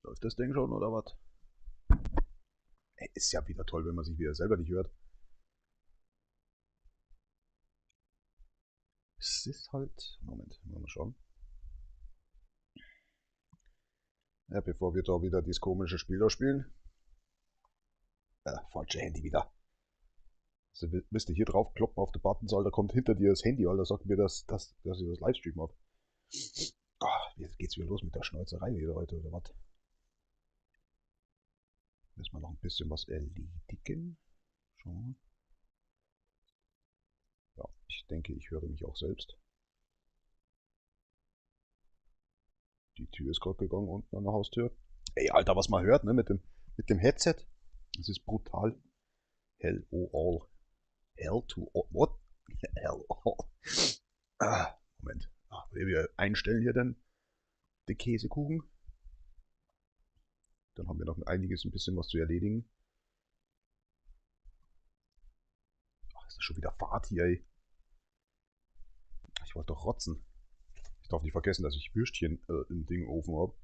Läuft das Ding schon oder was? Ist ja wieder toll, wenn man sich wieder selber nicht hört. Es ist halt. Moment, mal schauen. Ja, bevor wir da wieder dieses komische Spiel da spielen. Falsche Handy wieder. Also müsst ihr hier drauf kloppen auf der Buttonzahl, da kommt hinter dir das Handy, Alter, sagt mir, dass ich das Livestream habe. Jetzt geht's wieder los mit der Schnäuzerei wieder heute, oder was? Müssen wir noch ein bisschen was erledigen. Schauen. Ja, ich denke, ich höre mich auch selbst. Die Tür ist gerade gegangen unten an der Haustür. Ey, Alter, was man hört, ne, mit dem Headset. Das ist brutal. Hell oh all. Hell to all. What? Hell all. Moment. Wir einstellen hier dann den Käsekuchen. Dann haben wir noch einiges, ein bisschen was zu erledigen. Ach, ist das schon wieder Fahrt hier, ey. Ich wollte doch rotzen. Ich darf nicht vergessen, dass ich Würstchen im Ding im Ofen habe.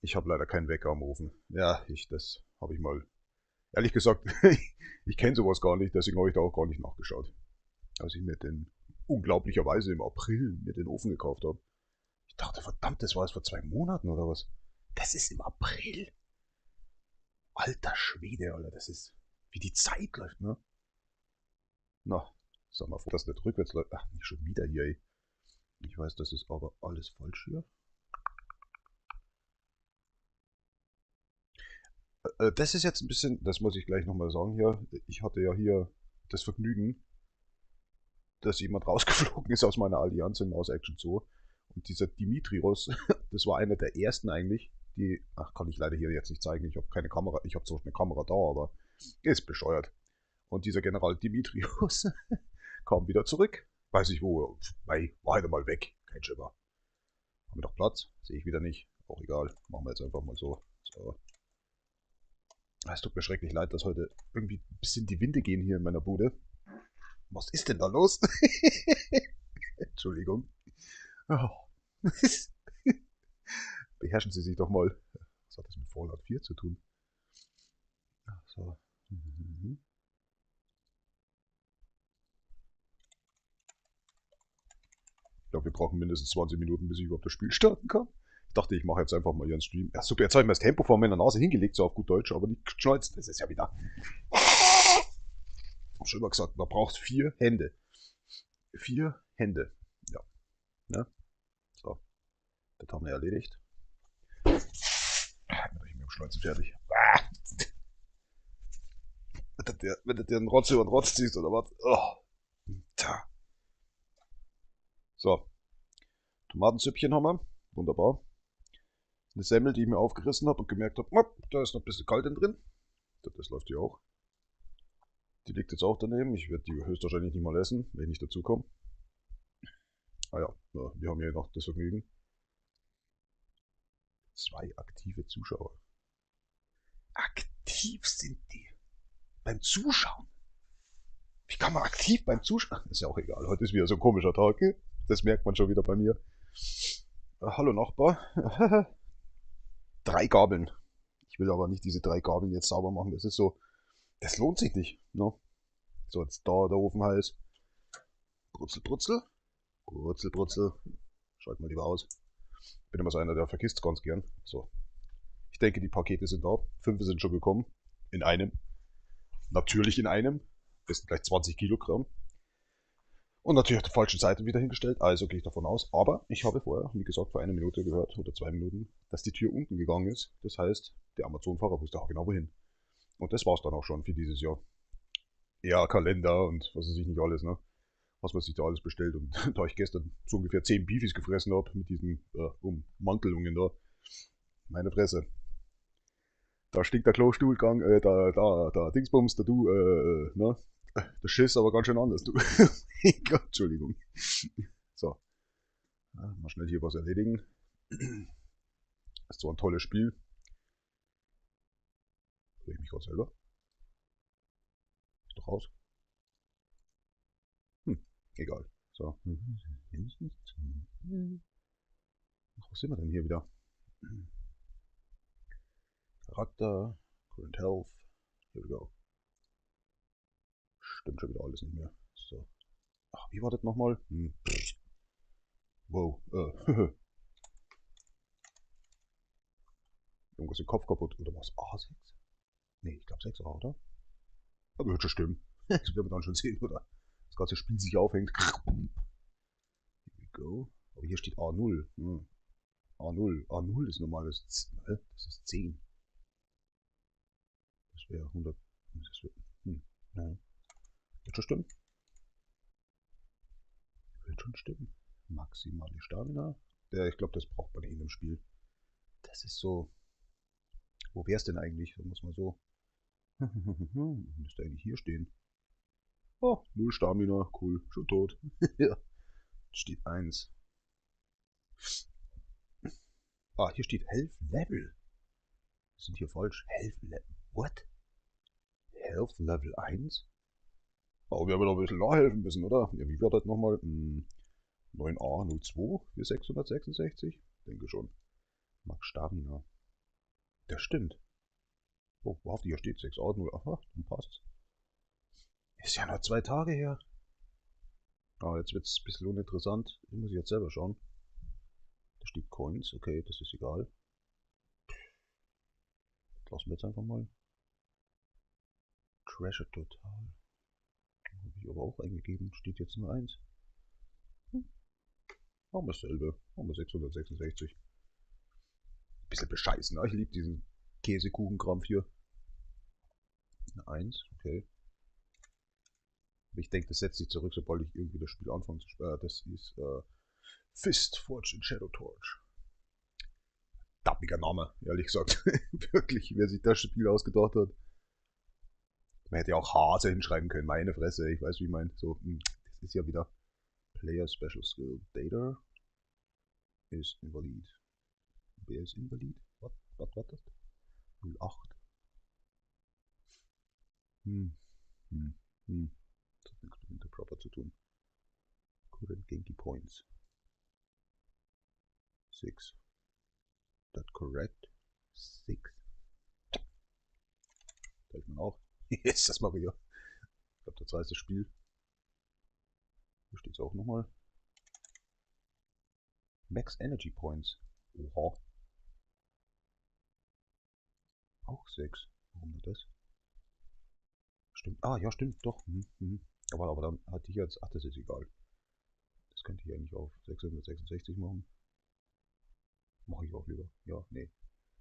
Ich habe leider keinen Wecker am Ofen. Ja, das habe ich mal. Ehrlich gesagt, ich kenne sowas gar nicht, deswegen habe ich da auch gar nicht nachgeschaut. Als ich mir den unglaublicherweise im April mir den Ofen gekauft habe. Ich dachte, verdammt, das war es vor 2 Monaten oder was? Das ist im April. Alter Schwede, Alter, das ist wie die Zeit läuft, ne? Na, sag mal froh, dass das rückwärts läuft. Ach, nicht schon wieder hier, ey. Ich weiß, das ist aber alles falsch hier. Das ist jetzt ein bisschen, das muss ich gleich nochmal sagen hier. Ich hatte ja hier das Vergnügen, dass jemand rausgeflogen ist aus meiner Allianz im Maus Action Zoo. Und dieser Dimitrios, das war einer der ersten eigentlich, die, ach, kann ich leider hier jetzt nicht zeigen, ich habe keine Kamera, ich habe zwar eine Kamera da, aber ist bescheuert. Und dieser General Dimitrios kam wieder zurück. Weiß ich wo, weil war halt mal weg, kein Schimmer. Haben wir doch Platz? Sehe ich wieder nicht. Auch egal, machen wir jetzt einfach mal so. So. Es tut mir schrecklich leid, dass heute irgendwie ein bisschen die Winde gehen hier in meiner Bude. Was ist denn da los? Entschuldigung. Oh. Beherrschen Sie sich doch mal. Was hat das mit Fallout 4 zu tun? So. Mhm. Ich glaube, wir brauchen mindestens 20 Minuten, bis ich überhaupt das Spiel starten kann. Ich dachte, ich mache jetzt einfach mal hier einen Stream. Ja, super, jetzt habe ich mir das Tempo vor meiner Nase hingelegt, so auf gut Deutsch, aber nicht geschneuzt. Das ist ja wieder. Ich habe schon immer gesagt, man braucht 4 Hände. 4 Hände. Ja. Ne? So. Das haben wir erledigt. Dann bin ich mit dem Schneuzen fertig. Wenn du dir einen Rotz über den Rotz ziehst oder was? Oh. Tja. So. Tomatensüppchen haben wir. Wunderbar. Eine Semmel, die ich mir aufgerissen habe und gemerkt habe, da ist noch ein bisschen kalt drin. Das läuft hier auch. Die liegt jetzt auch daneben. Ich werde die höchstwahrscheinlich nicht mal essen, wenn ich nicht dazu komme. Ah ja, wir haben hier noch das Vergnügen. 2 aktive Zuschauer. Aktiv sind die. Beim Zuschauen. Wie kann man aktiv beim Zuschauen? Ist ja auch egal. Heute ist wieder so ein komischer Tag. Das merkt man schon wieder bei mir. Hallo Nachbar. 3 Gabeln. Ich will aber nicht diese 3 Gabeln jetzt sauber machen. Das ist so. Das lohnt sich nicht. Ne? So, jetzt da der Ofen heiß. Brutzel, brutzel. Brutzel, brutzel. Schalt mal lieber aus. Bin immer so einer, der vergisst ganz gern. So. Ich denke, die Pakete sind da. 5 sind schon gekommen. In einem. Natürlich in einem. Das sind gleich 20 Kilogramm. Und natürlich auf der falschen Seite wieder hingestellt. Also gehe ich davon aus. Aber ich habe vorher, wie gesagt, vor 1 Minute gehört, oder 2 Minuten, dass die Tür unten gegangen ist. Das heißt, der Amazon-Fahrer wusste auch genau wohin. Und das war es dann auch schon für dieses Jahr. Ja, Kalender und was weiß ich nicht alles, ne? Was man sich da alles bestellt. Und da ich gestern so ungefähr 10 Beefies gefressen habe mit diesen Ummantelungen da, meine Fresse. Da stinkt der Klostuhlgang, da Dingsbums, da du, ne? Der Schiss aber ganz schön anders, du. Entschuldigung. So, mal schnell hier was erledigen. Das ist so ein tolles Spiel. Höre ich mich gerade selber? Ist doch raus. Egal. So. Wo sind wir denn hier wieder? Charakter, Current Health. Here we go. Stimmt schon wieder alles nicht mehr. So. Ach, wie war das nochmal? Wow. Irgendwas im Kopf kaputt. Oder was? A6? Nee, ich glaube 6A, oder? Aber wird schon stimmen. Das werden wir dann schon sehen, oder? Das ganze Spiel sich aufhängt. Here we go. Aber hier steht A0. A0. A0 ist normales. Das ist 10. Das wäre 100. Das wird, nein. Wird schon stimmen. Wird schon stimmen. Maximale Stamina. Ja, ich glaube, das braucht man in dem Spiel. Das ist so. Wo wär's denn eigentlich? Da muss man so. Müsste eigentlich hier stehen. Oh, 0 Stamina. Cool. Schon tot. Ja. Steht 1. Ah, hier steht Health Level. Das sind hier falsch. Health Level. What? Health Level 1? Aber wir haben doch ein bisschen nachhelfen müssen, oder? Ja, wie war das nochmal? 9A02 für 666? Denke schon. Max Stamina. Das stimmt. Oh, wahrhaftig, hier steht 6A0. Aha, dann passt's. Ist ja noch 2 Tage her. Aber jetzt wird's ein bisschen uninteressant. Ich muss jetzt selber schauen. Da steht Coins. Okay, das ist egal. Lassen wir jetzt einfach mal. Treasure Total. Habe ich aber auch eingegeben. Steht jetzt nur 1. Machen wir dasselbe. Machen wir 666. Bisschen bescheißen, ne? Ich liebe diesen Käsekuchenkrampf hier. Eine 1, okay. Aber ich denke, das setzt sich zurück, sobald ich irgendwie das Spiel anfange zu spielen. Das ist Fist Forged in Shadow Torch. Dappiger Name, ehrlich gesagt. Wirklich, wer sich das Spiel ausgedacht hat. Man hätte ja auch Hase hinschreiben können, meine Fresse, ich weiß wie ich meine. So, das ist ja wieder Player Special Skill. Data ist invalid. Wer ist invalid? Was war das? 08. Hm, hm, hm. Das hat nichts mit Interproper zu tun. Current Genki Points. 6. That correct? 6. Fällt man auf. Yes, das mache ich ja. Ich glaube, das heißt das Spiel. Hier steht es auch nochmal. Max Energy Points. Oha. Auch 6. Warum das? Stimmt. Ah, ja, stimmt, doch. Aber dann hatte ich jetzt. Ach, das ist egal. Das könnte ich eigentlich auf 666 machen. Mache ich auch lieber. Ja, nee.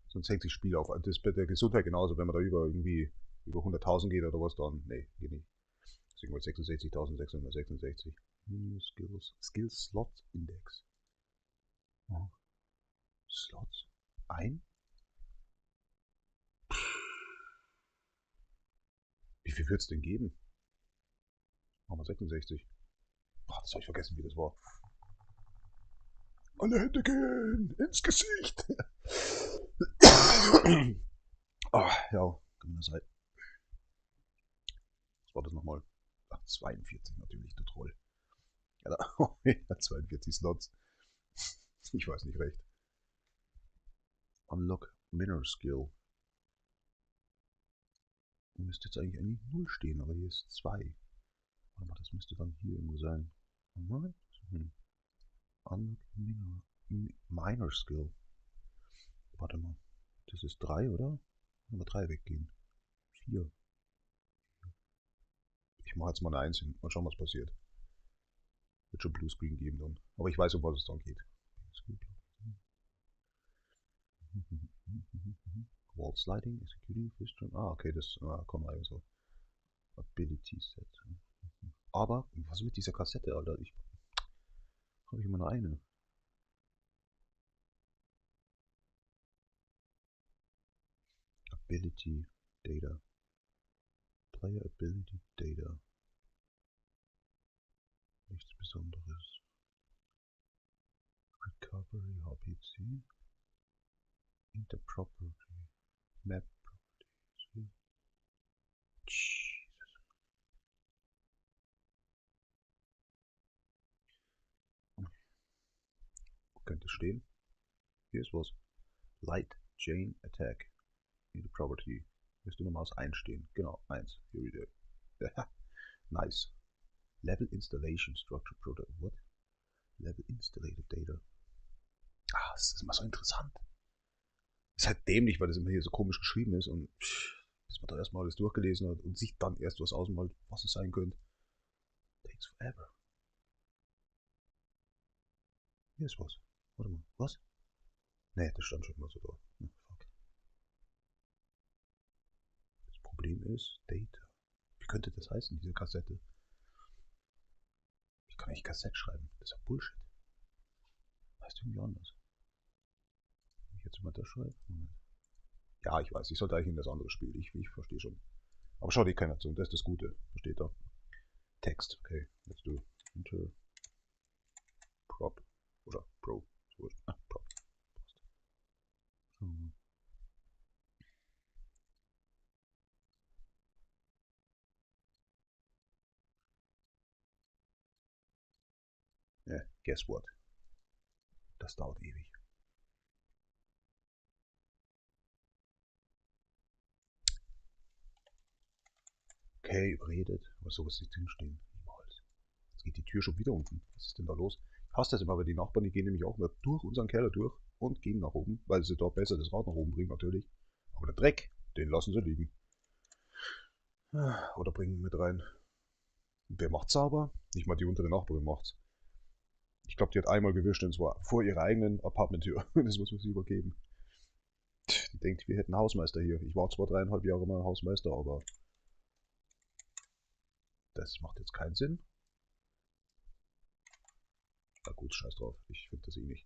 Sonst hängt sich das Spiel auf. Das ist bei der Gesundheit genauso. Wenn man da über 100.000 geht oder was, dann. Nee, geht nicht. Deswegen mal 66.666. Skills Slot Index. Oh. Slots? Ein? Wie viel wird es denn geben? Machen wir 66. Boah, das habe ich vergessen, wie das war. Alle Hände gehen! Ins Gesicht! Ah, ja, kann man sein. Was war das nochmal? Ach, 42 natürlich, du Troll. Ja, da, 42 Slots. Ich weiß nicht recht. Unlock Mineral Skill. Müsste jetzt eigentlich 0 stehen, aber hier ist 2. Aber das müsste dann hier irgendwo sein. Unlock Minor Skill. Warte mal. Das ist 3, oder? Wenn wir 3 weggehen. 4. Ich mache jetzt mal eine 1 hin. Mal schauen, was passiert. Wird schon Bluescreen geben dann. Aber ich weiß, um was es dann geht. Wall Sliding, Executing Fistron. Ah, okay, das kann man also. Ability Set. Aber, was mit dieser Kassette, Alter? Habe ich immer nur eine. Ability Data. Player Ability Data. Nichts Besonderes. Recovery HPC. Interproperty. Map Property. könnte stehen? Hier ist was. Light Chain Attack. In the Property. Müsste nochmal aus 1 stehen. Genau, 1. Here we go. Nice. Level Installation Structure Product. What? Level Installated Data. Ah, das ist immer so interessant. Ist halt dämlich, weil das immer hier so komisch geschrieben ist und bis man da erstmal alles durchgelesen hat und sich dann erst was ausmalt, was es sein könnte. Takes forever. Hier ist was. Warte mal, was? Ne, das stand schon mal so da. Hm, fuck. Das Problem ist Data. Wie könnte das heißen, diese Kassette? Ich kann nicht Kassette schreiben. Das ist ja Bullshit. Heißt irgendwie anders. Wenn ich jetzt mal das schreibe. Moment. Ja, ich weiß, ich sollte eigentlich in das andere Spiel. Ich verstehe schon. Aber schau dir keiner zu. Das ist das Gute. Versteht da. Text. Okay, let's do Enter Prop. Oder Pro. So, Prop. Passt. Ja, guess what? Das dauert ewig. Okay, überredet. Aber sowas nicht drinstehen. Niemals. Jetzt geht die Tür schon wieder unten. Was ist denn da los? Ich hasse das immer, weil die Nachbarn, die gehen nämlich auch mal durch unseren Keller durch und gehen nach oben, weil sie dort besser das Rad nach oben bringen, natürlich. Aber der Dreck, den lassen sie liegen. Oder bringen mit rein. Wer macht's sauber? Nicht mal die untere Nachbarin macht's. Ich glaube, die hat einmal gewischt und zwar vor ihrer eigenen Apartmenttür. Das muss man sich übergeben. Die denkt, wir hätten einen Hausmeister hier. Ich war zwar 3,5 Jahre mal Hausmeister, aber das macht jetzt keinen Sinn. Na gut, scheiß drauf. Ich finde das eh nicht.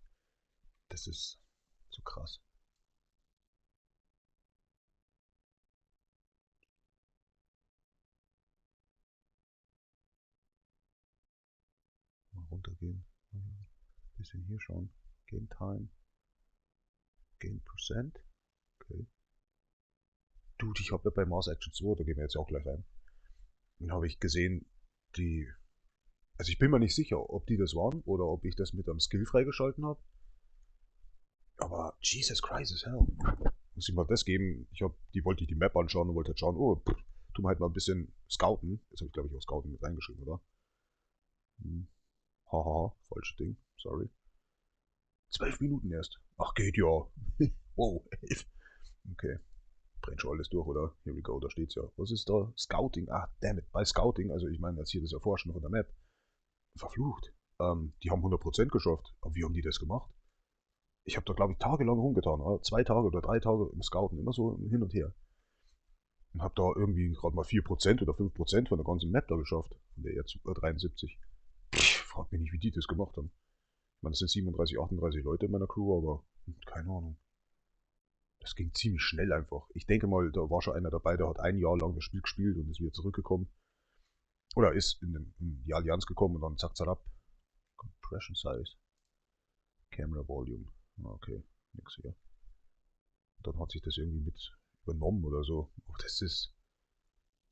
Das ist zu krass. Mal runtergehen. Bisschen hier schauen. Game Time. Game Percent. Okay. Dude, ich habe ja bei Mars Action 2, da gehen wir jetzt auch gleich rein. Dann habe ich gesehen, die. Also ich bin mir nicht sicher, ob die das waren oder ob ich das mit einem Skill freigeschalten habe. Aber Jesus Christ is hell. Muss ich mal das geben. Die wollte ich die Map anschauen und wollte halt schauen, oh, tun wir halt mal ein bisschen scouten. Jetzt habe ich glaube ich auch Scouten mit reingeschrieben, oder? Hm. Haha, falsches Ding. Sorry. 12 Minuten erst. Ach, geht ja. Wow, 11. Okay. Brennt schon alles durch, oder? Here we go, da steht's ja. Was ist da? Scouting. Ah, damn it. Bei Scouting, also ich meine jetzt hier das Erforschen von der Map. Verflucht. Die haben 100% geschafft. Aber wie haben die das gemacht? Ich habe da, glaube ich, tagelang rumgetan. Oder? 2 Tage oder 3 Tage im Scouten. Immer so hin und her. Und habe da irgendwie gerade mal 4% oder 5% von der ganzen Map da geschafft. Von der jetzt 73. Frag mich nicht, wie die das gemacht haben. Ich meine, es sind 37, 38 Leute in meiner Crew, aber keine Ahnung. Das ging ziemlich schnell einfach. Ich denke mal, da war schon einer dabei, der hat ein Jahr lang das Spiel gespielt und ist wieder zurückgekommen. Oder ist in die Allianz gekommen und dann zack, zack, ab. Compression Size. Camera Volume. Okay, nix hier. Dann hat sich das irgendwie mit übernommen oder so. Oh, das ist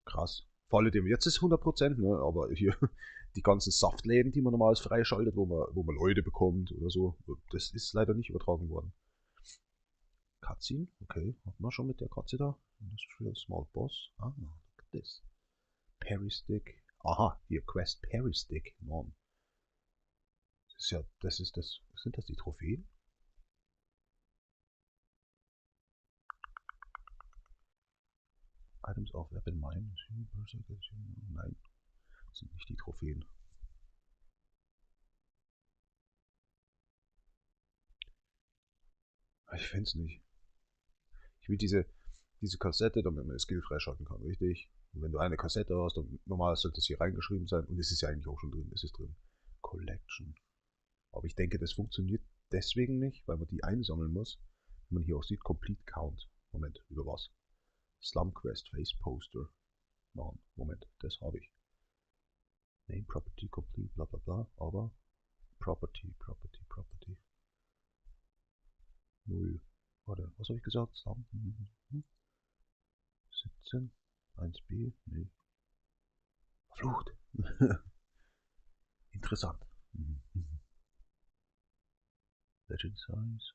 krass. Vor allem, jetzt ist 100%, ne? Aber hier die ganzen Saftläden, die man normal freischaltet, wo man Leute bekommt oder so, das ist leider nicht übertragen worden. Cutscene, okay, hat man schon mit der Katze da. Industrial Small Boss. Ah, look at this. Parry Stick. Aha, hier Quest Parry Stick. Mann. Das ist ja, das ist das. Sind das die Trophäen? Items of Weapon Mine. Nein, das sind nicht die Trophäen. Ich finde es nicht. Ich will diese Kassette, damit man das Skill freischalten kann, richtig? Und wenn du eine Kassette hast, dann normal sollte es hier reingeschrieben sein. Und es ist ja eigentlich auch schon drin. Es ist drin. Collection. Aber ich denke, das funktioniert deswegen nicht, weil man die einsammeln muss. Wenn man hier auch sieht, Complete Count. Moment, über was? Slum Quest Face Poster. Nein, Moment, das habe ich. Name Property Complete, bla bla bla. Aber Property. 0. Warte, was habe ich gesagt? Slum. 17. 1b. Nee. Verflucht. Interessant. Legend Size.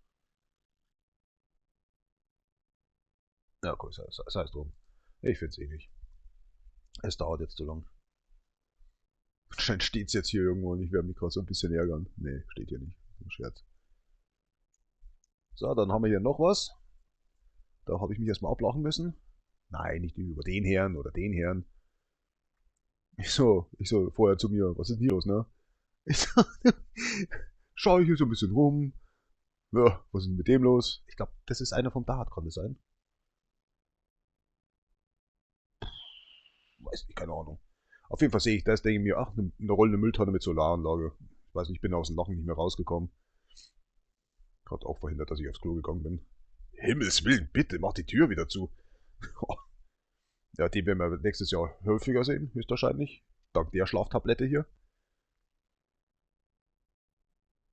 Ja, cool, sei es drum. Ich find's eh nicht. Es dauert jetzt zu lang. Anscheinend steht's jetzt hier irgendwo und ich werde mich gerade so ein bisschen ärgern. Nee, steht hier nicht. Ein Scherz. So, dann haben wir hier noch was. Da habe ich mich erstmal ablachen müssen. Nein, nicht über den Herrn oder den Herrn. Ich so vorher zu mir, was ist denn hier los, ne? Ich so, schau ich hier so ein bisschen rum. Ja, was ist denn mit dem los? Ich glaube, das ist einer vom Dart, kann das sein? Weiß nicht, keine Ahnung. Auf jeden Fall sehe ich das, denke ich mir, ach, eine rollende Mülltonne mit Solaranlage. Ich weiß nicht, ich bin aus dem Lachen nicht mehr rausgekommen. Hat auch verhindert, dass ich aufs Klo gegangen bin. Himmels Willen, bitte, mach die Tür wieder zu. Ja, die werden wir nächstes Jahr häufiger sehen, höchstwahrscheinlich. Dank der Schlaftablette hier.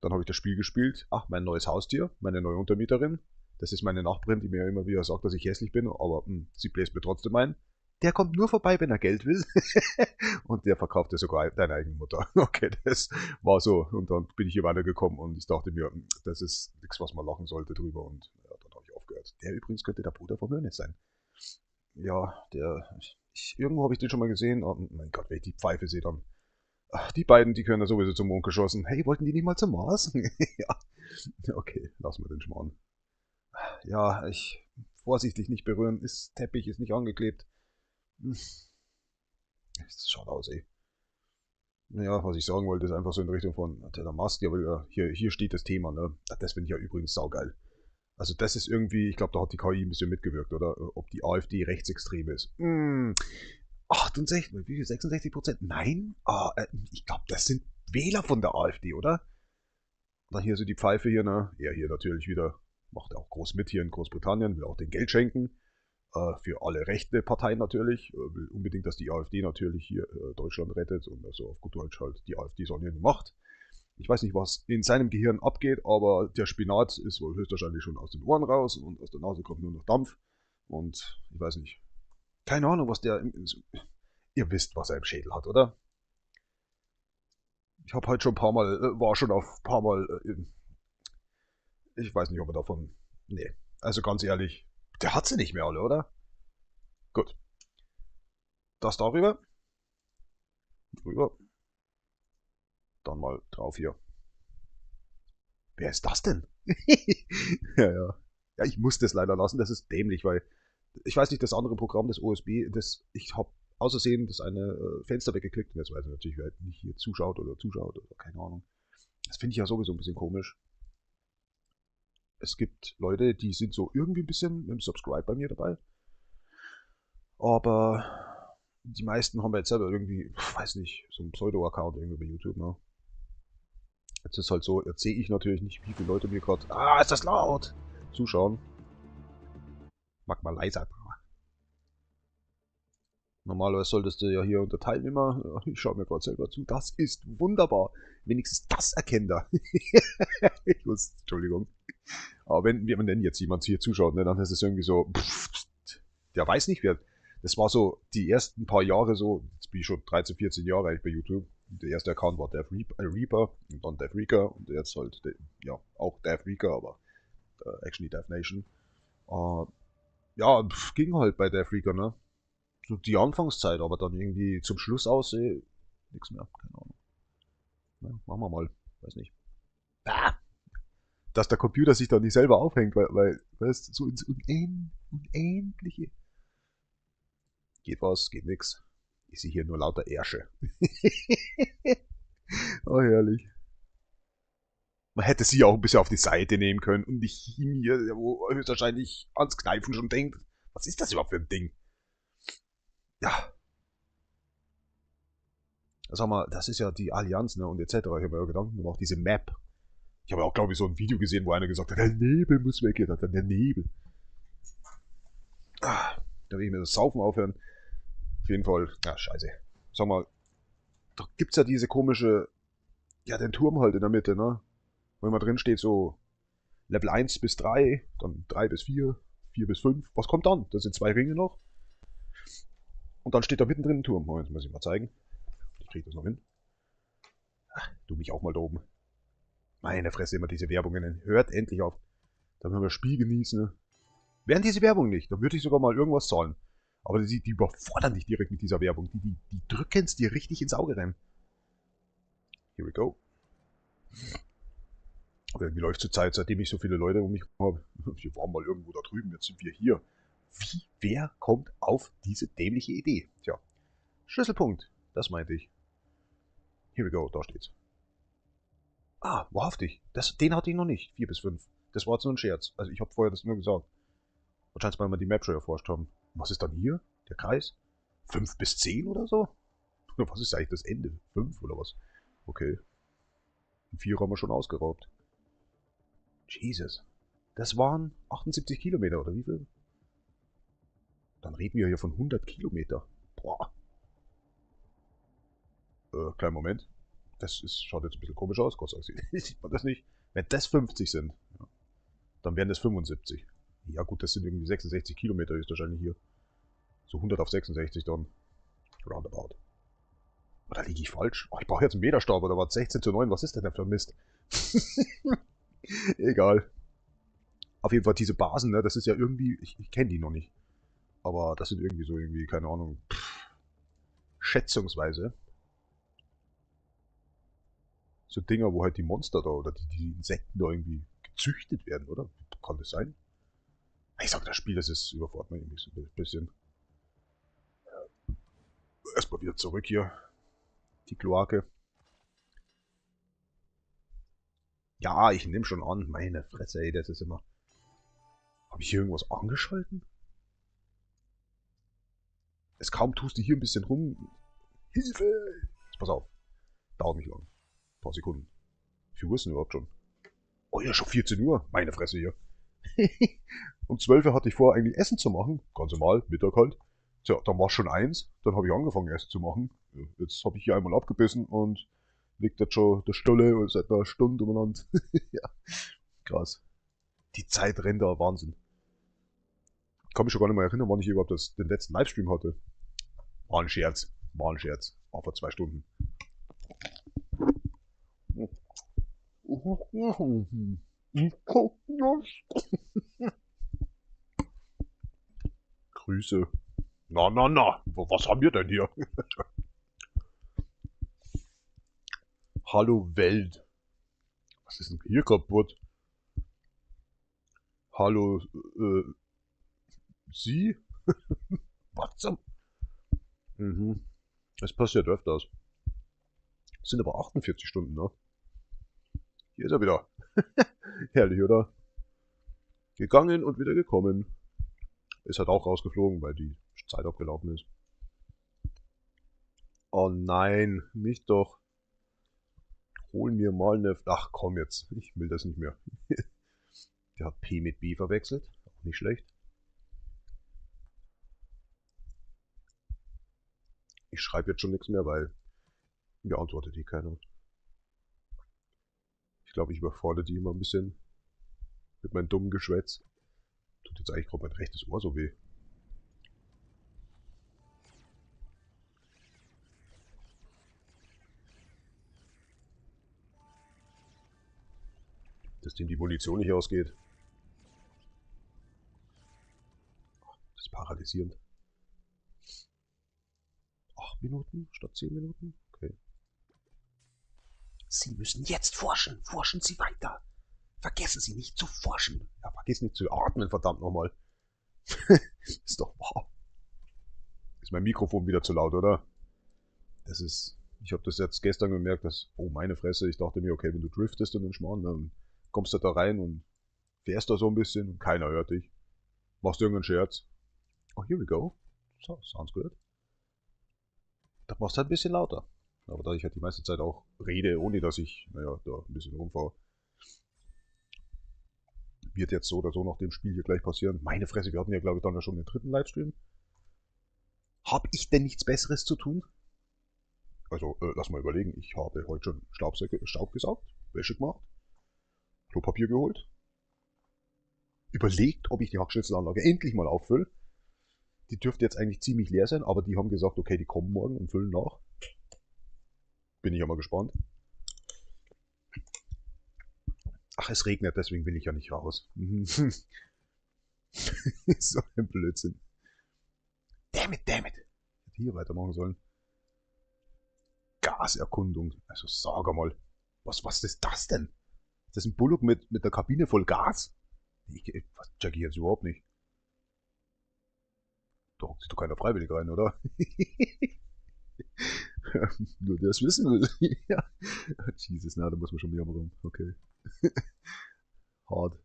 Dann habe ich das Spiel gespielt. Ach, mein neues Haustier, meine neue Untermieterin. Das ist meine Nachbarin, die mir immer wieder sagt, dass ich hässlich bin, aber sie bläst mir trotzdem ein. Der kommt nur vorbei, wenn er Geld will. Und der verkauft ja sogar deine eigene Mutter. Okay, das war so. Und dann bin ich hier weitergekommen und ich dachte mir, das ist nichts, was man lachen sollte drüber. Und ja, dann habe ich aufgehört. Der übrigens könnte der Bruder von Mönes sein. Ja, irgendwo habe ich den schon mal gesehen. Oh mein Gott, wenn ich die Pfeife sehe, dann. Ach, die beiden, die können ja sowieso zum Mond geschossen. Hey, wollten die nicht mal zum Mars? Ja. Okay, lassen wir den Schmarrn. Ja, vorsichtig nicht berühren. Teppich ist nicht angeklebt. Das schaut aus, ey. Ja, was ich sagen wollte, ist einfach so in Richtung von der Musk, ja, weil hier steht das Thema, ne? Das finde ich ja übrigens saugeil. Also das ist irgendwie, ich glaube, da hat die KI ein bisschen mitgewirkt, oder? Ob die AfD rechtsextrem ist. 68, wie viel? 66%? Nein? Ich glaube, das sind Wähler von der AfD, oder? Dann hier so die Pfeife hier, ne? Er hier natürlich wieder, macht auch groß mit hier in Großbritannien, will auch den Geld schenken. Für alle rechte Parteien natürlich. Will unbedingt, dass die AfD natürlich hier Deutschland rettet und also auf gut Deutsch halt, die AfD soll hier eine Macht. Ich weiß nicht, was in seinem Gehirn abgeht, aber der Spinat ist wohl höchstwahrscheinlich schon aus den Ohren raus und aus der Nase kommt nur noch Dampf. Und ich weiß nicht. Keine Ahnung, was der. Ihr wisst, was er im Schädel hat, oder? Ich habe heute schon ein paar Mal, war schon auf ein paar Mal. Ich weiß nicht, ob er davon. Nee. Also ganz ehrlich, der hat sie nicht mehr alle, oder? Gut. Das darüber. Drüber. Dann mal drauf hier. Wer ist das denn? Ja, ja. Ja, ich muss das leider lassen. Das ist dämlich, weil ich weiß nicht, das andere Programm, das OSB, ich habe außersehen das eine Fenster weggeklickt. Und jetzt weiß ich natürlich, wer nicht hier zuschaut oder keine Ahnung. Das finde ich ja sowieso ein bisschen komisch. Es gibt Leute, die sind so irgendwie ein bisschen mit dem Subscribe bei mir dabei. Aber die meisten haben jetzt selber irgendwie, weiß nicht, so einen Pseudo-Account irgendwie bei YouTube, ne? Jetzt ist halt so, jetzt sehe ich natürlich nicht, wie viele Leute mir gerade, ist das laut, zuschauen. Mag mal leiser. Normalerweise solltest du ja hier unter Teilnehmer, ich schaue mir gerade selber zu, das ist wunderbar. Wenigstens das erkennt er. Ich muss, Entschuldigung. Aber wenn denn jetzt jemand hier zuschaut, ne, dann ist es irgendwie so, der weiß nicht, wer. Das war so die ersten paar Jahre so, jetzt bin ich schon 13, 14 Jahre alt bei YouTube. Der erste Account war Death Reaper und dann Death Reaker und jetzt halt, ja, auch Death Reaker, aber actually Death Nation. Ja, ging halt bei Death Reaker, ne? So die Anfangszeit, aber dann irgendwie zum Schluss aussehe, nichts mehr, keine Ahnung. Ja, machen wir mal, weiß nicht. Dass der Computer sich dann nicht selber aufhängt, weil weißt, so ins Unendliche. Geht was, geht nix. Ich sehe hier nur lauter Ärsche. Oh, herrlich. Man hätte sie auch ein bisschen auf die Seite nehmen können und nicht mir, wo höchstwahrscheinlich ans Kneifen schon denkt. Was ist das überhaupt für ein Ding? Ja. Sag mal, das ist ja die Allianz, ne, und etc. Ich habe mir ja Gedanken gemacht, diese Map. Ich habe auch, glaube ich, so ein Video gesehen, wo einer gesagt hat, der Nebel muss weg, der Nebel. Da will ich mir das Saufen aufhören. Auf jeden Fall, ja, scheiße. Sag mal, da gibt's ja diese komische, ja, den Turm halt in der Mitte, ne? Wo immer drin steht so Level 1 bis 3, dann 3 bis 4, 4 bis 5. Was kommt dann? Das sind 2 Ringe noch. Und dann steht da mittendrin ein Turm. Moment, muss ich mal zeigen. Ich krieg das noch hin. Ach, du mich auch mal da oben. Meine Fresse, immer diese Werbungen. Hört endlich auf. Dann können wir das Spiel genießen. Wären diese Werbung nicht, dann würde ich sogar mal irgendwas zahlen. Aber die überfordern dich direkt mit dieser Werbung. Die drücken es dir richtig ins Auge rein. Here we go. Aber irgendwie läuft zur Zeit, seitdem ich so viele Leute um mich habe. Wir waren mal irgendwo da drüben, jetzt sind wir hier. Wer kommt auf diese dämliche Idee? Tja, Schlüsselpunkt, das meinte ich. Here we go, da steht's. Ah, wahrhaftig, den hatte ich noch nicht. 4 bis 5. Das war jetzt nur ein Scherz. Also ich habe vorher das nur gesagt. Wahrscheinlich, weil wir die Map schon erforscht haben. Was ist dann hier? Der Kreis? 5 bis 10 oder so? Was ist eigentlich das Ende? 5 oder was? Okay. Die 4 haben wir schon ausgeraubt. Jesus. Das waren 78 Kilometer, oder wie viel? Dann reden wir hier von 100 Kilometer. Boah. Kleinen Moment. Schaut jetzt ein bisschen komisch aus. Gott sei Dank sieht man das nicht. Wenn das 50 sind, ja, dann wären das 75. Ja gut, das sind irgendwie 66 Kilometer ist wahrscheinlich hier. So 100 auf 66 dann. Roundabout. Oder liege ich falsch? Oh, ich brauche jetzt einen Meterstab, oder was? 16 zu 9, was ist denn da für ein Mist? Egal. Auf jeden Fall diese Basen, ne, das ist ja irgendwie, ich kenne die noch nicht. Aber das sind irgendwie, keine Ahnung, schätzungsweise so Dinger, wo halt die Monster da oder die Insekten da irgendwie gezüchtet werden, oder? Kann das sein? Ich sag, das Spiel, das ist überfordert mich irgendwie so ein bisschen. Erstmal wieder zurück hier. Die Kloake. Ja, ich nehme schon an. Meine Fresse, ey, das ist immer... Habe ich hier irgendwas angeschalten? Es kaum tust du hier ein bisschen rum. Hilfe! Jetzt pass auf. Dauert nicht lang. Ein paar Sekunden. Wie viel Uhr ist denn überhaupt schon? Oh ja, schon 14 Uhr. Meine Fresse hier. Um 12 Uhr hatte ich vor, eigentlich Essen zu machen. Ganz normal, Mittag halt. Tja, dann war es schon 1. Dann habe ich angefangen, Essen zu machen. Jetzt habe ich hier einmal abgebissen und liegt jetzt schon der Stolle seit einer Stunde umeinander. Ja, krass. Die Zeit rennt da, Wahnsinn. Ich kann mich schon gar nicht mehr erinnern, wann ich überhaupt den letzten Livestream hatte. War ein Scherz. War ein Scherz. War vor 2 Stunden. Grüße. Na. Was haben wir denn hier? Hallo Welt. Was ist denn hier kaputt? Hallo, Sie? Was zum? Mhm. Das passiert öfters. Das sind aber 48 Stunden, ne? Hier ist er wieder. Herrlich, oder? Gegangen und wieder gekommen. Ist halt auch rausgeflogen, weil die Zeit abgelaufen ist. Oh nein, nicht doch. Hol mir mal eine... Ach komm jetzt, ich will das nicht mehr. Der hat P mit B verwechselt. Auch nicht schlecht. Ich schreibe jetzt schon nichts mehr, weil mir antwortet hier keiner. Ich glaube, ich überfordere die immer ein bisschen mit meinem dummen Geschwätz. Tut jetzt eigentlich gerade mein rechtes Ohr so weh. Dass dem die Munition nicht ausgeht. Das ist paralysierend. 8 Minuten statt 10 Minuten? Okay. Sie müssen jetzt forschen. Forschen Sie weiter. Vergessen Sie nicht zu forschen. Ja, vergiss nicht zu atmen, verdammt nochmal. Ist doch wahr. Ist mein Mikrofon wieder zu laut, oder? Das ist... Ich habe das jetzt gestern gemerkt, dass... Oh, meine Fresse. Ich dachte mir, okay, wenn du driftest in den Schmarrn, dann kommst du da rein und fährst da so ein bisschen und keiner hört dich. Machst irgendeinen Scherz. Oh, here we go. So, sounds good. Da machst du halt ein bisschen lauter. Aber da ich halt die meiste Zeit auch rede, ohne dass ich, naja, da ein bisschen rumfahre, wird jetzt so oder so nach dem Spiel hier gleich passieren. Meine Fresse, wir hatten ja, glaube ich, dann ja schon den 3. Livestream. Hab ich denn nichts Besseres zu tun? Also, lass mal überlegen. Ich habe heute schon Staub gesaugt, Wäsche gemacht, Klopapier geholt, überlegt, ob ich die Hackschnitzelanlage endlich mal auffülle. Die dürfte jetzt eigentlich ziemlich leer sein, aber die haben gesagt, okay, die kommen morgen und füllen nach. Bin ich ja mal gespannt. Ach, es regnet, deswegen will ich ja nicht raus. So ein Blödsinn. Damn it, damn it. Hätte hier weitermachen sollen. Gaserkundung. Also sag mal. Was ist das denn? Ist das ein Bullock mit der Kabine voll Gas? Was check ich jetzt überhaupt nicht. Da hockt sich doch keiner freiwillig rein, oder? Nur das wissen will. Ja. Jesus, na, da muss man schon mehr rum. Okay. Hart.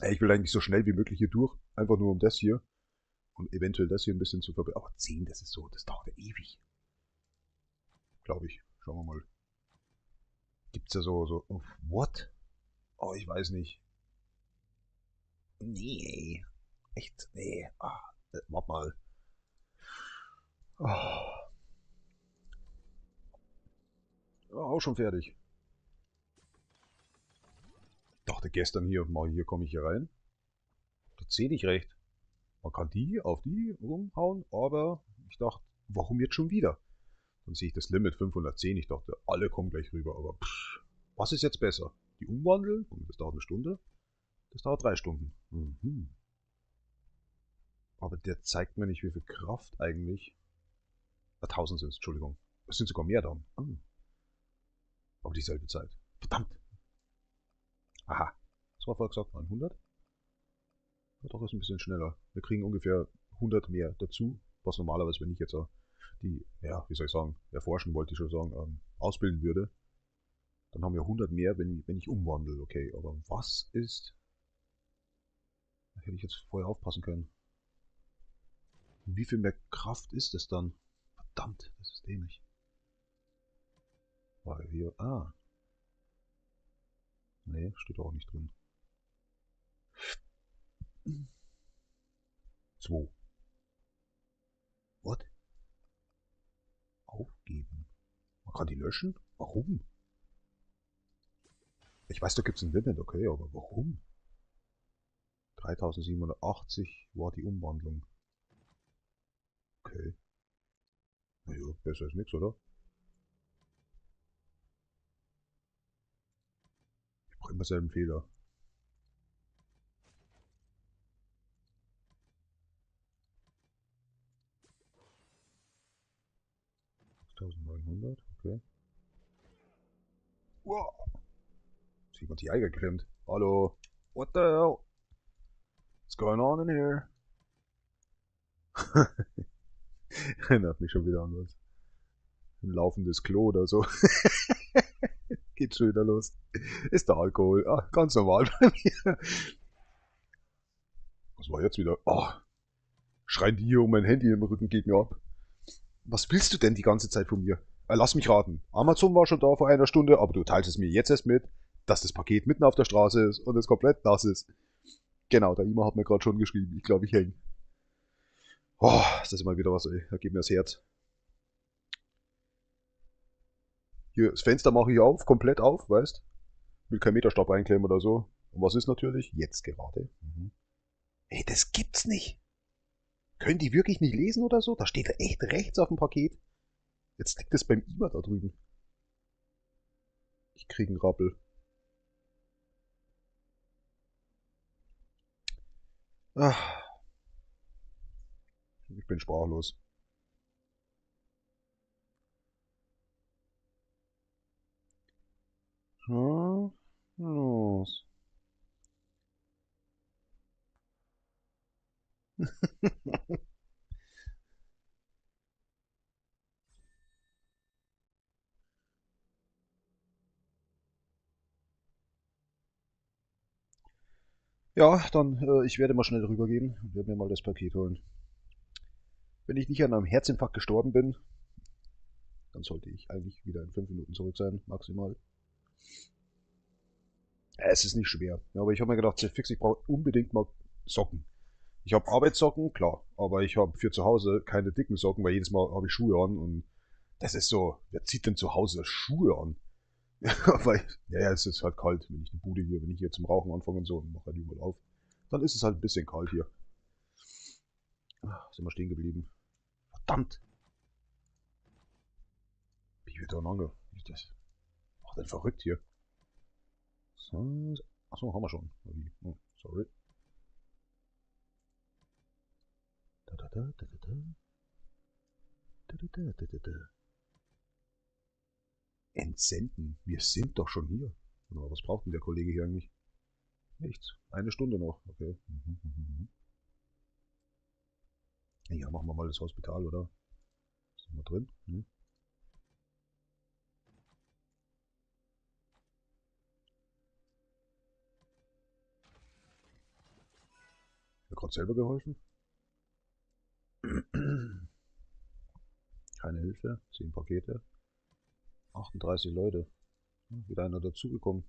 Ey, ich will eigentlich so schnell wie möglich hier durch. Einfach nur um das hier. Und eventuell das hier ein bisschen zu verbessern. Aber 10, das ist so, das dauert ja ewig. Glaube ich. Schauen wir mal. Gibt's ja so, oh, what? Oh, ich weiß nicht. Nee. Echt? Nee. Warte mal. Oh, auch schon fertig. Dachte gestern hier, mal hier komme ich hier rein. Da sehe ich recht. Man kann die auf die rumhauen, aber ich dachte, warum jetzt schon wieder? Dann sehe ich das Limit 510. Ich dachte, alle kommen gleich rüber, aber was ist jetzt besser? Die umwandeln? Das dauert eine Stunde. Das dauert 3 Stunden. Mhm. Aber der zeigt mir nicht, wie viel Kraft eigentlich. 1000 sind es, Entschuldigung. Es sind sogar mehr dann. Aber dieselbe Zeit. Verdammt. Aha. Was war vorher gesagt? 100? Ja, doch, ist ein bisschen schneller. Wir kriegen ungefähr 100 mehr dazu, was normalerweise, wenn ich jetzt die, ja, wie soll ich sagen, erforschen wollte ich schon sagen, ausbilden würde, dann haben wir 100 mehr, wenn ich umwandle. Okay, aber was ist? Da hätte ich jetzt vorher aufpassen können. Wie viel mehr Kraft ist es dann? Verdammt, das ist dämlich. Weil hier, nee, steht auch nicht drin. 2. What? Aufgeben. Man kann die löschen? Warum? Ich weiß, da gibt es ein Limit, okay, aber warum? 3780 war die Umwandlung. Okay. Naja, besser als nichts, oder? Ich mache immer selben Fehler. 1900, okay. Wow. Ist jemand die Eier geklemmt? Hallo? What the hell? What's going on in here? Erinnert mich schon wieder an was. Ein laufendes Klo oder so. Geht schon wieder los. Ist der Alkohol. Ganz normal bei mir. Was war jetzt wieder? Schreien die hier um mein Handy im Rücken, geht mir ab. Was willst du denn die ganze Zeit von mir? Lass mich raten. Amazon war schon da vor einer Stunde, aber du teilst es mir jetzt erst mit, dass das Paket mitten auf der Straße ist und es komplett nass ist. Genau, der Ima hat mir gerade schon geschrieben. Ich glaube, ich hänge. Oh, ist das immer wieder was, ey. Da geht mir das Herz. Hier, das Fenster mache ich auf, komplett auf, weißt? Will kein Meterstab einklemmen oder so. Und was ist natürlich? Jetzt gerade. Ey, das gibt's nicht. Können die wirklich nicht lesen oder so? Da steht echt rechts auf dem Paket. Jetzt liegt es beim Ima da drüben. Ich krieg einen Rappel. Ich bin sprachlos. Los. Ja, dann, ich werde mal schnell rübergehen und werde mir mal das Paket holen. Wenn ich nicht an einem Herzinfarkt gestorben bin, dann sollte ich eigentlich wieder in 5 Minuten zurück sein, maximal. Es ist nicht schwer. Ja, aber ich habe mir gedacht, fix, ich brauche unbedingt mal Socken. Ich habe Arbeitssocken, klar, aber ich habe für zu Hause keine dicken Socken, weil jedes Mal habe ich Schuhe an und das ist so, wer zieht denn zu Hause Schuhe an? Weil, ja, es ist halt kalt, wenn ich die Bude hier, wenn ich hier zum Rauchen anfange und so und mache halt überall auf. Dann ist es halt ein bisschen kalt hier. Sind wir stehen geblieben. Verdammt! Wie wird da lange? Das macht einen verrückt hier. So. Achso, haben wir schon. Oh, sorry. Da, da, da, da, da, da. Da, da, da, da, da, da. Entsenden. Wir sind doch schon hier. Na, was braucht denn der Kollege hier eigentlich? Nichts. Eine Stunde noch. Okay. Ja, machen wir mal das Hospital, oder? Sind wir drin? Mir gerade selber geholfen. Keine Hilfe. 10 Pakete. 38 Leute. Wieder einer dazugekommen.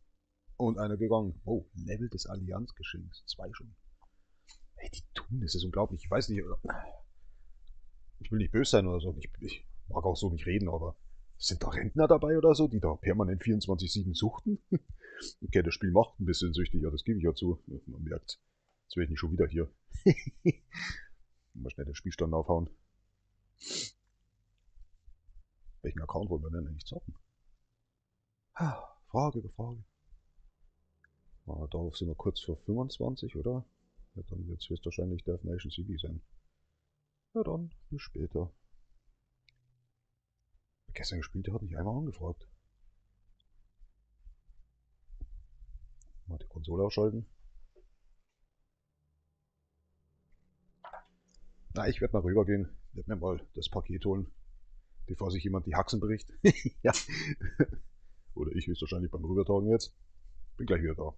Und einer gegangen. Oh, Level des Allianzgeschenks. 2 schon. Hey, die tun das ist unglaublich. Ich weiß nicht, ich will nicht böse sein oder so. Ich mag auch so nicht reden, aber sind da Rentner dabei oder so, die da permanent 24/7 suchten? Okay, das Spiel macht ein bisschen süchtig, ja, das gebe ich ja zu. Man merkt, jetzt werde ich nicht schon wieder hier. Mal schnell den Spielstand aufhauen. Welchen Account wollen wir denn eigentlich zocken? Frage. Darauf sind wir kurz vor 25, oder? Ja, dann wird es höchstwahrscheinlich Death Nation CB sein. Na dann, bis später. Gestern gespielt, der hat mich einmal angefragt. Mal die Konsole ausschalten. Na, ich werde mal rübergehen. Werde mir mal das Paket holen, bevor sich jemand die Haxen bricht. Ja. Oder ich höchstwahrscheinlich beim Rübertagen jetzt. Bin gleich wieder da.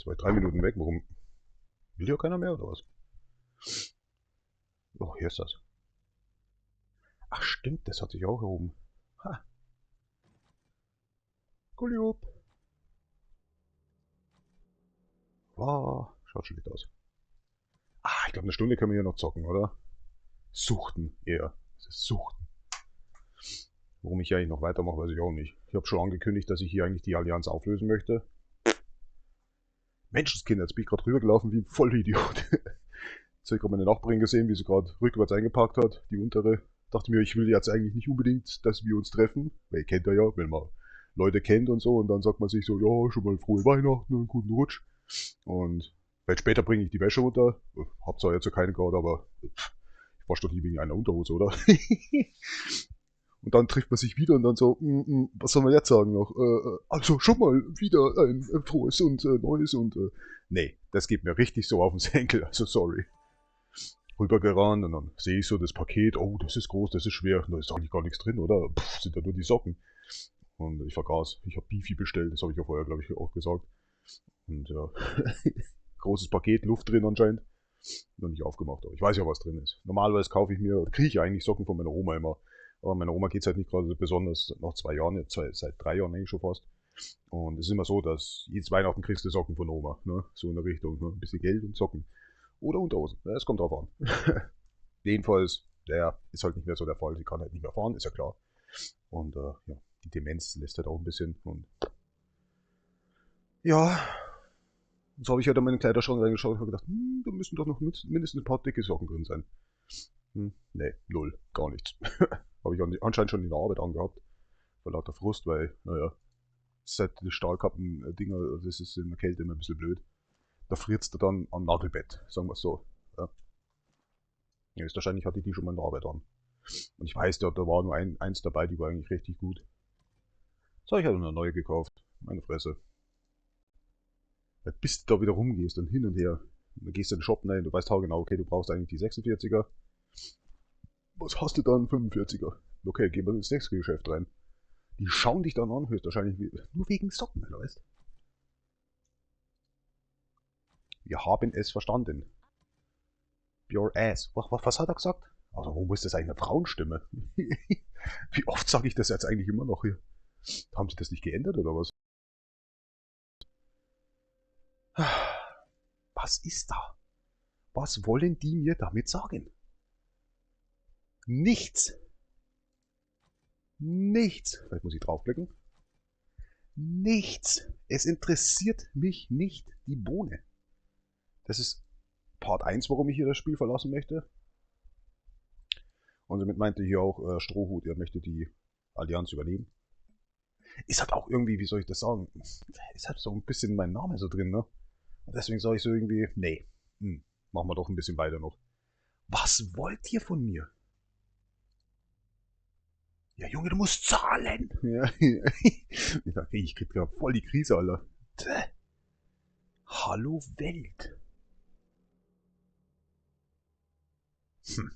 2, 3 Minuten weg. Warum will hier keiner mehr oder was? Oh, hier ist das. Ach stimmt, das hat sich auch erhoben. Ha. Gulliob. Wow, schaut schlecht aus. Ah, ich glaube, eine Stunde können wir hier noch zocken, oder? Suchten, eher. Das ist Suchten. Warum ich hier eigentlich noch weitermache, weiß ich auch nicht. Ich habe schon angekündigt, dass ich hier eigentlich die Allianz auflösen möchte. Menschenskinder, jetzt bin ich gerade rübergelaufen wie ein Vollidiot. Jetzt habe ich gerade meine Nachbarin gesehen, wie sie gerade rückwärts eingeparkt hat, die untere. Dachte mir, ich will jetzt eigentlich nicht unbedingt, dass wir uns treffen, weil ihr kennt ja, wenn man Leute kennt und so, und dann sagt man sich so, ja, schon mal frohe Weihnachten und einen guten Rutsch. Und vielleicht später bringe ich die Wäsche runter. Hab zwar jetzt ja keine gerade, aber ich wasche doch nie wegen einer Unterhose, oder? Und dann trifft man sich wieder und dann so, was soll man jetzt sagen noch? Also schon mal wieder ein frohes und neues und nee, das geht mir richtig so auf den Senkel, also sorry. Rübergerannt und dann sehe ich so das Paket, oh, das ist groß, das ist schwer, da ist eigentlich gar nichts drin, oder? Pff, sind da nur die Socken. Und ich vergaß, ich habe Beefy bestellt, das habe ich ja vorher, glaube ich, auch gesagt. Und ja, großes Paket, Luft drin anscheinend. Noch nicht aufgemacht, aber ich weiß ja, was drin ist. Normalerweise kaufe ich mir, kriege ich eigentlich Socken von meiner Oma immer. Aber meiner Oma geht es halt nicht gerade besonders nach 2 Jahren, jetzt seit 3 Jahren eigentlich schon fast. Und es ist immer so, dass jedes Weihnachten kriegst du Socken von Oma, ne? So in der Richtung, ne? Ein bisschen Geld und Socken. Oder Unterhosen, ja, es kommt drauf an. Jedenfalls, der ist halt nicht mehr so der Fall. Sie kann halt nicht mehr fahren, ist ja klar. Und ja, die Demenz lässt halt auch ein bisschen. Und ja, so habe ich halt in meinen Kleiderschrank reingeschaut und habe gedacht, da müssen doch noch mindestens ein paar dicke Socken drin sein. Nee, null, gar nichts. Habe ich anscheinend schon in der Arbeit angehabt. Vor lauter Frust, weil, naja, seit die Stahlkappen-Dinger, das ist in der Kälte immer ein bisschen blöd. Da frierst du dann am Nagelbett, sagen wir es so. Ja. Ja, wahrscheinlich hatte ich die schon mal in der Arbeit an. Und ich weiß, da war nur eins dabei, die war eigentlich richtig gut. So, ich hatte eine neue gekauft. Meine Fresse. Ja, bis du da wieder rumgehst und hin und her. Und dann gehst du in den Shop rein, du weißt genau, okay, du brauchst eigentlich die 46er. Was hast du dann? 45er. Okay, gehen wir ins nächste Geschäft rein. Die schauen dich dann an, höchstwahrscheinlich nur wegen Socken, weißt. Wir haben es verstanden. Your ass. Was hat er gesagt? Also, warum ist das eigentlich eine Frauenstimme? Wie oft sage ich das jetzt eigentlich immer noch hier? Haben sie das nicht geändert oder was? Was ist da? Was wollen die mir damit sagen? Nichts. Nichts. Vielleicht muss ich draufklicken. Nichts. Es interessiert mich nicht die Bohne. Das ist Part 1, warum ich hier das Spiel verlassen möchte. Und somit meinte hier auch Strohhut, er möchte die Allianz übernehmen. Ist halt auch irgendwie, wie soll ich das sagen? Ist halt so ein bisschen mein Name so drin, ne? Und deswegen sage ich so irgendwie, nee, machen wir doch ein bisschen weiter noch. Was wollt ihr von mir? Ja, Junge, du musst zahlen. Ja, ich dachte, ich krieg ja voll die Krise, Alter. Hallo Welt. Hm.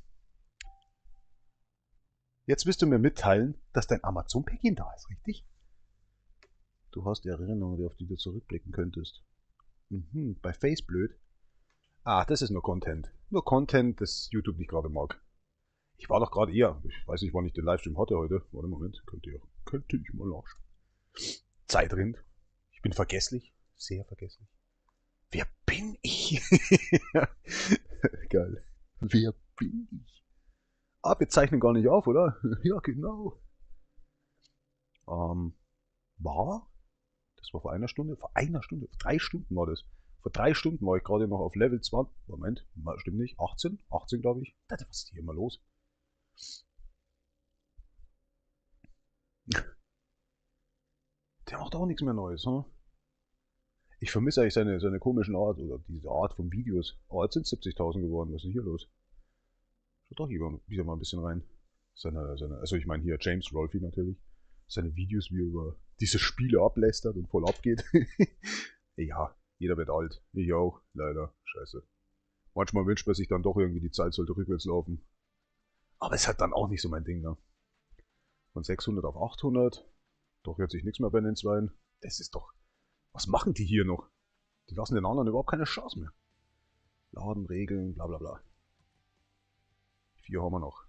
Jetzt wirst du mir mitteilen, dass dein Amazon-Päckchen da ist, richtig? Du hast Erinnerungen, auf die du zurückblicken könntest. Bei Face blöd. Ah, das ist nur Content. Nur Content, das YouTube nicht gerade mag. Ich war doch gerade eher. Ich weiß nicht, wann ich den Livestream hatte heute. Warte, Moment. Könnte ich mal nachschauen. Zeit rinnt. Ich bin vergesslich. Sehr vergesslich. Wer bin ich? Geil. Wer bin ich? Ah, wir zeichnen gar nicht auf, oder? Ja, genau. War? Das war vor einer Stunde? Vor einer Stunde? Vor 3 Stunden war das. Vor 3 Stunden war ich gerade noch auf Level 20. Moment, stimmt nicht. 18? 18, glaube ich. Was ist hier immer los? Der macht auch nichts mehr Neues, hm? Ich vermisse eigentlich seine komischen Art oder diese Art von Videos. Oh, jetzt sind 70.000 geworden. Was ist denn hier los? Schaut doch wieder mal ein bisschen rein. Also ich meine hier James Rolfe natürlich. Seine Videos, wie er über diese Spiele ablästert und voll abgeht. Ja, jeder wird alt. Ich auch, leider. Scheiße. Manchmal wünscht man sich dann doch irgendwie, die Zeit sollte rückwärts laufen. Aber es hat dann auch nicht so mein Ding, ne? Von 600 auf 800. Doch hört sich nichts mehr bei den Zweien. Das ist doch... Was machen die hier noch? Die lassen den anderen überhaupt keine Chance mehr. Laden, Regeln, bla bla bla. 4 haben wir noch.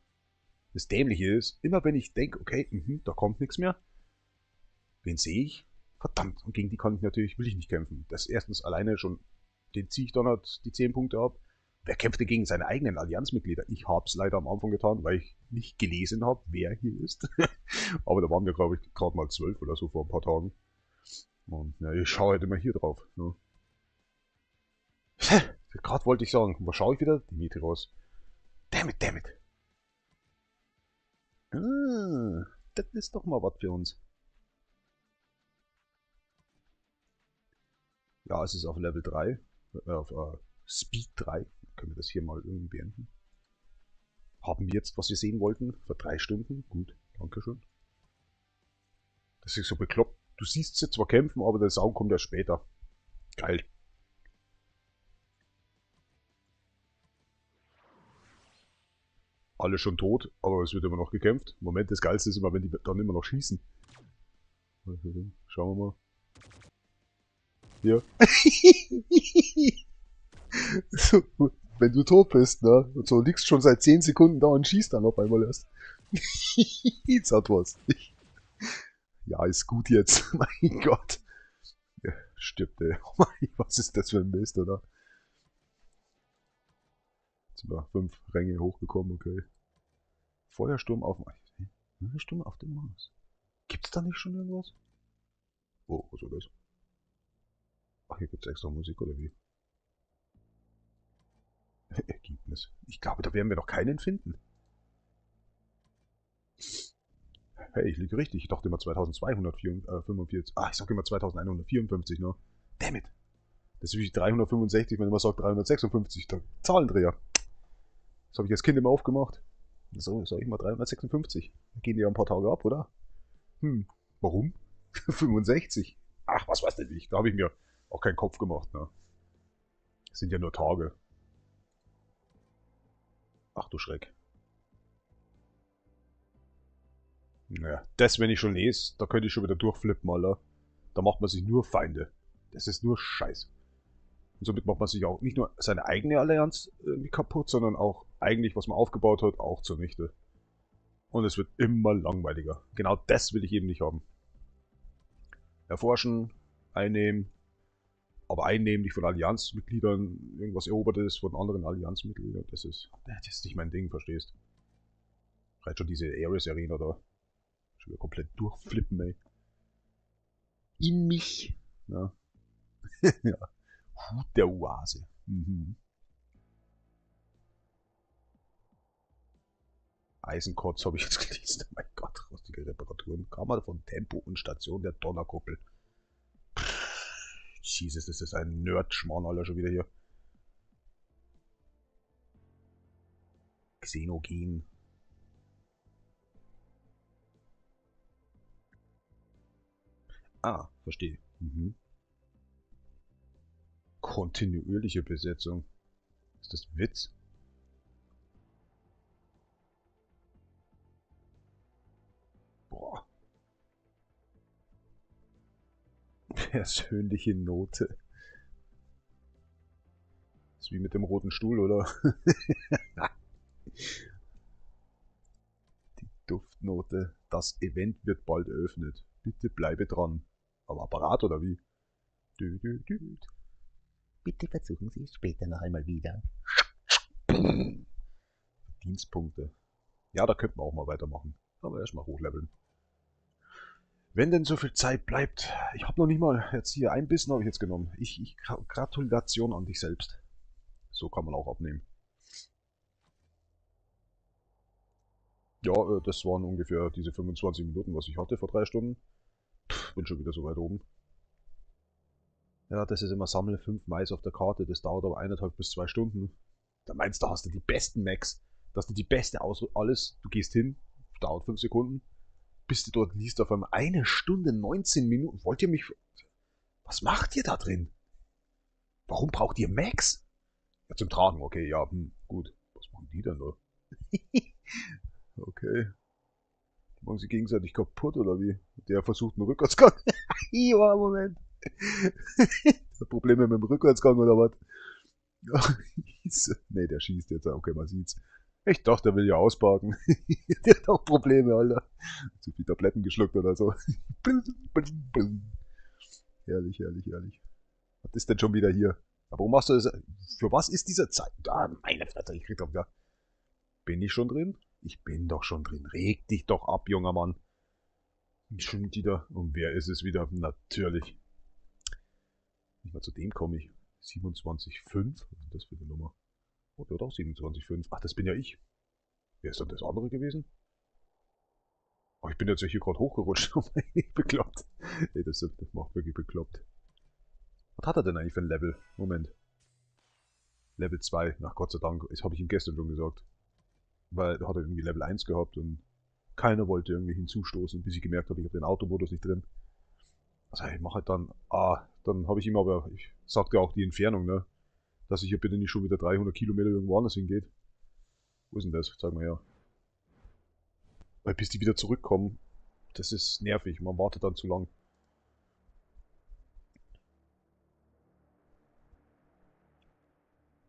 Das Dämliche ist, immer wenn ich denke, okay, da kommt nichts mehr, wen sehe ich? Verdammt, und gegen die kann ich natürlich, will ich nicht kämpfen. Das erstens alleine schon, den ziehe ich dann halt die 10 Punkte ab. Wer kämpft denn gegen seine eigenen Allianzmitglieder? Ich habe es leider am Anfang getan, weil ich nicht gelesen habe, wer hier ist. Aber da waren wir, glaube ich, gerade mal 12 oder so vor ein paar Tagen. Und ja, ich schaue halt immer hier drauf. Ne? Gerade wollte ich sagen, was schaue ich wieder? Dimitrios. Damn it. Ah, das ist doch mal was für uns. Ja, es ist auf Level 3, auf Speed 3. Können wir das hier mal irgendwie beenden. Haben wir jetzt, was wir sehen wollten, für 3 Stunden. Gut, dankeschön. Das ist so bekloppt. Du siehst sie zwar kämpfen, aber der Sound kommt ja später. Geil. Alle schon tot, aber es wird immer noch gekämpft. Moment, das Geilste ist immer, wenn die dann immer noch schießen. Schauen wir mal. Hier. So, wenn du tot bist, ne? Und so liegst schon seit 10 Sekunden da und schießt dann auf einmal erst. Jetzt hat was. Ja, ist gut jetzt. Mein Gott. Ja, stirbt, ey. Oh mein, was ist das für ein Mist, oder? Jetzt sind wir 5 Ränge hochgekommen, okay. Feuersturm auf dem... Feuersturm auf dem Mars. Gibt's da nicht schon irgendwas? Oh, was war das? Ach, hier gibt's extra Musik, oder wie? Ergebnis. Ich glaube, da werden wir doch keinen finden. Hey, ich liege richtig. Ich dachte immer 2245. Ich sag immer 2154, ne? Damn it. Das ist wie 365, wenn man sagt 356. Der Zahlendreher. Das habe ich als Kind immer aufgemacht. So, sag ich mal 356. Dann gehen die ja ein paar Tage ab, oder? Warum? 65. Ach, was weiß denn ich. Da habe ich mir auch keinen Kopf gemacht, ne? Das sind ja nur Tage. Ach du Schreck. Naja, das, wenn ich schon lese, da könnte ich schon wieder durchflippen, Alter. Da macht man sich nur Feinde. Das ist nur Scheiß. Und somit macht man sich auch nicht nur seine eigene Allianz kaputt, sondern auch eigentlich, was man aufgebaut hat, auch zunichte. Und es wird immer langweiliger. Genau das will ich eben nicht haben. Erforschen, einnehmen, aber einnehmen nicht von Allianzmitgliedern, irgendwas Erobertes von anderen Allianzmitgliedern, das ist nicht mein Ding, verstehst? Reicht schon diese Ares Arena da. Schon wieder komplett durchflippen, ey. In mich. Ja. Ja. Hut der Oase. Eisenkotz habe ich jetzt gelesen. Oh mein Gott, rostige Reparaturen. Kammer von Tempo und Station der Donnerkuppel. Jesus, das ist ein Nerd-Schmarrn, Alter, schon wieder hier. Xenogen. Ah, verstehe. Kontinuierliche Besetzung. Ist das Witz? Boah. Persönliche Note. Ist wie mit dem roten Stuhl, oder? Die Duftnote. Das Event wird bald eröffnet. Bitte bleibe dran. Am Apparat oder wie? Dü, dü, dü. Bitte versuchen Sie es später noch einmal wieder. Dienstpunkte. Ja, da könnten wir auch mal weitermachen. Aber erstmal hochleveln. Wenn denn so viel Zeit bleibt. Ich habe noch nicht mal, jetzt hier ein Bissen habe ich jetzt genommen. Gratulation an dich selbst. So kann man auch abnehmen. Ja, das waren ungefähr diese 25 Minuten, was ich hatte vor 3 Stunden. Bin schon wieder so weit oben. Ja, das ist immer Sammle 5 Mais auf der Karte. Das dauert aber 1,5 bis 2 Stunden. Da meinst du, hast du die besten Max. Da hast du die beste Ausrüstung. Alles. Du gehst hin, dauert 5 Sekunden. Bis du dort liest auf einmal 1 Stunde 19 Minuten. Wollt ihr mich... Was macht ihr da drin? Warum braucht ihr Max? Ja, zum Tragen, okay, ja, gut. Was machen die denn da? Okay. Die machen sie gegenseitig kaputt, oder wie? Der versucht einen Rückwärtsgang. Ja, Moment. Probleme mit dem Rückwärtsgang, oder was? Ne, der schießt jetzt. Okay, man sieht's. Ich dachte, er will ja ausparken. Der hat auch Probleme, Alter. Zu viel Tabletten geschluckt oder so. Herrlich, herrlich, herrlich. Was ist denn schon wieder hier? Aber warum machst du das? Für was ist dieser Zeit? Ah, meine Fresse, ich krieg doch wieder. Bin ich schon drin? Ich bin doch schon drin. Reg dich doch ab, junger Mann. Schon wieder. Und wer ist es wieder? Natürlich. Nicht mal zu dem komme ich. 27,5? Was ist das für eine Nummer? Oh, der hat auch 27,5. Ach, das bin ja ich. Wer ist dann das andere gewesen? Oh, ich bin jetzt ja hier gerade hochgerutscht. Bekloppt. Nee, das macht wirklich bekloppt. Was hat er denn eigentlich für ein Level? Moment. Level 2. Ach Gott sei Dank. Das habe ich ihm gestern schon gesagt. Weil da hat er irgendwie Level 1 gehabt und keiner wollte irgendwie hinzustoßen, bis ich gemerkt habe, ich habe den Automodus nicht drin. Also ich mache halt dann, dann habe ich ihm aber, ich sagte auch die Entfernung, ne, dass ich ja bitte nicht schon wieder 300 Kilometer irgendwo anders hingeht. Wo ist denn das? Zeig mal her. Weil bis die wieder zurückkommen, das ist nervig, man wartet dann zu lang.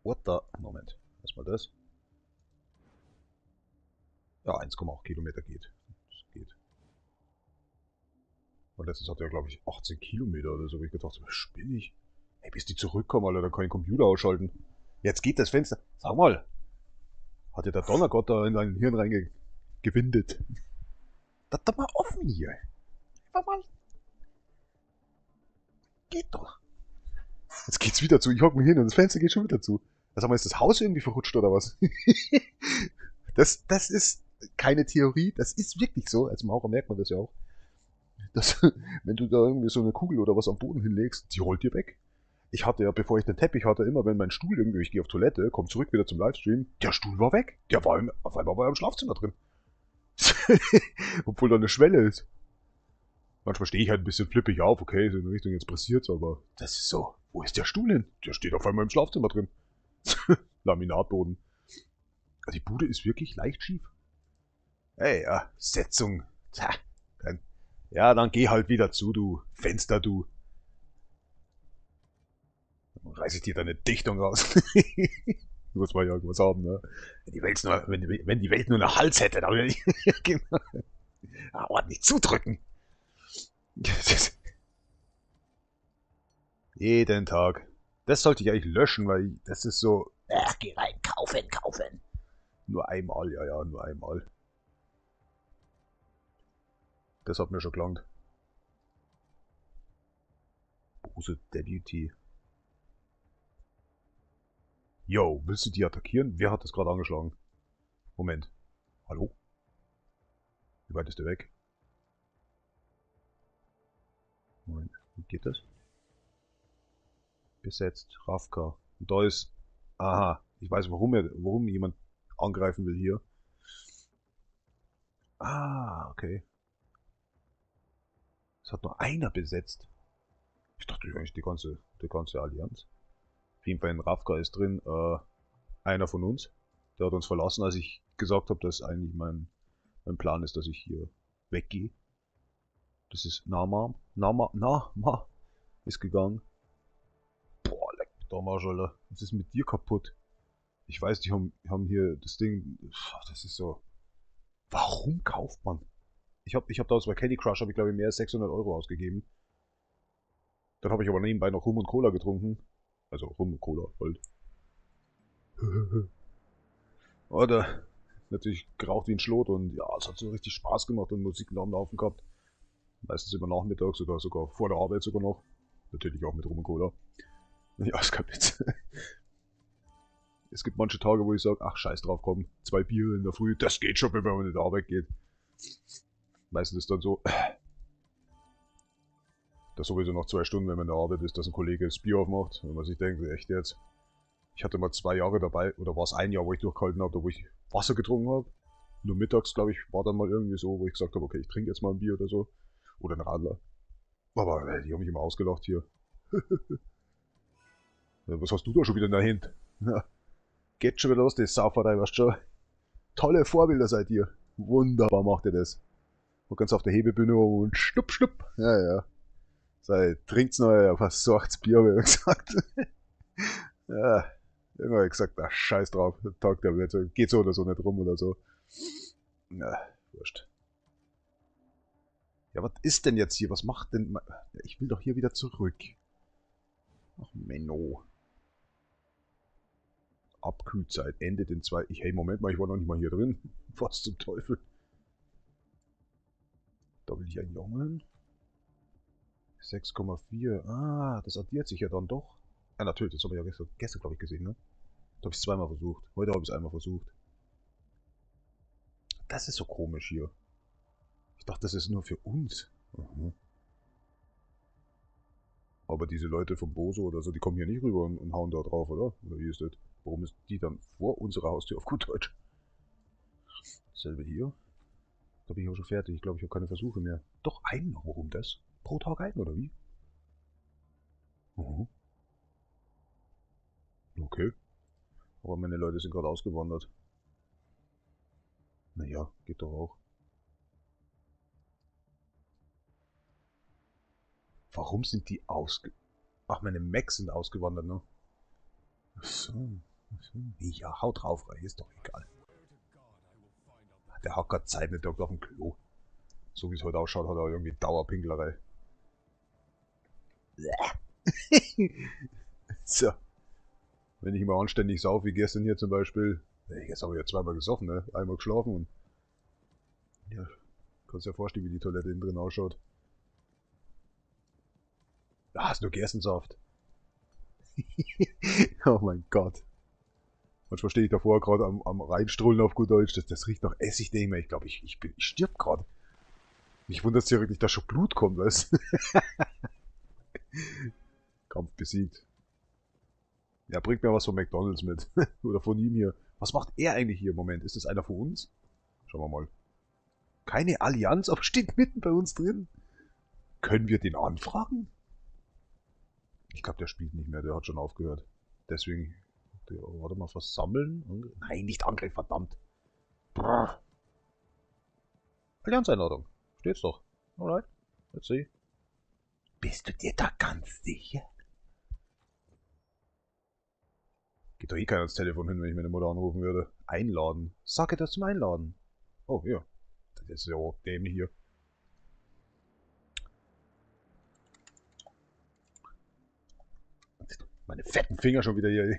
What the? Moment, erstmal das. Ja, 1,8 Kilometer geht. Das geht. Und letztens hatte er, glaube ich, 18 Kilometer oder so. Wo ich gedacht, was spinne ich? Hey, bis die zurückkommen, Alter, dann kann ich den Computer ausschalten. Jetzt geht das Fenster. Sag mal, hat dir der Donnergott da in dein Hirn reingewindet? Das doch mal offen hier. Einfach mal. Geht doch. Jetzt geht's wieder zu. Ich hock mich hin und das Fenster geht schon wieder zu. Sag mal, ist das Haus irgendwie verrutscht oder was? Das ist keine Theorie. Das ist wirklich so. Als Maurer merkt man das ja auch. Dass, wenn du da irgendwie so eine Kugel oder was am Boden hinlegst, die rollt dir weg. Ich hatte ja, bevor ich den Teppich hatte, immer, wenn mein Stuhl irgendwie, ich gehe auf Toilette, komm zurück wieder zum Livestream, der Stuhl war weg. Der war auf einmal war er im Schlafzimmer drin. Obwohl da eine Schwelle ist. Manchmal stehe ich halt ein bisschen flippig auf, okay, so in Richtung jetzt passiert, aber das ist so. Wo ist der Stuhl hin? Der steht auf einmal im Schlafzimmer drin. Laminatboden. Also die Bude ist wirklich leicht schief. Ey, ja, Setzung. Tja, dann geh halt wieder zu, du Fenster, du. Dann reiß ich dir deine Dichtung raus. Du musst mal irgendwas haben, ne? Wenn die Welt nur einen Hals hätte, dann würde ich genau. Ordentlich zudrücken. Jeden Tag. Das sollte ich eigentlich löschen, weil das ist so. Ach, geh rein, kaufen, kaufen. Nur einmal, ja, nur einmal. Das hat mir schon gelangt. Bose Deputy. Yo, willst du die attackieren? Wer hat das gerade angeschlagen? Moment. Hallo? Wie weit ist der weg? Moment, wie geht das? Besetzt, Ravka. Und da ist. Aha, ich weiß, warum jemand angreifen will hier. Ah, okay. Es hat nur einer besetzt. Ich dachte eigentlich die ganze Allianz. Auf jeden Fall ein Ravka ist drin. Einer von uns. Der hat uns verlassen, als ich gesagt habe, dass eigentlich mein Plan ist, dass ich hier weggehe. Das ist Nama ist gegangen. Boah, leck mich doch mal, Alter. Was ist mit dir kaputt? Ich weiß, die haben hier das Ding. Das ist so. Warum kauft man? Ich hab damals bei Candy Crush, glaube ich, mehr als 600 Euro ausgegeben. Dann habe ich aber nebenbei noch Rum und Cola getrunken. Also Rum und Cola, halt. Oder natürlich geraucht wie ein Schlot und ja, es hat so richtig Spaß gemacht und Musik am Laufen gehabt. Meistens immer nachmittags oder sogar vor der Arbeit sogar noch. Natürlich auch mit Rum und Cola. Ja, ist kein Witz. Es gibt manche Tage, wo ich sage, ach scheiß drauf, komm, 2 Bier in der Früh, das geht schon, wenn man in der Arbeit geht. Meistens ist dann so, dass sowieso noch 2 Stunden, wenn man in der Arbeit ist, dass ein Kollege das Bier aufmacht. Und man sich denkt, echt jetzt. Ich hatte mal 2 Jahre dabei, oder war es ein Jahr, wo ich durchgehalten habe, wo ich Wasser getrunken habe. Nur mittags, glaube ich, war dann mal irgendwie so, wo ich gesagt habe, okay, ich trinke jetzt mal ein Bier oder so. Oder ein Radler. Aber die haben mich immer ausgelacht hier. Was hast du da schon wieder in der Hand? Ja, geht schon wieder los, die Sauferei, weißt du schon. Tolle Vorbilder seid ihr. Wunderbar macht ihr das. Und ganz auf der Hebebühne und schnupp, schnupp. Ja, ja. Sei, trinkt's noch, versorgt's Bier, wie gesagt. Ja. Irgendwann gesagt, ach, scheiß drauf, der Tag der wird, geht so oder so nicht rum oder so. Na, wurscht. Ja, was ist denn jetzt hier? Was macht denn... Ich will doch hier wieder zurück. Ach, Menno. Abkühlzeit endet in 2... Hey, Moment mal, ich war noch nicht mal hier drin. Was zum Teufel? Da will ich einen Jungen. 6,4. Ah, das addiert sich ja dann doch. Ah, natürlich, das habe ich ja gestern glaube ich, gesehen, ne? Da habe ich es zweimal versucht. Heute habe ich es einmal versucht. Das ist so komisch hier. Ich dachte, das ist nur für uns. Mhm. Aber diese Leute vom Boso oder so, die kommen hier nicht rüber und hauen da drauf, oder? Oder wie ist das? Warum ist die dann vor unserer Haustür auf gut Deutsch? Dasselbe hier. Da bin ich auch schon fertig. Ich glaube, ich habe keine Versuche mehr. Doch, einen noch. Warum das? Pro Tag einen, oder wie? Mhm. Okay. Aber meine Leute sind gerade ausgewandert. Naja, geht doch auch. Warum sind die ausge... Ach, meine Macs sind ausgewandert, ne? Ach so. Ach so. Ja, haut drauf, ist doch egal. Der hat gerade Zeit, nicht auf dem Klo. So wie es heute ausschaut, hat er irgendwie Dauerpinklerei. So. Wenn ich immer anständig sauf, wie gestern hier zum Beispiel. Jetzt habe ich ja zweimal gesoffen, ne? Einmal geschlafen und. Ja, kannst dir ja vorstellen, wie die Toilette innen drin ausschaut. Ah, ist nur Gerstensaft. Oh mein Gott. Manchmal stehe ich davor gerade am Reinstrullen auf gut Deutsch. Das riecht nach Essig, denke ich mir. Ich glaube, ich stirb gerade. Mich wundert es ja wirklich, dass schon Blut kommt, weißt du? Kampf besiegt. Ja, bringt mir was von McDonalds mit. Oder von ihm hier. Was macht er eigentlich hier im Moment? Ist das einer von uns? Schauen wir mal. Keine Allianz, aber steht mitten bei uns drin. Können wir den anfragen? Ich glaube, der spielt nicht mehr. Der hat schon aufgehört. Deswegen. Warte mal, was sammeln? Nein, nicht Angriff, verdammt. Brrr. Allianzeinladung. Steht's doch. Alright. Let's see. Bist du dir da ganz sicher? Geht doch eh keiner ans Telefon hin, wenn ich meine Mutter anrufen würde. Einladen. Sag das zum Einladen. Oh, ja. Das ist ja auch dämlich hier. Meine fetten Finger schon wieder hier.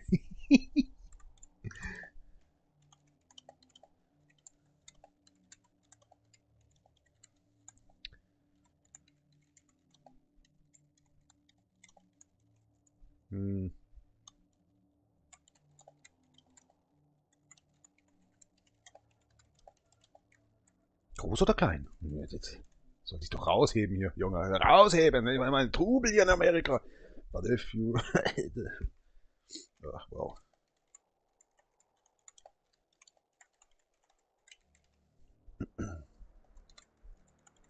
Hm. Groß oder klein? Soll ich doch rausheben hier, Junge. Rausheben! Ich meine, mein Trubel hier in Amerika. But if you... Ach, wow.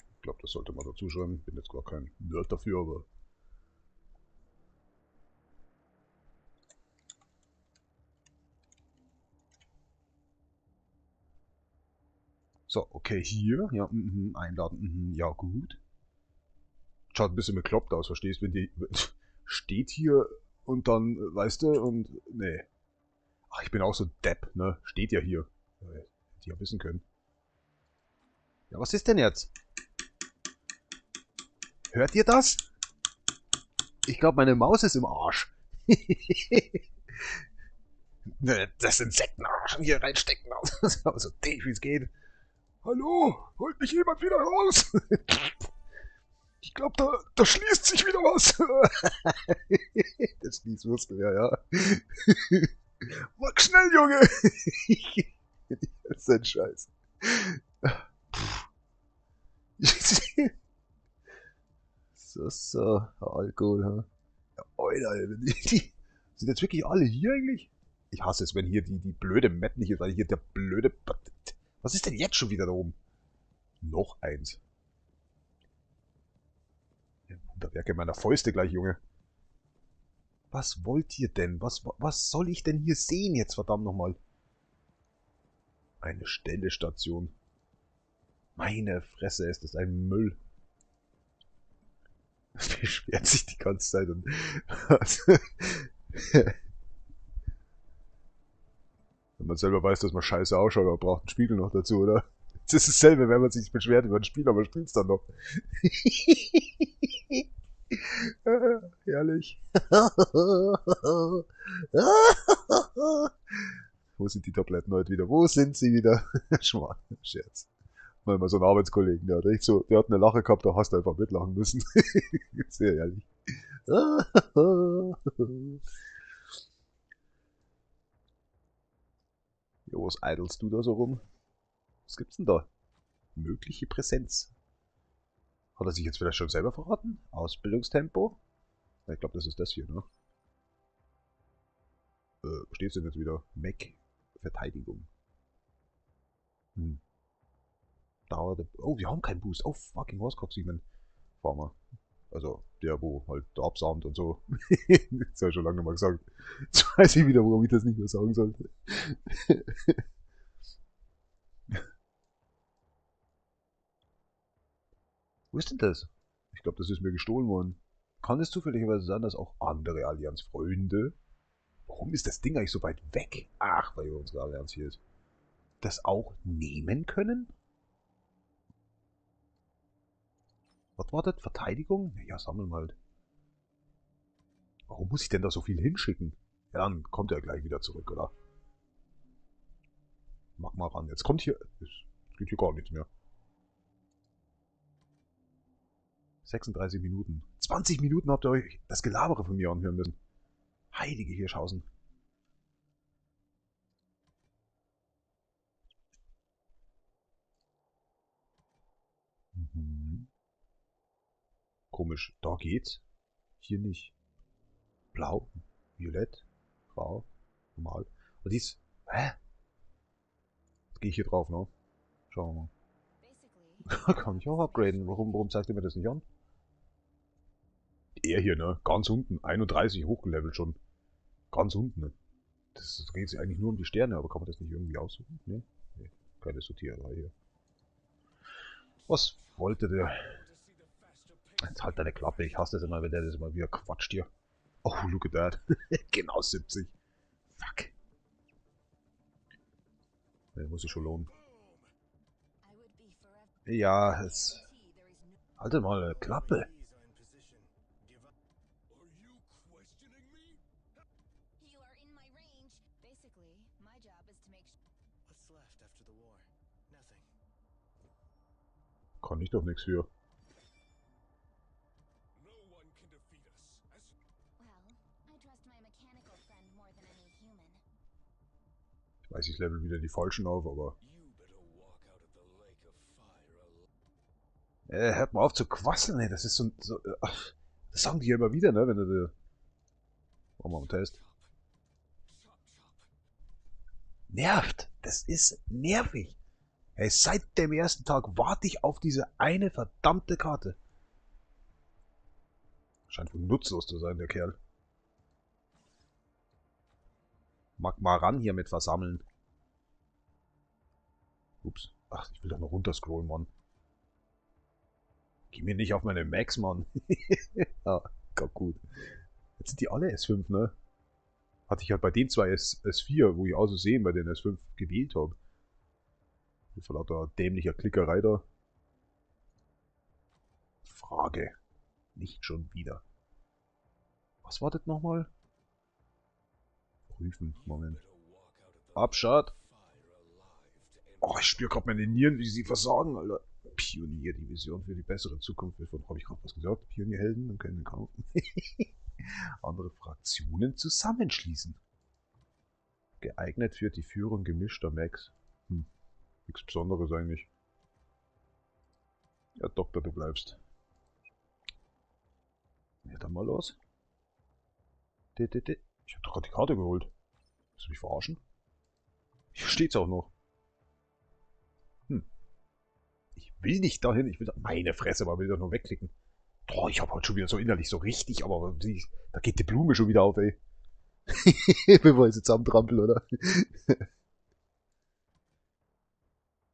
Ich glaube, das sollte man dazu schreiben. Bin jetzt gar kein Nerd dafür, aber... So, okay, hier. Ja, einladen. Ja, gut. Schaut ein bisschen bekloppt aus, verstehst du? Wenn die... Steht hier und dann, weißt du, und... Nee. Ach, ich bin auch so Depp, ne? Steht ja hier. Hätte ich ja wissen können. Ja, was ist denn jetzt? Hört ihr das? Ich glaube, meine Maus ist im Arsch. Das Insektenarsch hier reinstecken. So dick wie es geht. Hallo, holt mich jemand wieder raus? Ich glaube, da schließt sich wieder was. Das Schließmuskel, ja. Mach schnell, Junge. Das ist ein Scheiß. So, Alkohol, ha? Ja, Alter, sind jetzt wirklich alle hier eigentlich? Ich hasse es, wenn hier die blöde Map nicht ist, weil hier der blöde... Was ist denn jetzt schon wieder da oben? Noch eins. Ja, Wunderwerke meiner Fäuste gleich, Junge. Was wollt ihr denn? Was soll ich denn hier sehen jetzt, verdammt nochmal? Eine Stellestation. Meine Fresse, ist das ein Müll. Beschwert sich die ganze Zeit und... Wenn man selber weiß, dass man scheiße ausschaut, aber braucht einen Spiegel noch dazu, oder? Das ist dasselbe, wenn man sich beschwert über ein Spiel, aber spielt es dann noch. Herrlich. Wo sind die Tabletten heute wieder? Wo sind sie wieder? Schmarrn, Scherz. Mal so einen Arbeitskollegen, der hat echt so, der hat eine Lache gehabt, da hast du einfach mitlachen müssen. Sehr ehrlich. Jo, was eidelst du da so rum? Was gibt's denn da? Mögliche Präsenz. Hat er sich jetzt vielleicht schon selber verraten? Ausbildungstempo? Ich glaube, das ist das hier, ne? Wo steht's denn jetzt wieder? Mac. Verteidigung. Hm. Dauert. Oh, wir haben keinen Boost. Oh, fucking Horsecock 7 Farmer. Also, der, wo halt der absahmt und so. Das habe ich schon lange mal gesagt. Jetzt weiß ich wieder, warum ich das nicht mehr sagen sollte. Wo ist denn das? Ich glaube, das ist mir gestohlen worden. Kann es zufälligerweise sein, dass auch andere Allianz-Freunde. Warum ist das Ding eigentlich so weit weg? Ach, weil unsere Allianz hier ist. Das auch nehmen können? Was war das? Verteidigung? Ja, sammeln wir halt. Warum muss ich denn da so viel hinschicken? Ja, dann kommt er gleich wieder zurück, oder? Mach mal ran. Jetzt kommt hier. Es geht hier gar nichts mehr. 36 Minuten. 20 Minuten habt ihr euch das Gelabere von mir anhören müssen. Heilige Hirschhausen. Mhm. Komisch. Da geht's. Hier nicht. Blau, violett, grau, normal. Und dies. Hä? Jetzt gehe ich hier drauf, ne? Schauen wir mal. Kann ich auch upgraden. Warum zeigt ihr mir das nicht an? Er hier, ne? Ganz unten. 31 hochgelevelt schon. Ganz unten, ne? Das geht sich eigentlich nur um die Sterne, aber kann man das nicht irgendwie aussuchen? Ne? Nee, keine Sortiererei hier. Was wollte der? Jetzt halt deine Klappe, ich hasse das immer, wenn der das immer wieder quatscht hier. Oh, look at that. Genau 70. Fuck. Der muss sich schon lohnen. Ja, es... Halte mal, Klappe. Kann ich doch nichts für. Ich weiß, ich level wieder die Falschen auf, aber... hört mal auf zu quasseln, ey. Das ist so das sagen die ja immer wieder, ne, wenn du... Machen wir mal einen Test. Nervt. Das ist nervig. Hey, seit dem ersten Tag warte ich auf diese eine verdammte Karte. Scheint wohl nutzlos zu sein, der Kerl. Mag mal ran hier mit versammeln. Ups. Ach, ich will doch noch runterscrollen, Mann. Geh mir nicht auf meine Max, Mann. Ah, gut. Jetzt sind die alle S5, ne? Hatte ich halt bei den zwei S4, wo ich auch so sehen, bei den S5 gewählt habe. Vor lauter dämlicher Klickerei da. Frage. Nicht schon wieder. Was war das nochmal? Prüfen. Moment. Abschad. Oh, ich spüre gerade meine Nieren, wie sie versagen, Alter. Pionier, die Vision für die bessere Zukunft. Wovon habe ich gerade was gesagt? Pionierhelden und können kaufen. Andere Fraktionen zusammenschließen. Geeignet für die Führung gemischter Mechs. Nichts Besonderes eigentlich. Ja, Doktor, du bleibst. Ja, dann mal los. Ich hab doch gerade die Karte geholt. Willst du mich verarschen? Hier steht's auch noch. Ich will nicht dahin, ich will da meine Fresse, aber will doch nur wegklicken. Boah, ich hab heute schon wieder so innerlich so richtig, aber da geht die Blume schon wieder auf, ey. Bevor ich sie zusammentrampel, oder?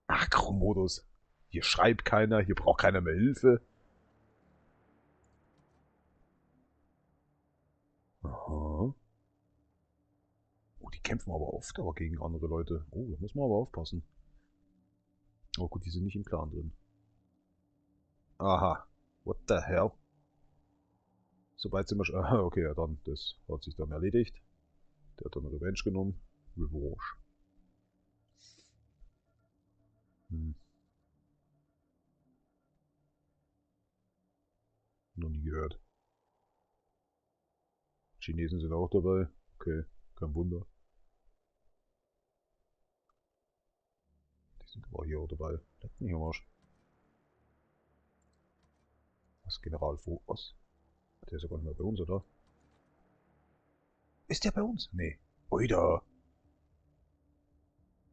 Akro-Modus. Hier schreibt keiner, hier braucht keiner mehr Hilfe. Aha. Oh, Oh, die kämpfen aber oft aber gegen andere Leute. Oh, da muss man aber aufpassen. Oh gut, die sind nicht im Clan drin. Aha. What the hell? Soweit sind wir schon. Aha, okay, ja dann, das hat sich dann erledigt. Der hat dann Revenge genommen. Revenge. Hm, noch nie gehört. Chinesen sind auch dabei. Okay, kein Wunder. Die sind aber hier auch dabei. Leck mich am Arsch. Was, General was? Der ist ja gar nicht mehr bei uns, oder? Ist der bei uns? Nee. Oida.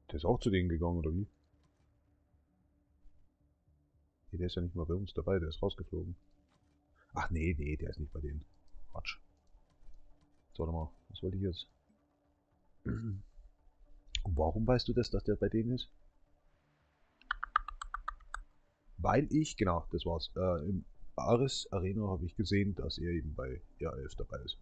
Der ist auch zu denen gegangen, oder wie? Nee, der ist ja nicht mal bei uns dabei, der ist rausgeflogen. Ach nee, nee, der ist nicht bei denen. Quatsch. So, warte mal, was wollte ich jetzt? Und warum weißt du das, dass der bei denen ist? Weil ich, genau, das war's. Im Ares Arena habe ich gesehen, dass er eben bei R11 dabei ist.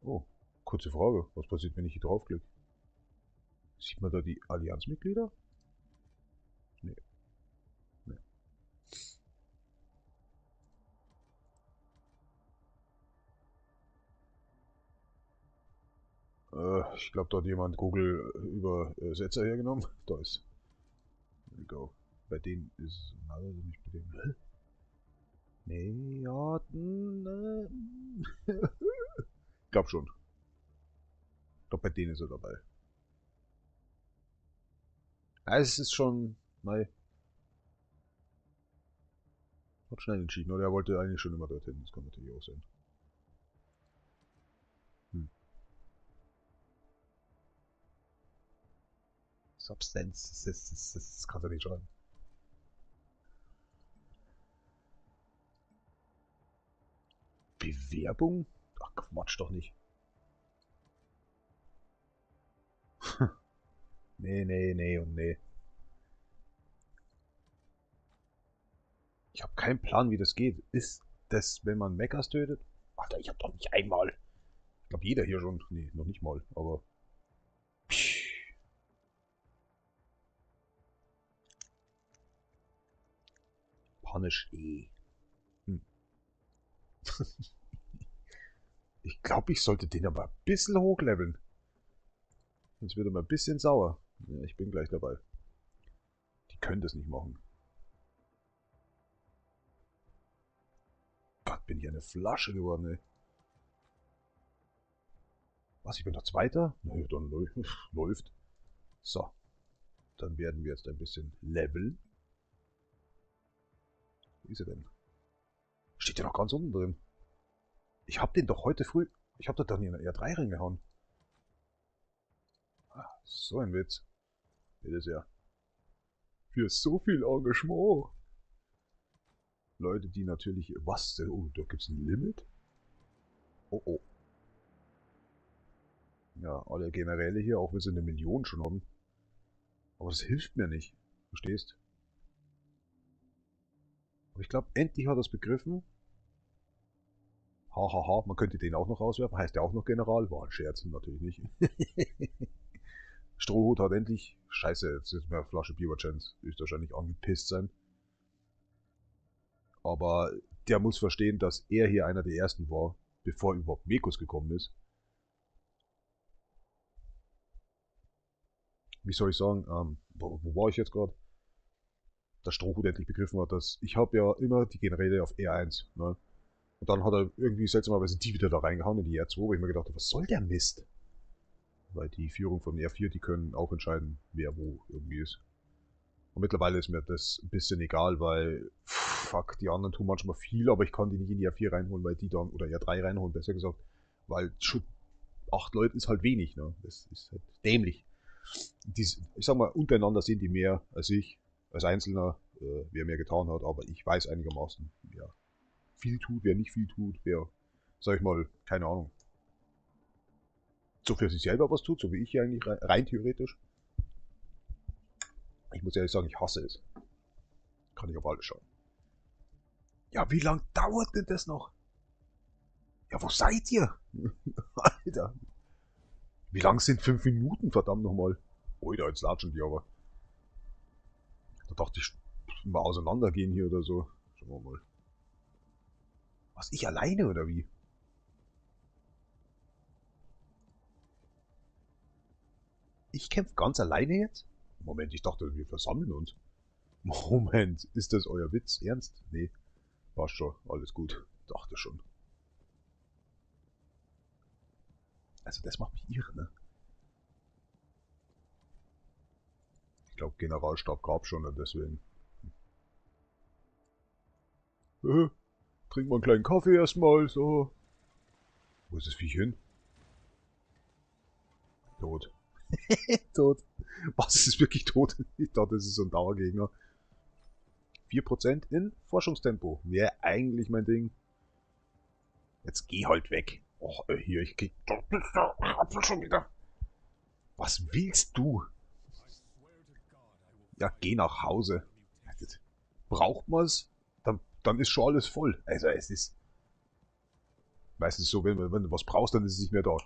Oh, kurze Frage. Was passiert, wenn ich hier draufklicke? Sieht man da die Allianzmitglieder? Nee, nee. Ich glaube, da hat jemand Google Übersetzer hergenommen. Da ist. There we go. Bei denen ist. Nein, also nicht bei denen. Hä? Nee, ja. Glaub schon. Ich glaube, bei denen ist er dabei. Ja, es ist schon. Mei, hat schnell entschieden. Oder er wollte eigentlich schon immer dorthin. Das kann natürlich auch sein. Hm. Substance. Das kann er nicht schreiben. Bewerbung? Ach, Quatsch doch nicht. Nee, nee, nee und nee. Ich habe keinen Plan, wie das geht. Ist das, wenn man Mechas tötet? Alter, ich hab doch nicht einmal. Ich glaube, jeder hier schon. Nee, noch nicht mal. Aber. Psch, Punish E. Hm. Ich glaube, ich sollte den aber ein bisschen hochleveln. Sonst wird er mal ein bisschen sauer. Ja, ich bin gleich dabei. Die können das nicht machen. Gott, bin ich eine Flasche geworden, ey. Was, ich bin der Zweiter? Na ja, dann läuft. So, dann werden wir jetzt ein bisschen leveln. Wo ist er denn? Steht ja noch ganz unten drin. Ich hab den doch heute früh. Ich hab da dann in der R3 reingehauen. Ah, so ein Witz. Bitte sehr. Für so viel Engagement. Leute, die natürlich. Was? Oh, da gibt's ein Limit? Oh oh. Ja, alle Generäle hier, auch wenn sie eine Million schon haben. Aber das hilft mir nicht. Verstehst? Aber ich glaube, endlich hat er es begriffen. Hahaha, ha, ha. Man könnte den auch noch rauswerfen. Heißt der auch noch General? War ein Scherz, natürlich nicht. Strohhut hat endlich. Scheiße, jetzt ist mir eine Flasche Bier Chance. Ist wahrscheinlich angepisst sein. Aber der muss verstehen, dass er hier einer der ersten war, bevor überhaupt Mekos gekommen ist. Wie soll ich sagen, wo war ich jetzt gerade? Dass Strohhut endlich begriffen hat, dass ich habe ja immer die Generäle auf R1. Ne? Und dann hat er irgendwie seltsamerweise die wieder da reingehauen in die R2, wo ich mir gedacht habe, was soll der Mist? Weil die Führung von R4, die können auch entscheiden, wer wo irgendwie ist. Und mittlerweile ist mir das ein bisschen egal, weil fuck, die anderen tun manchmal viel, aber ich kann die nicht in die R4 reinholen, weil die dann, oder R3 reinholen, besser gesagt, weil schon 8 Leute ist halt wenig, ne? Das ist halt dämlich. Ich sag mal, untereinander sind die mehr als ich, als Einzelner, wer mehr getan hat, aber ich weiß einigermaßen, wer viel tut, wer nicht viel tut, wer, sag ich mal, keine Ahnung, so für sich selber was tut, so wie ich hier eigentlich rein theoretisch. Ich muss ehrlich sagen, ich hasse es. Kann ich auf alles schauen. Ja, wie lange dauert denn das noch? Ja, wo seid ihr? Alter. Wie lang sind 5 Minuten, verdammt nochmal? Alter, jetzt latschen die aber. Da dachte ich, mal auseinandergehen hier oder so. Schauen wir mal. Was, ich alleine oder wie? Ich kämpfe ganz alleine jetzt? Moment, ich dachte, wir versammeln uns. Moment, ist das euer Witz? Ernst? Nee, passt schon, alles gut. Dachte schon. Also das macht mich irre, ne? Ich glaube, Generalstab gab schon und deswegen. Trink mal einen kleinen Kaffee erstmal, so. Wo ist das Viech hin? Tot. Tot. Was, ist wirklich tot? Ich dachte, das ist so ein Dauergegner. 4% in Forschungstempo. Wäre eigentlich mein Ding. Jetzt geh halt weg. Och, hier, ich krieg... Da bist du, Apfel schon wieder. Was willst du? Ja, geh nach Hause. Braucht man's? Dann ist schon alles voll. Also es ist... Meistens so, wenn du was brauchst, dann ist es nicht mehr da.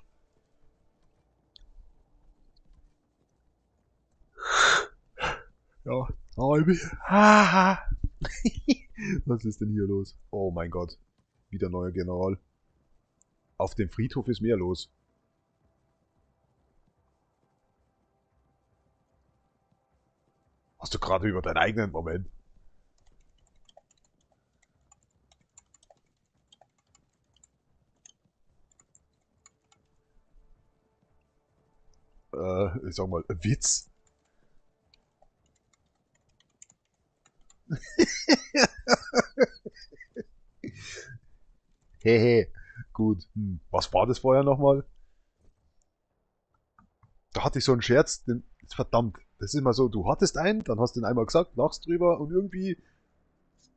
Ja, Albi. Haha. Was ist denn hier los? Oh mein Gott. Wieder neuer General. Auf dem Friedhof ist mehr los. Hast du gerade über deinen eigenen Moment? Ich sag mal, Witz? Hehe. Gut. Was war das vorher nochmal? Da hatte ich so einen Scherz, den, verdammt, das ist immer so, du hattest einen, dann hast du ihn einmal gesagt, lachst drüber und irgendwie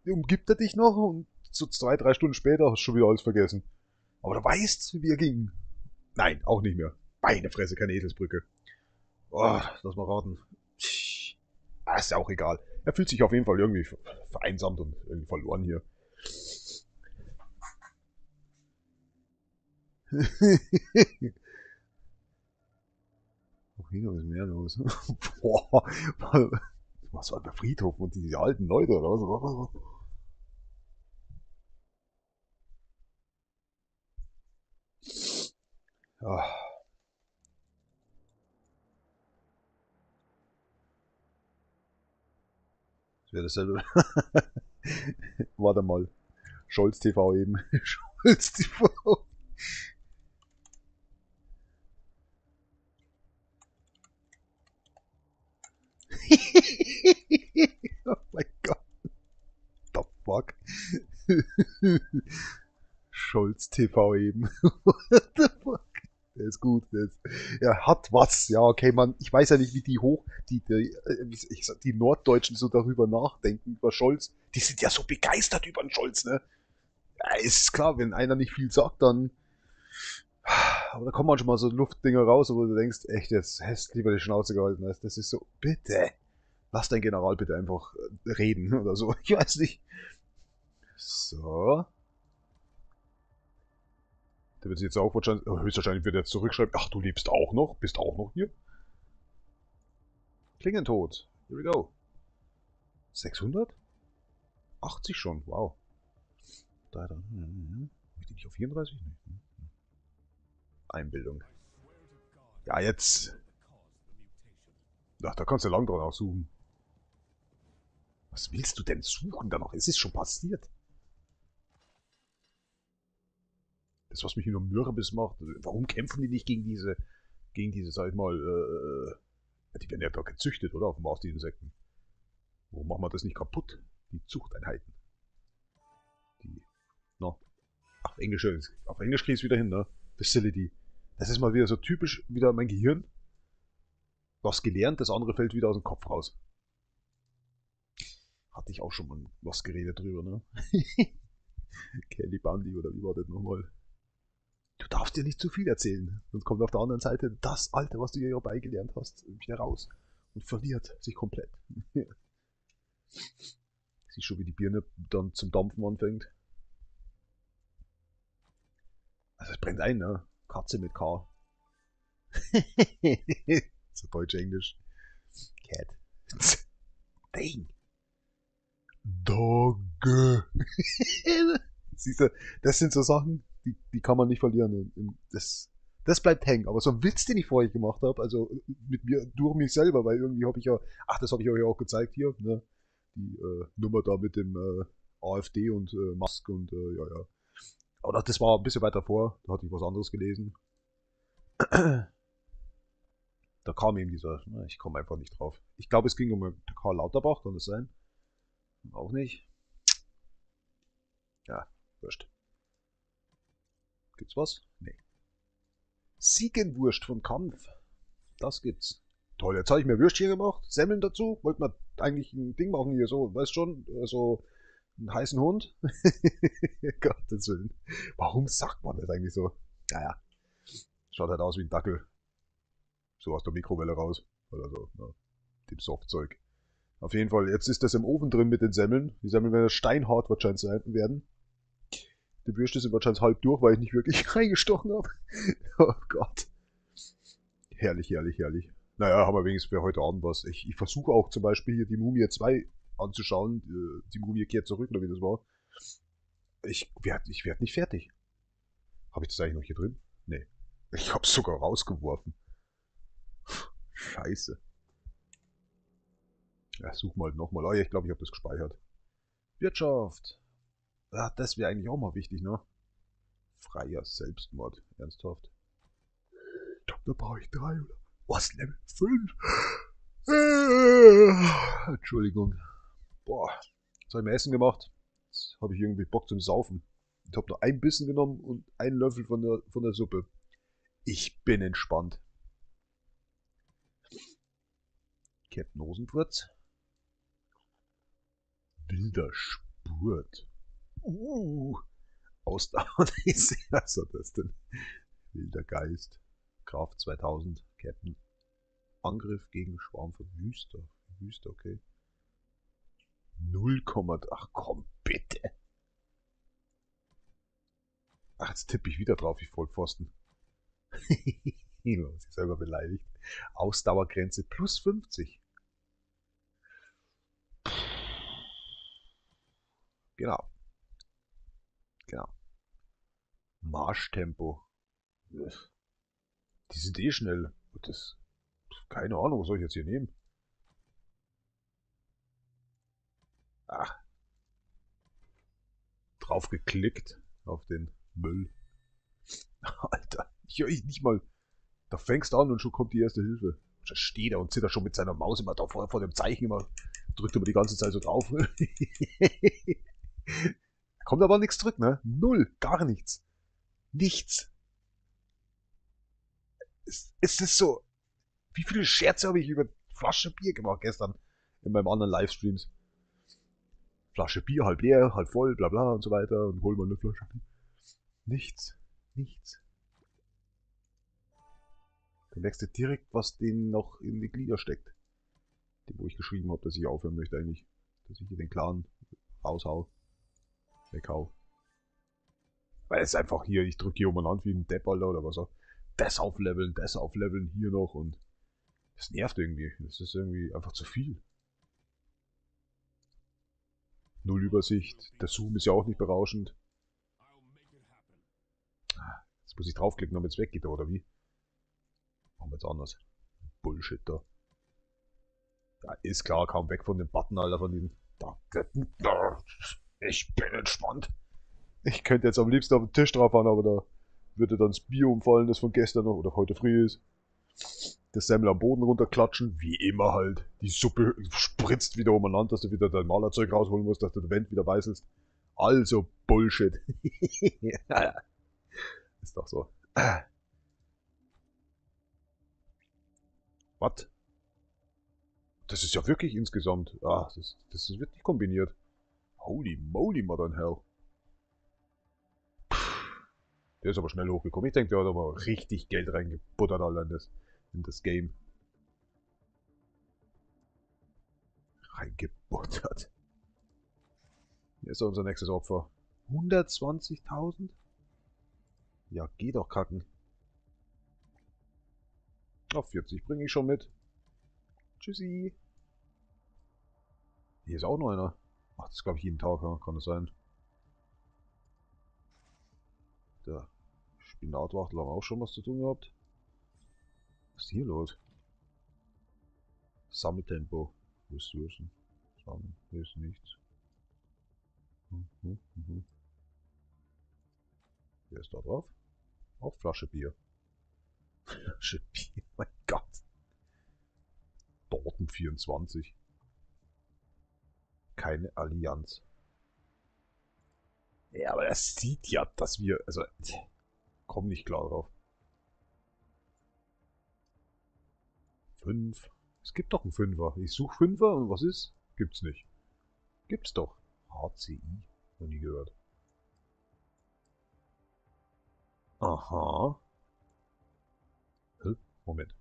umgibt er dich noch und so 2, 3 Stunden später hast du schon wieder alles vergessen. Aber du weißt, wie er ging. Nein, auch nicht mehr. Meine Fresse, keine Eselsbrücke. Oh, lass mal raten. Ist ja auch egal. Er fühlt sich auf jeden Fall irgendwie vereinsamt und irgendwie verloren hier. Auf jeden Fall ist mehr los. Boah, was war der Friedhof und diese alten Leute oder was? Ah, das wäre dasselbe. Warte mal. Scholz TV eben. Scholz TV. Oh mein Gott. The fuck? Scholz TV eben. What the fuck? Der ist gut. Der ist, er hat was. Ja, okay, man. Ich weiß ja nicht, wie die Norddeutschen so darüber nachdenken, über Scholz. Die sind ja so begeistert über den Scholz, ne? Ja, ist klar, wenn einer nicht viel sagt, dann. Aber da kommen manchmal so Luftdinger raus, wo du denkst, echt, jetzt hättest lieber die Schnauze gehalten. Das ist so, bitte. Lass dein General bitte einfach reden oder so. Ich weiß nicht. So. Der wird sich jetzt auch wahrscheinlich, höchstwahrscheinlich wird er jetzt zurückschreiben, ach, du lebst auch noch, bist auch noch hier. Klingentod. Here we go. 600? 80 schon, wow. Da, da. Bin ich auf 34? Nee. Einbildung. Ja, jetzt. Ach, da kannst du lang dran aussuchen. Was willst du denn suchen da noch? Es ist schon passiert. Das, was mich nur Mürbeis macht. Warum kämpfen die nicht gegen diese, sag ich mal, die werden ja da gezüchtet, oder? Auf dem Mars, die Insekten. Warum machen wir das nicht kaputt? Die Zuchteinheiten. Die, no. Auf Englisch krieg ich es wieder hin, ne? Facility. Das ist mal wieder so typisch, wieder mein Gehirn. Was gelernt, das andere fällt wieder aus dem Kopf raus. Hatte ich auch schon mal was geredet drüber, ne? Kelly Bundy oder wie war das nochmal? Du darfst dir nicht zu viel erzählen. Sonst kommt auf der anderen Seite das Alte, was du hier beigelernt hast, wieder raus. Und verliert sich komplett. Siehst schon, wie die Birne dann zum Dampfen anfängt. Also es brennt ein, ne? Katze mit K. So Deutsch-Englisch. Cat. Dang. Dogge. Siehst du, das sind so Sachen, die kann man nicht verlieren. Das bleibt hängen. Aber so ein Witz, den ich vorher gemacht habe, also mit mir, durch mich selber, weil irgendwie habe ich ja, ach, das habe ich euch auch gezeigt hier, ne? Die Nummer da mit dem AfD und Musk und ja, ja. Aber das war ein bisschen weiter vor, da hatte ich was anderes gelesen. Da kam eben dieser, ich komme einfach nicht drauf. Ich glaube, es ging um Karl Lauterbach, kann das sein? Auch nicht. Ja, wurscht. Gibt's was? Nee. Ziegenwurst vom Kampf. Das gibt's. Toll, jetzt habe ich mir Würstchen gemacht, Semmeln dazu. Wollte man eigentlich ein Ding machen hier so, weißt schon, so einen heißen Hund. Gottes Willen. Warum sagt man das eigentlich so? Naja, schaut halt aus wie ein Dackel. So aus der Mikrowelle raus. Oder so, ne? Dem Softzeug. Auf jeden Fall, jetzt ist das im Ofen drin mit den Semmeln. Die Semmeln werden steinhart wahrscheinlich werden. Die Würste sind wahrscheinlich halb durch, weil ich nicht wirklich reingestochen habe. Oh Gott. Herrlich, herrlich, herrlich. Naja, haben wir wenigstens für heute Abend was. Ich versuche auch zum Beispiel hier die Mumie 2 anzuschauen. Die Mumie kehrt zurück, oder wie das war. Ich werd nicht fertig. Habe ich das eigentlich noch hier drin? Nee. Ich hab's sogar rausgeworfen. Scheiße. Ja, such mal nochmal. Oh ja, ich glaube, ich habe das gespeichert. Wirtschaft. Ah, das wäre eigentlich auch mal wichtig, ne? Freier Selbstmord. Ernsthaft. Ich glaube, da brauche ich 3 oder was? Level 5? Entschuldigung. Boah. Jetzt habe ich mir Essen gemacht. Jetzt habe ich irgendwie Bock zum Saufen. Ich habe nur ein Bissen genommen und einen Löffel von der Suppe. Ich bin entspannt. Captain Rosenfurz. Wilder Spurt. Ausdauer. Was ist das denn? Wilder Geist. Kraft 2000. Captain. Angriff gegen Schwarm von Wüster. Wüster, okay. 0, ach komm, bitte. Ach, jetzt tippe ich wieder drauf, ich Vollpfosten. Ich habe sich selber beleidigt. Ausdauergrenze plus 50. Genau. Genau. Marschtempo. Die sind eh schnell. Das, keine Ahnung, was soll ich jetzt hier nehmen? Ach, drauf geklickt auf den Müll. Alter, ich nicht mal. Da fängst du an und schon kommt die erste Hilfe. Da steht er und zittert schon mit seiner Maus immer da vor dem Zeichen immer. Drückt immer die ganze Zeit so drauf. Kommt aber nichts zurück, ne? Null, gar nichts. Nichts. Es ist so. Wie viele Scherze habe ich über Flasche Bier gemacht gestern in meinem anderen Livestreams? Flasche Bier, halb leer, halb voll, bla bla und so weiter und hol mal eine Flasche Bier. Nichts. Nichts. Da merkst du direkt, was denen noch in die Glieder steckt. Dem, wo ich geschrieben habe, dass ich aufhören möchte eigentlich. Dass ich hier den Clan raushau. Weghau. Weil es einfach hier, ich drücke hier umeinander wie ein Depp, Alter, oder was auch. Das aufleveln, hier noch und das nervt irgendwie. Das ist irgendwie einfach zu viel. Null Übersicht. Der Zoom ist ja auch nicht berauschend. Jetzt muss ich draufklicken, damit es weggeht, oder wie? Machen wir jetzt anders. Bullshit da. Ja, ist klar, kaum weg von dem Button, Alter, von diesem. Ich bin entspannt. Ich könnte jetzt am liebsten auf den Tisch drauf fahren, aber da würde dann das Bier umfallen, das von gestern noch oder heute früh ist. Das Semmel am Boden runterklatschen, wie immer halt. Die Suppe spritzt wieder umeinander, dass du wieder dein Malerzeug rausholen musst, dass du die Wand wieder weißelst. Also Bullshit. Ist doch so. Was? Das ist ja wirklich insgesamt. Ah, das ist wirklich kombiniert. Holy moly, Modern Hell. Der ist aber schnell hochgekommen. Ich denke, der hat aber richtig Geld reingebuttert, Alter, in das Game. Reingebuttert. Hier ist unser nächstes Opfer. 120.000? Ja, geh doch kacken. Auf 40 bringe ich schon mit. Tschüssi. Hier ist auch noch einer. Ach, das ist glaube ich jeden Tag, ja? Kann das sein? Der Spinatwachtel haben auch schon was zu tun gehabt. Was ist hier los? Sammeltempo. Ressourcen. Sammeln. Hier ist nichts. Wer ist da drauf? Auch Flasche Bier. Flasche Bier, mein Gott. Dorten 24. Keine Allianz. Ja, aber er sieht ja, dass wir. Also, komm nicht klar drauf. 5. Es gibt doch einen Fünfer. Ich suche Fünfer und was ist? Gibt's nicht. Gibt's doch. HCI. Noch nie gehört. Aha. Moment.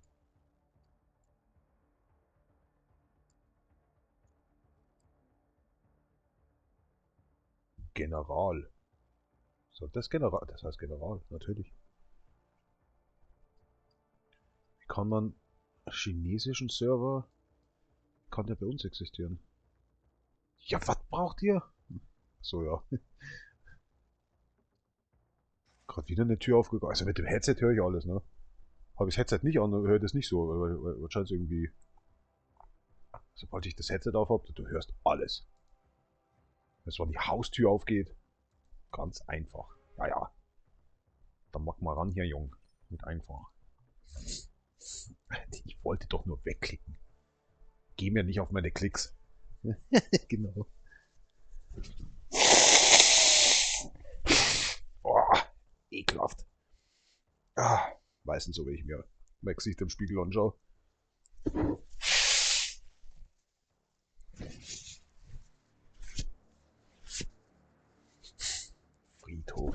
General. So, das General. Das heißt General, natürlich. Wie kann man chinesischen Server. Kann der bei uns existieren? Ja, was braucht ihr? So, ja. Gerade wieder eine Tür aufgegangen. Also mit dem Headset höre ich alles, ne? Habe ich das Headset nicht an, höre ich das nicht so. Weil wahrscheinlich irgendwie. Sobald ich das Headset auf habe, du hörst alles. Wenn die Haustür aufgeht, ganz einfach. Ja, ja. Dann mach mal ran hier, Jung. Mit einfach. Ich wollte doch nur wegklicken. Geh mir nicht auf meine Klicks. Genau. Oh, ekelhaft. Ah, meistens so, wenn ich mir mein Gesicht im Spiegel anschaue. Friedhof.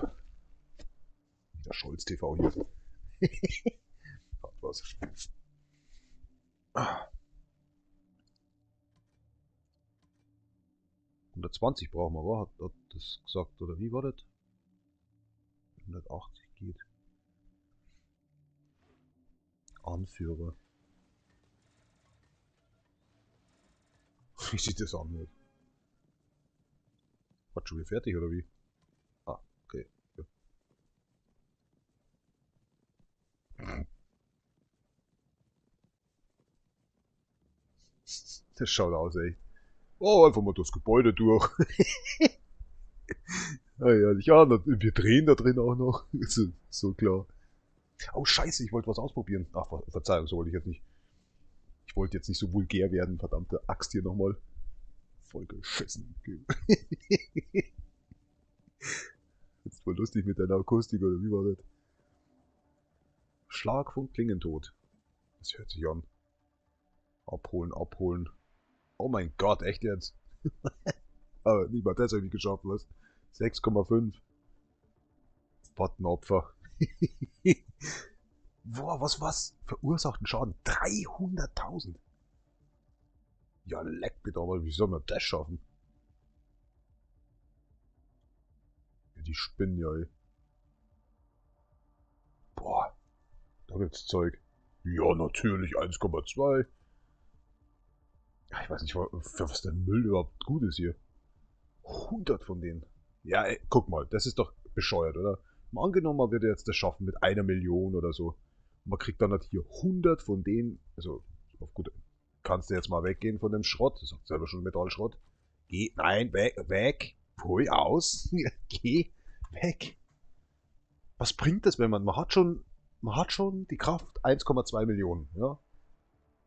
Wieder Scholz TV hier. Hat was. Ah. 120 brauchen wir, war? Hat das gesagt, oder wie war das? 180 geht. Anführer. Wie sieht das an? Hat schon wieder fertig, oder wie? Ah, okay. Ja. Das schaut aus, ey. Oh, einfach mal das Gebäude durch. Ah, ja, wir drehen da drin auch noch. So klar. Oh, scheiße, ich wollte was ausprobieren. Ach, Verzeihung, so wollte ich jetzt nicht. Ich wollte jetzt nicht so vulgär werden, verdammte Axt hier nochmal. Voll geschissen. Jetzt voll lustig mit deiner Akustik, oder wie war das? Schlag von Klingentod. Das hört sich an. Abholen, abholen. Oh mein Gott, echt jetzt? Aber nicht mal das habe ich geschafft, was? 6,5. Buttonopfer. Boah, was? Verursachten Schaden? 300.000. Ja, leck bitte, aber wie soll man das schaffen? Ja, die spinnen ja, ey. Boah, da gibt's Zeug. Ja, natürlich, 1,2. Ja, ich weiß nicht, für was der Müll überhaupt gut ist hier. 100 von denen. Ja, ey, guck mal, das ist doch bescheuert, oder? Mal angenommen, man würde jetzt das schaffen mit 1 Million oder so. Und man kriegt dann halt hier 100 von denen. Also, auf gut, kannst du jetzt mal weggehen von dem Schrott. Das sagt selber schon Metallschrott. Geh, nein, weg. Pfui aus. Geh weg. Was bringt das, wenn man hat schon die Kraft, 1,2 Millionen, ja?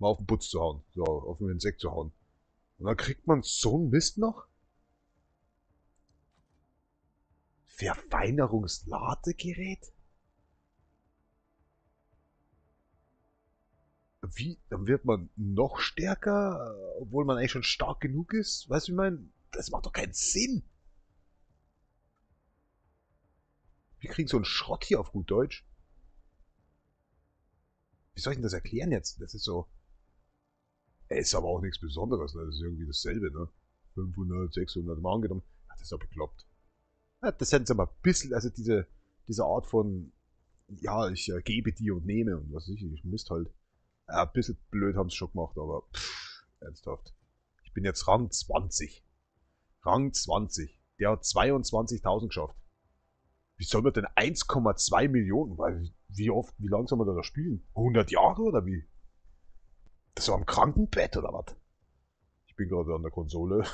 Mal auf den Putz zu hauen, so, auf den Insekt zu hauen. Und dann kriegt man so einen Mist noch? Verfeinerungsladegerät? Wie? Dann wird man noch stärker, obwohl man eigentlich schon stark genug ist? Weißt du, wie ich meine? Das macht doch keinen Sinn. Wir kriegen so einen Schrott hier auf gut Deutsch. Wie soll ich denn das erklären jetzt? Das ist so. Ist aber auch nichts Besonderes, ne? Das ist irgendwie dasselbe, ne? 500, 600 Mal angenommen. Ja, das ist doch bekloppt. Ja, das hätten sie mal ein bisschen, also diese Art von ja, ich gebe dir und nehme und was weiß ich Mist halt. Ein bisschen blöd haben sie schon gemacht, aber ernsthaft. Ich bin jetzt Rang 20. Rang 20. Der hat 22.000 geschafft. Wie soll man denn 1,2 Millionen? Weil, wie oft, wie lang soll man da spielen? 100 Jahre oder wie? Das war am Krankenbett oder was? Ich bin gerade an der Konsole.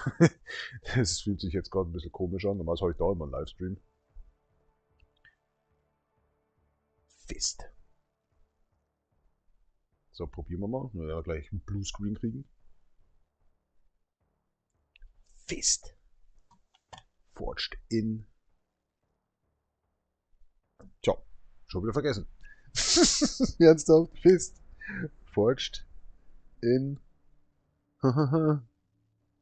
Das fühlt sich jetzt gerade ein bisschen komisch an. Normalerweise habe ich da immer einen Livestream. Fist. So, probieren wir mal. Nur ja, gleich einen Bluescreen kriegen. Fist. Forged in. Tja, schon wieder vergessen. Ernsthaft? Fist. Forged in.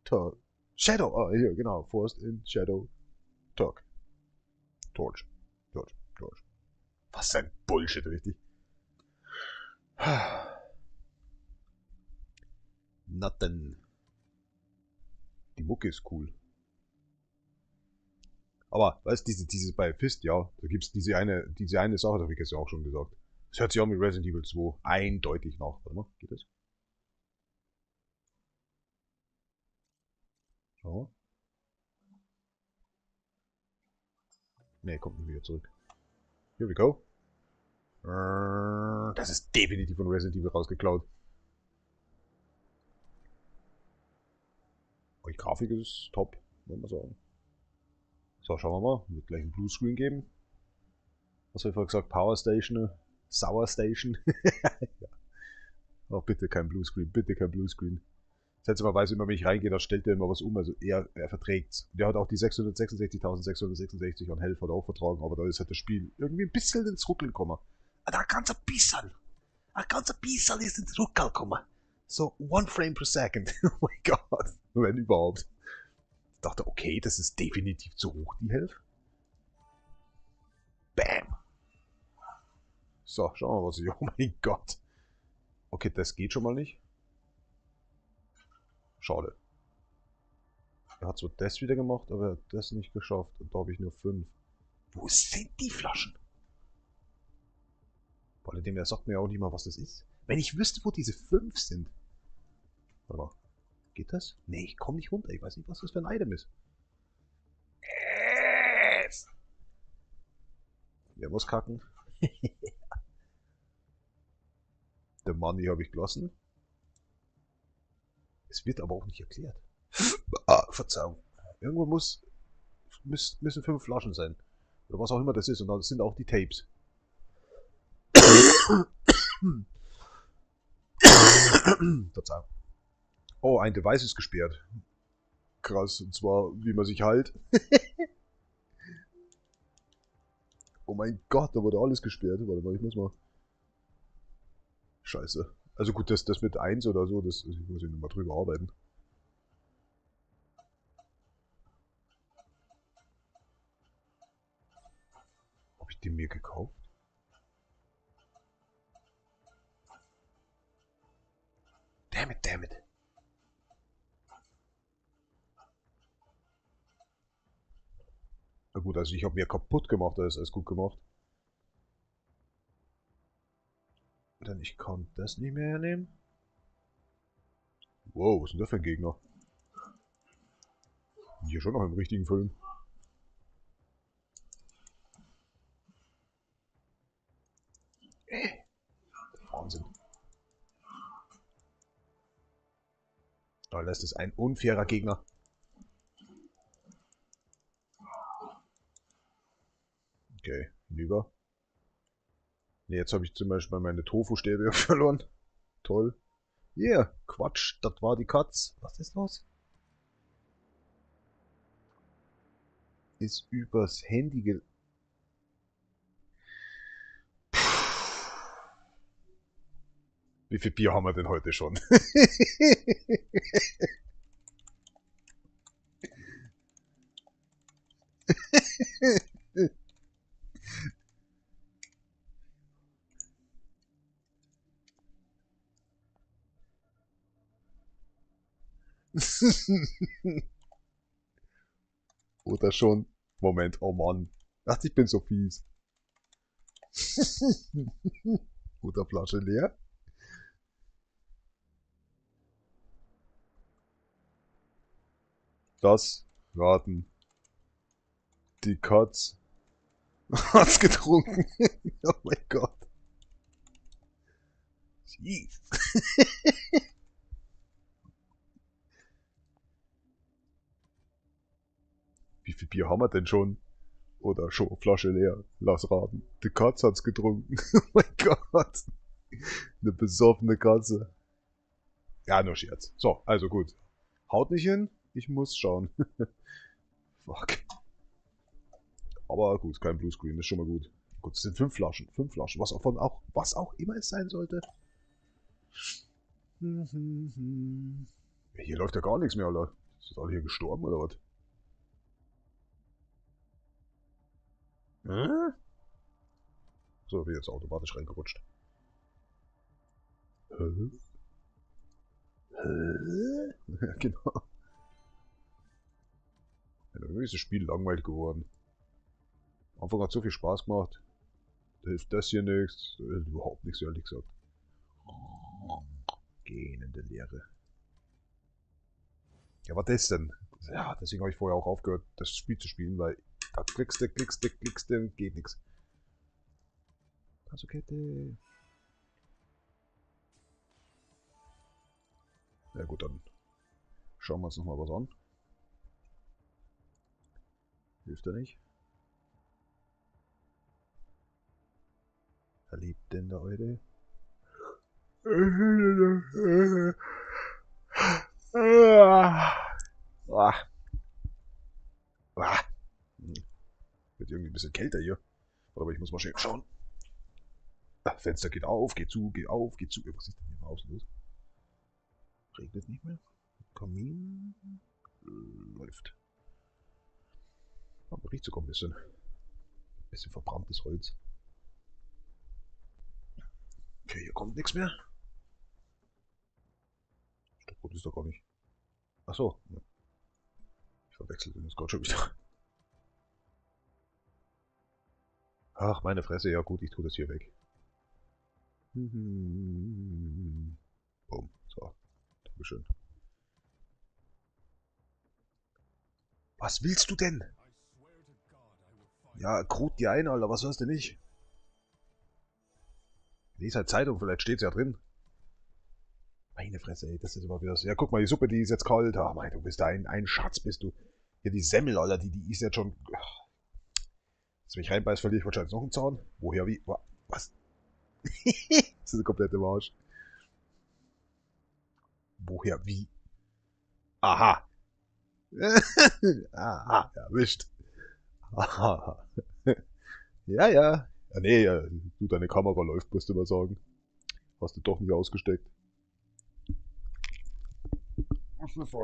Talk. Shadow. Ah, hier, genau. Forced in Shadow. Talk. Torch. Torch. Torch. Was ein Bullshit, richtig? Nothing. Die Mucke ist cool. Aber, weißt du, diese bei Fist, ja, da gibt's diese eine Sache, da habe ich jetzt ja auch schon gesagt. Das hört sich auch mit Resident Evil 2 eindeutig nach, oder? Geht das? Schau. Ne, kommt nicht wieder zurück. Here we go. Das ist definitiv von Resident Evil rausgeklaut. Aber die Grafik ist top, muss man sagen. So, schauen wir mal. Wird gleich einen Bluescreen geben. Was habe ich vorher gesagt? Power Station, Sour Station. Ja. Oh, bitte kein Bluescreen, bitte kein Bluescreen. Seltsamerweise immer, wenn ich reingehe, da stellt er immer was um, also er verträgt's. Der hat auch die 666.666 an Health hat auch vertragen, aber da ist halt das Spiel irgendwie ein bisschen ins Ruckeln gekommen. Da ganz ein ganz bisschen ist ins Ruckeln gekommen. So, 1 Frame per Second. Oh mein Gott. Wenn überhaupt. Ich dachte, okay, das ist definitiv zu hoch, die Health. Bam. So, schauen wir mal, was ich. Oh mein Gott. Okay, das geht schon mal nicht. Schade. Er hat zwar das wieder gemacht, aber er hat das nicht geschafft. Und da habe ich nur 5. Wo sind die Flaschen? Vor allem, er sagt mir ja auch nicht mal, was das ist. Wenn ich wüsste, wo diese 5 sind. Warte mal. Geht das? Nee, ich komme nicht runter. Ich weiß nicht, was das für ein Item ist. Wer muss kacken? Der Money habe ich gelassen. Es wird aber auch nicht erklärt. Verzeihung. Irgendwo müssen 5 Flaschen sein. Oder was auch immer das ist. Und das sind auch die Tapes. Verzeihung. Oh, ein Device ist gesperrt. Krass. Und zwar, wie man sich halt. Oh mein Gott, da wurde alles gesperrt. Warte mal, ich muss mal. Scheiße. Also gut, das mit 1 oder so, das ich muss ich nochmal drüber arbeiten. Habe ich den mir gekauft? Damn it, damn it. Na gut, also ich habe mir kaputt gemacht, das ist alles gut gemacht. Denn ich kann das nicht mehr hernehmen. Wow, was ist denn das für ein Gegner? Hier schon noch im richtigen Film. Wahnsinn. Da lässt es ein unfairer Gegner. Okay, hinüber. Ne, jetzt habe ich zum Beispiel meine Tofu-Stäbe verloren. Toll. Yeah, Quatsch, das war die Katz. Was ist los? Ist übers Handy Wie viel Bier haben wir denn heute schon? Oder schon? Moment, oh Mann. Ach, ich bin so fies. Guter Flasche leer. Das raten die Katz. Hat's getrunken. Oh mein Gott. Jeez. Wie viel Bier haben wir denn schon? Oder schon Flasche leer. Lass raten. Die Katz hat's getrunken. Oh mein Gott. Eine besoffene Katze. Ja, nur Scherz. So, also gut. Haut nicht hin. Ich muss schauen. Fuck. Aber gut, kein Bluescreen, ist schon mal gut. Gut, es sind 5 Flaschen. 5 Flaschen. Was auch immer es sein sollte. Hier läuft ja gar nichts mehr, Alter. Ist alle hier gestorben oder was? So, bin jetzt automatisch reingerutscht. Hä? Ja, genau. Ja, irgendwie ist das Spiel langweilig geworden. Am Anfang hat so viel Spaß gemacht. Da hilft das hier nichts. Da hilft überhaupt nichts, ehrlich gesagt. Gähnende Leere. Ja, was ist denn? Ja, deswegen habe ich vorher auch aufgehört, das Spiel zu spielen, weil da klickst du und geht nichts. Kasukette. Ja gut, dann schauen wir uns nochmal was an. Hilft er nicht? Verliebt denn der Alte? Wird irgendwie ein bisschen kälter hier. Aber ich muss mal schön schauen. Fenster geht auf, geht zu, geht auf, geht zu. Was ist denn hier draußen los? Regnet nicht mehr. Kamin läuft. Aber riecht sogar ein bisschen. Bisschen verbranntes Holz. Okay, hier kommt nichts mehr. Stockbrot ist doch gar nicht. Achso. Ich verwechsel den jetzt gerade schon wieder. Ach, meine Fresse. Ja gut, ich tue das hier weg. Bumm. So. Dankeschön. Was willst du denn? Ja, krut die ein, Alter. Was hörst du nicht? Lies halt Zeitung, vielleicht steht's ja drin. Meine Fresse, ey, das ist immer wieder so. Ja, guck mal, die Suppe, die ist jetzt kalt. Ach, mein, du bist ein Schatz, bist du. Hier, die Semmel, Alter, die ist jetzt schon. Jetzt, wenn ich reinbeiß, verliere ich wahrscheinlich noch einen Zahn. Woher, wie? Was? Das ist eine komplette Marsch. Woher, wie? Aha. Aha, erwischt. Aha. Ja, ja. Ja, nee, du, deine Kamera läuft, musst du mal sagen. Hast du doch nicht ausgesteckt. Was ist das?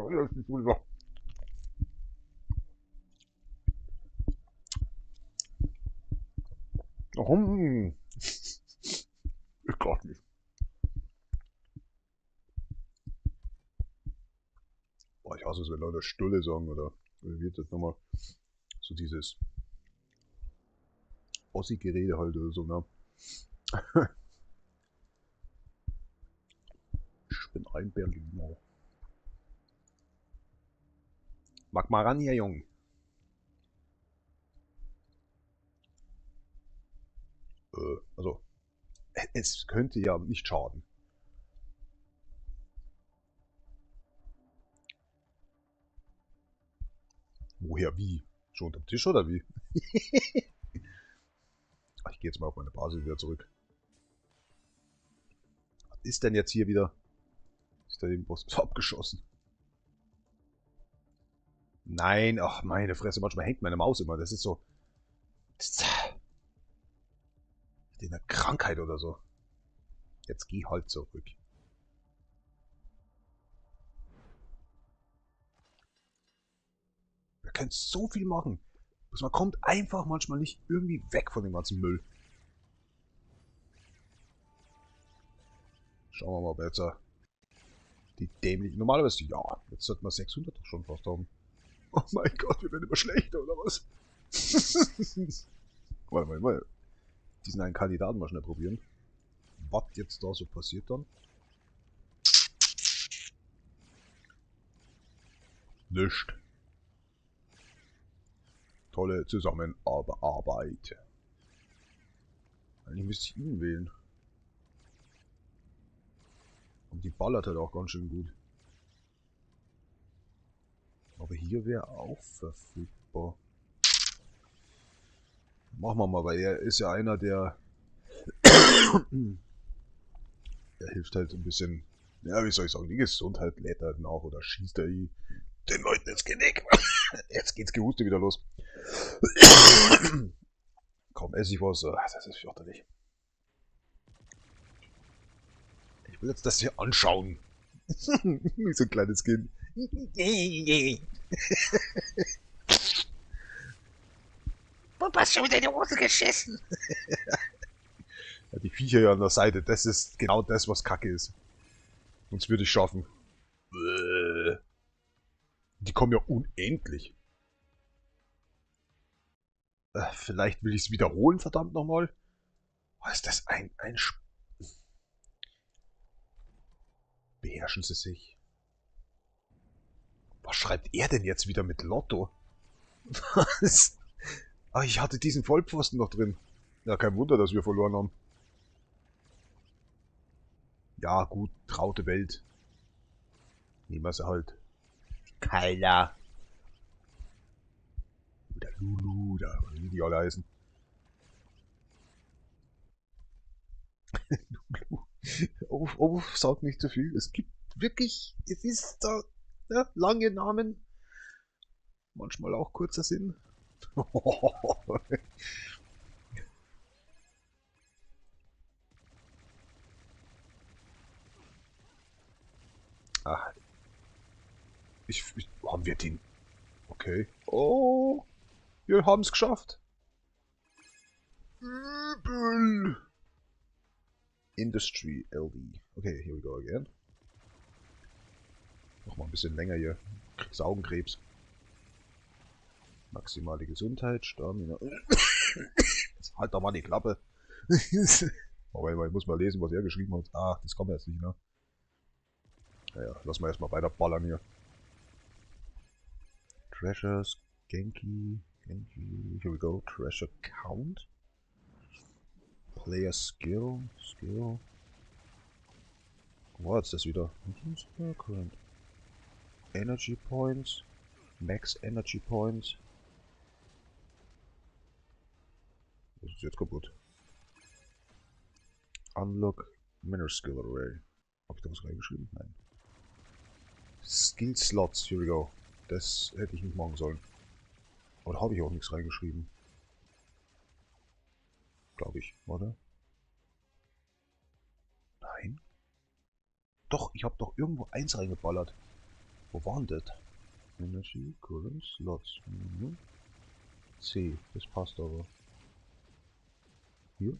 Warum? Ich glaub nicht. Boah, ich hasse es, wenn Leute Stulle sagen, oder wie wird das nochmal? So dieses Ossi-Gerede halt oder so, ne? Ich bin ein Berliner. Mag mal ran hier, Jung. Also, es könnte ja nicht schaden. Woher, wie? Schon unterm Tisch oder wie? Ach, ich gehe jetzt mal auf meine Basis wieder zurück. Was ist denn jetzt hier wieder? Ist da eben was abgeschossen? Nein, ach meine Fresse, manchmal hängt meine Maus immer. Das ist so. Das ist eine Krankheit oder so. Jetzt geh halt zurück. Wir können so viel machen. Bloß man kommt einfach manchmal nicht irgendwie weg von dem ganzen Müll. Schauen wir mal, ob jetzt die dämlichen. Normalerweise, ja, jetzt sollten wir 600 doch schon fast haben. Oh mein Gott, wir werden immer schlechter, oder was? Warte mal. diesen einen Kandidaten mal schnell probieren. Was jetzt da so passiert dann? Nicht. Tolle Zusammenarbeit. Eigentlich müsste ich ihn wählen. Und die ballert halt auch ganz schön gut. Aber hier wäre auch verfügbar. Machen wir mal, weil er ist ja einer, der hilft halt ein bisschen. Ja, wie soll ich sagen, die Gesundheit lädt halt nach oder schießt er den Leuten ins Genick. Jetzt geht's Gehuste wieder los. Kaum esse ich was, das ist fürchterlich. Ich will jetzt das hier anschauen. Wie so ein kleines Kind. Papa hast schon wieder in die Hose geschissen. Ja, die Viecher hier an der Seite, das ist genau das, was Kacke ist. Sonst würde ich schaffen. Die kommen ja unendlich. Vielleicht will ich es wiederholen, verdammt nochmal. Was ist das? Ein Beherrschen Sie sich. Was schreibt er denn jetzt wieder mit Lotto? Was? Ah, ich hatte diesen Vollpfosten noch drin. Ja, kein Wunder, dass wir verloren haben. Ja, gut, traute Welt. Nehmen wir sie halt. Keiner. Oder Lulu, oder wie die alle heißen. Oh, sag nicht zu viel. Es gibt wirklich, es ist da ja, lange Namen. Manchmal auch kurzer Sinn. Ah, haben wir den? Okay. Oh, wir haben es geschafft. Übel. Industry LD. Okay, here we go again. Noch mal ein bisschen länger hier. Kriegst Augenkrebs. Maximale Gesundheit, Stamina. Halt doch mal die Klappe. Aber ich muss mal lesen, was er geschrieben hat. Ah, das kommt jetzt nicht, ne? Naja, lass mal erstmal weiter ballern hier. Treasures, Genki, here we go. Treasure Count. Player Skill, Was ist das wieder? Current. Energy Points. Max Energy Points. Das ist jetzt kaputt. Unlock Mineral Skill Array. Habe ich da was reingeschrieben? Nein. Skill Slots, here we go. Das hätte ich nicht machen sollen. Oder habe ich auch nichts reingeschrieben? Glaube ich, oder? Nein. Doch, ich habe doch irgendwo eins reingeballert. Wo waren das? Energy, Current, Slots. C, das passt aber. Hier?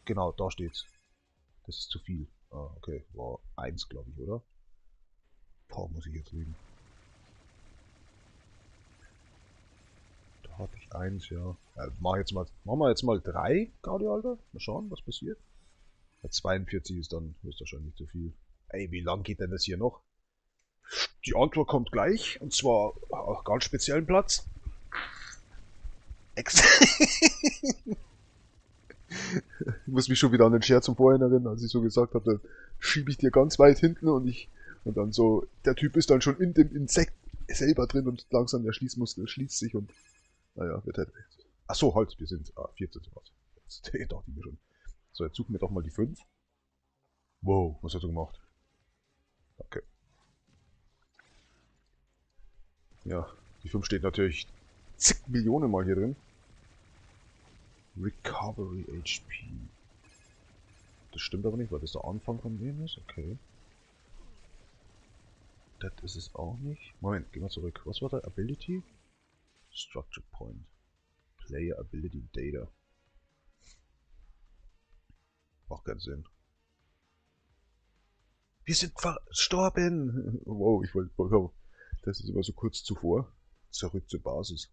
Genau, da steht's. Das ist zu viel. Ah, okay. War 1, glaube ich, oder? Boah, muss ich jetzt legen. Da hatte ich 1, ja. Machen wir jetzt mal 3, Gaudi, Alter. Mal schauen, was passiert. Bei 42 ist dann höchstwahrscheinlich zu viel. Ey, wie lang geht denn das hier noch? Die Antwort kommt gleich. Und zwar auf ganz speziellen Platz. Ich muss mich schon wieder an den Scherz von vorhin erinnern, als ich so gesagt habe, dann schiebe ich dir ganz weit hinten und dann so, der Typ ist dann schon in dem Insekt selber drin und langsam der Schließmuskel schließt sich und naja, wird halt. Achso, halt, wir sind 14 zu was. Das dachte ich mir schon. So, jetzt suchen wir doch mal die 5. Wow, was hat er gemacht? Okay. Ja, die 5 steht natürlich zig Millionen mal hier drin. Recovery HP. Das stimmt aber nicht, weil das der Anfang von dem ist. Okay. Das ist es auch nicht. Moment, gehen wir zurück. Was war da? Ability? Structure Point. Player Ability Data. Macht keinen Sinn. Wir sind verstorben! Wow, ich wollte. Wow. Das ist immer so kurz zuvor. Zurück zur Basis.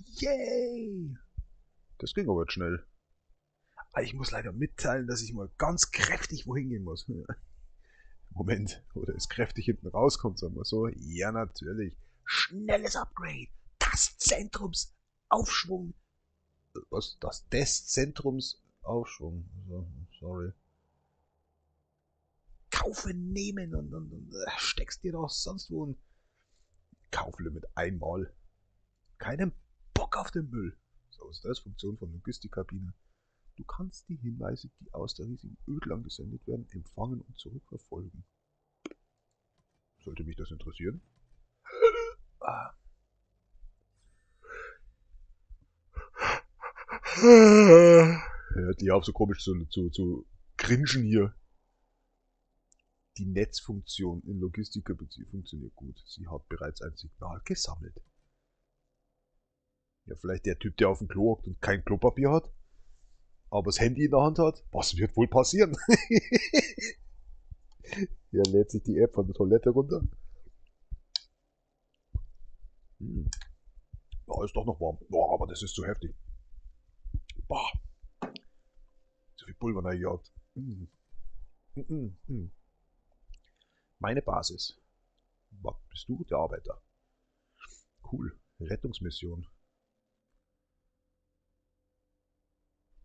Yay! Das ging aber jetzt schnell. Aber ich muss leider mitteilen, dass ich mal ganz kräftig wohin gehen muss. Moment, oder es kräftig hinten rauskommt, sagen wir so. Ja, natürlich. Schnelles Upgrade. Das Zentrumsaufschwung. Was? Das des Zentrumsaufschwung. Also, sorry. Kaufen, nehmen und steckst dir doch sonst wo ein Kauflimit einmal. Keinen Bock auf den Müll. So ist das Funktion von Logistikkabine. Du kannst die Hinweise, die aus der riesigen Ödlang gesendet werden, empfangen und zurückverfolgen. Sollte mich das interessieren? Ah. Hört die auf so komisch zu grinsen hier. Die Netzfunktion in Logistikkabine funktioniert gut. Sie hat bereits ein Signal gesammelt. Ja, vielleicht der Typ, der auf dem Klo hockt und kein Klopapier hat, aber das Handy in der Hand hat. Was wird wohl passieren? Er lädt sich die App von der Toilette runter. Ja, ist doch noch warm. Boah, aber das ist zu heftig. Boah. So viel Pulver reingejagt. Meine Basis. Was bist du? Der Arbeiter. Cool. Rettungsmission.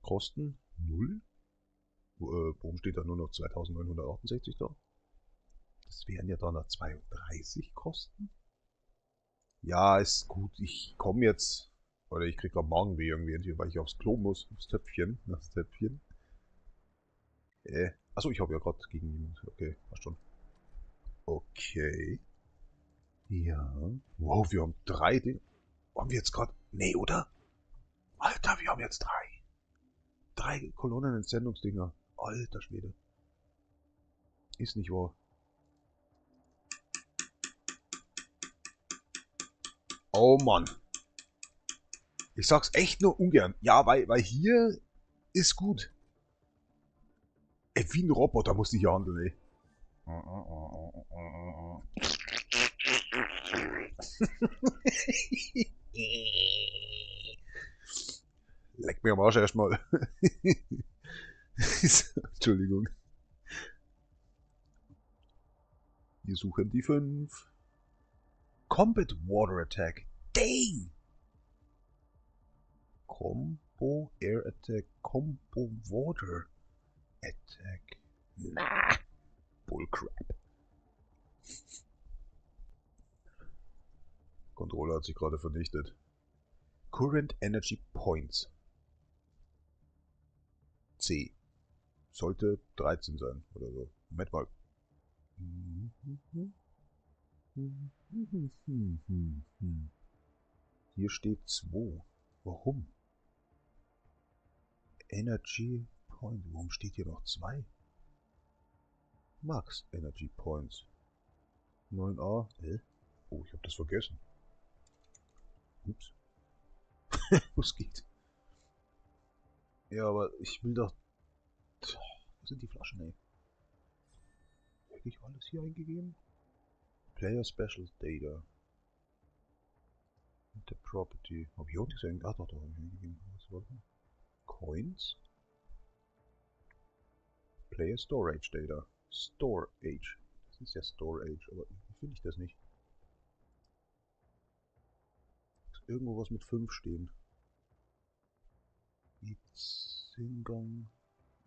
Kosten 0. Warum steht da nur noch 2968 da? Das wären ja dann noch 32 Kosten. Ja, ist gut. Ich komme jetzt. Oder ich krieg gerade Magenweh irgendwie, weil ich aufs Klo muss. Aufs Töpfchen. Das Töpfchen. Achso, ich habe ja gerade gegen jemand. Okay, passt schon. Okay. Ja. Wow, wir haben 3 Dinge. Haben wir jetzt gerade. Nee, oder? Alter, wir haben jetzt 3. 3 Kolonnenentsendungsdinger. Alter Schwede. Ist nicht wahr. Oh Mann. Ich sag's echt nur ungern. Ja, weil hier ist gut. Ey, wie ein Roboter musste ich hier handeln, ey. Leck mir am Arsch erstmal. Entschuldigung. Wir suchen die 5. Combat Water Attack. Dang! Combo Air Attack. Combo Water Attack. Nah. Bullcrap. Controller hat sich gerade vernichtet. Current Energy Points. C. Sollte 13 sein oder so. Moment mal. Hier steht 2. Warum? Energy Point. Warum steht hier noch 2? Max Energy Points. 9a. Oh, ich habe das vergessen. Ups. Was geht? Ja, aber ich will doch... Wo sind die Flaschen, ey? Hätte ich alles hier eingegeben? Player Special Data. The Property. Hab ich auch das eingegeben? Ach doch, da habe ich eingegeben. Was war das? Coins? Player Storage Data. Storage. Das ist ja Storage, aber wie finde ich das nicht? Muss irgendwo was mit 5 stehen. Singang.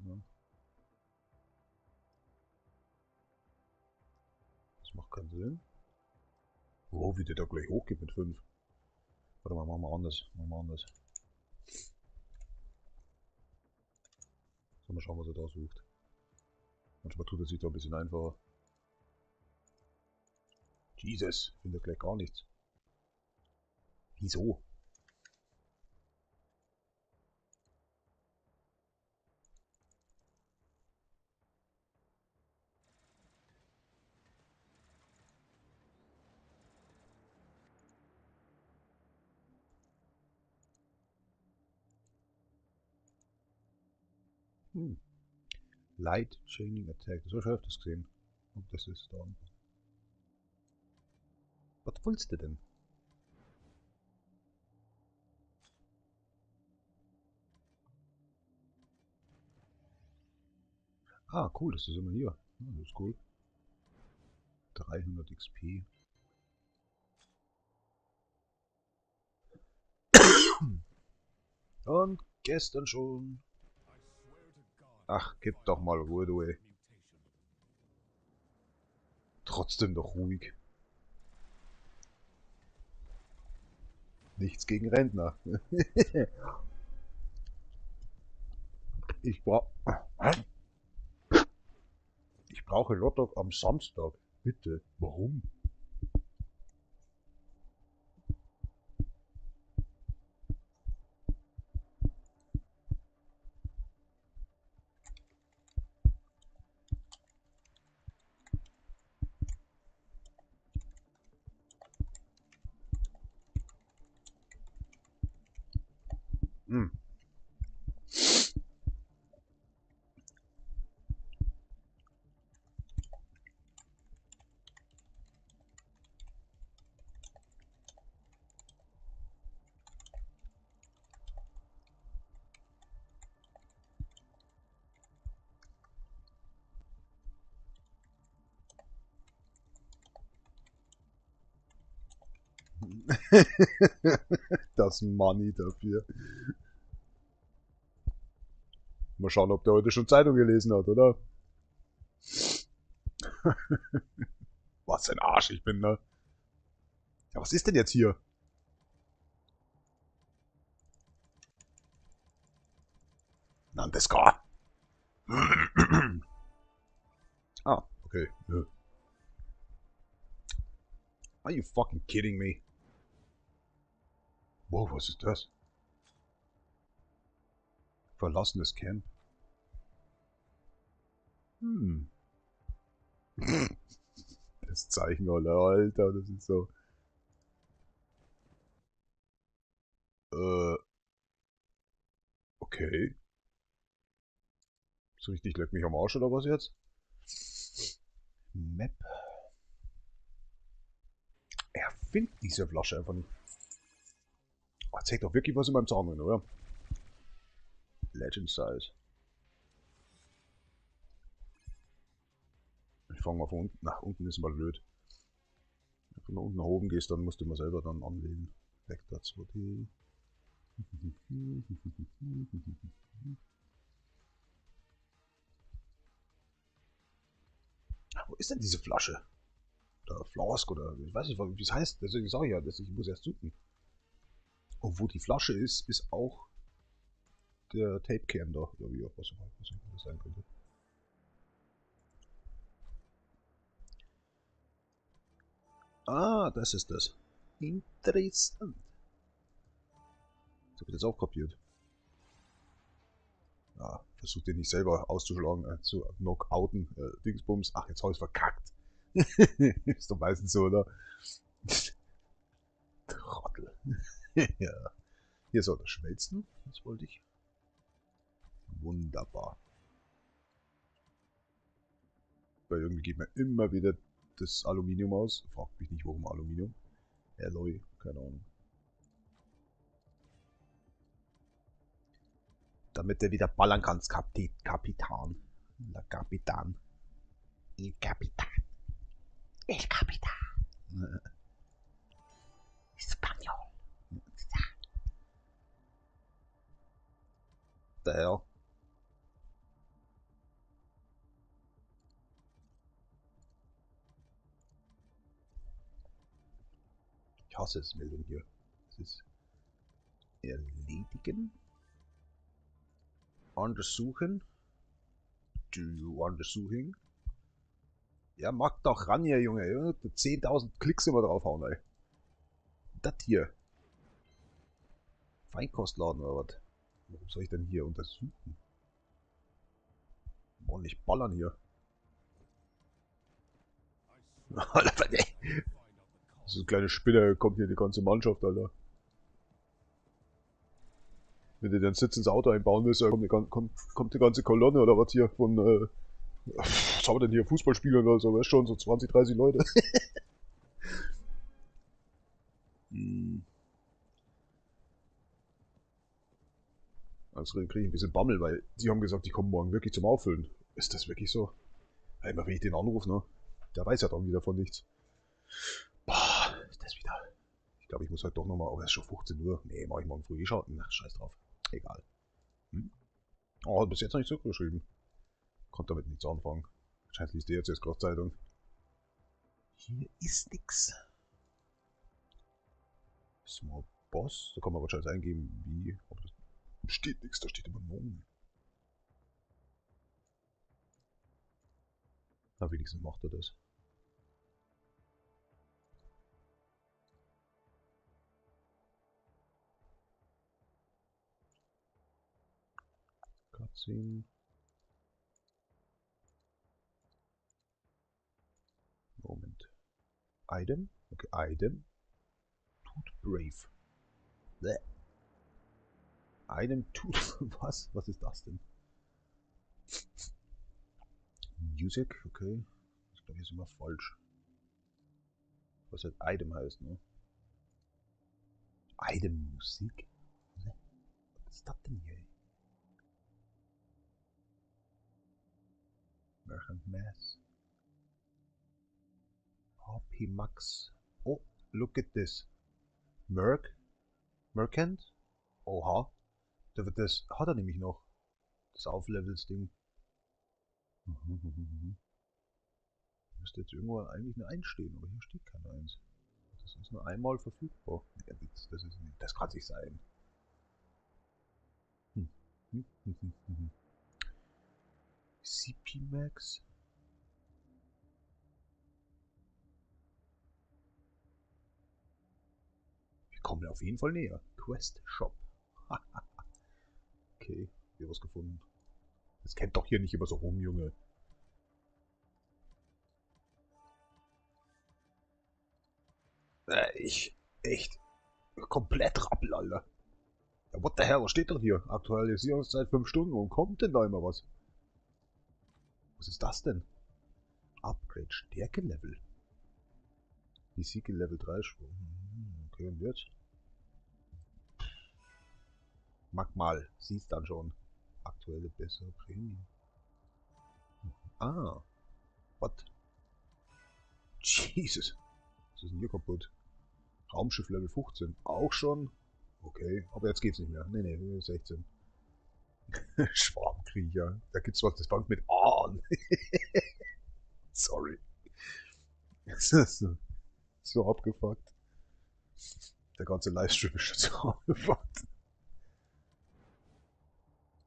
Ja. Das macht keinen Sinn. Oh, wie der da gleich hochgeht mit 5. Warte mal, machen wir anders. So, mal schauen, was er da sucht. Manchmal tut er sich da ein bisschen einfacher. Jesus, ich finde gleich gar nichts. Wieso? Light Chaining Attack. Das habe ich schon öfters gesehen. Und das ist da. Was willst du denn? Ah, cool, das ist immer hier. Ja, das ist cool. 300 XP. Und gestern schon. Ach, gib doch mal Ruhe, du ey. Trotzdem doch ruhig. Nichts gegen Rentner. Ich brauch... Ich brauche Hotdog am Samstag. Bitte. Warum? Hm. Das Money dafür. Mal schauen, ob der heute schon Zeitung gelesen hat, oder? Was ein Arsch ich bin, ne? Ja, was ist denn jetzt hier? Nandeska. Ah, okay. Ja. Are you fucking kidding me? Wow, was ist das? Verlassenes Camp. Hm. Das Zeichen, Alter, das ist so. Okay. So richtig leck mich am Arsch oder was jetzt? Map. Er findet diese Flasche einfach nicht. Oh, zeigt doch wirklich was in meinem Zahn drin, oder? Legend Size. Ich fange mal von unten. Nach unten ist mal blöd. Wenn du unten nach oben gehst, dann musst du mal selber dann anlegen. Vector 2D. Wo ist denn diese Flasche? Oder Flask oder ich weiß nicht, wie es heißt. Deswegen sage ich ja, dass ich muss erst suchen. Und wo die Flasche ist, ist auch der Tape Can da. Oder wie auch was das sein könnte. Ah, das ist das. Interessant. Das habe ich jetzt auch kapiert. Ja, versucht ihr nicht selber auszuschlagen, zu knockouten, Dingsbums. Ach, jetzt habe ich verkackt. Ist doch meistens so, oder? Trottel. Ja. Hier soll das schmelzen. Das wollte ich. Wunderbar. Weil irgendwie geht mir immer wieder das Aluminium aus. Fragt mich nicht, warum Aluminium. Alloy, keine Ahnung. Damit der wieder ballern kann, Kapitan. La Kapitan. El Capitán. El Capitán. Español. Der Herr. Ich hasse es, Meldung hier. Das ist erledigen. Untersuchen. Do you undersuching? Ja, mag doch ran hier, Junge. 10.000 Klicks immer draufhauen, ey. Das hier. Feinkostladen oder was? Warum soll ich denn hier untersuchen? Ordentlich ballern hier. Alter, ey. So eine kleine Spinne, kommt hier die ganze Mannschaft, Alter. Wenn du dann Sitz ins Auto einbauen willst, kommt die ganze Kolonne oder was hier von, was haben wir denn hier, Fußballspieler oder so, weißt schon, so 20, 30 Leute. Also kriege ich ein bisschen Bammel, weil sie haben gesagt, die kommen morgen wirklich zum Auffüllen. Ist das wirklich so? Ja, immer wenn ich den anrufe, ne? Der weiß ja dann wieder von nichts. Boah, ist das wieder. Ich glaube, ich muss halt doch nochmal. Oh, es ist schon 15 Uhr. Nee, mach ich morgen früh schauen. Ach, scheiß drauf. Egal. Hm? Oh, hat bis jetzt noch nicht zurückgeschrieben. Konnte damit nichts anfangen. Scheint liest ihr jetzt gerade Zeitung. Hier ist nix. Small Boss. Da kann man wahrscheinlich eingeben, wie. Aber da steht nichts, da steht immer morgen. Na, wenigstens macht er das. Cutscene. Moment. Item? Okay, Item. Tut Brave. Bleh. Item Tut. Was? Was ist das denn? Music? Okay. Das glaube ich ist immer falsch. Was halt Item heißt, ne? Item Musik? Ne? Was ist das denn hier? Merchant Mass. HP Max. Oh, look at this. Merchant? Oha. Das hat er nämlich noch. Das Auflevels-Ding. Müsste jetzt irgendwo eigentlich eine Eins stehen, aber hier steht keine Eins. Das ist nur einmal verfügbar. Ja, das kann nicht sein. CP Max? Wir kommen auf jeden Fall näher. Quest Shop. Okay, hier was gefunden. Das kennt doch hier nicht immer so rum, Junge. Echt. Komplett Rappel, Alter. Ja, what the hell, was steht denn hier? Aktualisierungszeit 5 Stunden. Warum kommt denn da immer was? Was ist das denn? Upgrade Stärke-Level. Die Siege Level 3 Sprung. Okay, und jetzt? Mag mal. Siehst dann schon. Aktuelle bessere Prämie. Ah. What? Jesus. Was ist denn hier kaputt? Raumschiff Level 15. Auch schon? Okay, aber jetzt geht's nicht mehr. Nee, 16. Schwarmkriecher. Da gibt's was, das fängt mit A an. Sorry. So abgefuckt. Der ganze Livestream ist schon so abgefuckt.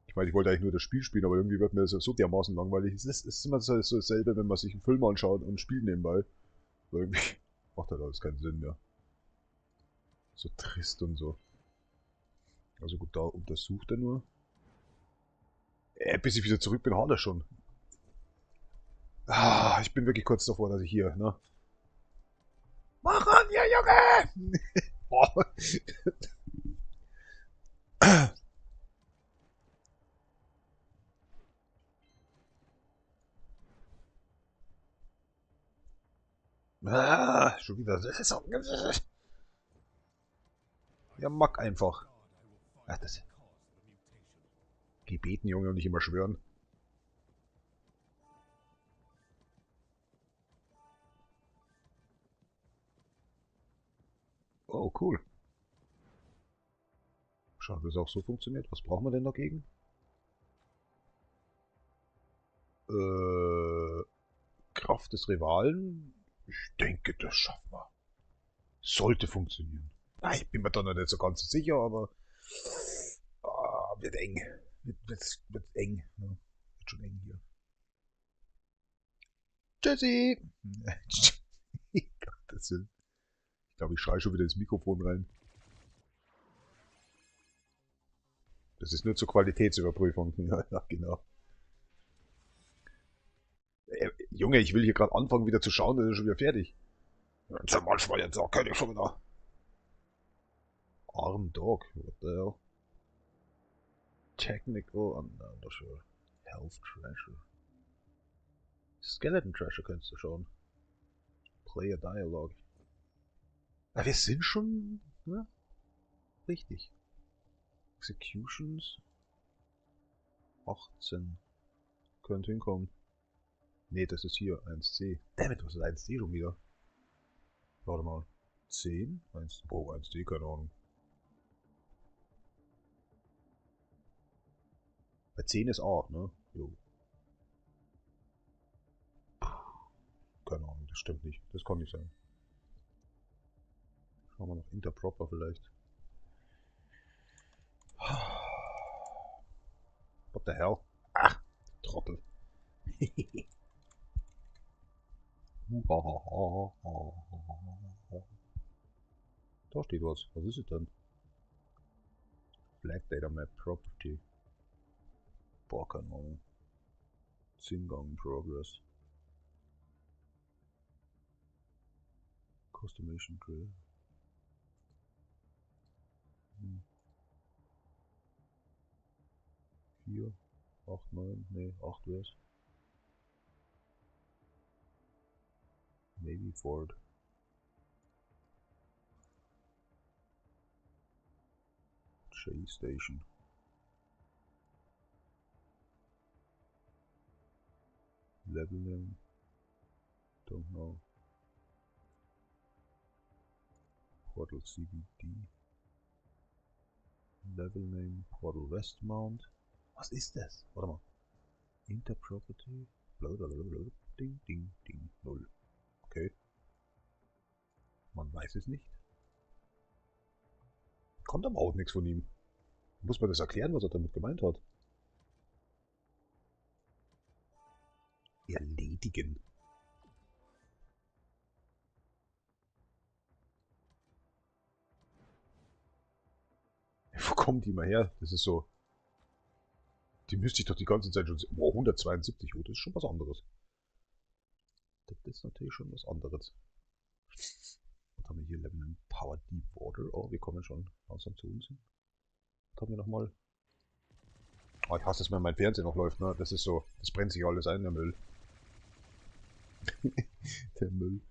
Ich meine, ich wollte eigentlich nur das Spiel spielen, aber irgendwie wird mir das so dermaßen langweilig. Es ist immer so dasselbe, wenn man sich einen Film anschaut und ein Spiel nebenbei. Aber irgendwie macht das alles keinen Sinn mehr. So trist und so. Also gut, da untersucht er nur. Bis ich wieder zurück bin, hat er schon. Ah, ich bin wirklich kurz davor, dass ich hier, ne? Mach an, ihr Junge! Oh. Schon wieder. Ja, mag einfach. Ach, das. Gebeten, Junge, und nicht immer schwören. Oh, cool. Schade, dass es auch so funktioniert. Was brauchen wir denn dagegen? Kraft des Rivalen? Ich denke, das schaffen wir. Sollte funktionieren. Ich bin mir da noch nicht so ganz sicher, aber wird eng. Wird eng. Ja, wird schon eng hier. Tschüssi! Gottes Willen. Ich glaube, ich schreie schon wieder ins Mikrofon rein. Das ist nur zur Qualitätsüberprüfung. Ja, genau. Junge, ich will hier gerade anfangen wieder zu schauen, dann ist schon wieder fertig. Ja, manchmal jetzt auch kann ich schon wieder. Arm Dog, what the hell? Technical, not sure. Health Treasure. Skeleton Treasure könntest du schauen. Player Dialogue. Wir sind schon, ne? Richtig. Executions. 18. Könnte hinkommen. Ne, das ist hier 1C. Dammit, was ist 1C schon wieder? Warte mal. 10? 1, oh, 1D, keine Ahnung. Bei 10 ist A, ne? Jo. Keine Ahnung, das stimmt nicht. Das kann nicht sein. Schauen wir noch Interproper vielleicht. What the hell? Ach, Trottel. Da steht was. Was ist es denn? Flag Data Map Property. Boah, keine Ahnung. Zingang in Progress. Customation Grill. 4, 8, 9, ne, 8 wär's. Navy Ford. J Station. Level name. Don't know. Portal CBD. Level name. Portal Westmount. Was ist das? Warte mal. Interproperty. Blablabla. Ding, ding, ding. 0. Okay. Man weiß es nicht. Kommt aber auch nichts von ihm. Muss man das erklären, was er damit gemeint hat? Erledigen. Wo kommen die mal her? Das ist so. Die müsste ich doch die ganze Zeit schon sehen. Boah, 172. Oh, das ist schon was anderes. Das ist natürlich schon was anderes. Was haben wir hier? Level 9 Power Deep Water. Oh, wir kommen schon langsam zu uns hin. Was haben wir nochmal? Oh, ich hasse es, wenn mein Fernseher noch läuft, ne? Das ist so. Das brennt sich alles ein, der Müll. Der Müll.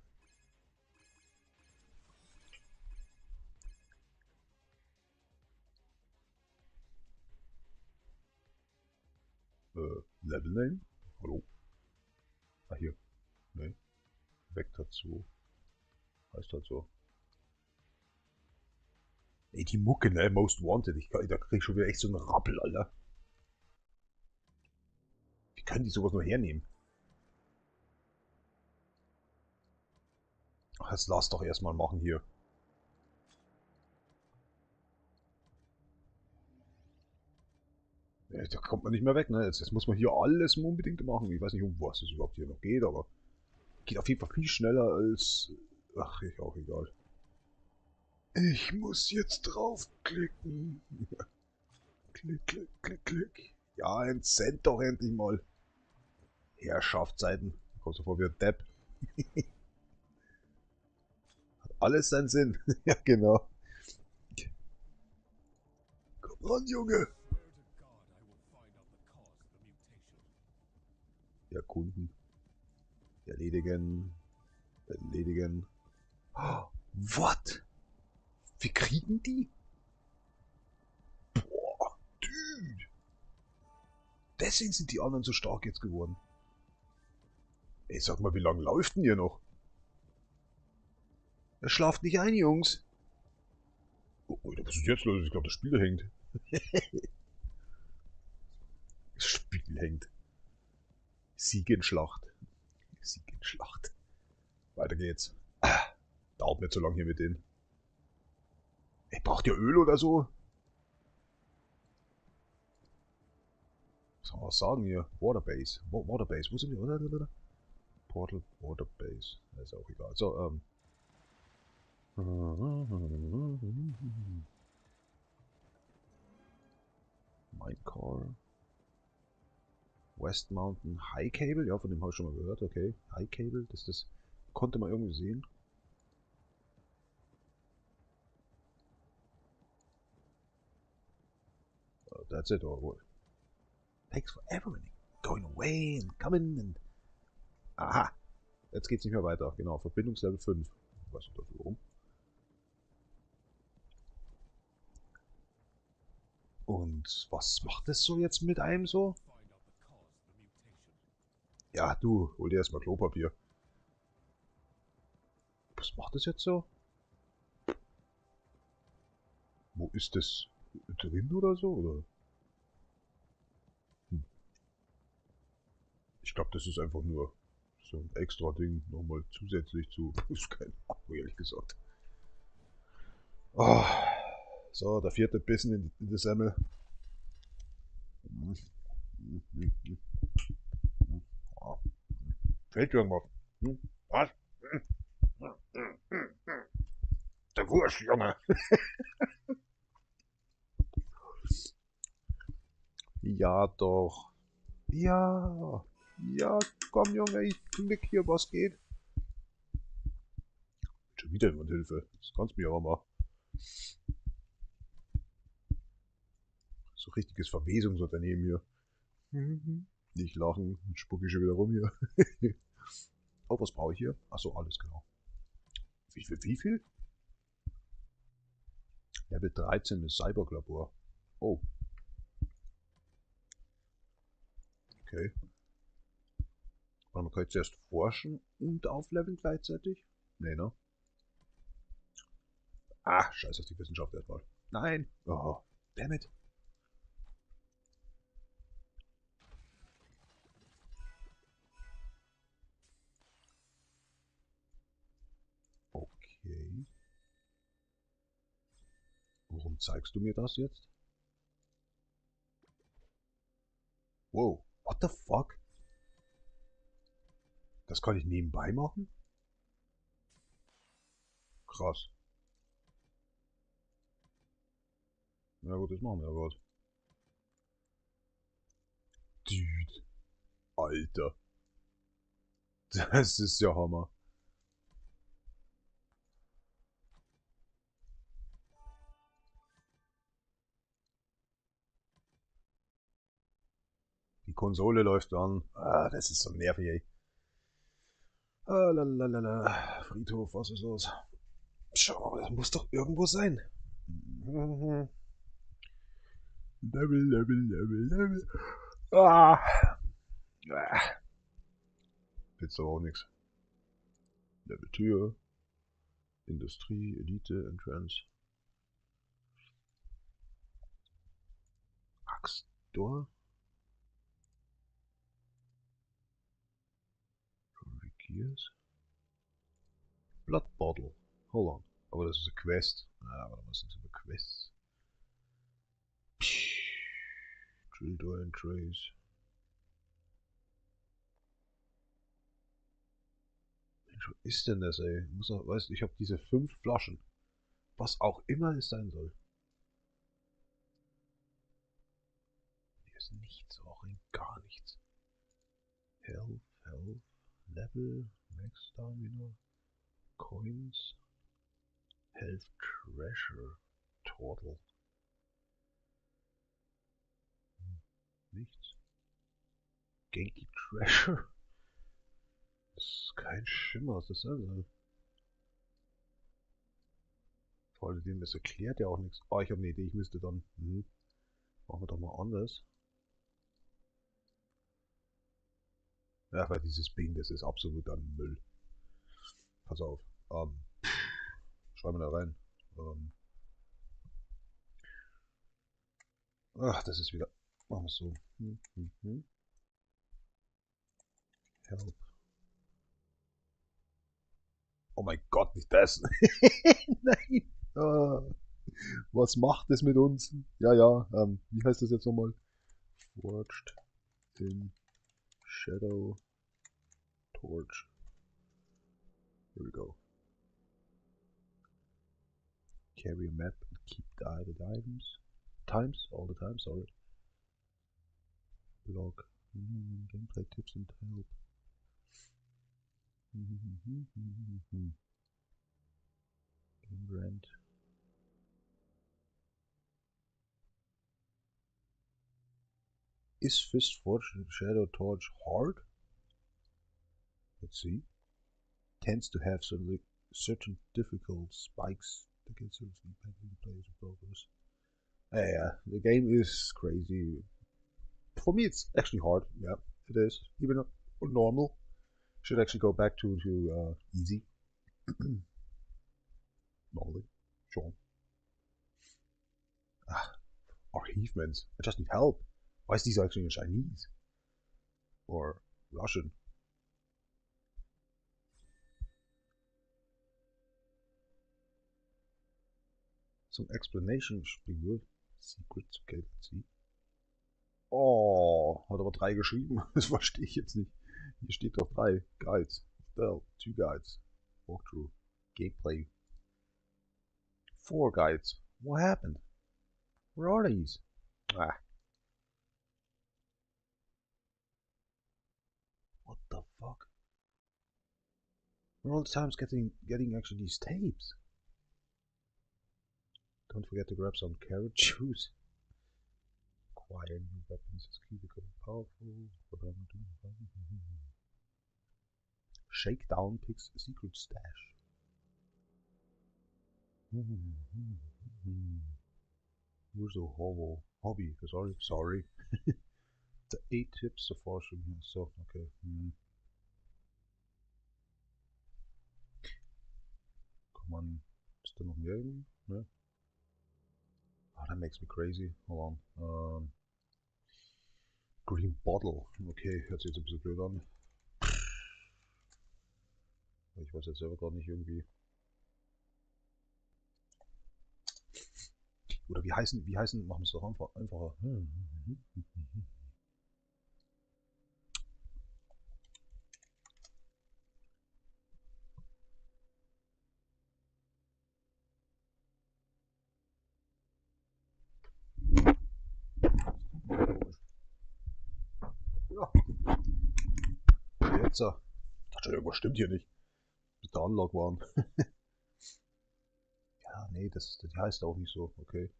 Level Name? Hallo? Ah, hier. Ne. Vector 2. Heißt halt so. Ey, die Mucke, ne? Most Wanted. Da krieg ich schon wieder echt so einen Rappel, Alter. Wie können die sowas nur hernehmen? Ach, jetzt lass doch erstmal machen hier. Ja, da kommt man nicht mehr weg, ne? Jetzt muss man hier alles unbedingt machen. Ich weiß nicht, um was es überhaupt hier noch geht, aber geht auf jeden Fall viel schneller als. Ach, ist auch egal. Ich muss jetzt draufklicken. Klick, klick, klick, klick. Ja, ein Cent doch endlich mal. Herrschaftszeiten. Kommst du vor wie ein Depp. Hat alles seinen Sinn. Ja, genau. Komm ran, Junge. Erkunden. Erledigen. Erledigen. Oh, what? Wir kriegen die? Boah, Dude. Deswegen sind die anderen so stark jetzt geworden. Ey, sag mal, wie lange läuft denn hier noch? Er schlaft nicht ein, Jungs. Oh, was ist jetzt los? Ich glaube, das Spiel hängt. Das Spiel hängt. Sieg in Schlacht. Sieg in Schlacht. Weiter geht's. Dauert nicht so lange hier mit denen. Ey, braucht ihr Öl oder so? Was soll man sagen hier? Waterbase. Waterbase. Wo sind die? Portal Waterbase. Ist auch egal. So, Minecar. West Mountain High Cable. Ja, von dem habe ich schon mal gehört. Okay. High Cable. Das konnte man irgendwie sehen. That's it. Or takes forever and going away and coming and. Aha. Jetzt geht's nicht mehr weiter. Genau. Verbindungslevel 5. Was ist dafür rum? Und was macht das so jetzt mit einem so? Ja, du, hol dir erstmal Klopapier. Was macht das jetzt so? Wo ist das? Drin oder so? Oder? Hm. Ich glaube, das ist einfach nur so ein extra Ding nochmal zusätzlich zu. Ist keine Ahnung, ehrlich gesagt. Oh, so, der vierte Bissen in die Semmel. Fehlt irgendwas? Was? Der Wurst, Junge. Ja, doch. Ja. Ja, komm, Junge, ich knick hier, was geht. Schon wieder jemand Hilfe. Das kannst du mir aber mal. So richtiges Verwesungsunternehmen hier. Nicht lachen, spucke ich schon wieder rum hier. Oh, was brauche ich hier? Achso, alles genau. Wie viel? Level 13 ist Cyborg-Labor. Oh, okay. Man kann jetzt erst forschen und aufleveln gleichzeitig? Nee, ne? Ah, scheiß auf die Wissenschaft erstmal. Nein! Oh, dammit. Okay. Warum zeigst du mir das jetzt? Wow, what the fuck? Das kann ich nebenbei machen? Krass. Na gut, das machen wir aber. Dude, Alter. Das ist ja Hammer. Die Konsole läuft an. Ah, das ist so nervig, ey. Ah, lalalala. Friedhof, was ist los? Schau mal, das muss doch irgendwo sein. Mhm. Level. Ah. Ah. Jetzt aber auch nichts. Level Tür. Industrie, Elite, Entrance. Axt Door. Gears. Blood Bottle. Hold on. Aber das ist eine Quest. Ah, aber was sind das für Quests? Drill Door and Trace. Mensch, was ist denn das, ey? Muss auch, weißt du, ich habe diese 5 Flaschen. Was auch immer es sein soll. Hier ist nichts, auch in gar nichts. Health. Level, Max Stamina, Coins, Health Treasure, Total. Nichts. Genki Treasure? Das ist kein Schimmer, was das sein soll. Vor allem, das erklärt ja auch nichts. Oh, ich habe eine Idee, ich müsste dann. Machen wir doch mal anders. Ja, weil dieses Bing, das ist absoluter Müll. Pass auf. Schreiben wir da rein. Ach, das ist wieder. Machen wir es so. Help. Oh mein Gott, nicht das. Nein. Ah, was macht es mit uns? Ja, wie heißt das jetzt nochmal? Forged in Shadow Torch. Here we go. Carry a map and keep guided items. All the time, sorry. Log. Gameplay tips and help. Game rent. Is Fist Forged in Shadow Torch hard? Let's see. Tends to have certain difficult spikes that can sort of impact the player's progress. Yeah, the game is crazy. For me, it's actually hard. Yeah, it is. Even normal. Should actually go back to easy. Normally. Sure. Achievements. I just need help. Why is these actually in Chinese? Or Russian? Some explanation should be good. Secrets, okay, let's see. Oh, hat aber 3 geschrieben. Das verstehe ich jetzt nicht. Hier steht doch 3 Guides. Well, 2 guides. Walkthrough. Gameplay. 4 guides. What happened? Where are these? Ah. What the fuck? We're all the times getting actually these tapes. Don't forget to grab some carrot juice. Acquire new weapons is key to becoming powerful. Shakedown picks secret stash. Where's the hobby? Sorry. The 8 tips so far should be so okay. Kann man. Ist da noch mehr irgendwie? Ne? Oh, that makes me crazy. Hold on. Green Bottle. Okay, hört sich jetzt ein bisschen blöd an. Ich weiß jetzt selber gerade nicht irgendwie. Oder wie heißen, machen wir es doch einfacher. Ja. Jetzt. Ich dachte, irgendwas stimmt hier nicht. Bis der Unlock waren. Ja, nee, das heißt auch nicht so. Okay.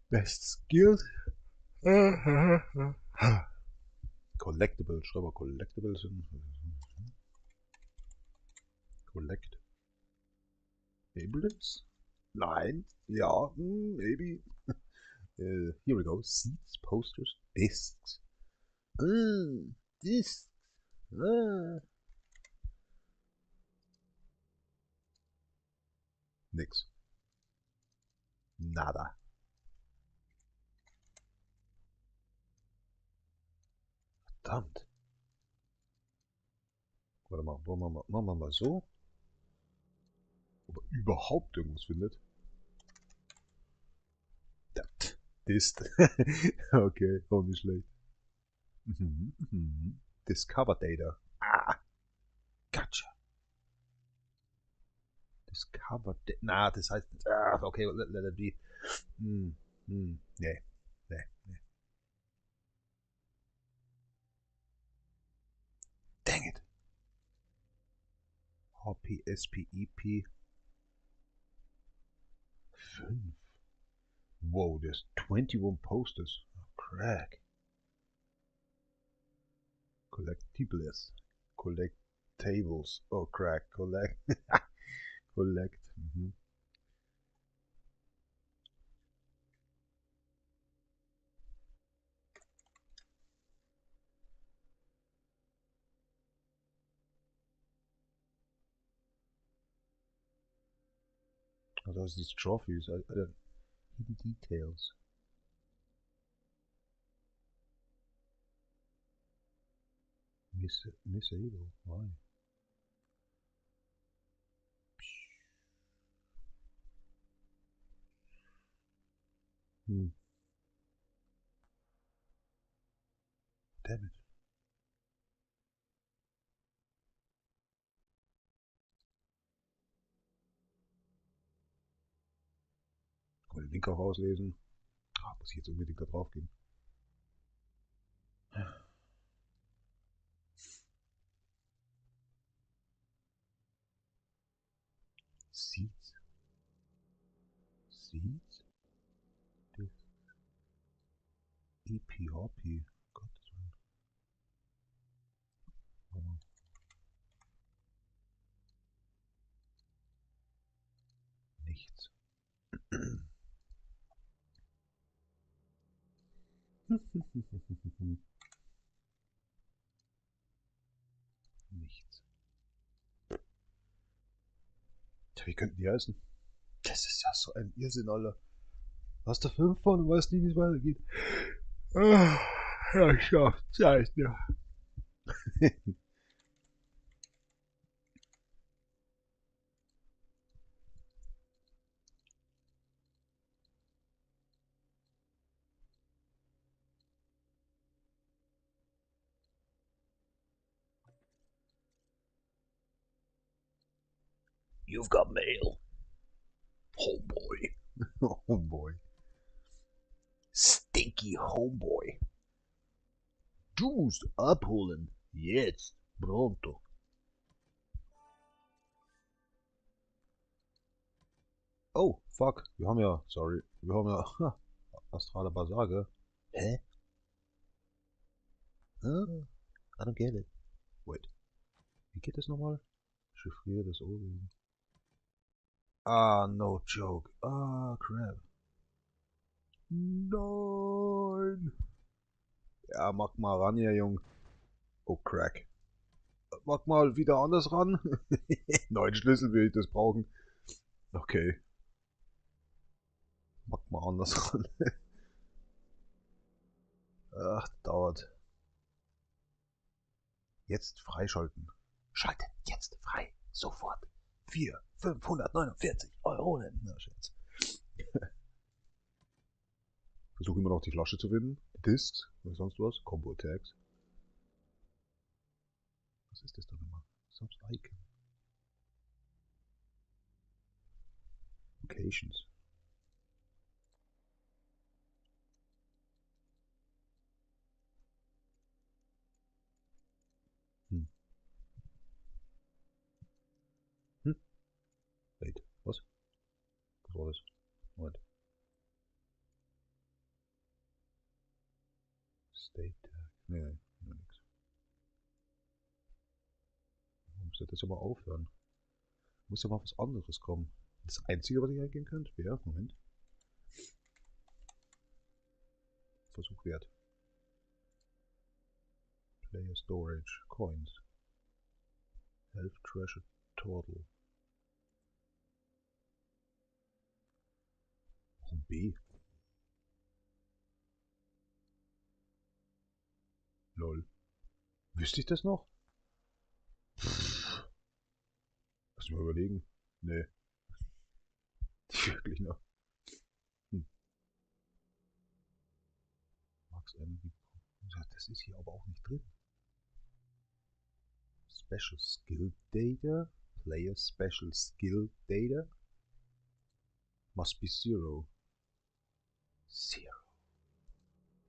Best Skills. Collectibles. Schreib mal Collectibles hin. Collect. Emblems? Nein. Ja, maybe. Here we go. Seats, posters, discs. Discs. Nix. Nada. Verdammt. Warte mal, machen wir mal so. Ob er überhaupt irgendwas findet. Dist. Okay, auch nicht schlecht. Discover Data. Ah, gotcha. Discover Data. Na, das heißt. Okay, let it be. Nee. Dang it. Hoppy, SPEP. 5. Whoa, there's 21 posters. Oh, crack. Collectibles. Collectables. Oh, crack. Collect. Collect. Oh, there's these trophies. I don't. Hidden details. Misable. Why? Damn it. Kann man den Link auch auslesen? Muss ich jetzt unbedingt da drauf gehen? Seeds? Seeds? EP Hoppy. Gottes Willen. Nichts. nichts. Tja, wie könnten die heißen? Das ist ja so ein Irrsinn, Alter. Hast du 5 von und weißt nie, wie es weitergeht. Ah, ja, schafft Zeit, ja. You've got mail. Homeboy. Oh boy. Stinky Homeboy. Du musst abholen. Jetzt. Pronto. Oh, fuck. Wir haben ja, sorry. Wir haben ja Astrale Basar, gell? Hä? Huh? I don't get it. Wait. Wie geht das nochmal? Chiffriere das oben. Ah, no joke. Ah, crap. Nein. Ja, mach mal ran hier, Jung. Oh, crack. Mach mal wieder anders ran. 9 Schlüssel will ich das brauchen. Okay. Mach mal anders ran. Ach, dauert. Jetzt freischalten. Schalte jetzt frei. Sofort. 549 Euronen. Na, Schätz. Versuche immer noch die Flasche zu finden. Discs oder sonst was. Combo Attacks. Was ist das da nochmal? Subs Icon. Locations. Hm. Hm. Wait. Was? Was war das? Moment. State Tag. Nee, nix. Warum sollte das aber aufhören? Muss ja mal was anderes kommen. Das einzige, was ich eingehen könnte, wäre, Moment. Versuch wert. Player Storage. Coins. Health Treasure Total. Warum B? Lol. Wüsste ich das noch? Lass mich mal überlegen. Nee. Nicht wirklich noch. Hm. Max Energy. Das ist hier aber auch nicht drin. Special Skill Data. Player Special Skill Data. Must be 0. 0.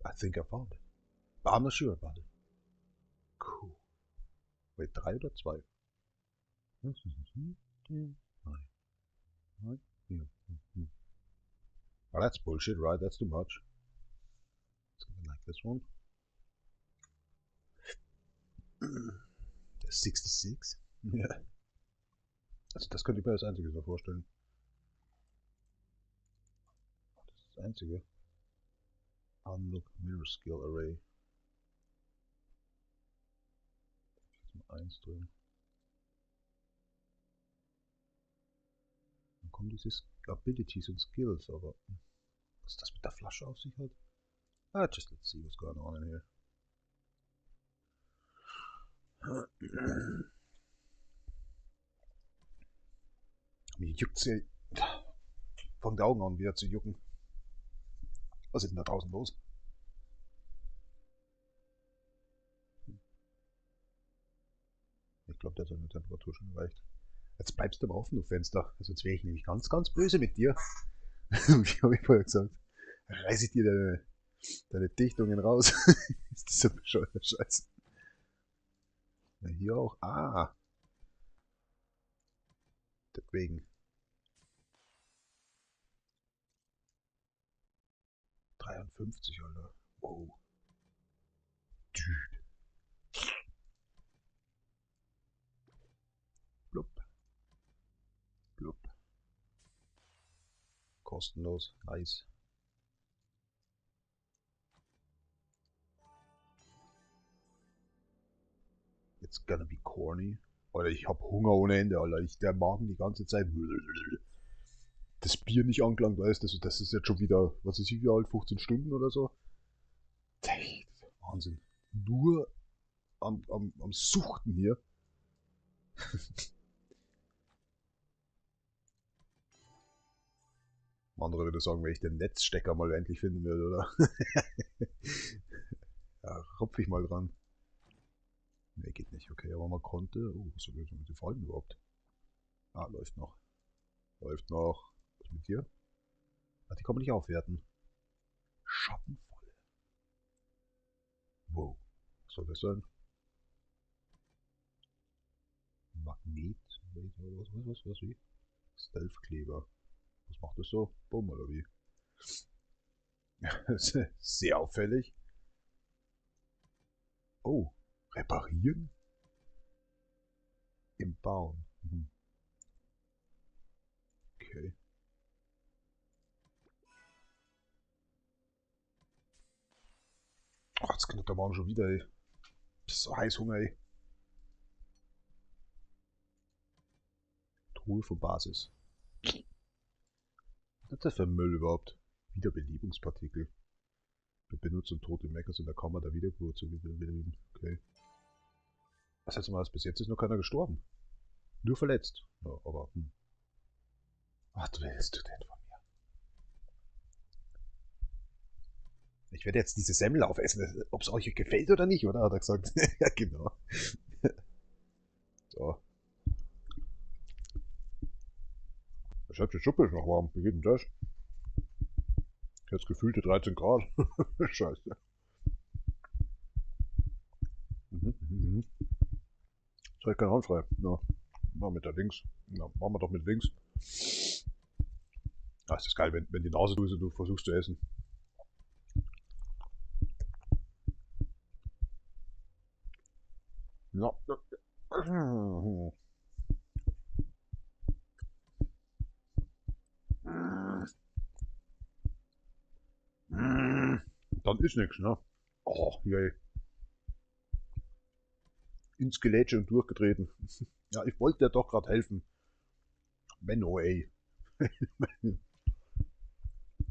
I think I found it. But I'm not sure about it. Cool. Wait, 3 oder 2? Oh, that's bullshit, right? That's too much. Something like this one. 66? Ja. Also das könnte ich mir als einziges so vorstellen. Das ist das einzige. Unlock Mirror Skill Array. Jetzt mal 1 drin. Dann kommen diese Abilities und Skills, aber was das mit der Flasche auf sich hat? Ah, just let's see what's going on in here. Mir juckt sie von den Augen an wieder zu jucken. Was ist denn da draußen los? Ich glaube, der hat seine Temperatur schon erreicht. Jetzt bleibst du aber offen, du Fenster. Also jetzt wäre ich nämlich ganz, ganz böse mit dir. Wie habe ich vorher gesagt? Reiß ich dir deine Dichtungen raus. Ist das so bescheuert Scheiße. Ja, hier auch. Ah. Deswegen. 53, Alter. Wow. Dude. Blub. Blub. Kostenlos. Nice. It's gonna be corny. Alter, ich hab Hunger ohne Ende, Alter. Der Magen die ganze Zeit. Das Bier nicht angelangt, weißt du, das ist jetzt schon wieder, was ist wie alt, 15 Stunden oder so. Wahnsinn. Nur am Suchten hier. Andere würde sagen, wenn ich den Netzstecker mal endlich finden würde, oder? Ja, rupf ich mal dran. Ne, geht nicht. Okay, aber man konnte. Oh, was soll das mit den Fallen überhaupt? Ah, läuft noch. Läuft noch. Was mit dir? Ah, die kann man nicht aufwerten. Schattenfalle. Wow. Was soll das sein? Magnet? Was, wie? Stealth-Kleber. Was macht das so? Bumm, oder wie? Sehr auffällig. Oh, reparieren? Im Bauen. Mhm. Okay. Oh, jetzt knallt der Morgen schon wieder, ey. So Heißhunger, ey. Truhe für Basis. Was ist das für Müll überhaupt? Wiederbelebungspartikel. Mit benutzten tote Meckers in der Kammer der Wiedergeburt zu wiederbeleben. Okay. Was heißt mal, bis jetzt ist noch keiner gestorben. Nur verletzt. Ja, aber, Was willst du denn von mir? Ich werde jetzt diese Semmel aufessen, ob es euch gefällt oder nicht, oder? Hat er gesagt. Ja, genau. So. Selbst die Suppe ist noch warm. Wie geht denn das? Jetzt gefühlte 13 Grad. Scheiße. Mhm. So, ich keine Hand frei. Ja. Mal mit der links. Ja, machen wir doch mit links. Ah, ist das geil, wenn die Nase durch ist und du versuchst zu essen. Ja. Dann ist nichts, ne? Oh, yay. Ins Gelätsche und durchgetreten. Ja, ich wollte dir doch gerade helfen. Menno, ey.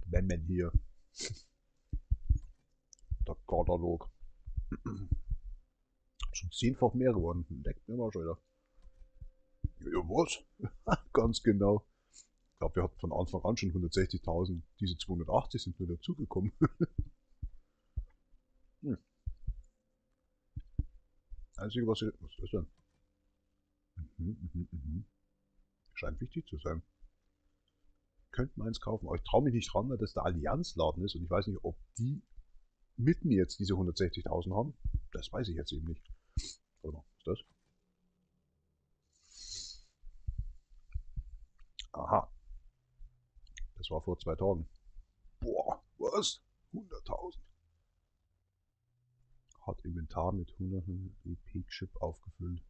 Wenn hier. Der Katalog. Schon 10-fach mehr geworden. Leckt mir mal schon wieder. Ja, was? Ganz genau. Ich glaube, wir hatten von Anfang an schon 160.000. Diese 280 sind nur dazugekommen. Hm. Einzige, was ist das denn? Scheint wichtig zu sein. Könnten wir eins kaufen, aber ich traue mich nicht dran, weil das der Allianzladen ist und ich weiß nicht, ob die mit mir jetzt diese 160.000 haben. Das weiß ich jetzt eben nicht. Oder was ist das? Aha, das war vor 2 Tagen. Boah, was? 100.000? Hat Inventar mit 100 EP-Chip aufgefüllt.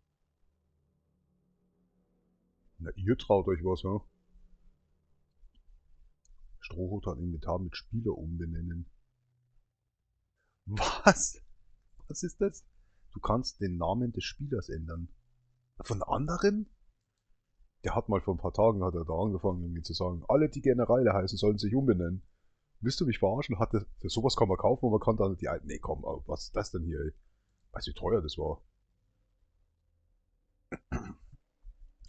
Na, ihr traut euch was, ne? Strohhut hat Inventar mit Spieler umbenennen. Was? Was ist das? Du kannst den Namen des Spielers ändern. Von anderen? Der hat mal vor ein paar Tagen hat er da angefangen, irgendwie zu sagen, alle, die Generale heißen, sollen sich umbenennen. Willst du mich verarschen? Sowas kann man kaufen, aber man kann dann die alten. Nee, komm, was ist das denn hier, ey? Weißt du, wie teuer das war?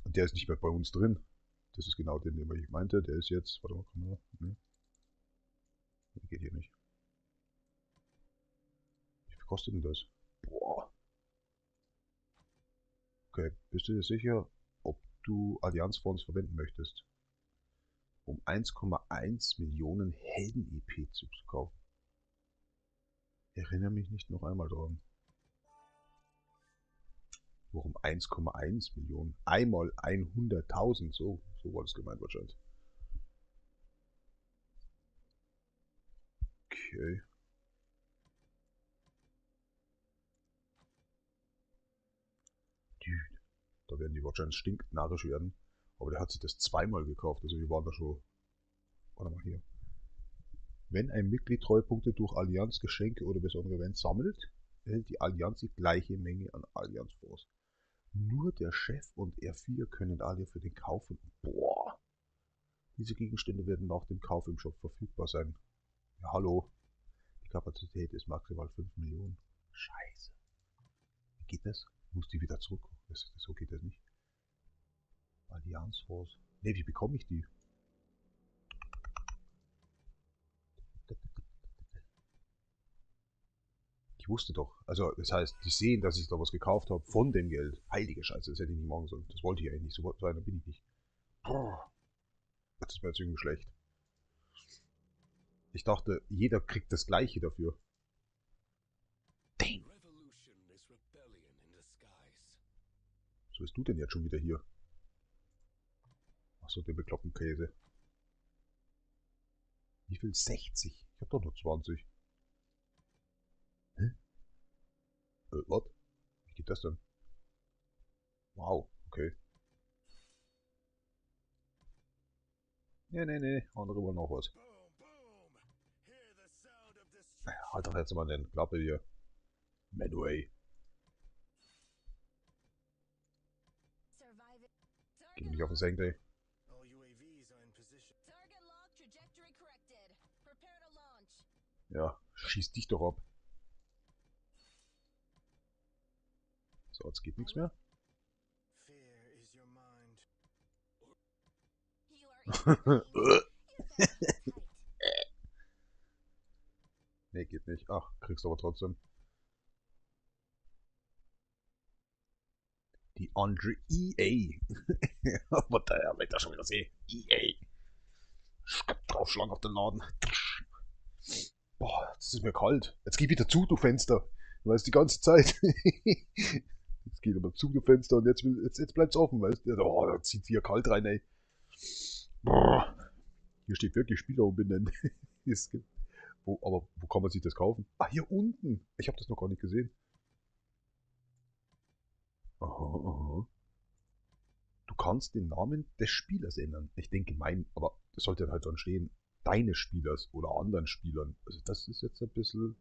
Und der ist nicht mehr bei uns drin. Das ist genau den ich meinte. Der ist jetzt. Warte mal, kann man. Nee, geht hier nicht. Wie viel kostet denn das? Boah. Okay, bist du dir sicher, ob du Allianzfonds verwenden möchtest? Um 1,1 Millionen Helden-EP zu kaufen. Erinnere mich nicht noch einmal daran. Warum 1,1 Millionen? Einmal 100.000, so war das gemeint wahrscheinlich. Okay. Dude, da werden die wahrscheinlich stinknarrisch werden. Aber der hat sich das zweimal gekauft, also wir waren da schon. Warte mal hier. Wenn ein Mitglied Treupunkte durch Allianz, Geschenke oder besondere Events sammelt, erhält die Allianz die gleiche Menge an Allianz Force. Nur der Chef und R4 können Alia für den Kauf und... Boah! Diese Gegenstände werden nach dem Kauf im Shop verfügbar sein. Ja, hallo. Die Kapazität ist maximal 5 Millionen. Scheiße. Wie geht das? Muss die wieder zurück? So geht das nicht. Allianz Force. Ne, wie bekomme ich die? Ich wusste doch. Also, das heißt, die sehen, dass ich da was gekauft habe von dem Geld. Heilige Scheiße, das hätte ich nicht machen sollen. Das wollte ich eigentlich nicht. So einer bin ich nicht. Das ist mir jetzt irgendwie schlecht. Ich dachte, jeder kriegt das Gleiche dafür. Dang. So bist du denn jetzt schon wieder hier? Achso, den bekloppten Käse. Wie viel? 60? Ich hab doch nur 20. Hä? Was? Wie geht das denn? Wow, okay. Nee, andere wollen auch was. Halt doch jetzt mal den Klappe hier. Medway. Geh mir nicht auf den Senkel. Ja, schieß dich doch ab. So, jetzt geht nichts mehr. Nee, geht nicht. Ach, kriegst du aber trotzdem. Die Andre EA. Was der Herr, wenn ich das schon wieder sehe. EA. Draufschlagen auf den Laden. Boah, jetzt ist mir kalt. Jetzt geh wieder zu, du Fenster. Du weißt die ganze Zeit. Jetzt geht aber zu, du Fenster, und jetzt bleibt's offen, weißt du? Oh, da zieht hier kalt rein, ey. Boah. Hier steht wirklich Spieler umbenennen. Aber wo kann man sich das kaufen? Ah, hier unten. Ich habe das noch gar nicht gesehen. Aha. Du kannst den Namen des Spielers ändern. Ich denke aber das sollte halt dann stehen, deines Spielers oder anderen Spielern. Also das ist jetzt ein bisschen...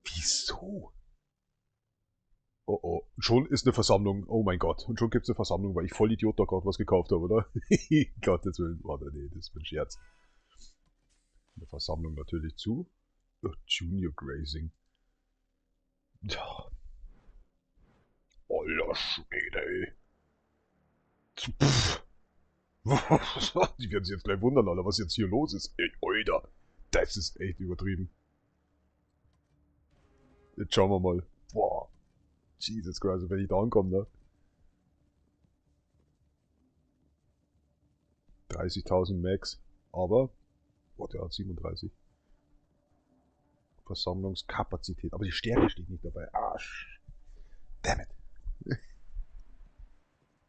Wieso? Oh oh, schon ist eine Versammlung. Oh mein Gott, und schon gibt es eine Versammlung, weil ich voll Idiot da gerade was gekauft habe, oder? Gottes Willen, warte, nee, das ist ein Scherz. Eine Versammlung natürlich zu. Junior Grazing. Ja. Alter Schwede, ey. Pff. Die werden sich jetzt gleich wundern, Alter, was jetzt hier los ist. Ey, Alter, das ist echt übertrieben. Jetzt schauen wir mal. Boah. Jesus Christ, wenn ich da ankomme, ne? 30.000 Max. Aber, boah, der hat 37. Versammlungskapazität. Aber die Stärke steht nicht dabei. Arsch. Damn it.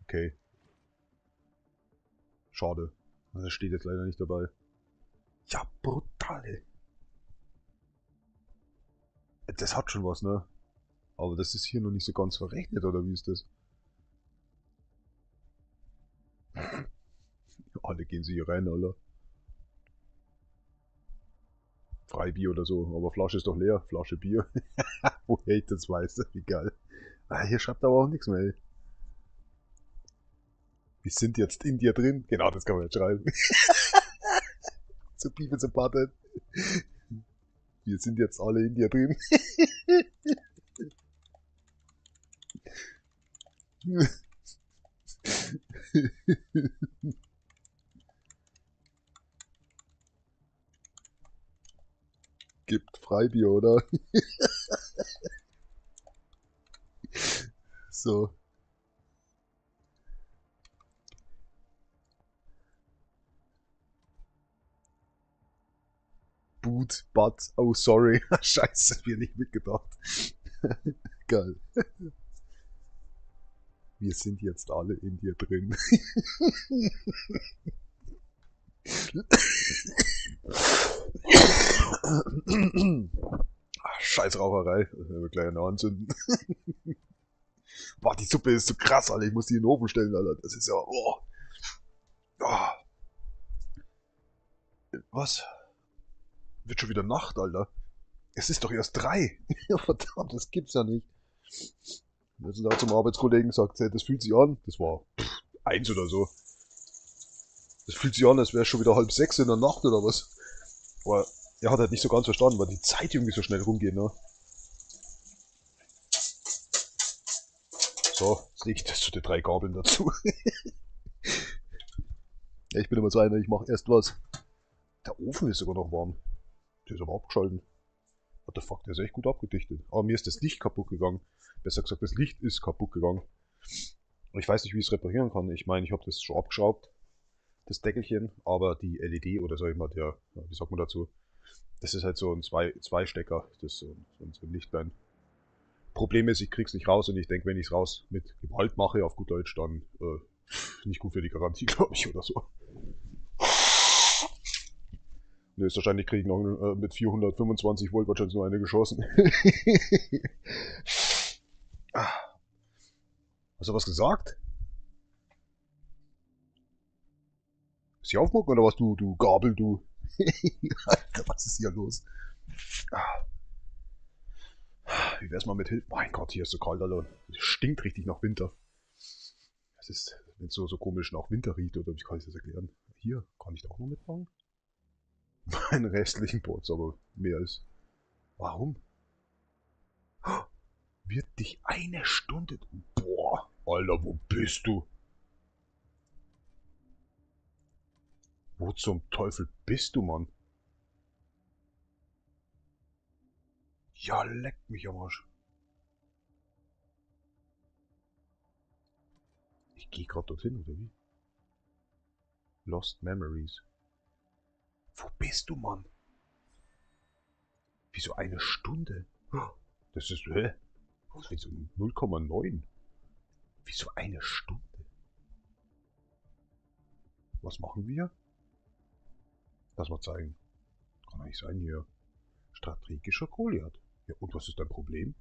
Okay. Schade. Das steht jetzt leider nicht dabei. Ja, brutal. Das hat schon was, ne? Aber das ist hier noch nicht so ganz verrechnet, oder wie ist das? Alle gehen sie hier rein, Alter. Freibier oder so, aber Flasche ist doch leer. Flasche Bier. Woher ich das weiß, wie geil. Ah, hier schreibt aber auch nichts mehr, ey. Wir sind jetzt in dir drin. Genau, das kann man jetzt schreiben. Zu Beavis and Butthead. Wir sind jetzt alle in dir drin. Gibt Freibier, oder? So. Boot, but, oh sorry. Scheiße, hab ich nicht mitgedacht. Geil. Wir sind jetzt alle in dir drin. Scheiß Raucherei. Gleich eine anzünden. Boah, die Suppe ist so krass, Alter. Ich muss die in den Ofen stellen, Alter. Das ist ja... Oh. Oh. Was? Wird schon wieder Nacht, Alter. Es ist doch erst 3. Verdammt, das gibt's ja nicht. Wir sind da zum Arbeitskollegen gesagt, hey, das fühlt sich an. Das war 1 oder so. Das fühlt sich an, als wäre es schon wieder 5:30 in der Nacht oder was. Aber er hat halt nicht so ganz verstanden, weil die Zeit irgendwie so schnell rumgeht, ne? So, jetzt lege ich das zu den 3 Gabeln dazu. Ja, ich bin immer so einer, ich mache erst was. Der Ofen ist sogar noch warm. Der ist aber abgeschalten. What the fuck, der ist echt gut abgedichtet. Aber mir ist das Licht kaputt gegangen. Besser gesagt, das Licht ist kaputt gegangen. Und ich weiß nicht, wie ich es reparieren kann. Ich meine, ich habe das schon abgeschraubt, das Deckelchen, aber die LED oder sag ich mal, der, wie sagt man dazu, das ist halt so ein Zwei-Stecker, das ist so ein Lichtlein. Problem ist, ich krieg's nicht raus und ich denke, wenn ich es raus mit Gewalt mache, auf gut Deutsch, dann nicht gut für die Garantie, glaube ich, oder so. Ne, ist wahrscheinlich kriege ich noch mit 425 Volt wahrscheinlich nur eine geschossen. Hast du was gesagt? Ist die aufmucken oder was, du Gabel, du? Alter, was ist hier los? Wie wär's mal mit Hilfe? Mein Gott, hier ist so kalt, Alter. Es stinkt richtig nach Winter. Es ist, wenn es so komisch nach Winter riecht, oder wie kann ich das erklären? Hier, kann ich da auch noch mitmachen? Meinen restlichen Pots, aber mehr ist. Warum? Wird dich eine Stunde. Boah, Alter, wo bist du? Wo zum Teufel bist du, Mann? Ja, leck mich am Arsch. Ich geh grad dorthin, oder wie? Lost Memories. Wo bist du, Mann? Wieso eine Stunde? Das ist, wieso 0,9? Wieso eine Stunde? Was machen wir? Lass mal zeigen. Kann doch nicht sein hier. Strategischer Goliath. Ja, und was ist dein Problem?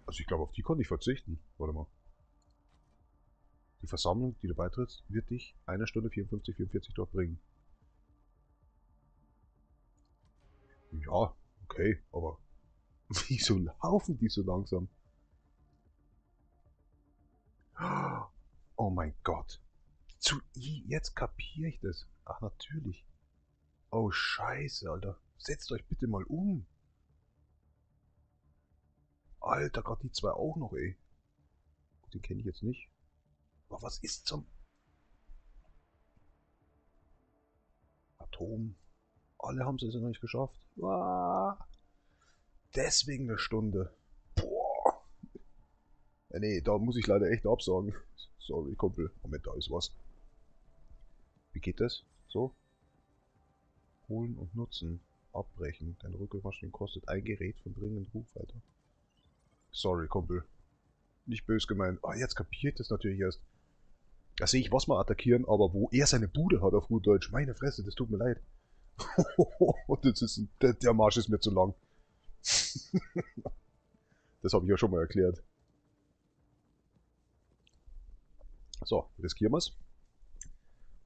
Also ich glaube, auf die konnte ich verzichten. Warte mal. Die Versammlung, die du beitrittst, wird dich 1 Stunde 54 durchbringen. Ja, okay, aber wieso laufen die so langsam? Oh mein Gott. Jetzt kapiere ich das. Ach, natürlich. Oh, scheiße, Alter. Setzt euch bitte mal um. Alter, gerade die 2 auch noch, ey. Den kenne ich jetzt nicht. Aber was ist zum Atom? Alle haben es noch nicht geschafft. Deswegen 1 Stunde. Boah. Ja, nee, da muss ich leider echt absagen. Sorry, Kumpel. Moment, da ist was. Wie geht das? So? Holen und nutzen. Abbrechen. Dein Rückgewaschen kostet ein Gerät von dringend Ruf weiter. Sorry, Kumpel. Nicht böse gemeint. Ah, jetzt kapiert das natürlich erst. Da sehe ich, was wir attackieren, aber wo er seine Bude hat auf gut Deutsch. Meine Fresse, das tut mir leid. Das ist, der Marsch ist mir zu lang. Das habe ich ja schon mal erklärt. So, riskieren wir's.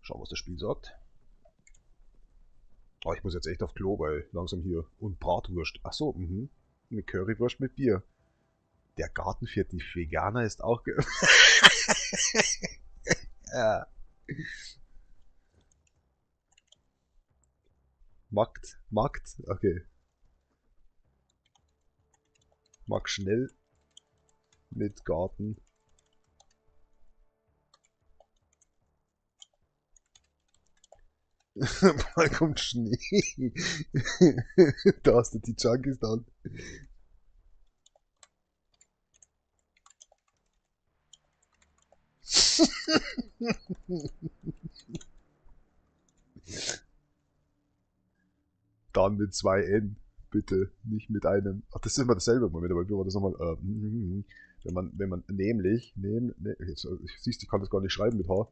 Schauen, was das Spiel sagt. Oh, ich muss jetzt echt auf Klo, weil langsam hier. Und Bratwurst. Achso, eine Currywurst mit Bier. Der Garten für die Veganer ist auch ja. Markt, okay. Mag schnell mit Garten. Bald kommt Schnee. Da hast du die Junkies dann. Dann mit 2 N. Bitte, nicht mit einem. Ach, das ist immer dasselbe. Moment, aber wie war das nochmal? Wenn man nämlich, jetzt, siehst du, ich kann das gar nicht schreiben mit H.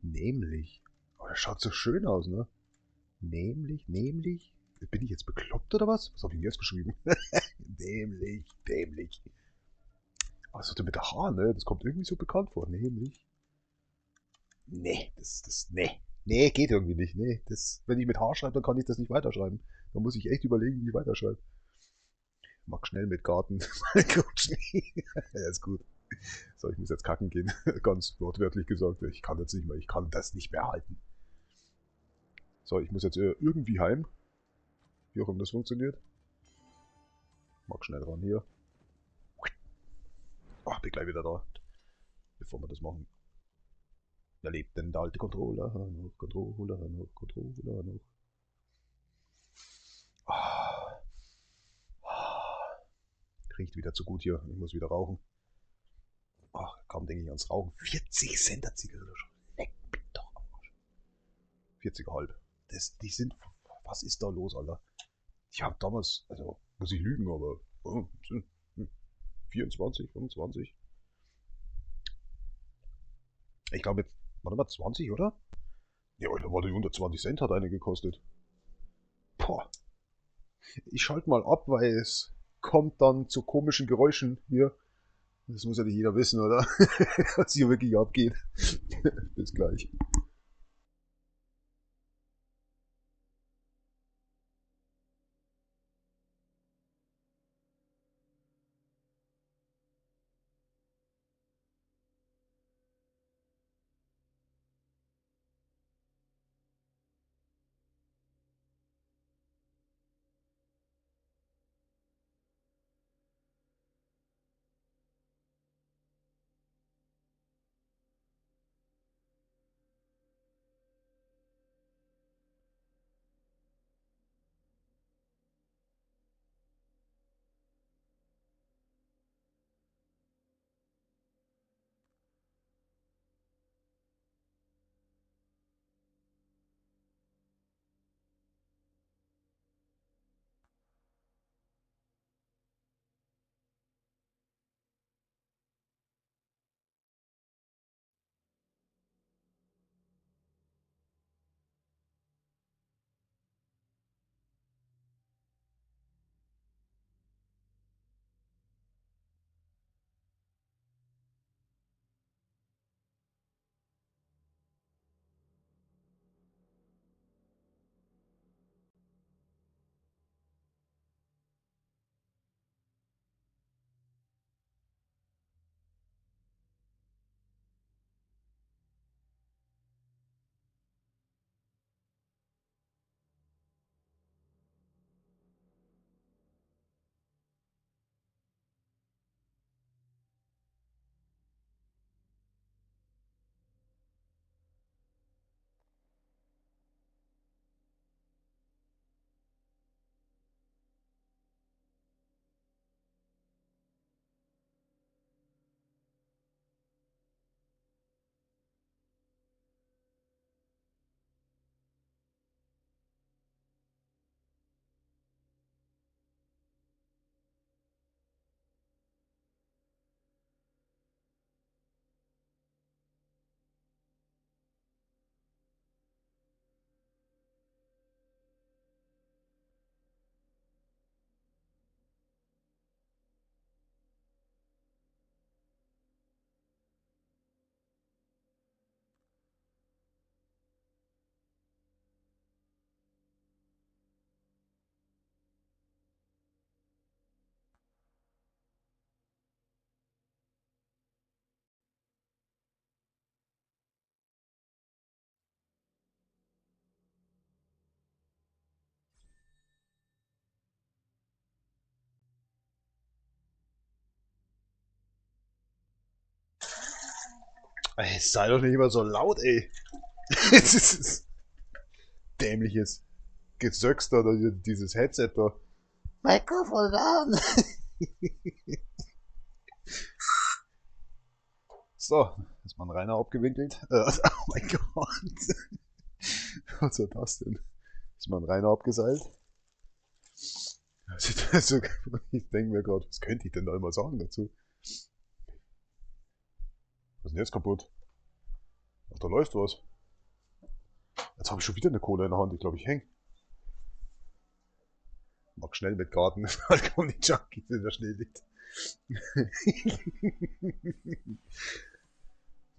Nämlich. Oh, das schaut so schön aus, ne? Nämlich. Bin ich jetzt bekloppt oder was? Was habe ich denn jetzt geschrieben? Dämlich. Was hat denn mit der H, ne? Das kommt irgendwie so bekannt vor. Nämlich. Nee, nee. Nee, geht irgendwie nicht. Nee, wenn ich mit H schreibe, dann kann ich das nicht weiterschreiben. Da muss ich echt überlegen, wie ich weiterschreibe. Mach schnell mit Garten. Kommt Schnee. Ja, ist gut. So, ich muss jetzt kacken gehen. Ganz wortwörtlich gesagt. Ich kann jetzt nicht mehr, ich kann das nicht mehr halten. So, ich muss jetzt irgendwie heim. Wie auch immer das funktioniert. Mach schnell ran hier. Ach, bin gleich wieder da. Bevor wir das machen. Da lebt denn der alte Controller noch, Controller noch, Controller noch. Ah, riecht wieder zu gut hier. Ich muss wieder rauchen. Ach, kaum denke ich ans Rauchen. 40 Cent der Zigarette schon. Leck mich doch am Arsch. 40,5. Die sind. Was ist da los, Alter? Ich habe damals, also muss ich lügen, aber 24, 25. Ich glaube jetzt, warte mal, 20, oder? Ja, da war die unter 20 Cent hat eine gekostet. Boah. Ich schalte mal ab, weil es kommt dann zu komischen Geräuschen hier. Das muss ja nicht jeder wissen, oder? Was hier wirklich abgeht. Bis gleich. Ey, sei doch nicht immer so laut, ey. Das ist dämliches Gesöcks da, dieses Headset da. Mikrofon an. So, ist man reiner abgewinkelt. Oh mein Gott. Was war das denn? Ist man reiner abgeseilt? Also, ich denke mir gerade, was könnte ich denn da immer sagen dazu? Was ist denn jetzt kaputt? Ach, da läuft was. Jetzt habe ich schon wieder eine Cola in der Hand. Ich glaube, ich häng. Mach schnell mit Garten, weil kommen die Junkies in der Schnee liegt.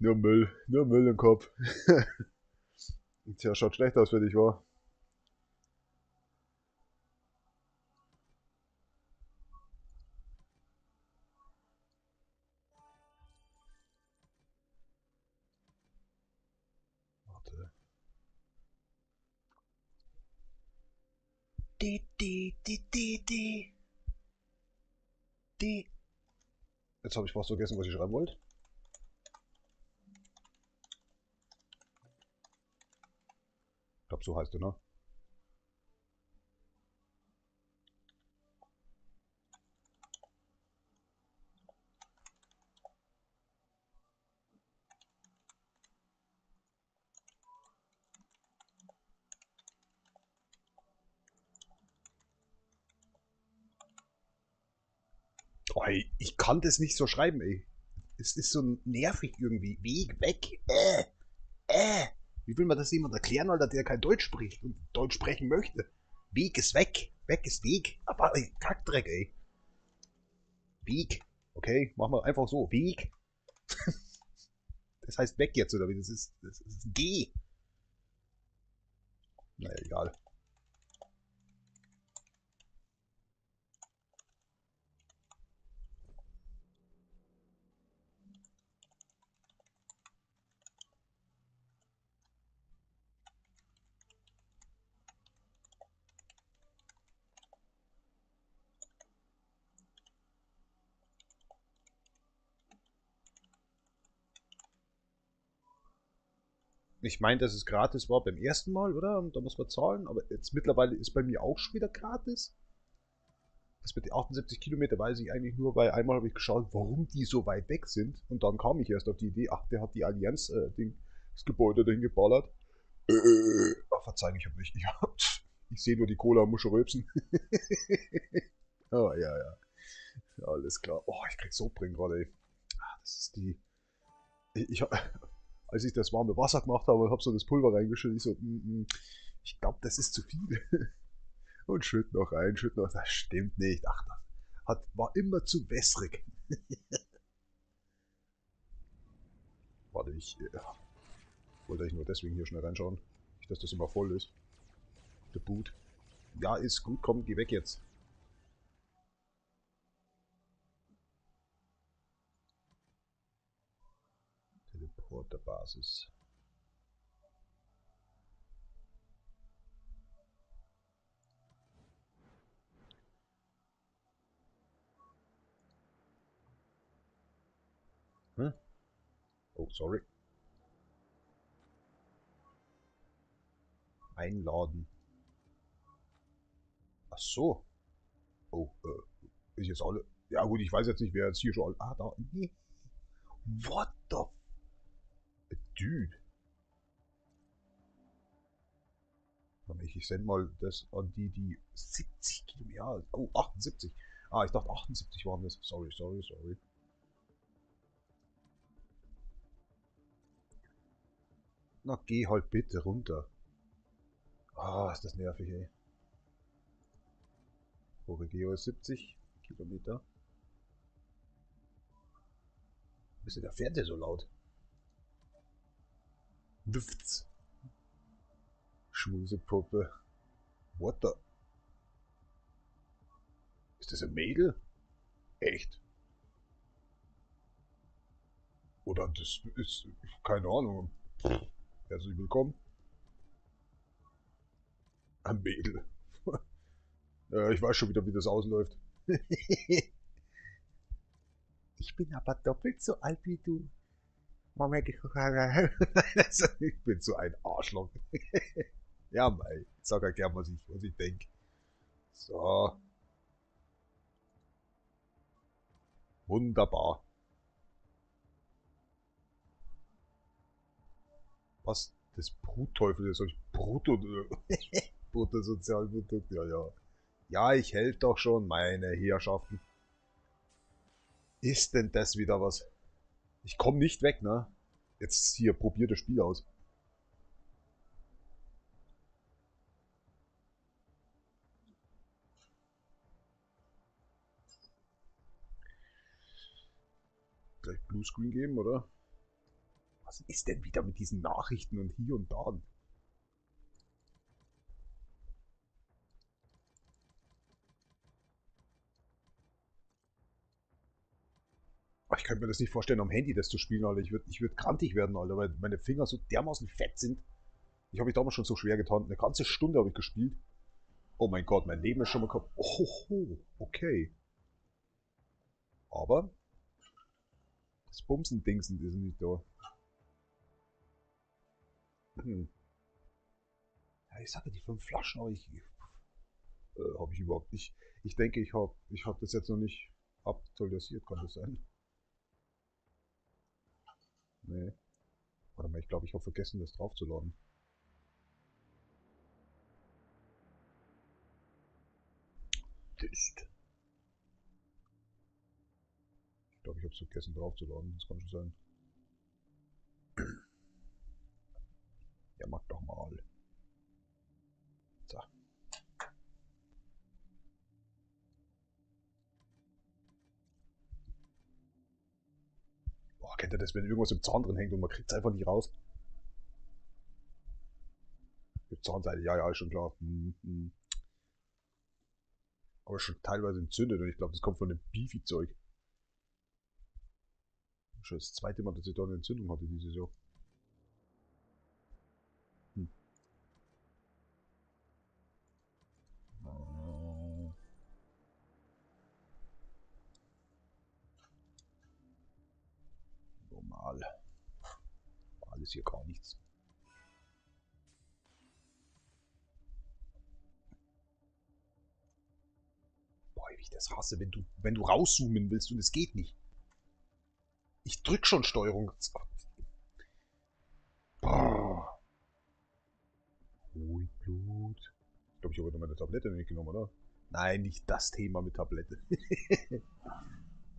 Nur Müll im Kopf. Tja, schaut schlecht aus für dich, wa? Warte. Jetzt habe ich fast vergessen, was ich schreiben wollte. Ich glaube, so heißt er, ne? Oh, ey, ich kann das nicht so schreiben, ey. Es ist so nervig irgendwie. Weg, weg, äh. Wie will man das jemand erklären, Alter, der kein Deutsch spricht und Deutsch sprechen möchte? Weg ist weg. Weg ist Weg. Aber, ey, Kackdreck, ey. Weg. Okay, machen wir einfach so. Weg. Das heißt weg jetzt, oder wie? Das ist G. Naja, egal. Ich meine, dass es gratis war beim ersten Mal, oder? Und da muss man zahlen. Aber jetzt mittlerweile ist bei mir auch schon wieder gratis. Das mit den 78 Kilometer weiß ich eigentlich nur, weil einmal habe ich geschaut, warum die so weit weg sind. Und dann kam ich erst auf die Idee, ach, der hat die Allianz, das Gebäude dahin geballert. Ach, verzeihung, ich habe nicht. Ich sehe nur die Cola und muss schon rülpsen. Oh, ja, ja. Ja, alles klar. Oh, ich krieg Sodbrennen gerade, ey. Das ist die. Ich, als ich das warme Wasser gemacht habe und habe so das Pulver reingeschüttet, ich so, ich glaube, das ist zu viel. Und schütt noch rein, schütt noch. Das stimmt nicht. Ach, das war immer zu wässrig. Warte, ich wollte ich nur deswegen hier schnell reinschauen. Nicht, dass das immer voll ist. Der Boot. Ja, ist gut, komm, geh weg jetzt. Teleporterbasis. Hm? Oh, sorry. Einladen. Ach so. Oh, ist jetzt alle. Ja gut, ich weiß jetzt nicht, wer jetzt hier schon. Ah, da. Nee. What the dude? Ich sende mal das an die, die 70 Kilometer. Ja, oh, 78. Ah, ich dachte 78 waren das. Sorry, sorry, sorry. Na, geh halt bitte runter. Ah, ist das nervig, ey. Korrigeo ist 70 Kilometer. Ist denn der Fernseher so laut? Düft's. Schmusepuppe. What the? Ist das ein Mädel? Echt? Oder das ist, keine Ahnung. Herzlich willkommen. Ein Mädel. Ich weiß schon wieder, wie das ausläuft. Ich bin aber doppelt so alt wie du. Moment, ich bin so ein Arschloch. Ja, mei. Sag halt gern, was ich denke. So. Wunderbar. Was? Das Brutteufel, das soll ich Brutto. Bruttosozialprodukt, ja, ja. Ja, ich hält doch schon, meine Herrschaften. Ist denn das wieder was? Ich komme nicht weg, ne? Jetzt hier, probier das Spiel aus. Gleich Bluescreen geben, oder? Was ist denn wieder mit diesen Nachrichten und hier und da? Ich könnte mir das nicht vorstellen, am Handy das zu spielen, Alter. Ich würd krantig werden, Alter, weil meine Finger so dermaßen fett sind. Ich habe mich damals schon so schwer getan. Eine ganze Stunde habe ich gespielt. Oh mein Gott, mein Leben ist schon mal kaputt. Oh, okay. Aber das Bumsen-Dingsen ist nicht da. Hm. Ja, ich sage die 5 Flaschen, aber habe ich überhaupt nicht. Ich denke, ich hab das jetzt noch nicht aktualisiert, kann das sein? Nee. Warte mal, ich glaube, ich habe vergessen, das draufzuladen. Mist. Ich glaube, ich habe es vergessen draufzuladen. Das kann schon sein. Ja, mach doch mal. So. Boah, kennt ihr das, wenn irgendwas im Zahn drin hängt und man kriegt es einfach nicht raus? Die Zahnseide, ja, ist schon klar. Aber schon teilweise entzündet und ich glaube, das kommt von dem Beefy-Zeug. Schon das zweite Mal, dass ich da eine Entzündung hatte dieses Jahr. Hm. Normal. Alles hier gar nichts. Boah, wie ich das hasse, wenn du rauszoomen willst und es geht nicht. Ich drück schon Steuerung. Boah. Ruhig Blut. Ich glaube, ich habe heute meine Tablette nicht genommen, oder? Nein, nicht das Thema mit Tablette.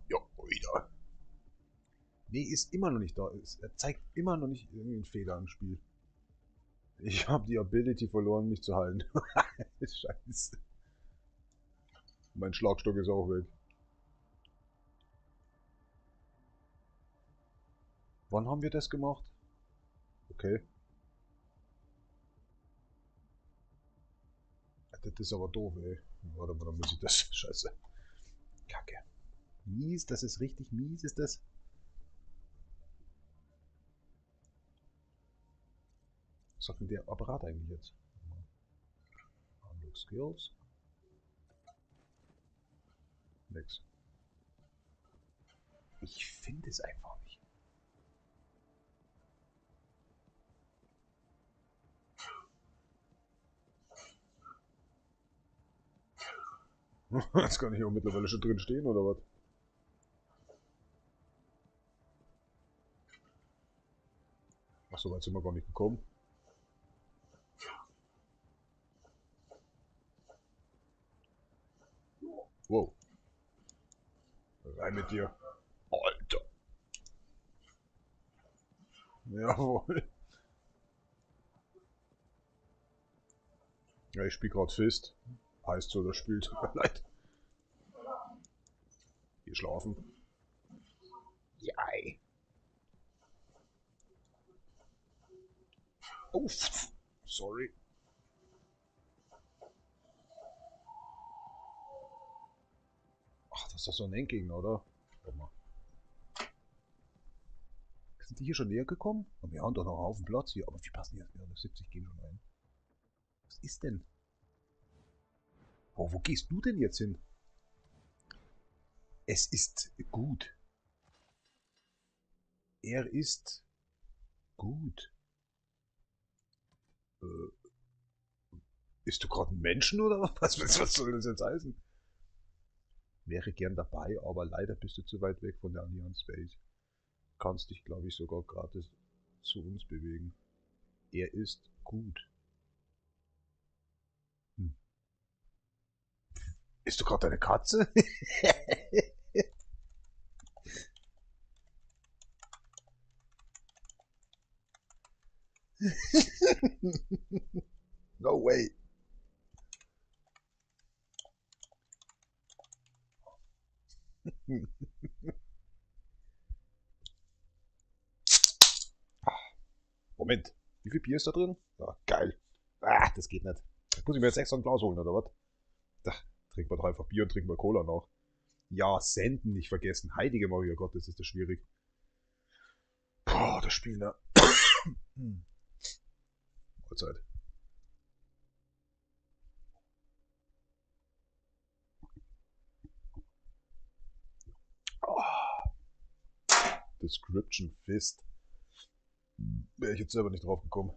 Ja, wieder. Nee, ist immer noch nicht da. Er zeigt immer noch nicht irgendeinen Fehler im Spiel. Ich habe die Ability verloren, mich zu heilen. Scheiße. Mein Schlagstock ist auch weg. Wann haben wir das gemacht? Okay. Das ist aber doof, ey. Warte mal, dann muss ich das. Scheiße. Kacke. Mies, das ist richtig mies, ist das? Was sagt denn der Apparat eigentlich jetzt? Unlock Skills. Nix. Ich finde es einfach nicht. Das kann ich auch mittlerweile schon drin stehen, oder was? Ach, so weit sind wir gar nicht gekommen. Wow. Rein mit dir. Alter. Jawohl. Ja, ich spiele gerade Fist. Heißt so, das Spiel tut mir leid. Geh schlafen. Jai. Uff. Sorry. Ach, das ist doch so ein Endgegner, oder? Warte mal. Sind die hier schon näher gekommen? Und wir haben doch noch einen Haufen Platz hier. Aber wie passen hier? Ja, 70 gehen schon rein. Was ist denn? Oh, wo gehst du denn jetzt hin? Es ist gut. Er ist gut. Äh, bist du gerade ein Menschen oder was soll das jetzt heißen? Wäre gern dabei, aber leider bist du zu weit weg von der Allianz Base. Kannst dich, glaube ich, sogar gratis zu uns bewegen. Er ist gut. Hm. Bist du gerade eine Katze? No way. Moment. Wie viel Bier ist da drin? Ah, geil. Ah, das geht nicht. Muss ich mir jetzt extra ein Glas holen, oder was? Da, trinken wir doch einfach Bier und trinken wir Cola noch. Ja, senden nicht vergessen. Heilige Maria Gott, das ist das schwierig. Boah, das Spiel, ne? Mahlzeit. Oh. Description Fist. Wäre ich jetzt selber nicht drauf gekommen.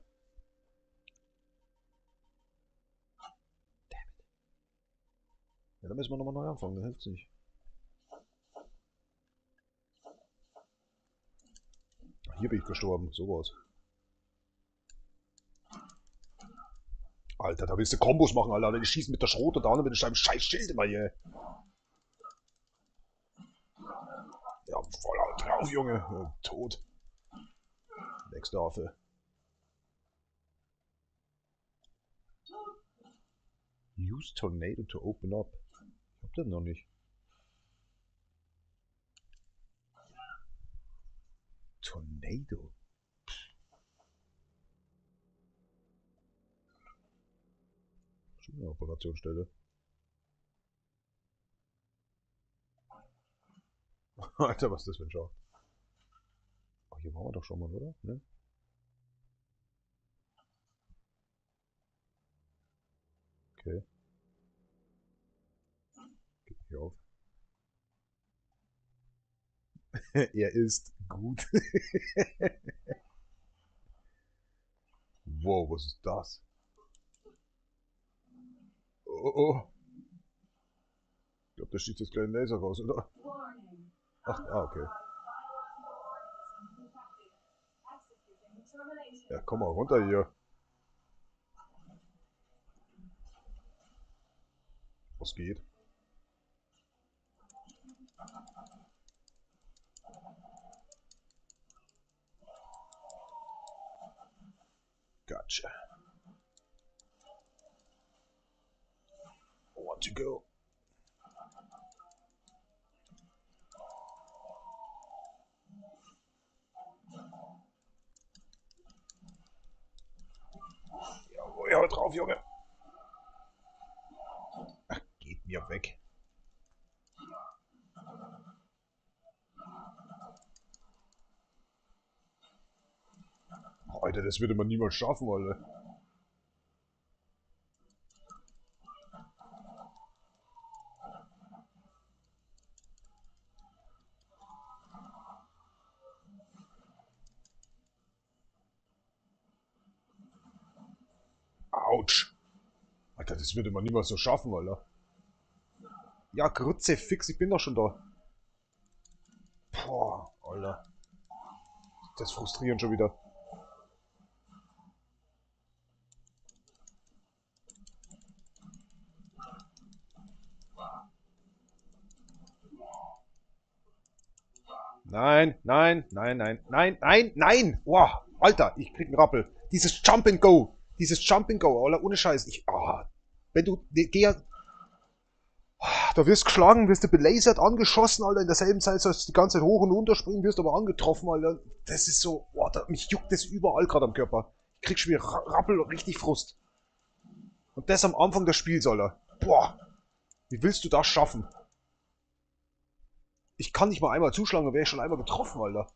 Ja, dann müssen wir nochmal neu anfangen, dann hilft's nicht. Hier bin ich gestorben, sowas. Alter, da willst du Kombos machen, Alter. Die schießen mit der Schrot und da mit dem scheiß Schild immer hier. Ja, voll drauf, Junge. Ja, tot. Nächste Affe. Use Tornado to open up. Ich hab den noch nicht. Tornado. Schon eine Operationsstelle. Alter, was ist das für ein Schau? Ach, hier waren wir doch schon mal, oder? Ne? Okay. Geht nicht auf. Er ist gut. Wow, was ist das? Oh, oh. Ich glaube, da schießt das kleine Laser raus, oder? Ach, okay. Ja, komm mal runter hier. Was geht? Gotcha. Want to go. Ja, hör drauf, Junge. Ach, geht mir weg. Alter, das würde man niemals schaffen, Alter. Autsch. Alter, das würde man niemals so schaffen, Alter. Ja, Grütze, fix, ich bin doch schon da. Boah, Alter. Das frustriert schon wieder. Nein, nein, nein, nein, nein, nein, nein! Boah, Alter, ich krieg einen Rappel. Dieses Jump and Go. Dieses Jump and Go, Alter, ohne Scheiß. Wenn du, geh ja, da wirst geschlagen, wirst du belasert, angeschossen, Alter, in derselben Zeit sollst du die ganze Zeit hoch und runter springen, wirst aber angetroffen, Alter. Das ist so, boah, mich juckt das überall gerade am Körper. Ich krieg schon wieder Rappel und richtig Frust. Und das am Anfang des Spiels, Alter. Boah, wie willst du das schaffen? Ich kann nicht mal einmal zuschlagen, dann wäre ich schon einmal getroffen, Alter.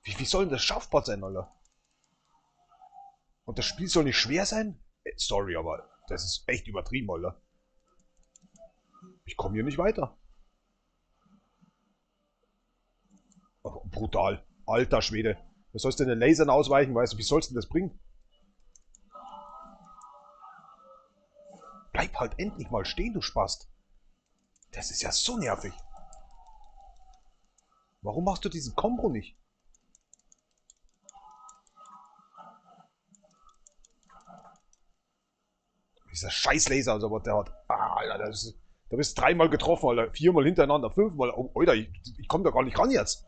Wie soll denn das schaffbar sein, Alter? Und das Spiel soll nicht schwer sein? Sorry, aber das ist echt übertrieben, Alter. Ich komme hier nicht weiter. Oh, brutal. Alter Schwede. Was sollst du denn den Lasern ausweichen, weißt du? Wie sollst du denn das bringen? Bleib halt endlich mal stehen, du Spast. Das ist ja so nervig. Warum machst du diesen Kombo nicht? Dieser scheiß Laser, also was der hat. Ah, Alter, da bist du dreimal getroffen, Alter. Viermal hintereinander, fünfmal. Oh, Alter, ich komm da gar nicht ran jetzt.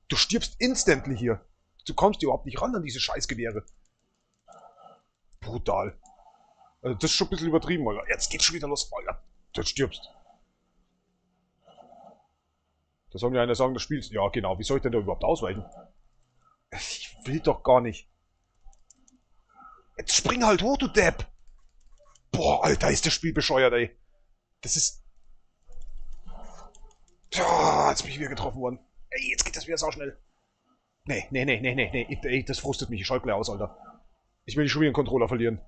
Du stirbst instantly hier. Du kommst überhaupt nicht ran an diese Scheißgewehre. Brutal. Also das ist schon ein bisschen übertrieben, Alter. Jetzt geht's schon wieder los, Alter. Du stirbst. Da soll mir einer sagen, das spielst. Ja, genau. Wie soll ich denn da überhaupt ausweichen? Ich will doch gar nicht. Jetzt spring halt hoch, du Depp. Boah, Alter, ist das Spiel bescheuert, ey. Das ist... Oh, jetzt bin ich wieder getroffen worden. Ey, jetzt geht das wieder sau schnell. Nee. Ey, das frustet mich. Ich schalte gleich aus, Alter. Ich will nicht schon wieder den Controller verlieren.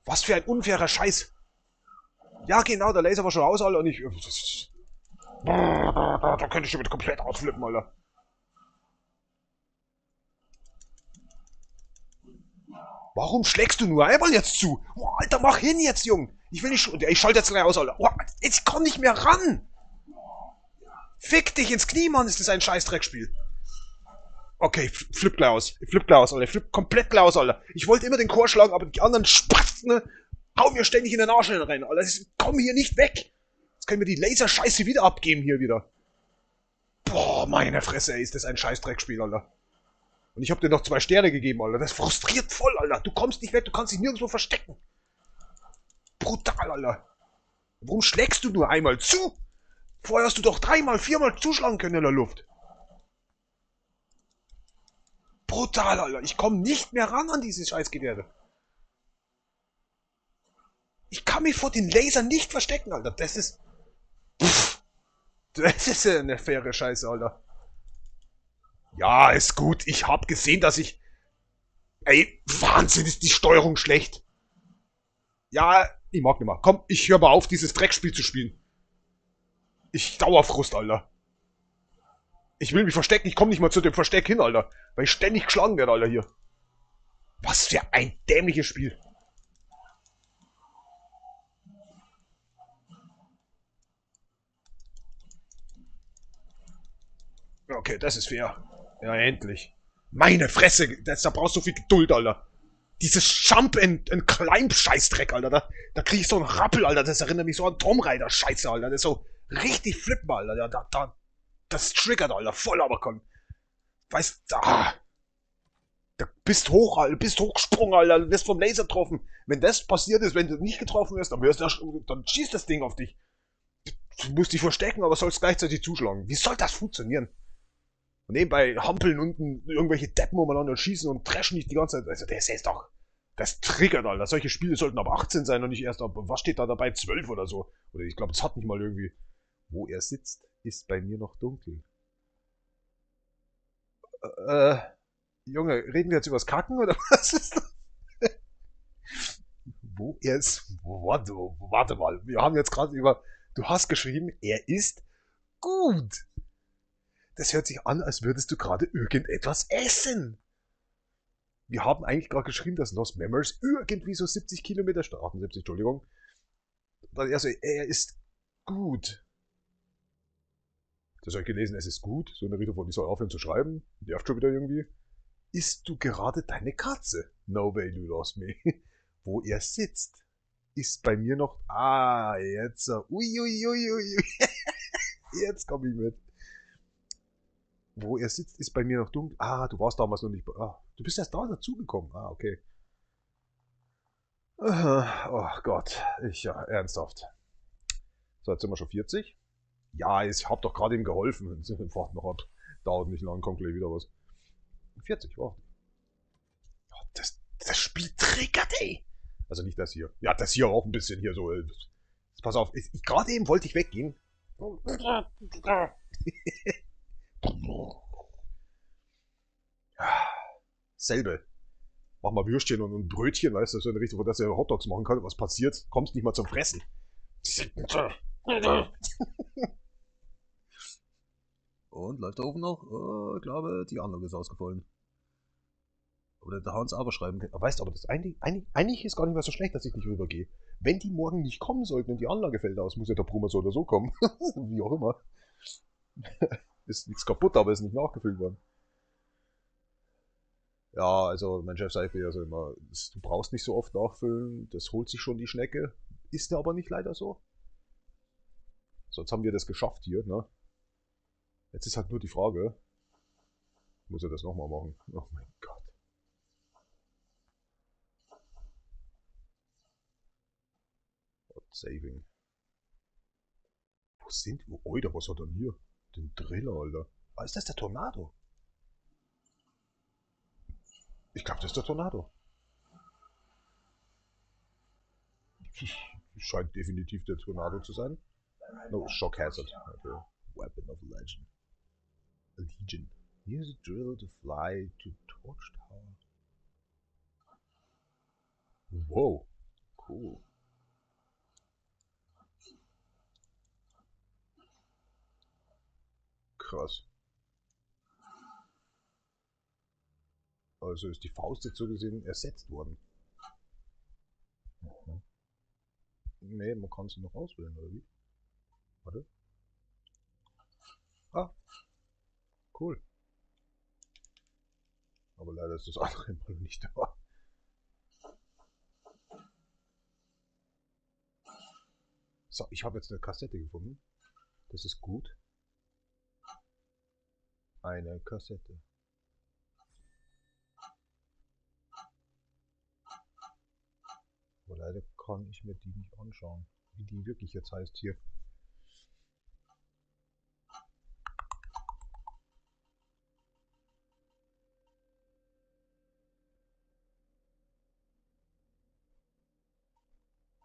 Was für ein unfairer Scheiß. Ja, genau, der Laser war schon aus, Alter, und ich... Da könnte ich schon wieder komplett ausflippen, Alter. Warum schlägst du nur einmal jetzt zu? Oh, Alter, mach hin jetzt, Jung. Ich will nicht... Ich schalte jetzt gleich aus, Alter. Oh, ich komm nicht mehr ran. Fick dich ins Knie, Mann, ist das ein Scheiß-Dreckspiel. Okay, flipp gleich aus. Flipp gleich aus, Alter. Flipp komplett gleich aus, Alter. Ich wollte immer den Chor schlagen, aber die anderen Spasten hauen mir ständig in den Arsch rein, Alter. Ich komme hier nicht weg. Jetzt können wir die Laserscheiße wieder abgeben hier wieder. Boah, meine Fresse, ey, ist das ein Scheiß-Dreckspiel, Alter. Und ich hab dir noch 2 Sterne gegeben, Alter. Das frustriert voll, Alter. Du kommst nicht weg, du kannst dich nirgendwo verstecken. Brutal, Alter. Warum schlägst du nur einmal zu? Vorher hast du doch 3-mal, 4-mal zuschlagen können in der Luft. Brutal, Alter. Ich komme nicht mehr ran an diese Scheißgewehre. Ich kann mich vor den Lasern nicht verstecken, Alter. Das ist... Pff, das ist eine faire Scheiße, Alter. Ja, ist gut. Ich hab gesehen, dass ich... Ey, Wahnsinn, ist die Steuerung schlecht. Ja, ich mag nicht mehr. Komm, ich höre mal auf, dieses Dreckspiel zu spielen. Ich Dauerfrust, Alter. Ich will mich verstecken, ich komme nicht mal zu dem Versteck hin, Alter. Weil ich ständig geschlagen werde, Alter, hier. Was für ein dämliches Spiel. Okay, das ist fair. Ja, endlich. Meine Fresse, da brauchst du viel Geduld, Alter. Dieses Jump and Climb Scheißdreck, Alter. Da krieg ich so einen Rappel, Alter. Das erinnert mich so an Tomb Raider Scheiße, Alter. Das ist so richtig flippen, Alter. Das triggert, Alter. Voll aber kann. Weißt du, da bist hoch, Alter. Bist hochgesprungen, Alter. Du wirst vom Laser getroffen. Wenn das passiert ist, wenn du nicht getroffen wirst, dann schießt das Ding auf dich. Du musst dich verstecken, aber sollst gleichzeitig zuschlagen. Wie soll das funktionieren? Und nebenbei hampeln unten irgendwelche Deppen umeinander schießen und trashen nicht die ganze Zeit. Also das ist doch... Das triggert, Alter. Solche Spiele sollten ab 18 sein und nicht erst ab... Was steht da dabei? 12 oder so. Oder ich glaube, das hat nicht mal irgendwie... Wo er sitzt, ist bei mir noch dunkel. Äh, Junge, reden wir jetzt übers Kacken oder was ist das? Wo er ist... Warte mal. Wir haben jetzt gerade über... Du hast geschrieben, er ist gut. Das hört sich an, als würdest du gerade irgendetwas essen. Wir haben eigentlich gerade geschrieben, dass Lost Memories irgendwie so 70 Kilometer, 78, Entschuldigung. Also, er ist gut. Das habe ich gelesen, es ist gut. So eine Richtung von, ich soll aufhören zu schreiben. Nervt schon wieder irgendwie. Isst du gerade deine Katze? No way, you lost me. Wo er sitzt, ist bei mir noch... Ah, jetzt... Uiuiuiui. Jetzt komme ich mit. Wo er sitzt, ist bei mir noch dunkel. Ah, du warst damals noch nicht... Ah, du bist erst da dazugekommen. Ah, okay. Oh Gott. Ja, ernsthaft. So, jetzt sind wir schon 40. Ja, ich hab doch gerade ihm geholfen. Warte noch ab. Dauert nicht lang, kommt gleich wieder was. 40, wow. Das Spiel triggert, ey. Also nicht das hier. Ja, das hier auch ein bisschen hier so. Pass auf, gerade eben wollte ich weggehen. Selbe. Mach mal Würstchen und Brötchen, weißt du, so in der Richtung, wo das ja Hotdogs machen kann. Was passiert? Kommst nicht mal zum Fressen. Und läuft der Ofen noch? Oh, ich glaube, die Anlage ist ausgefallen. Oder der Hans aber schreiben kann. Weißt du, aber das eigentlich ist gar nicht mehr so schlecht, dass ich nicht rübergehe. Wenn die morgen nicht kommen sollten und die Anlage fällt aus, muss ja der Brummer so oder so kommen. Wie auch immer. Ist nichts kaputt, aber ist nicht nachgefüllt worden. Ja, also mein Chef sagt mir also immer, du brauchst nicht so oft nachfüllen, das holt sich schon die Schnecke. Ist aber nicht leider so. Sonst haben wir das geschafft hier, ne? Jetzt ist halt nur die Frage, muss er das nochmal machen? Oh mein Gott. Saving. Wo sind wir? Oida, was hat er denn hier? Den Driller, Alter. Ah, ist das der Tornado? Ich glaube, das ist der Tornado. Scheint definitiv der Tornado zu sein. No, Shock Hazard. Okay. Weapon of Legend. Legion. Use a drill to fly to Torch Tower. Wow, cool. Krass. Also ist die Faust jetzt so gesehen ersetzt worden. Mhm. Nee, man kann sie noch auswählen, oder wie? Warte. Ah, cool. Aber leider ist das andere mal nicht da. So, ich habe jetzt eine Kassette gefunden. Das ist gut. Eine Kassette. Aber leider kann ich mir die nicht anschauen. Wie die wirklich jetzt heißt hier.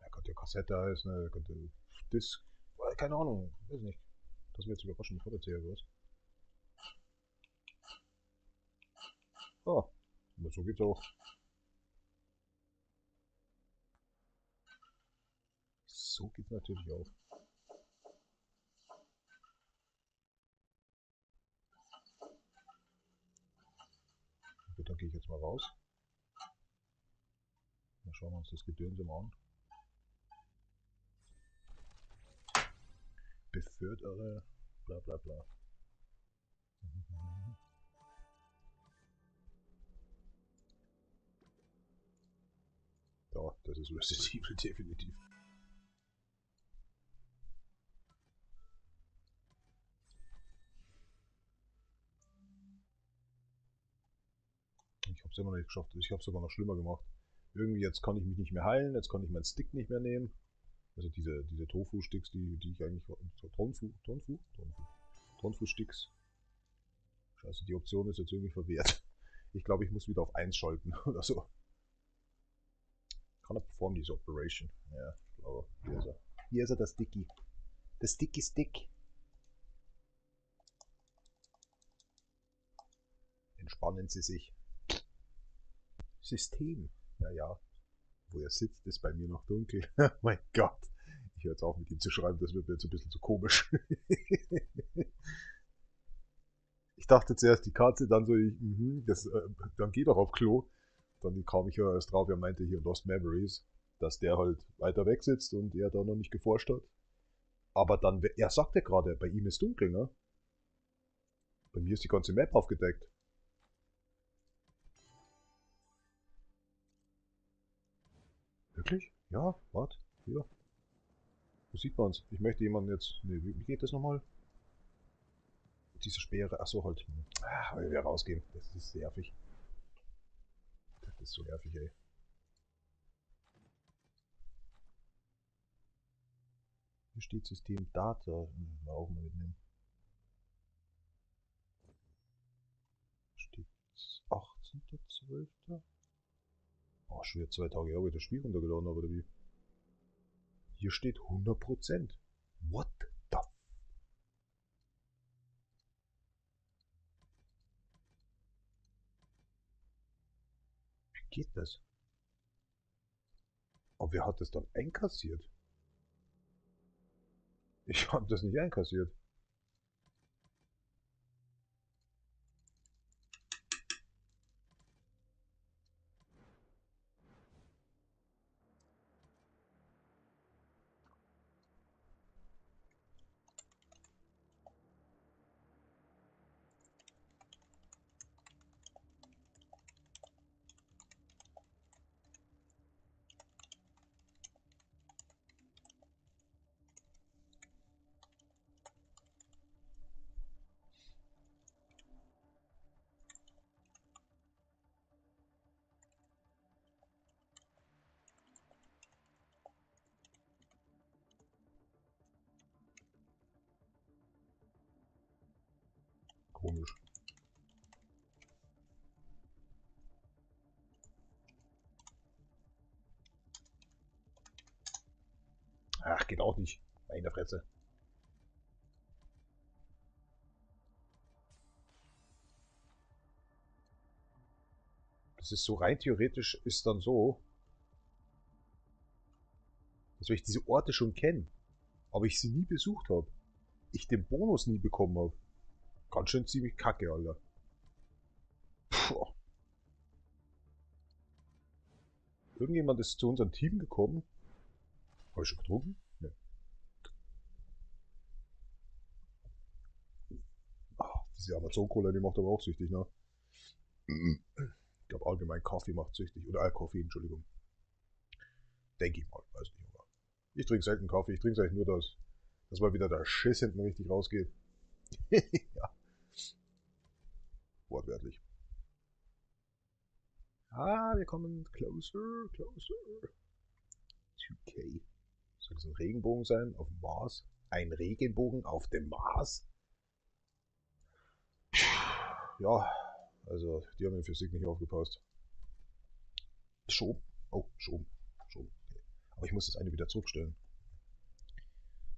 Ja, könnte ja Kassette heißen, ne? Könnte Disc. Keine Ahnung, weiß nicht. Das wird jetzt überraschend, ich erzählen was. Ah, aber so geht's auch. So geht's natürlich auch. Gut, dann gehe ich jetzt mal raus. Dann schauen wir uns das Gedönse mal an. Befördere, bla bla bla. Ja, das ist Resident Evil definitiv. Ich habe es immer noch nicht geschafft. Ich habe es sogar noch schlimmer gemacht. Irgendwie jetzt kann ich mich nicht mehr heilen, jetzt kann ich meinen Stick nicht mehr nehmen. Also diese Tofu-Sticks, die ich eigentlich... Tonfu-Sticks. Scheiße, die Option ist jetzt irgendwie verwehrt. Ich glaube, ich muss wieder auf 1 schalten oder so. Kann er perform diese Operation? Ja, ich glaube. Hier ist er. Hier ist er, der Sticky. Der Sticky Stick. Entspannen Sie sich. System. Ja, ja. Wo er sitzt, ist bei mir noch dunkel. Mein Gott. Ich höre jetzt auf mit ihm zu schreiben, das wird mir jetzt ein bisschen zu komisch. Ich dachte zuerst die Katze, dann so, dann geh doch auf Klo. Dann kam ich ja erst drauf, er meinte hier Lost Memories, dass der halt weiter weg sitzt und er da noch nicht geforscht hat. Aber dann, er sagte gerade, bei ihm ist dunkel, ne? Bei mir ist die ganze Map aufgedeckt. Wirklich? Ja, warte, hier. Wo sieht man's? Ich möchte jemanden jetzt. Ne, wie geht das nochmal? Diese Speere, achso, halt. Weil wir rausgehen. Das ist nervig. Das ist so nervig, ey. Hier steht System Data. Mal auch mal mitnehmen. Steht 18.12. Oh, schon wieder 2 Tage her, wo ich das Spiel runtergeladen habe, oder wie? Hier steht 100%. What the f... Wie geht das? Aber wer hat das dann einkassiert? Ich habe das nicht einkassiert. Komisch. Ach, geht auch nicht. Meine Fresse. Das ist so rein theoretisch ist dann so, Also wenn ich diese Orte schon kenne, aber ich sie nie besucht habe, ich den Bonus nie bekommen habe. Ganz schön ziemlich kacke, Alter. Puh. Irgendjemand ist zu unserem Team gekommen. Habe ich schon getrunken? Ne. Diese Amazon-Cola, die macht aber auch süchtig, ne? Ich glaube allgemein Kaffee macht süchtig. Oder Koffein, Entschuldigung. Denke ich mal, weiß nicht. Aber ich trinke selten Kaffee. Ich trinke eigentlich nur das, dass mal wieder der Schiss hinten richtig rausgeht. Ja, wortwörtlich. Wir kommen closer, closer. 2K. Soll das ein Regenbogen sein auf dem Mars? Ein Regenbogen auf dem Mars? Ja, also die haben in Physik nicht aufgepasst. Schob. Oh, schoben. Schoben. Okay. Aber ich muss das eine wieder zurückstellen.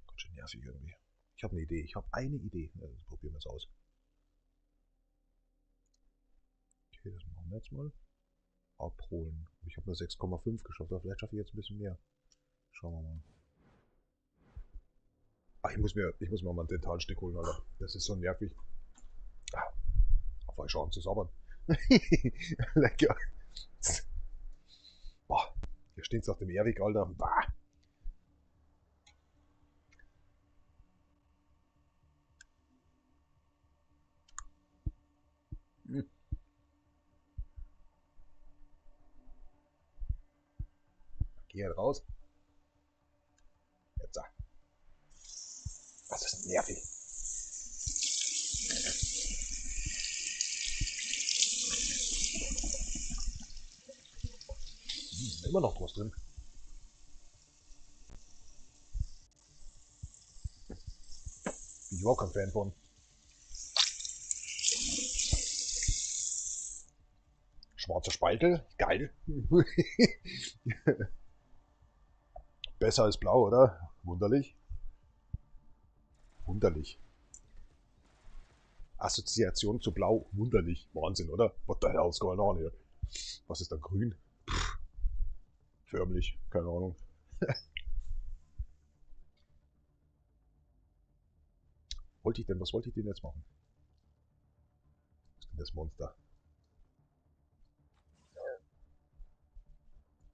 Ganz schön nervig irgendwie. Ich habe eine Idee. Ich habe eine Idee. Ja, das probieren wir jetzt aus. Okay, das machen wir jetzt mal. Abholen. Ich habe nur 6,5 geschafft, aber vielleicht schaffe ich jetzt ein bisschen mehr. Schauen wir mal. Ach, ich muss mir mal einen Dentalstick holen, Alter. Das ist so nervig. Auf euch schauen zu sabbern. Lecker. Boah, hier steht's auf dem Airweg, Alter. Bah. Hm. Geh halt raus. Jetzt. Das ist nervig. Immer noch was drin. Bin ich überhaupt kein Fan von. Schwarzer Speichel, geil. Besser als blau, oder? Wunderlich. Wunderlich. Assoziation zu blau, wunderlich. Wahnsinn, oder? What the hell's going on here? Was ist da grün? Pff, förmlich, keine Ahnung. Was wollte ich denn jetzt machen? Was ist denn das Monster?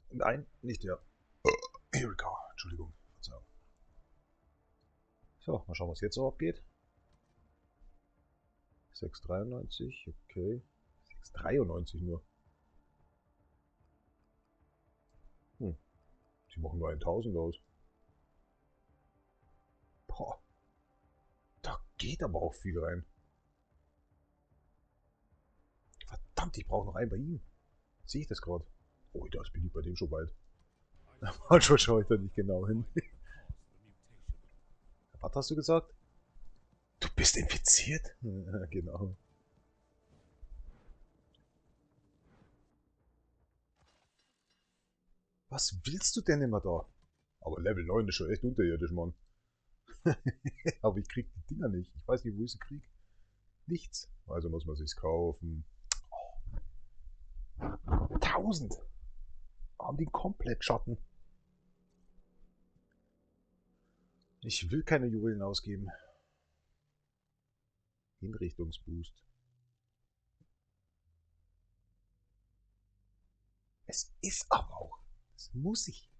Nein, nicht der. Here we go. Entschuldigung. Verzeihung. So, mal schauen, was jetzt so abgeht. 6,93, okay. 6,93 nur. Die machen nur 1000 aus. Boah. Da geht aber auch viel rein. Verdammt, ich brauche noch einen bei ihm. Sehe ich das gerade? Oh, das bin ich bei dem schon bald. Manchmal schaue ich da nicht genau hin. Was hast du gesagt? Du bist infiziert? Genau. Was willst du denn immer da? Aber Level 9 ist schon echt unterirdisch, Mann. Aber ich krieg die Dinger nicht. Ich weiß nicht, wo ich sie krieg. Nichts. Also muss man sich's kaufen. 1000! Haben die komplett Schatten. Ich will keine Juwelen ausgeben. Hinrichtungsboost. Es ist aber auch. Das muss ich.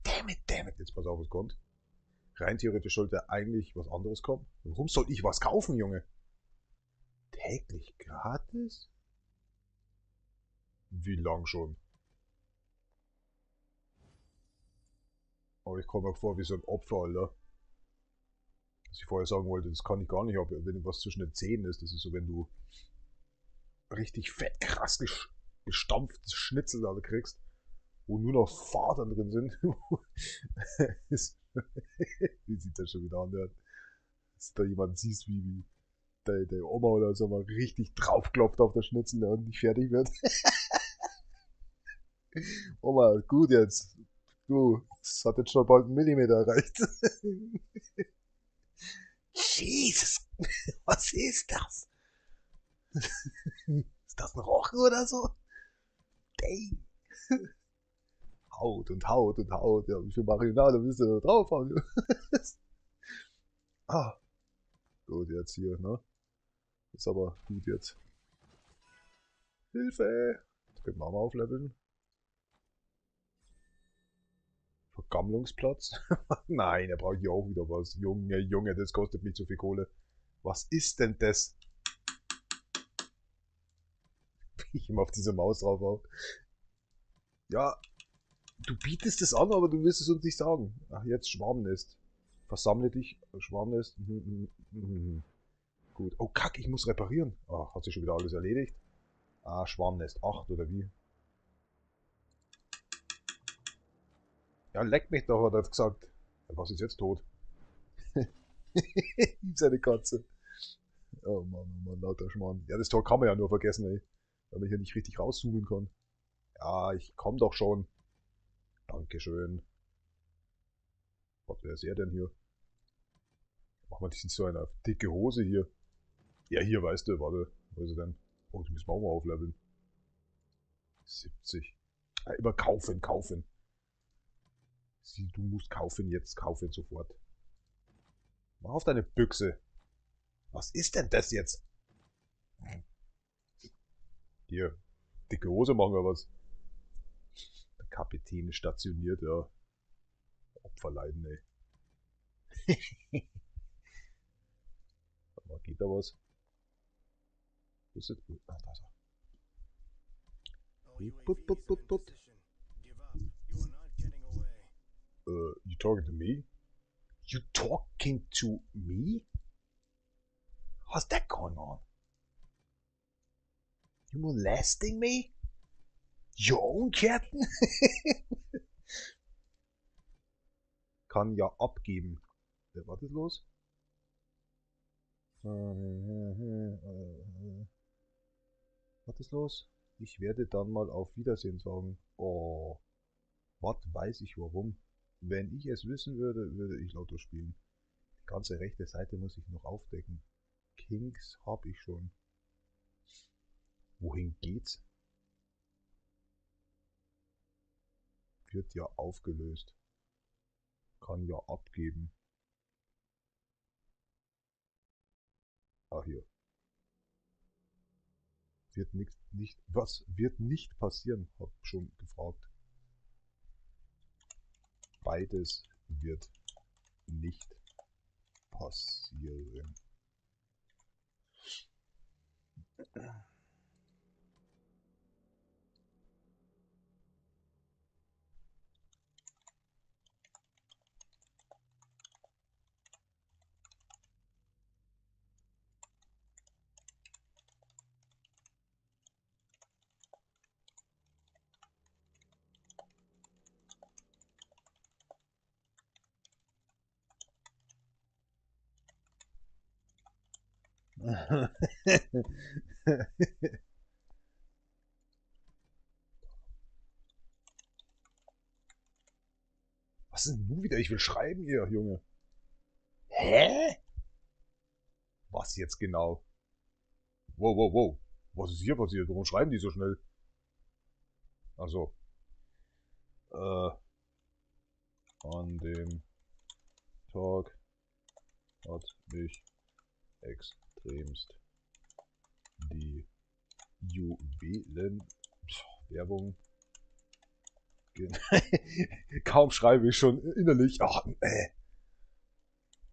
Damn it. Jetzt pass auf, was kommt. Rein theoretisch sollte eigentlich was anderes kommen. Warum soll ich was kaufen, Junge? Täglich gratis? Wie lang schon? Aber ich komme mir vor wie so ein Opfer, Alter. Was ich vorher sagen wollte, das kann ich gar nicht, aber wenn was zwischen den Zähnen ist, das ist so, wenn du richtig fett, krass gestampftes Schnitzel da kriegst, wo nur noch Fadern drin sind. Wie sieht das schon wieder an, ja? Dass da jemand siehst, wie der Oma oder so mal richtig draufklopft auf das Schnitzel und nicht fertig wird. Oma, gut jetzt. Du, es hat jetzt schon bald einen Millimeter erreicht. Jesus, was ist das? Ist das ein Rochen oder so? Dang. Haut und Haut und Haut. Ja, wie viel Marinade willst du da drauf haben? Ah, gut, jetzt hier, ne? Ist aber gut jetzt. Hilfe! Jetzt können wir auch mal aufleveln. Vergammlungsplatz. Nein, er braucht hier auch wieder was. Junge, Junge, das kostet mich zu viel Kohle. Was ist denn das? Ich immer auf diese Maus drauf auf. Ja, du bietest es an, aber du willst es uns nicht sagen. Ach, jetzt Schwarmnest. Versammle dich, Schwarmnest. Gut. Oh, kack, ich muss reparieren. Ach, hat sich schon wieder alles erledigt. Ah, Schwarmnest 8 oder wie? Ja, leck mich doch, hat er gesagt. Ja, was ist jetzt tot? Seine Katze. Oh Mann, lauter Schmarrn. Ja, das Tor kann man ja nur vergessen, ey. Weil man hier nicht richtig rauszoomen kann. Ja, ich komm doch schon. Dankeschön. Was wer ist er denn hier? Machen wir nicht so eine dicke Hose hier. Ja, hier, weißt du, warte. Wo ist er denn? Oh, die müssen wir auch mal aufleveln. 70. Ja, immer kaufen, kaufen. Sie, du musst kaufen jetzt, kaufen sofort. Mach auf deine Büchse. Was ist denn das jetzt? Hier, dicke Hose machen wir was. Der Kapitän ist stationiert, ja. Opfer leiden, ey. Warte mal, geht da was? Wo ist das? Ah, da ist er. You talking to me? You talking to me? What's that going on? You molesting me? Your own Captain? Kann ja abgeben. Was ist los? Was ist los? Ich werde dann mal auf Wiedersehen sagen. Oh, was weiß ich warum. Wenn ich es wissen würde, würde ich Lotto spielen. Die ganze rechte Seite muss ich noch aufdecken. Kings habe ich schon. Wohin geht's? Wird ja aufgelöst. Kann ja abgeben. Ah, hier. Wird nicht, was wird nicht passieren? Hab schon gefragt. Beides wird nicht passieren. Was ist denn nun wieder? Ich will schreiben, ihr Junge. Hä? Was jetzt genau? Wow, wow, wow. Was ist hier passiert? Warum schreiben die so schnell? Also, an dem Tag hat mich extremst die Juwelen Werbung kaum schreibe ich schon innerlich. Ach,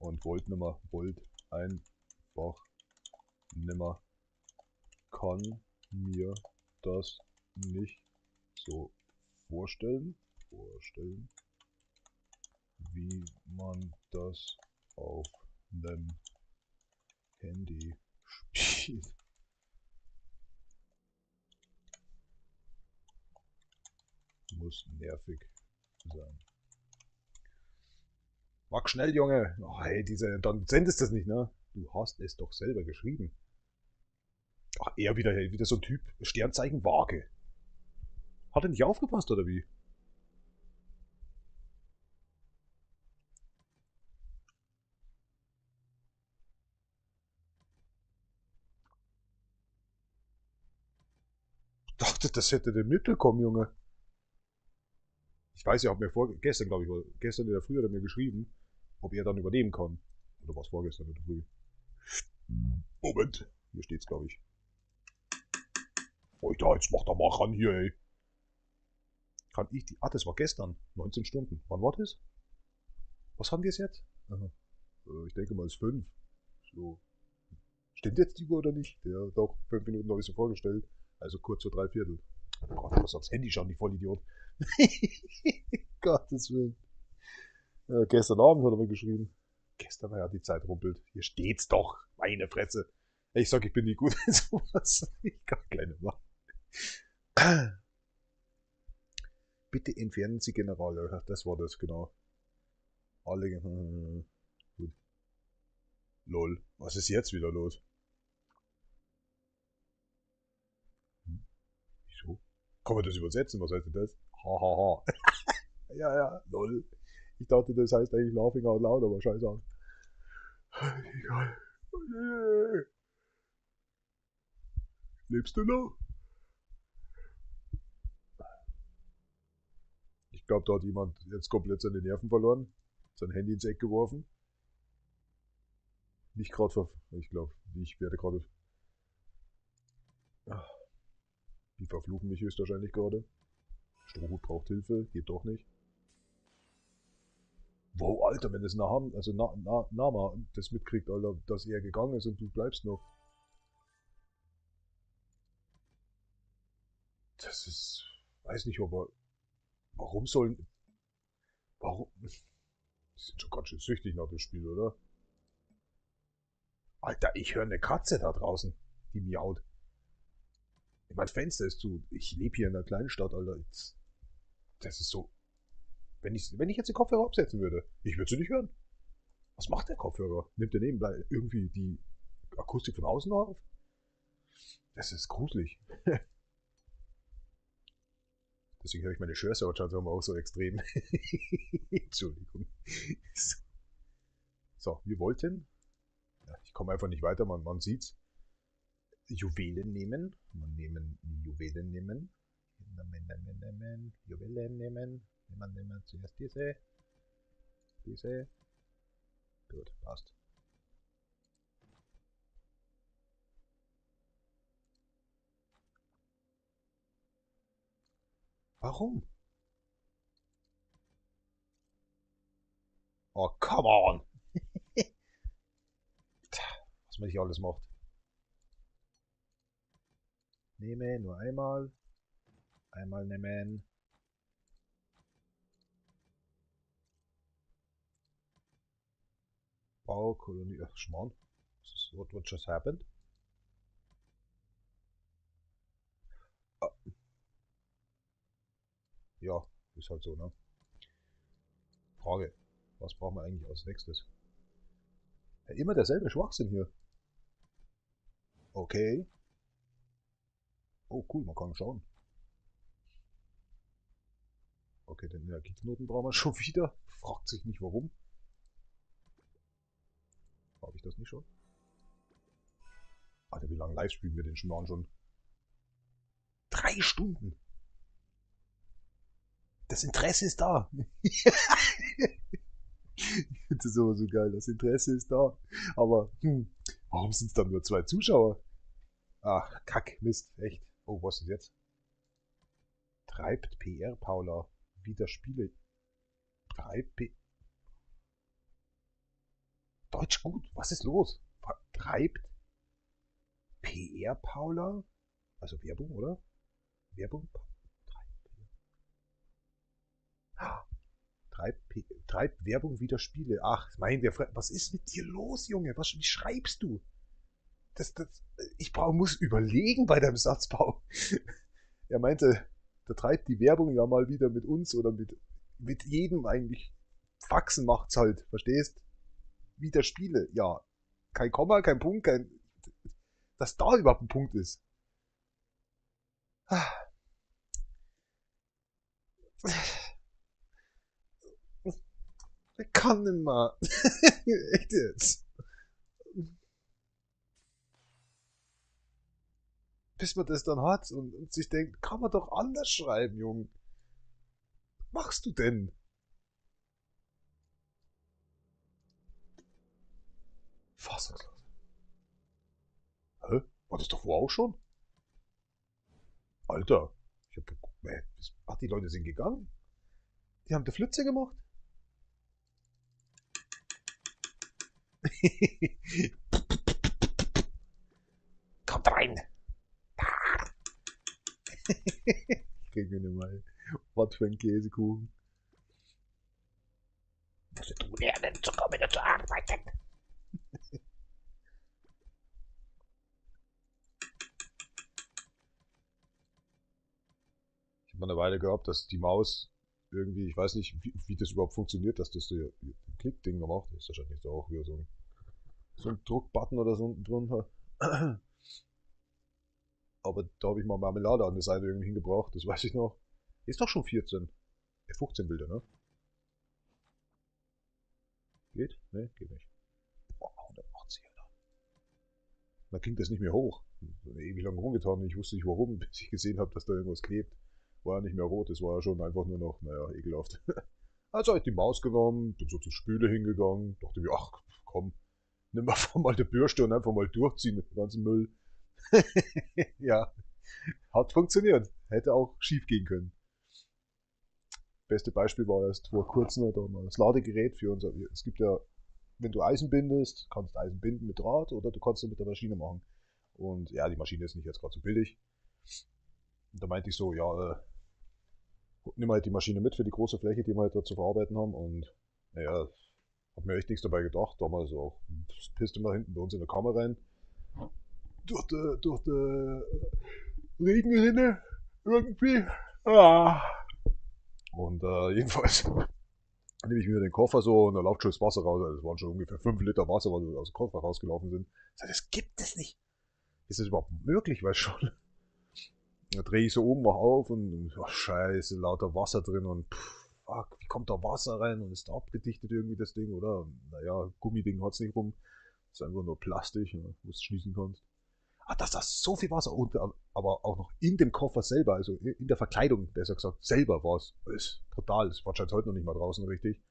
Und Volt nimmer. Volt einfach nimmer. Kann mir das nicht so vorstellen. Wie man das auf einem Handy spielt. Muss nervig sein. Mach schnell, Junge. Oh, hey, dann sendest du das nicht, ne? Du hast es doch selber geschrieben. Ach, er wieder, hey, wieder so ein Typ. Sternzeichen Waage. Hat er nicht aufgepasst, oder wie? Dachte, das hätte der Mittel kommen, Junge. Ich weiß ja, gestern, glaube ich, oder gestern in der Früh hat er mir geschrieben, ob er dann übernehmen kann. Oder was vorgestern in der Früh. Moment. Hier steht's, glaube ich. Oh, da, jetzt mach doch mal ran hier, ey. Kann ich die. Ah, das war gestern. 19 Stunden. Wann war das? Was haben wir jetzt? Aha. Ich denke mal, es ist 5. So. Stimmt jetzt die Uhr oder nicht? Ja, doch, 5 Minuten habe ich so vorgestellt. Also kurz vor 3/4. Oh Gott, ich muss aufs Handy schauen, die Vollidiot. Gottes Willen. Ja, gestern Abend hat er mir geschrieben. Gestern, ja, die Zeit rumpelt. Hier steht's doch. Meine Fresse. Ich sag, ich bin nie gut in sowas. Ich kann keine machen. Bitte entfernen Sie General. Ja, das war das, genau. Alle. Gut. Lol. Was ist jetzt wieder los? Wieso? Kann man das übersetzen? Was heißt denn das? Hahaha. Ja, ja, lol. Ich dachte, das heißt eigentlich Laughing Out Loud, aber scheiße an. Egal. Lebst du noch? Ich glaube, da hat jemand jetzt komplett seine Nerven verloren, sein Handy ins Eck geworfen. Nicht gerade ich glaube, ich werde gerade. Die verfluchen mich höchstwahrscheinlich gerade. Strohhut braucht Hilfe, geht doch nicht. Wow, Alter, wenn das Nama das mitkriegt, Alter, dass er gegangen ist und du bleibst noch. Das ist. Weiß nicht, aber. Warum sollen. Warum. Die sind schon ganz schön süchtig nach dem Spiel, oder? Alter, ich höre eine Katze da draußen, die miaut. Mein Fenster ist zu. Ich lebe hier in einer kleinen Stadt, Alter. Das ist so. Wenn ich jetzt den Kopfhörer absetzen würde, ich würde sie nicht hören. Was macht der Kopfhörer? Nimmt der nebenbei irgendwie die Akustik von außen auf? Das ist gruselig. Deswegen höre ich meine Share-Sounds auch so extrem. Entschuldigung. So, wir wollten. Ja, ich komme einfach nicht weiter, man sieht's. Juwelen nehmen. Juwelen nehmen. Juwelen nehmen. Nehmen zuerst diese. Diese. Gut, passt. Warum? Oh, come on! Was man nicht alles macht. Nehme nur einmal. Einmal nehmen. Baukolonie. Ach, Schmarrn. What just happened? Ah, ja, ist halt so, ne? Frage. Was brauchen wir eigentlich als nächstes? Ja, immer derselbe Schwachsinn hier. Okay. Oh, cool, man kann schauen. Okay, den Energieknoten brauchen wir schon wieder. Fragt sich nicht warum. Habe ich das nicht schon? Alter, wie lange live spielen wir den Schmarrn schon? 3 Stunden. Das Interesse ist da. Ich finde das immer so geil. Das Interesse ist da. Aber, warum sind es dann nur 2 Zuschauer? Ach, Kack, Mist, echt. Oh, was ist jetzt? Treibt PR Paula wieder Spiele. Treibt P. Deutsch gut, was ist los? Treibt PR Paula? Also Werbung, oder? Werbung? Treibt Werbung wieder Spiele. Ach, was ist mit dir los, Junge? Wie schreibst du? Das, muss überlegen bei deinem Satzbau. Er meinte, da treibt die Werbung ja mal wieder mit uns oder mit jedem eigentlich. Faxen macht's halt, verstehst? Wieder Spiele. Ja, kein Komma, kein Punkt, dass da überhaupt ein Punkt ist. Ich kann nicht mehr. Echt jetzt. Bis man das dann hat und sich denkt, kann man doch anders schreiben, Junge. machst du denn? Fassungslos. Hä? War das doch vorher auch schon? Alter. Ich hab geguckt, ach, die Leute sind gegangen. Die haben die Flitze gemacht. Kommt rein. Ich krieg ihn nicht mal. Was für ein Käsekuchen. Musst du lernen zu kommen und zu arbeiten. Ich habe mal eine Weile gehabt, dass die Maus irgendwie, ich weiß nicht, wie das überhaupt funktioniert, dass das so ein Klickding noch macht. Das ist wahrscheinlich so auch wieder so ein Druckbutton oder so unten drunter. Aber da habe ich mal Marmelade an der Seite irgendwie hingebracht, das weiß ich noch. Ist doch schon 14. 15 Bilder, ne? Geht? Ne, geht nicht. Boah, 180, Alter. Da ging das nicht mehr hoch. Ewig lang rumgetan, ich wusste nicht warum, bis ich gesehen habe, dass da irgendwas klebt. War ja nicht mehr rot, das war ja schon einfach nur noch, naja, ekelhaft. Also habe ich die Maus genommen, bin so zur Spüle hingegangen, dachte mir, ach komm, nimm einfach mal die Bürste und einfach mal durchziehen mit dem ganzen Müll. Ja, hat funktioniert. Hätte auch schief gehen können. Beste Beispiel war erst vor kurzem da mal das Ladegerät für unser. Es gibt ja, wenn du Eisen bindest, kannst du Eisen binden mit Draht oder du kannst es mit der Maschine machen. Und ja, die Maschine ist nicht jetzt gerade so billig. Und da meinte ich so, ja, nimm halt die Maschine mit für die große Fläche, die wir halt da zu verarbeiten haben. Und naja, hab mir echt nichts dabei gedacht. Damals auch, das pisste mal hinten bei uns in der Kammer rein. Durch die Regenrinne irgendwie. Ah. Und jedenfalls nehme ich mir den Koffer so und da läuft schon das Wasser raus. Also es waren schon ungefähr 5 Liter Wasser, was aus dem Koffer rausgelaufen sind. Ich sag, das gibt es nicht. Ist das überhaupt möglich? Weil schon. Da drehe ich so oben noch auf und ach, scheiße, lauter Wasser drin und fuck, wie kommt da Wasser rein und ist da abgedichtet irgendwie das Ding, oder? Naja, Gummiding hat's nicht rum. Ist einfach nur Plastik, ja, wo du schließen kannst. Ah, dass da so viel Wasser und aber auch noch in dem Koffer selber, also in der Verkleidung, besser gesagt, selber war es. Ist total, ist wahrscheinlich heute noch nicht mal draußen richtig.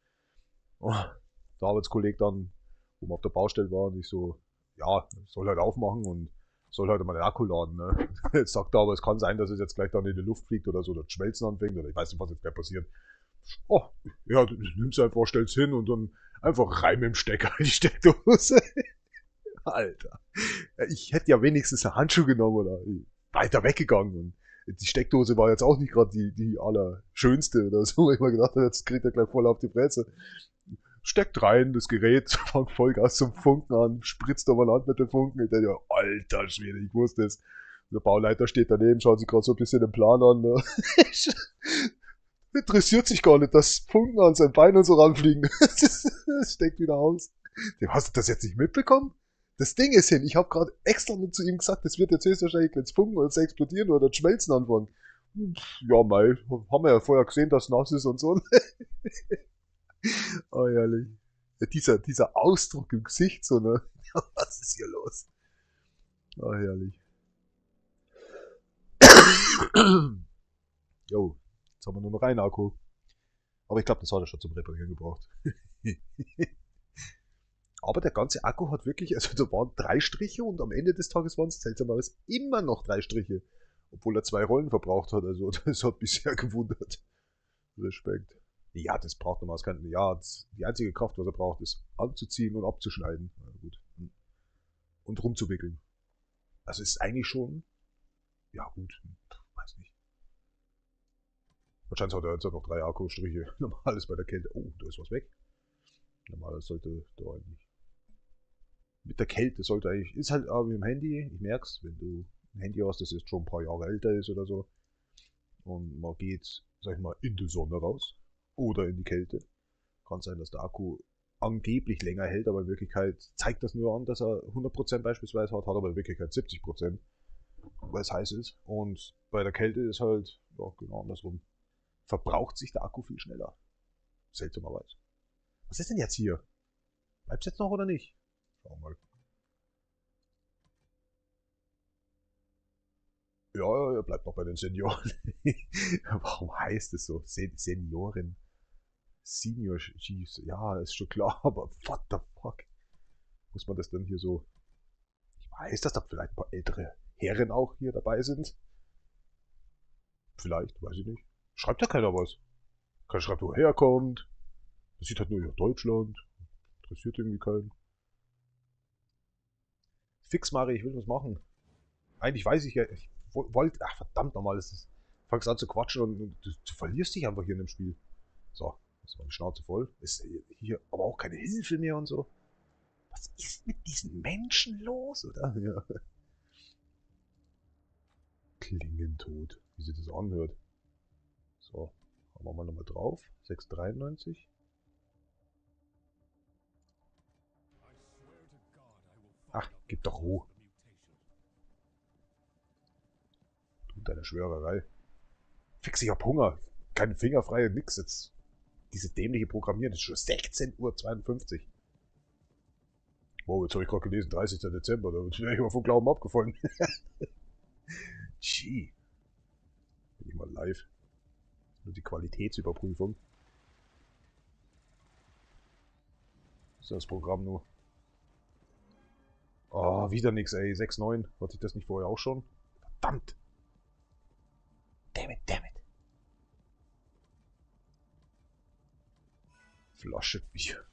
Oh, der Arbeitskollege dann, wo wir auf der Baustelle waren, ich so, ja, soll halt aufmachen und soll halt mal den Akku laden. Ne? Jetzt sagt er aber, es kann sein, dass es jetzt gleich dann in die Luft fliegt oder so, oder schmelzen anfängt, oder ich weiß nicht, was jetzt gleich passiert. Oh, ja, du nimmst einfach, stellst hin und dann einfach rein mit dem Stecker in die Steckdose. Alter. Ja, ich hätte ja wenigstens einen Handschuh genommen oder weiter weggegangen. Und die Steckdose war jetzt auch nicht gerade die allerschönste oder so. Ich mir gedacht habe, jetzt kriegt er gleich voll auf die Fresse. Steckt rein, das Gerät, fängt Vollgas zum Funken an, spritzt da mal an mit dem Funken. Ich dachte, ja, alter Schwede, ich wusste es. Der Bauleiter steht daneben, schaut sich gerade so ein bisschen den Plan an. Ne? Interessiert sich gar nicht, dass Funken an sein Bein und so ranfliegen. Das steckt wieder aus. Hast du das jetzt nicht mitbekommen? Das Ding ist hin, ich habe gerade extra nur zu ihm gesagt, das wird jetzt höchstwahrscheinlich jetzt funken oder explodieren oder schmelzen anfangen. Ja, mei, haben wir ja vorher gesehen, dass es nass ist und so. Oh, herrlich. Ja, dieser Ausdruck im Gesicht, so, ne? Was ist hier los? Oh, herrlich. Jo, jetzt haben wir nur noch einen Akku. Aber ich glaube, das hat er schon zum Reparieren gebraucht. Aber der ganze Akku hat wirklich, also da waren 3 Striche und am Ende des Tages waren es seltsamerweise immer noch 3 Striche. Obwohl er 2 Rollen verbraucht hat. Also das hat mich sehr gewundert. Respekt. Ja, das braucht normalerweise kein. Ja, die einzige Kraft, was er braucht, ist anzuziehen und abzuschneiden. Ja, gut. Und rumzuwickeln. Also ist eigentlich schon. Ja, gut. Weiß nicht. Wahrscheinlich hat er jetzt noch 3 Akkustriche. Normales bei der Kälte. Oh, da ist was weg. Normalerweise sollte da eigentlich. Mit der Kälte sollte eigentlich. Ist halt aber mit dem Handy, ich merk's, wenn du ein Handy hast, das jetzt schon ein paar Jahre älter ist oder so. Und man geht, sag ich mal, in die Sonne raus. Oder in die Kälte. Kann sein, dass der Akku angeblich länger hält, aber in Wirklichkeit zeigt das nur an, dass er 100% beispielsweise hat aber in Wirklichkeit 70%, weil es heiß ist. Und bei der Kälte ist halt, ja, genau andersrum. Verbraucht sich der Akku viel schneller. Seltsamerweise. Was ist denn jetzt hier? Bleibt's jetzt noch oder nicht? Schauen wir mal. Ja, er bleibt noch bei den Senioren. Warum heißt es so? Senioren. Senior Chiefs. Ja, ist schon klar, aber what the fuck? Muss man das dann hier so. Ich weiß, dass da vielleicht ein paar ältere Herren auch hier dabei sind. Vielleicht, weiß ich nicht. Schreibt ja keiner was. Keiner schreibt, wo er herkommt. Das sieht halt nur nach Deutschland. Interessiert irgendwie keinen. Fix, Mari, ich will was machen. Eigentlich weiß ich ja, ich wollte. Ach, verdammt nochmal, fangst an zu quatschen und du verlierst dich einfach hier in dem Spiel. So, das war die Schnauze voll. Ist hier aber auch keine Hilfe mehr und so. Was ist mit diesen Menschen los, oder? Ja. Klingentot, wie sich das anhört. So, machen wir nochmal drauf. 693. Ach, gib doch Ruhe. Du deine Schwörerei. Fix, ich hab Hunger. Keine fingerfreie, nix jetzt. Diese dämliche Programmieren, das ist schon 16:52 Uhr. Wow, jetzt habe ich gerade gelesen, 30. Dezember, da wäre ich mal vom Glauben abgefallen. Gee. Bin ich mal live. Nur die Qualitätsüberprüfung. Was ist das Programm nur? Oh, wieder nix, ey. 6,9. Hatte ich das nicht vorher auch schon? Verdammt! Damn it. Flasche Bier.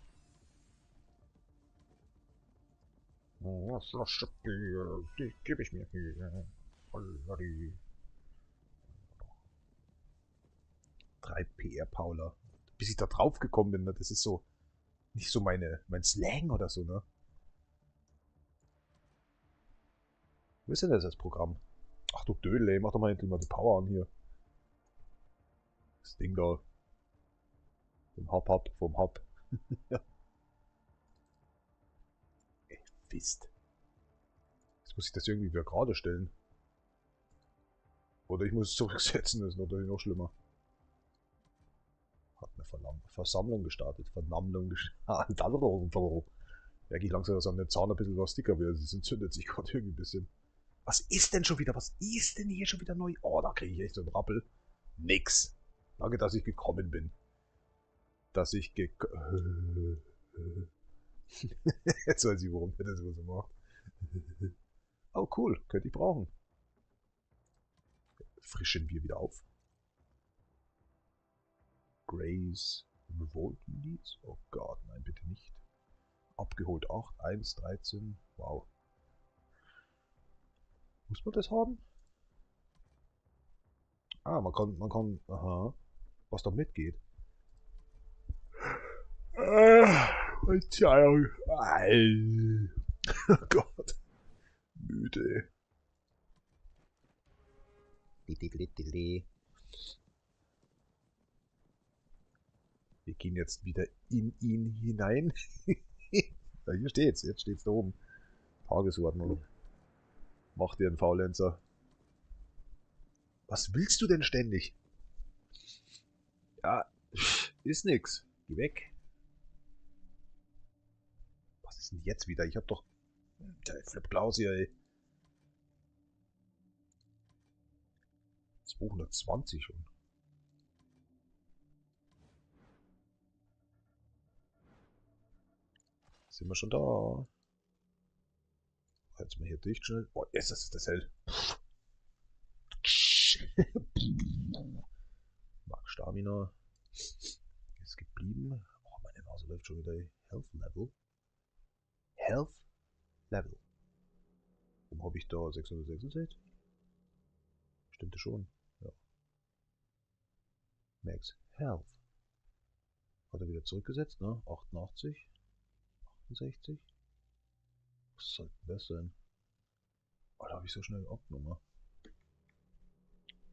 Oh, Flasche Bier. Die gebe ich mir hier. 3 PR Paula. Bis ich da drauf gekommen bin, ne? Das ist so nicht so mein Slang oder so, ne? Wo ist denn das Programm? Ach du Dödel, ey, mach doch mal endlich mal die Power an hier. Das Ding da. Vom Hub. Ja. Ey, Mist. Jetzt muss ich das irgendwie wieder gerade stellen. Oder ich muss es zurücksetzen, das ist natürlich noch schlimmer. Hat eine Versammlung gestartet. Versammlung gestartet. Merke ich langsam, dass an den Zahn ein bisschen was dicker wird. Es entzündet sich gerade irgendwie ein bisschen. Was ist denn schon wieder? Was ist denn hier schon wieder neu? Oh, da kriege ich echt so einen Rappel. Nix. Danke, dass ich gekommen bin. Dass ich Jetzt weiß ich, warum er das so macht. Oh, cool. Könnte ich brauchen. Frischen wir wieder auf. Grace Revolt Leads. Oh Gott, nein, bitte nicht. Abgeholt 8, 1, 13. Wow. Muss man das haben? Ah, aha, was da mitgeht. Verzeihung. Oh Gott. Müde. Wir gehen jetzt wieder in ihn hinein. Ja, hier steht's, jetzt steht's da oben. Tagesordnung. Mach dir einen Faulenzer. Was willst du denn ständig? Ja, ist nix. Geh weg. Was ist denn jetzt wieder? Ich hab doch... Der Flip Klaus hier, ey. 220 schon. Sind wir schon da? Jetzt mal hier dicht schnell. Oh, jetzt ist das Held. Mark Stamina. Ist geblieben. Oh, meine Nase läuft schon wieder. Health Level. Health Level. Warum habe ich da 666? Stimmte schon. Ja. Max Health. Hat er wieder zurückgesetzt, ne? 88. 68. Was soll das sein? Oh, da habe ich so schnell abgenommen.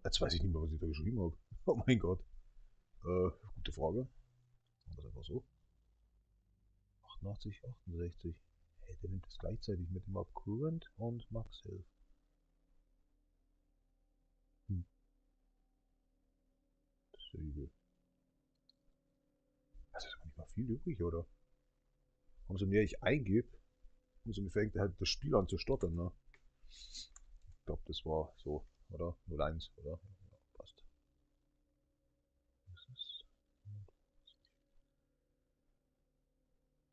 Jetzt weiß ich nicht mehr, was ich da geschrieben habe. Oh mein Gott. Gute Frage. Machen wir es einfach so. 88, 68. Hey, der nimmt es gleichzeitig mit dem Current und Max Health. Das ist ja übel. Also ist gar nicht mal viel übrig, oder? Umso mehr ich eingebe, umso mehr fängt halt das Spiel an zu stottern, ne? Ich glaube, das war so oder? 01, oder? Ja, passt. Das ist.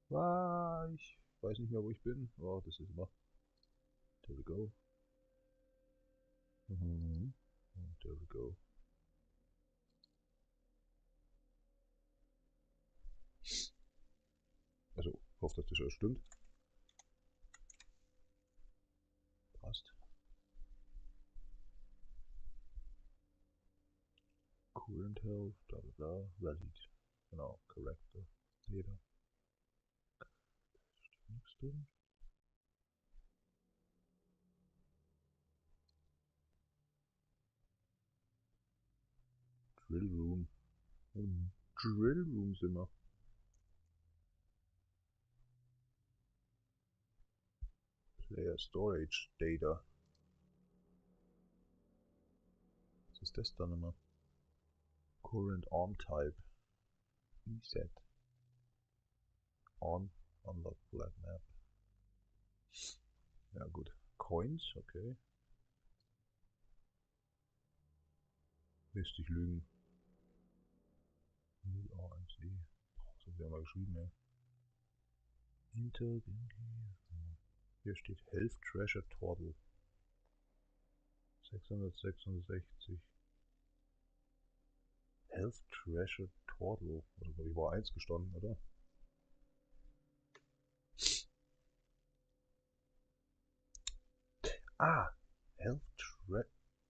Ich weiß nicht mehr, wo ich bin. Oh, das ist immer. There we go. Und there we go. Also, ich hoffe, dass das alles stimmt. Passt. Current health, bla bla bla, valid. Genau, corrector. Jeder. Nichts drin. Drill Room. Drill Room sind wir. Player Storage Data. Was ist das dann immer? Current Arm Type. Reset. On. Unlock Black Map. Ja gut. Coins, okay. Müsste ich lügen. A1E. Das haben wir mal geschrieben, ja. Hier steht Health Treasure Total. 666. Health Treasure Total. Oder glaube ich war 1 gestanden, oder? Ah! Health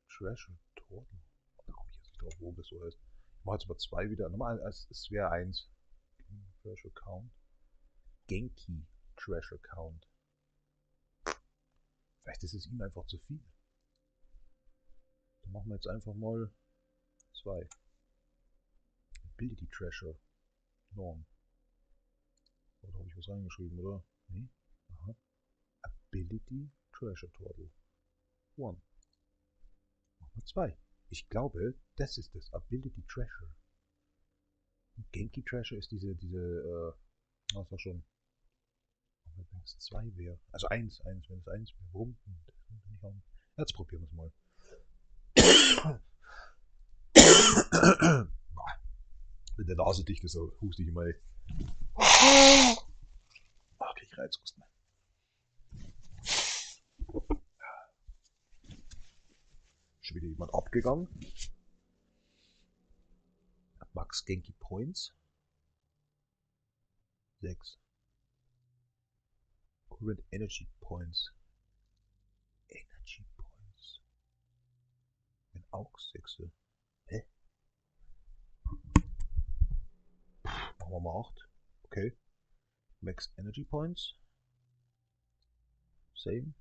Treasure Total. Da komme ich jetzt nicht drauf, wo das so ist. Ich mache jetzt mal 2 wieder. Nochmal, es wäre 1. Treasure Count. Genki Treasure Count. Vielleicht ist es ihm einfach zu viel. Dann machen wir jetzt einfach mal 2. Ability Treasure. Norm. Oder habe ich was reingeschrieben, oder? Nee? Aha. Ability Treasure Total. 1. Machen wir 2. Ich glaube, das ist das Ability Treasure. Genki Treasure ist was war schon? Wenn es 2 wäre. Also 1, wenn es 1 wäre. Warum? Jetzt probieren wir es mal. Wenn der Nase dicht ist, so huste ich immer. Krieg ich Reizhusten. Schon wieder jemand abgegangen. Max Genki Points. 6. Current Energy Points. Energy Points. Ein Aux 6. Hä? Machen wir mal 8. Okay. Max Energy Points. Same.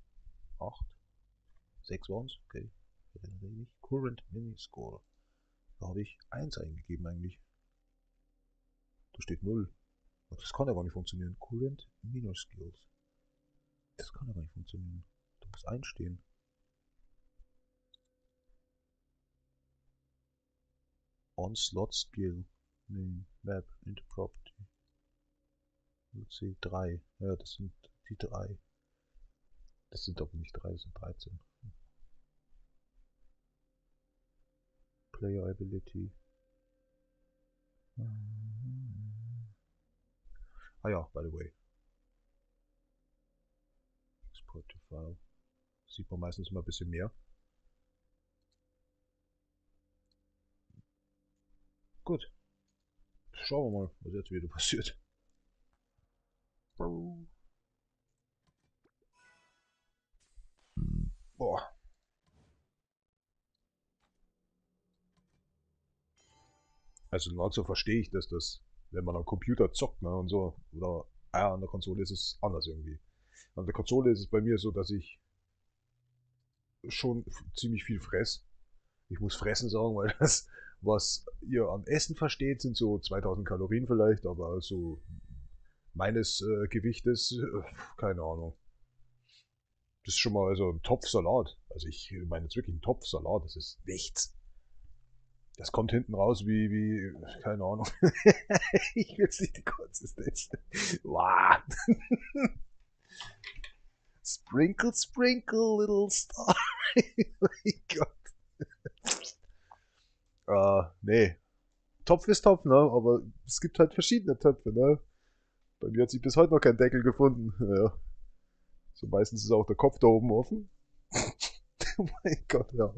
8. 6 waren es. Okay. Current Mini Score. Da habe ich 1 eingegeben eigentlich. Da steht 0. Das kann aber nicht funktionieren. Current Minor Skills. Das kann aber nicht funktionieren. Da muss 1 stehen. On Slot Skill. Name. Map. Into Property. Let's see. 3. Ja, das sind die 3. Das sind aber nicht 3, das sind 13. Player Ability. Ah ja, by the way. Export to File. Sieht man meistens immer ein bisschen mehr. Gut. Schauen wir mal, was jetzt wieder passiert. Boah. Also langsam verstehe ich, dass das, wenn man am Computer zockt, ne, und so, oder an der Konsole ist es anders irgendwie. An der Konsole ist es bei mir so, dass ich schon ziemlich viel fress. Ich muss fressen sagen, weil das, was ihr an Essen versteht, sind so 2000 Kalorien vielleicht, aber so meines Gewichtes, keine Ahnung. Das ist schon mal so ein Topf Salat. Also ich meine jetzt wirklich ein Topf Salat, das ist nichts. Das kommt hinten raus wie keine Ahnung. Ich will nicht die Konsistenz. Wow. Sprinkle, sprinkle, little star. Oh mein Gott. Nee. Topf ist Topf, ne? Aber es gibt halt verschiedene Töpfe, ne? Bei mir hat sich bis heute noch kein Deckel gefunden. Ja. So meistens ist auch der Kopf da oben offen. Oh mein Gott, ja.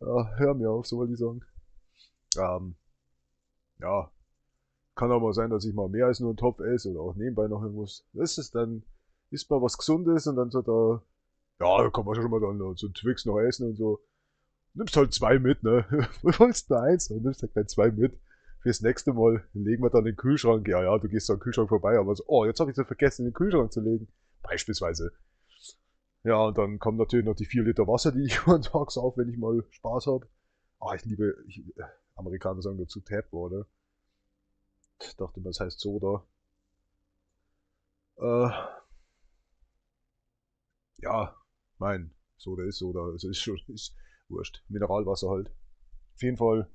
Ja, hör mir auf, so wollte ich sagen. Ähm, ja, kann aber sein, dass ich mal mehr als nur einen Topf esse oder auch nebenbei noch irgendwas. Das ist dann, isst mal was Gesundes und dann so da, ja, da kann man schon mal dann so einen Twix noch essen und so. Nimmst halt zwei mit, ne? Du wolltest nur eins und nimmst halt gleich zwei mit. Fürs nächste Mal legen wir dann in den Kühlschrank. Ja, ja, du gehst an den Kühlschrank vorbei, aber so, oh, jetzt habe ich so vergessen, in den Kühlschrank zu legen. Beispielsweise. Ja, und dann kommen natürlich noch die 4 Liter Wasser, die ich jeden Tag sauf, wenn ich mal Spaß habe. Ah, Amerikaner sagen dazu Tap Water. Ich dachte immer, das heißt Soda. Äh, ja, mein, Soda ist Soda. Also ist schon, ist wurscht. Mineralwasser halt. Auf jeden Fall,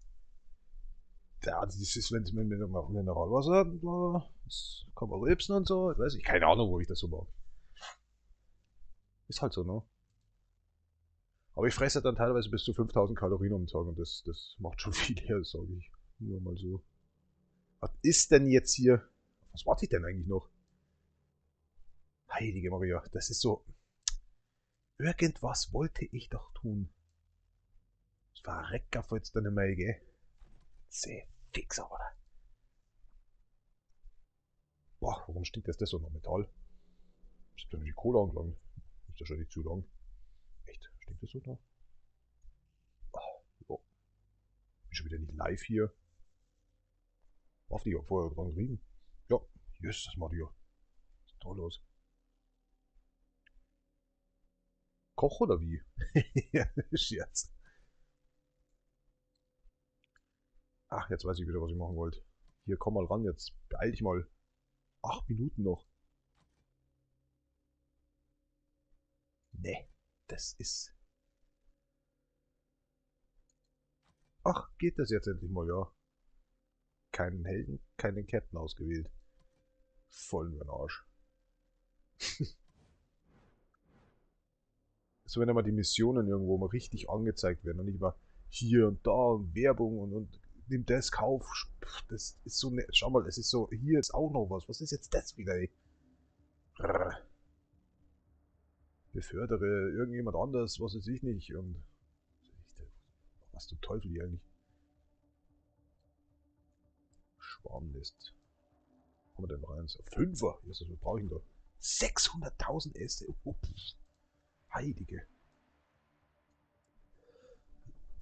ja, das ist, wenn man Mineralwasser hat, das kann man rülpsen und so. Ich weiß nicht, keine Ahnung, wo ich das so mag. Ist halt so, ne? Aber ich fresse dann teilweise bis zu 5000 Kalorien am Tag und das macht schon viel her, sage ich. Nur mal so. Was ist denn jetzt hier? Was warte ich denn eigentlich noch? Heilige Maria, das ist so. Irgendwas wollte ich doch tun. Das verreckt auf jetzt deine Mail, gell? Sehr fix, aber. Boah, warum steht das so noch Metall? Ich hab doch nicht die Kohle angelangt. Ist das schon nicht zu lang. Echt? Stinkt das so da? Oh, oh. Bin schon wieder nicht live hier. Auf die vorher dran riechen. Ja, Jesus, das macht ja. Was ist da los? Koch oder wie? Ja, Scherz. Ach, jetzt weiß ich wieder, was ich machen wollte. Hier, komm mal ran, jetzt beeil dich mal. 8 Minuten noch. Nee, das ist. Ach, geht das jetzt endlich mal, ja. Keinen Helden, keinen Captain ausgewählt. Voll in den Arsch. So, wenn einmal die Missionen irgendwo mal richtig angezeigt werden und nicht mal hier und da und Werbung und nimm das, kauf. Das ist so nett. Schau mal, es ist so, hier ist auch noch was. Was ist jetzt das wieder, ey? Befördere irgendjemand anders, was weiß ich nicht. Und was zum Teufel hier eigentlich? Schwarmnest. Haben wir denn noch eins? Fünfer! Was brauche ich denn da? 600.000 Äste. Oh, Heilige.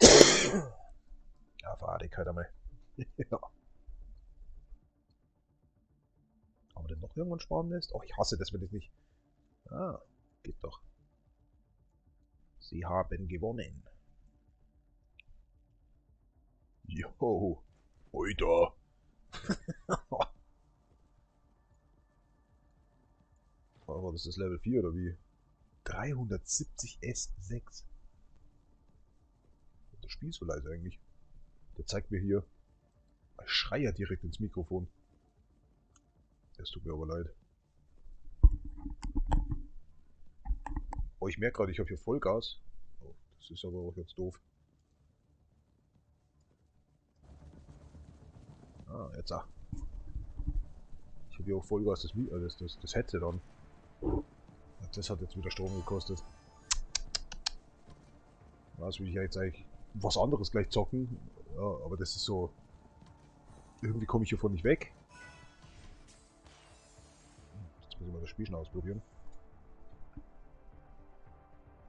Ja, warte, halt einmal. Ja. Haben wir denn noch irgendwann Schwarmnest? Oh, ich hasse das, wenn ich nicht. Ah, geht doch. Sie haben gewonnen. Jo. Oida. Aber das ist Level 4 oder wie? 370 S6. Das Spiel ist so leise eigentlich. Der zeigt mir hier. Ich schreie ja direkt ins Mikrofon. Es tut mir aber leid. Oh, ich merke gerade, ich habe hier Vollgas. Oh, das ist aber auch jetzt doof. Ah, jetzt ah. Ich habe hier auch Vollgas das Headset an. Das hat jetzt wieder Strom gekostet. Was will ich jetzt eigentlich was anderes gleich zocken? Ja, aber das ist so. Irgendwie komme ich hiervon nicht weg. Jetzt muss ich mal das Spiel schon ausprobieren.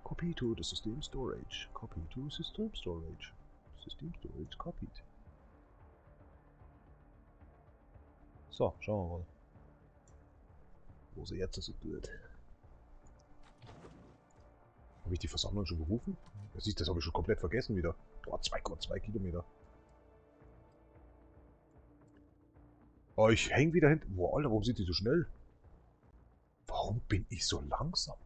Copy to the System Storage. Copy to System Storage. System Storage copied. So, schauen wir mal. Wo sie jetzt so tut. Habe ich die Versammlung schon gerufen? Ja, siehst, das habe ich schon komplett vergessen wieder. Boah, 2,2 Kilometer. Oh, ich hänge wieder hinten. Boah, Alter, warum sind die so schnell? Warum bin ich so langsam?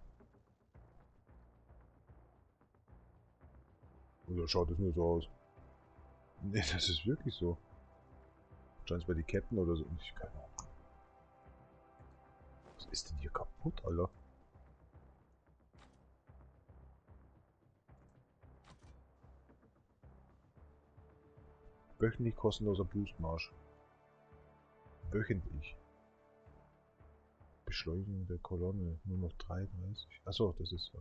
Oder schaut es nur so aus? Ne, das ist wirklich so. Scheint es bei die Ketten oder so. Ich keine Ahnung. Was ist denn hier kaputt, Alter? Wöchentlich kostenloser Boostmarsch. Wöchentlich. Beschleunigung der Kolonne. Nur noch 33. Achso, das ist...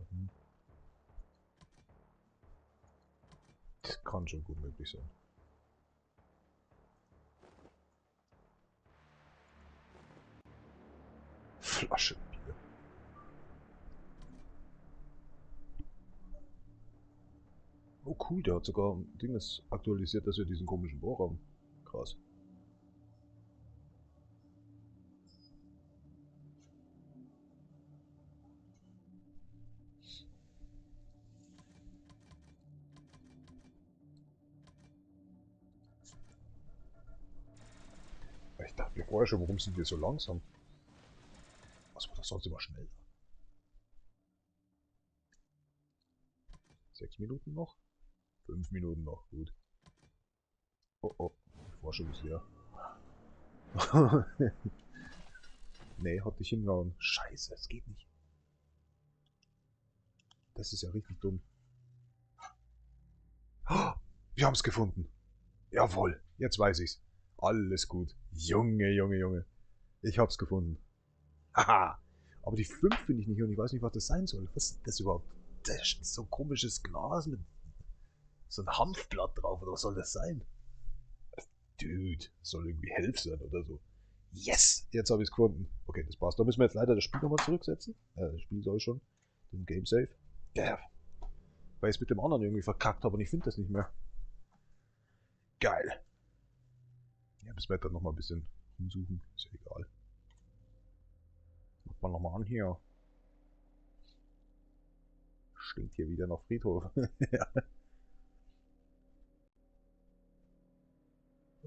Das kann schon gut möglich sein. Flasche Bier. Oh cool, der hat sogar ein Ding aktualisiert, dass wir diesen komischen Bohr haben. Krass. Ich dachte mir vorher schon, warum sind wir so langsam? Was war das sonst immer schnell? 6 Minuten noch? 5 Minuten noch, gut. Oh oh, die Forschung ist leer. Nee, hat dich hingehauen. Scheiße, es geht nicht. Das ist ja richtig dumm. Oh, wir haben es gefunden. Jawohl, jetzt weiß ich's. Alles gut. Junge, Junge, Junge. Ich hab's gefunden. Haha. Aber die 5 finde ich nicht und ich weiß nicht, was das sein soll. Was ist das überhaupt? Das ist so ein komisches Glas mit so ein Hanfblatt drauf. Oder was soll das sein? Dude, das soll irgendwie Helf sein oder so. Yes! Jetzt habe ich es gefunden. Okay, das passt. Da müssen wir jetzt leider das Spiel nochmal zurücksetzen. Das Spiel soll schon. Den Game Save. Ja. Weil ich es mit dem anderen irgendwie verkackt habe und ich finde das nicht mehr. Geil. Ja, müssen wir dann nochmal ein bisschen rumsuchen. Ist ja egal. Macht man nochmal an hier. Stinkt hier wieder nach Friedhof. Ja.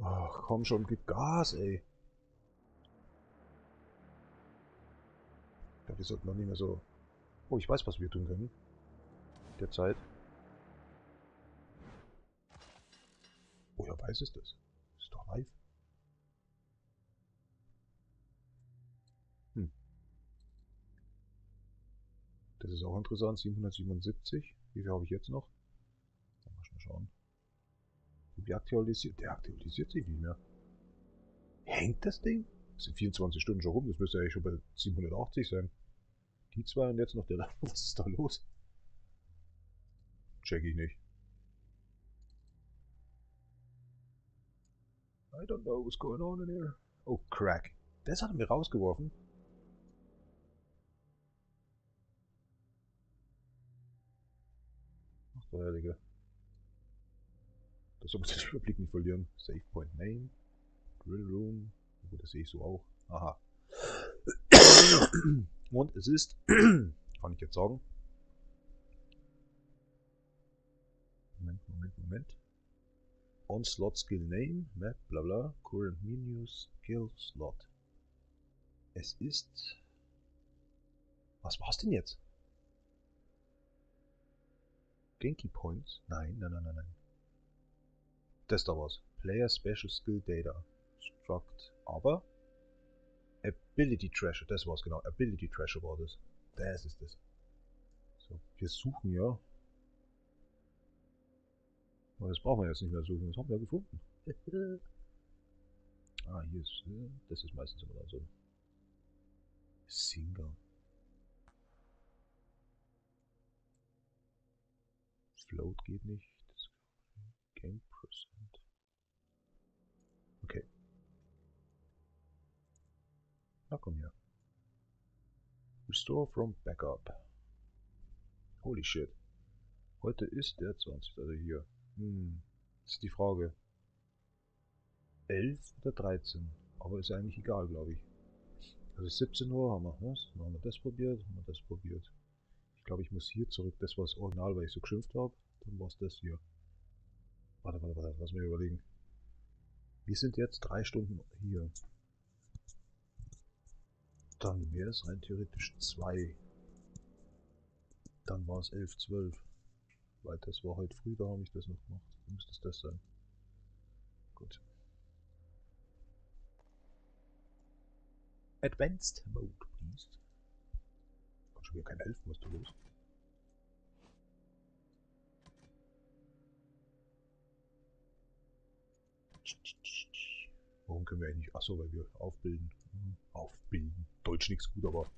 Ach, komm schon, gib Gas, ey. Ich glaube, wir sollten noch nicht mehr so... Oh, ich weiß, was wir tun können. Derzeit. Woher weiß es das? Ist doch live. Hm. Das ist auch interessant. 777. Wie viel habe ich jetzt noch? Mal schnell schauen. Wie aktualisiert? Der aktualisiert sich nicht mehr. Hängt das Ding? Das sind 24 Stunden schon rum. Das müsste eigentlich schon bei 780 sein. Die zwei und jetzt noch der. Was ist da los? Check ich nicht. I don't know what's going on in here. Oh, Crack. Das hat er mir rausgeworfen. Ach der Heilige. Das soll man den Überblick nicht verlieren. Save Point Name. Drill Room. Gut, das sehe ich so auch. Aha. Und es ist, kann ich jetzt sagen. Moment. On Slot Skill Name, Map, bla bla, Current Menu, Skill Slot. Es ist... Was war's denn jetzt? Genki Points? Nein. Das da war's. Player Special Skill Data. Struct. Aber... Ability Treasure, das war's genau. Ability Treasure war das. Das ist das. So, wir suchen ja. Aber das brauchen wir jetzt nicht mehr suchen. Das haben wir ja gefunden. Ah, hier ist... Das ist meistens immer dann so. Single. Float geht nicht. Das Game Percent. Okay. Na komm her. Restore from Backup. Holy shit. Heute ist der 20. Also hier. Das ist die Frage. 11 oder 13. Aber ist eigentlich egal, glaube ich. Also 17 Uhr haben wir was? Dann haben wir das probiert, haben wir das probiert. Ich glaube, ich muss hier zurück. Das war das Original, weil ich so geschimpft habe. Dann war es das hier. Warte. Lass mich überlegen. Wir sind jetzt 3 Stunden hier. Dann wäre es rein theoretisch 2. Dann war es 11, 12. Weil das war heute früh, da habe ich das noch gemacht. Dann müsste es das sein. Gut. Advanced Mode, please. Kann schon wieder kein helfen, was da los? Warum können wir eigentlich... Achso, weil wir aufbilden. Aufbilden. Deutsch nichts gut, aber...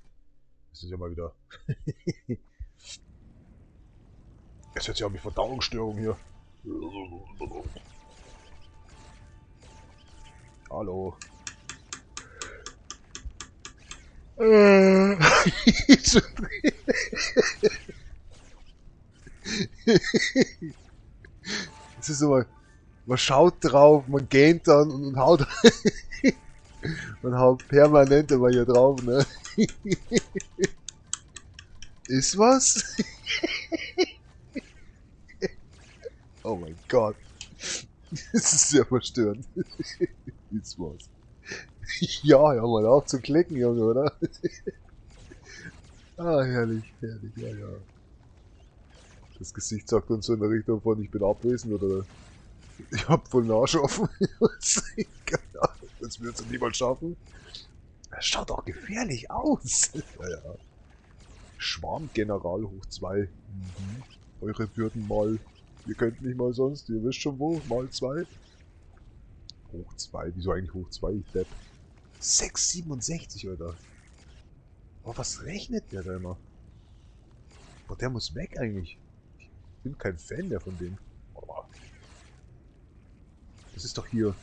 Das ist ja mal wieder... Es hört sich an wie Verdauungsstörung hier. Hallo. Es ist so, man schaut drauf, man gähnt dann und haut, man haut permanent immer hier drauf, ne? Ist was? Oh mein Gott. Das ist sehr verstörend. Ist was. Ja, ja, mal auf zu klicken, Junge, oder? Ah, herrlich, herrlich, ja, ja. Das Gesicht sagt uns so in der Richtung von, ich bin abwesend, oder ich hab voll den Arsch offen. Das würdest du niemals schaffen. Das schaut auch gefährlich aus. Ja, ja. Schwarmgeneral hoch 2. Mhm. Eure Würden mal. Ihr könnt nicht mal sonst, ihr wisst schon wo, mal 2. Hoch 2, wieso eigentlich hoch 2, ich Depp? 6,67, Alter. Oh, was rechnet der da immer? Boah, der muss weg eigentlich. Ich bin kein Fan mehr von dem. Oh, das ist doch hier.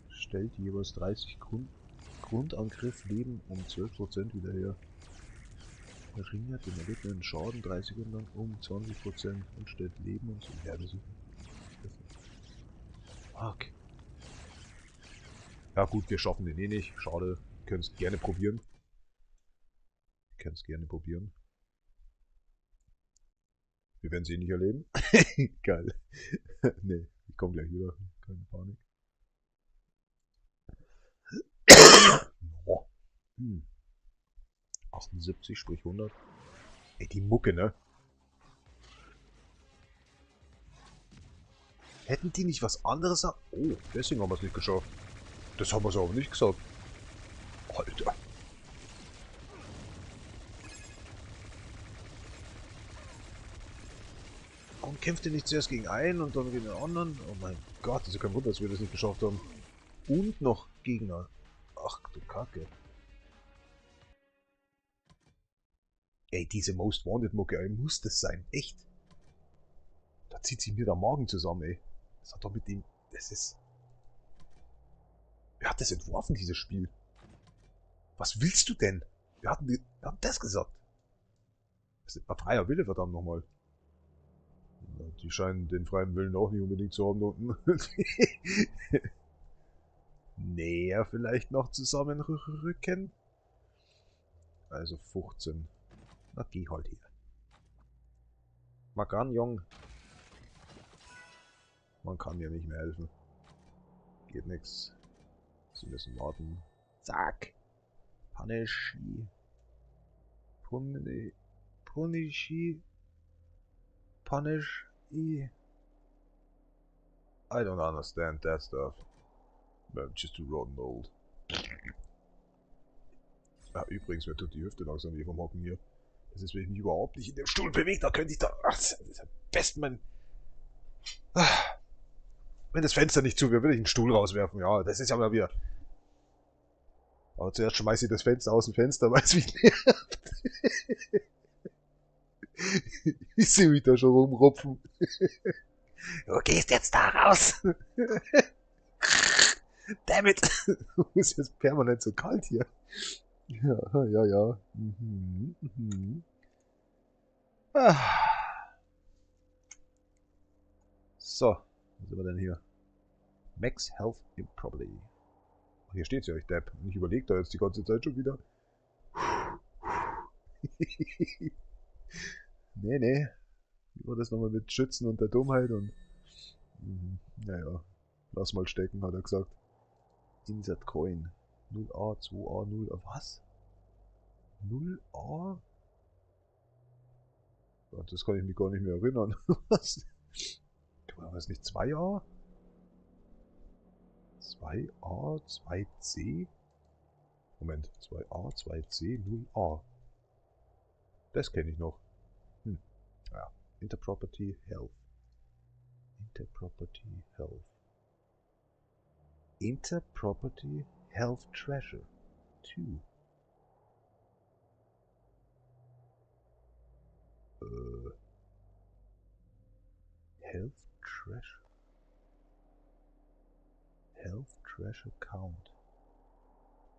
Stellt jeweils 30 Grundangriff Leben um 12% wieder her. Verringert den erlittenen Schaden 3 Sekunden lang um 20% und stellt Leben und so. Ja, das ist... Okay. Ja gut, wir schaffen den eh nicht. Schade. Können es gerne probieren. Können es gerne probieren. Wir werden sie eh nicht erleben. Geil. Nee, ich komme gleich wieder. Keine Panik. Oh. 78, sprich 100. Ey, die Mucke, ne? Hätten die nicht was anderes... Oh, deswegen haben wir es nicht geschafft. Das haben wir so aber nicht gesagt. Alter. Warum kämpft ihr nicht zuerst gegen einen und dann gegen den anderen? Oh mein Gott, ist ja kein Wunder, dass wir das nicht geschafft haben. Und noch Gegner. Ach du Kacke. Ey, diese Most Wanted Mucke, ey, muss das sein? Echt? Da zieht sich mir der Magen zusammen, ey. Das hat doch mit dem... Das ist... Wer hat das entworfen, dieses Spiel? Was willst du denn? Wir hatten das gesagt. Das ist ein freier Wille, verdammt nochmal. Die scheinen den freien Willen auch nicht unbedingt zu haben da unten. Näher vielleicht noch zusammenrücken. Also 15. Na, geh halt hier. Mag ran, Jung. Man kann mir nicht mehr helfen. Geht nix. Sie müssen warten. Zack. Punishi. Punishi. Punish. I don't understand that stuff. I'm just too rotten old. Ah, übrigens, mir tut die Hüfte langsam weh vom Hocken hier. Das ist, wenn ich mich überhaupt nicht in dem Stuhl bewege, da könnte ich da... Ach, das ist am besten mein... Wenn das Fenster nicht zu wäre, würde ich einen Stuhl rauswerfen. Ja, das ist ja mal wieder... Aber zuerst schmeiße ich das Fenster aus dem Fenster, weil es mich nervt. Ich sehe mich da schon rumrupfen. Du gehst jetzt da raus. Damit. Ist jetzt permanent so kalt hier. Ja, ja, ja. Mhm, mhm. So, was sind wir denn hier? Max Health Improperly. Hier steht's ja, ich Depp. Und ich überlege da jetzt die ganze Zeit schon wieder. Nee, nee. Wie war das nochmal mit Schützen und der Dummheit und... Naja, lass mal stecken, hat er gesagt. Insert Coin. 0A, 2A, 0A. Was? 0A? Ja, das kann ich mich gar nicht mehr erinnern. Was? War das nicht 2A? 2A, 2C? Moment, 2A, 2C, 0A. Das kenne ich noch. Ja, Interproperty, Health. Interproperty Health. Interproperty Health Treasure 2. Health Treasure. Health Treasure Count.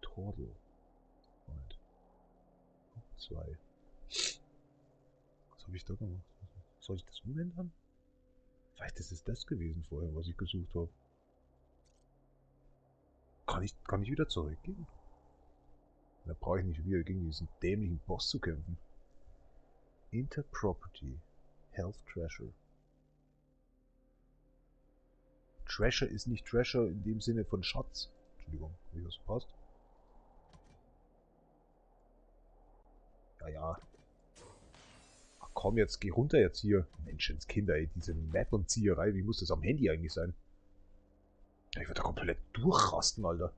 Total. Und 2. Was habe ich da gemacht? Soll ich das umändern? Vielleicht ist es das gewesen vorher, was ich gesucht habe. Kann ich wieder zurückgehen? Da brauche ich nicht wieder gegen diesen dämlichen Boss zu kämpfen. Interproperty. Health Treasure. Treasure ist nicht Treasure in dem Sinne von Schatz. Entschuldigung, wie das passt. Ja. Ach komm, jetzt geh runter jetzt hier. Menschenskinder, ey, diese Map und Zieherei, wie muss das am Handy eigentlich sein? Ich werde da komplett durchrasten, Alter.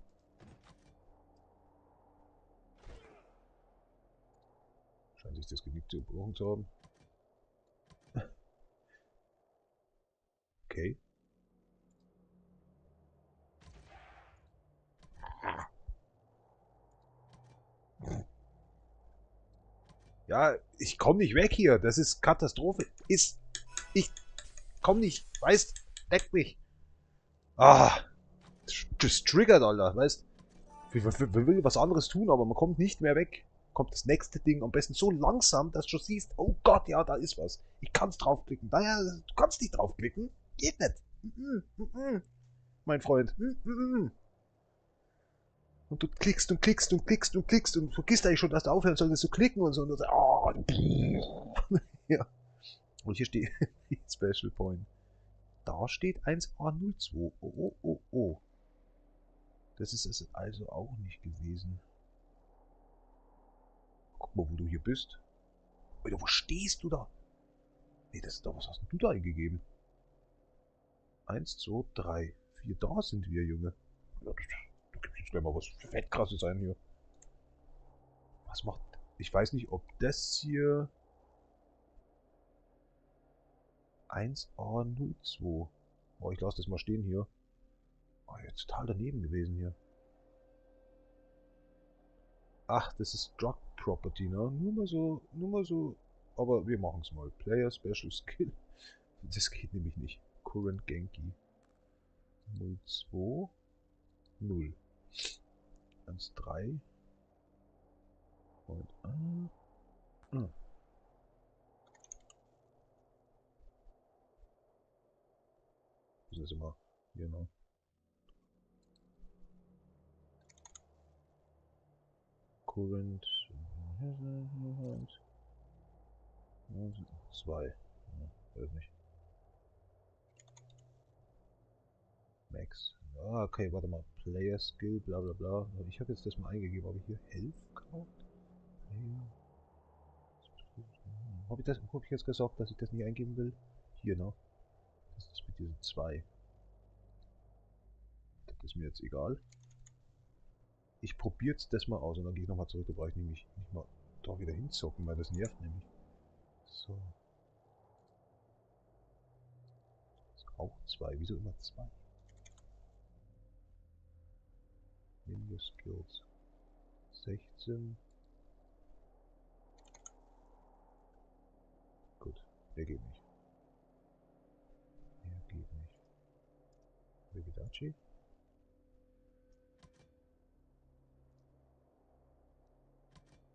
Scheint sich das Genick zu gebrochen zu haben. Okay. Ja, ich komme nicht weg hier. Das ist Katastrophe. Ich komm nicht. Weißt, leck mich. Ah, das triggert, Alter. Weißt, wir will was anderes tun, aber man kommt nicht mehr weg. Kommt das nächste Ding am besten so langsam, dass du schon siehst, oh Gott, ja, da ist was. Ich kann's draufklicken. Naja, du kannst nicht draufklicken. Geht nicht. Mein Freund. Und du klickst und klickst und klickst und klickst und vergisst eigentlich schon, dass du aufhören solltest zu klicken und so. Und so oh. Ja. Und hier steht Special Point. Da steht 1A02. Oh. Das ist es also auch nicht gewesen. Guck mal, wo du hier bist. Alter, wo stehst du da? Nee, das ist doch, was hast denn du da eingegeben? 1, 2, 3, 4. Da sind wir, Junge. Ja, du gibst jetzt gleich mal was Fettkrasses ein hier. Was macht... Ich weiß nicht, ob das hier... 1A02. Oh, ich lasse das mal stehen hier. Oh, jetzt total daneben gewesen hier. Ach, das ist Drug Property, ne? Nur mal so. Aber wir machen es mal. Player Special Skill. Das geht nämlich nicht. Current Genki. 02. 0. 1, 3. Und, das ist immer, genau. Current 2. Ja, weiß nicht. Max. Ah, okay, warte mal. Player Skill, bla bla bla. Ich habe jetzt das mal eingegeben, aber hier Health gekauft? Hab ich jetzt gesagt, dass ich das nicht eingeben will? Hier, ne? Das ist mit diesen 2. Das ist mir jetzt egal. Ich probiere jetzt das mal aus und dann gehe ich nochmal zurück. Da brauche ich nämlich nicht mal da wieder hinzocken, weil das nervt nämlich. So. Das ist auch 2. Wieso immer 2? Ninja Skills. 16. Gut. Der geht nicht. Der geht nicht. Vegedachi.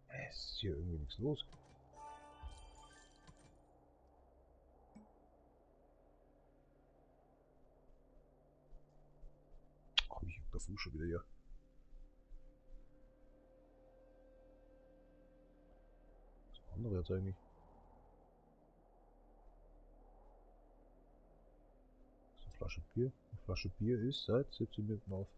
Es ist hier irgendwie nichts los. Ach, ich hab der Fuß schon wieder hier. Das andere jetzt eigentlich. Das ist eine Flasche Bier. Eine Flasche Bier ist seit 17 Minuten auf.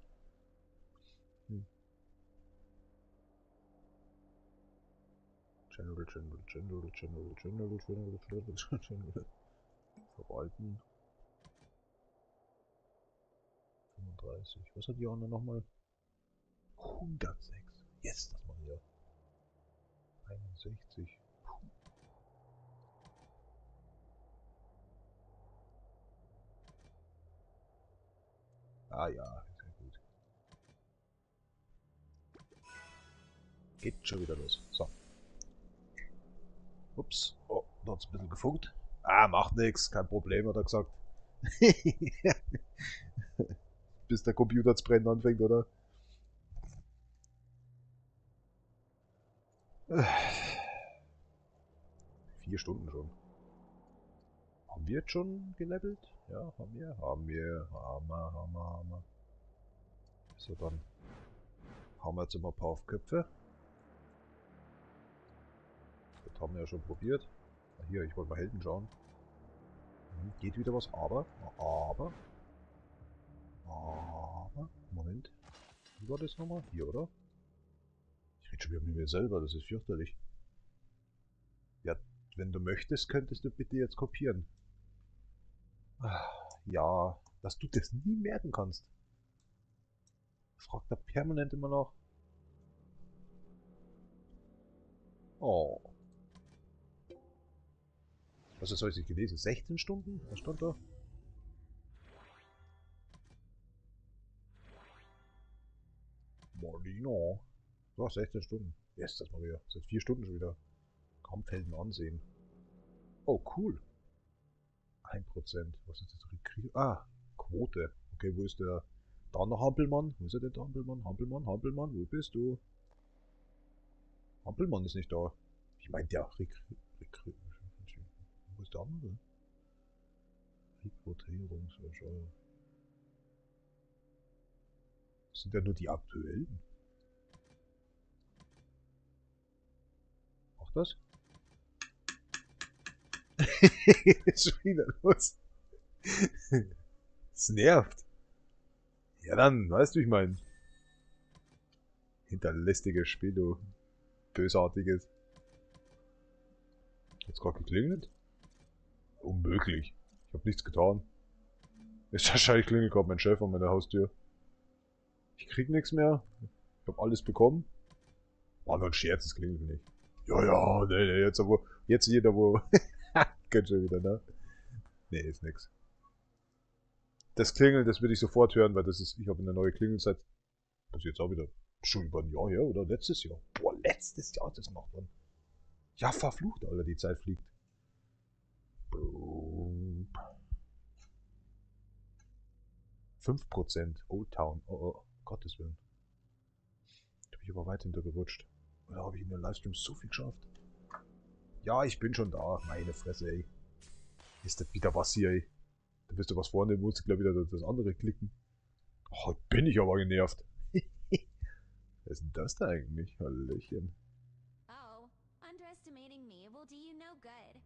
General. Verwalten. 35. Was hat die andere nochmal? 106. Yes, das machen wir. 61. Ja, ja, sehr gut. Geht schon wieder los. So. Ups. Oh, da hat's ein bisschen gefunkt. Ah, macht nix, kein Problem, hat er gesagt. Bis der Computer zu brennen anfängt, oder? 4 Stunden schon. Haben wir jetzt schon gelevelt? Ja, haben wir. Haben wir. Haben wir. So, dann haben wir jetzt immer ein paar auf Köpfe. Das haben wir ja schon probiert. Hier, ich wollte mal Helden schauen. Geht wieder was, aber. Moment. Wie war das nochmal? Hier, oder? Ich rede schon wieder mit mir selber, das ist fürchterlich. Ja, wenn du möchtest, könntest du bitte jetzt kopieren. Ja, dass du das nie merken kannst. Fragt er permanent immer noch. Oh. Was ist heute gelesen? 16 Stunden? Was stand da? Molino. So, 16 Stunden. Yes, das mal wieder. Seit 4 Stunden schon wieder. Kampfhelden ansehen. Oh, cool. 1%. Was ist das? Ah, Quote. Okay, wo ist der? Da noch Hampelmann. Wo ist er denn, der Hampelmann? Hampelmann, wo bist du? Hampelmann ist nicht da. Ich meine, der wo ist der andere? Rekrutierungsschau. Das sind ja nur die aktuellen. Macht das? Ist schon wieder los. Es nervt. Ja dann, weißt du, ich meine. Hinterlistiges Spiel, du. Bösartiges. Hat's gerade geklingelt? Unmöglich. Ich habe nichts getan. Ist wahrscheinlich klingelt gerade mein Chef an meiner Haustür. Ich krieg nichts mehr. Ich habe alles bekommen. War nur ein Scherz, es klingelt nicht. Ja, ja, nee, jetzt aber. Jetzt jeder, wo. Geht schon wieder, ne? Nee, ist nix. Das Klingeln, das würde ich sofort hören, weil das ist. Ich habe eine neue Klingelzeit. Das ist jetzt auch wieder schon über ein Jahr her, oder? Letztes Jahr. Boah, letztes Jahr das macht man. Ja, verflucht, Alter, die Zeit fliegt. 5%. Old Town. Oh, Gottes Willen. Da bin ich aber weit hintergerutscht. Oder habe ich in den Livestream so viel geschafft? Ja, ich bin schon da. Meine Fresse, ey. Ist das wieder was hier, ey? Da bist du was vorne, muss ich gleich wieder das andere klicken. Oh, bin ich aber genervt. Wer ist denn das da eigentlich? Hallöchen. Oh, underestimating me will do you no good.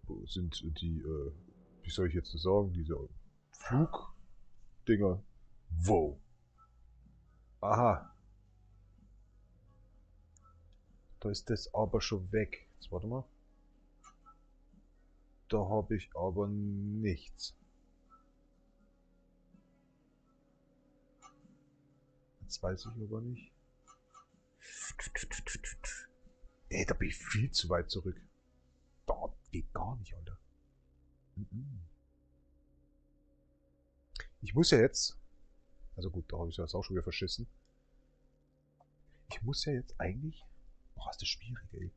Wo sind die, wie soll ich jetzt das sagen? Diese Flugdinger. Wow. Aha. Da ist das aber schon weg. Jetzt warte mal. Da habe ich aber nichts. Jetzt weiß ich aber nicht. Ey, da bin ich viel zu weit zurück. Da geht gar nicht, Alter. Ich muss ja jetzt. Also gut, da habe ich jetzt auch schon wieder verschissen. Ich muss ja jetzt eigentlich. Boah, ist das schwierig, ey.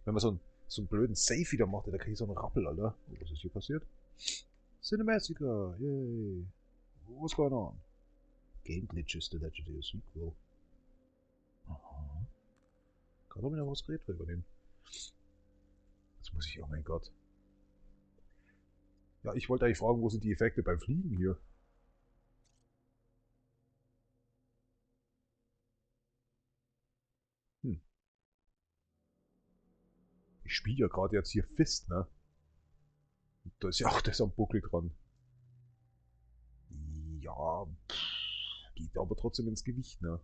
Wenn man so einen blöden Save wieder macht, da kriege ich so einen Rappel, Alter. Oh, was ist hier passiert? Cinematica, yay. What's going on? Game Glitches, the Legendary Sequel. Aha. Kann doch wieder was geredet übernehmen. Jetzt muss ich, oh mein Gott. Ja, ich wollte eigentlich fragen, wo sind die Effekte beim Fliegen hier? Ich spiele ja gerade jetzt hier Fist, ne? Und da ist ja auch das am Buckel dran. Ja, geht aber trotzdem ins Gewicht, ne?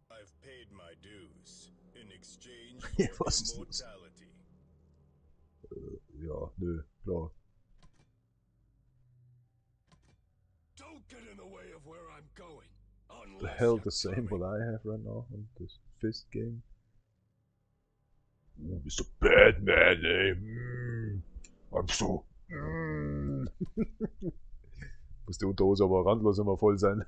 I've paid my dues in exchange for Was ist los? immortality. Ja, nö, klar. Don't get in the way of where I'm going. The hell the same what I have right now on this Fist game. Oh, Mr. Batman, ey. I'm so Muss die Unterhose aber randlos immer voll sein.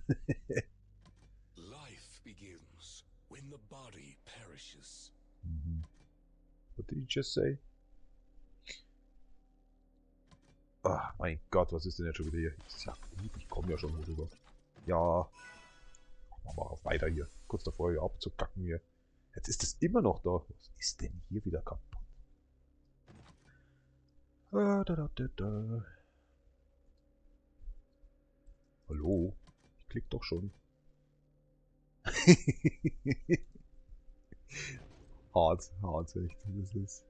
Life begins when the body perishes. What did he just say? Ach, mein Gott, was ist denn jetzt schon wieder hier? Ja, gut, ich komme ja schon rüber. Ja. Machen wir mal weiter hier. Kurz davor hier abzukacken hier. Jetzt ist es immer noch da. Was ist denn hier wieder kaputt? Da. Hallo? Ich klick doch schon. hart, echt. Das ist.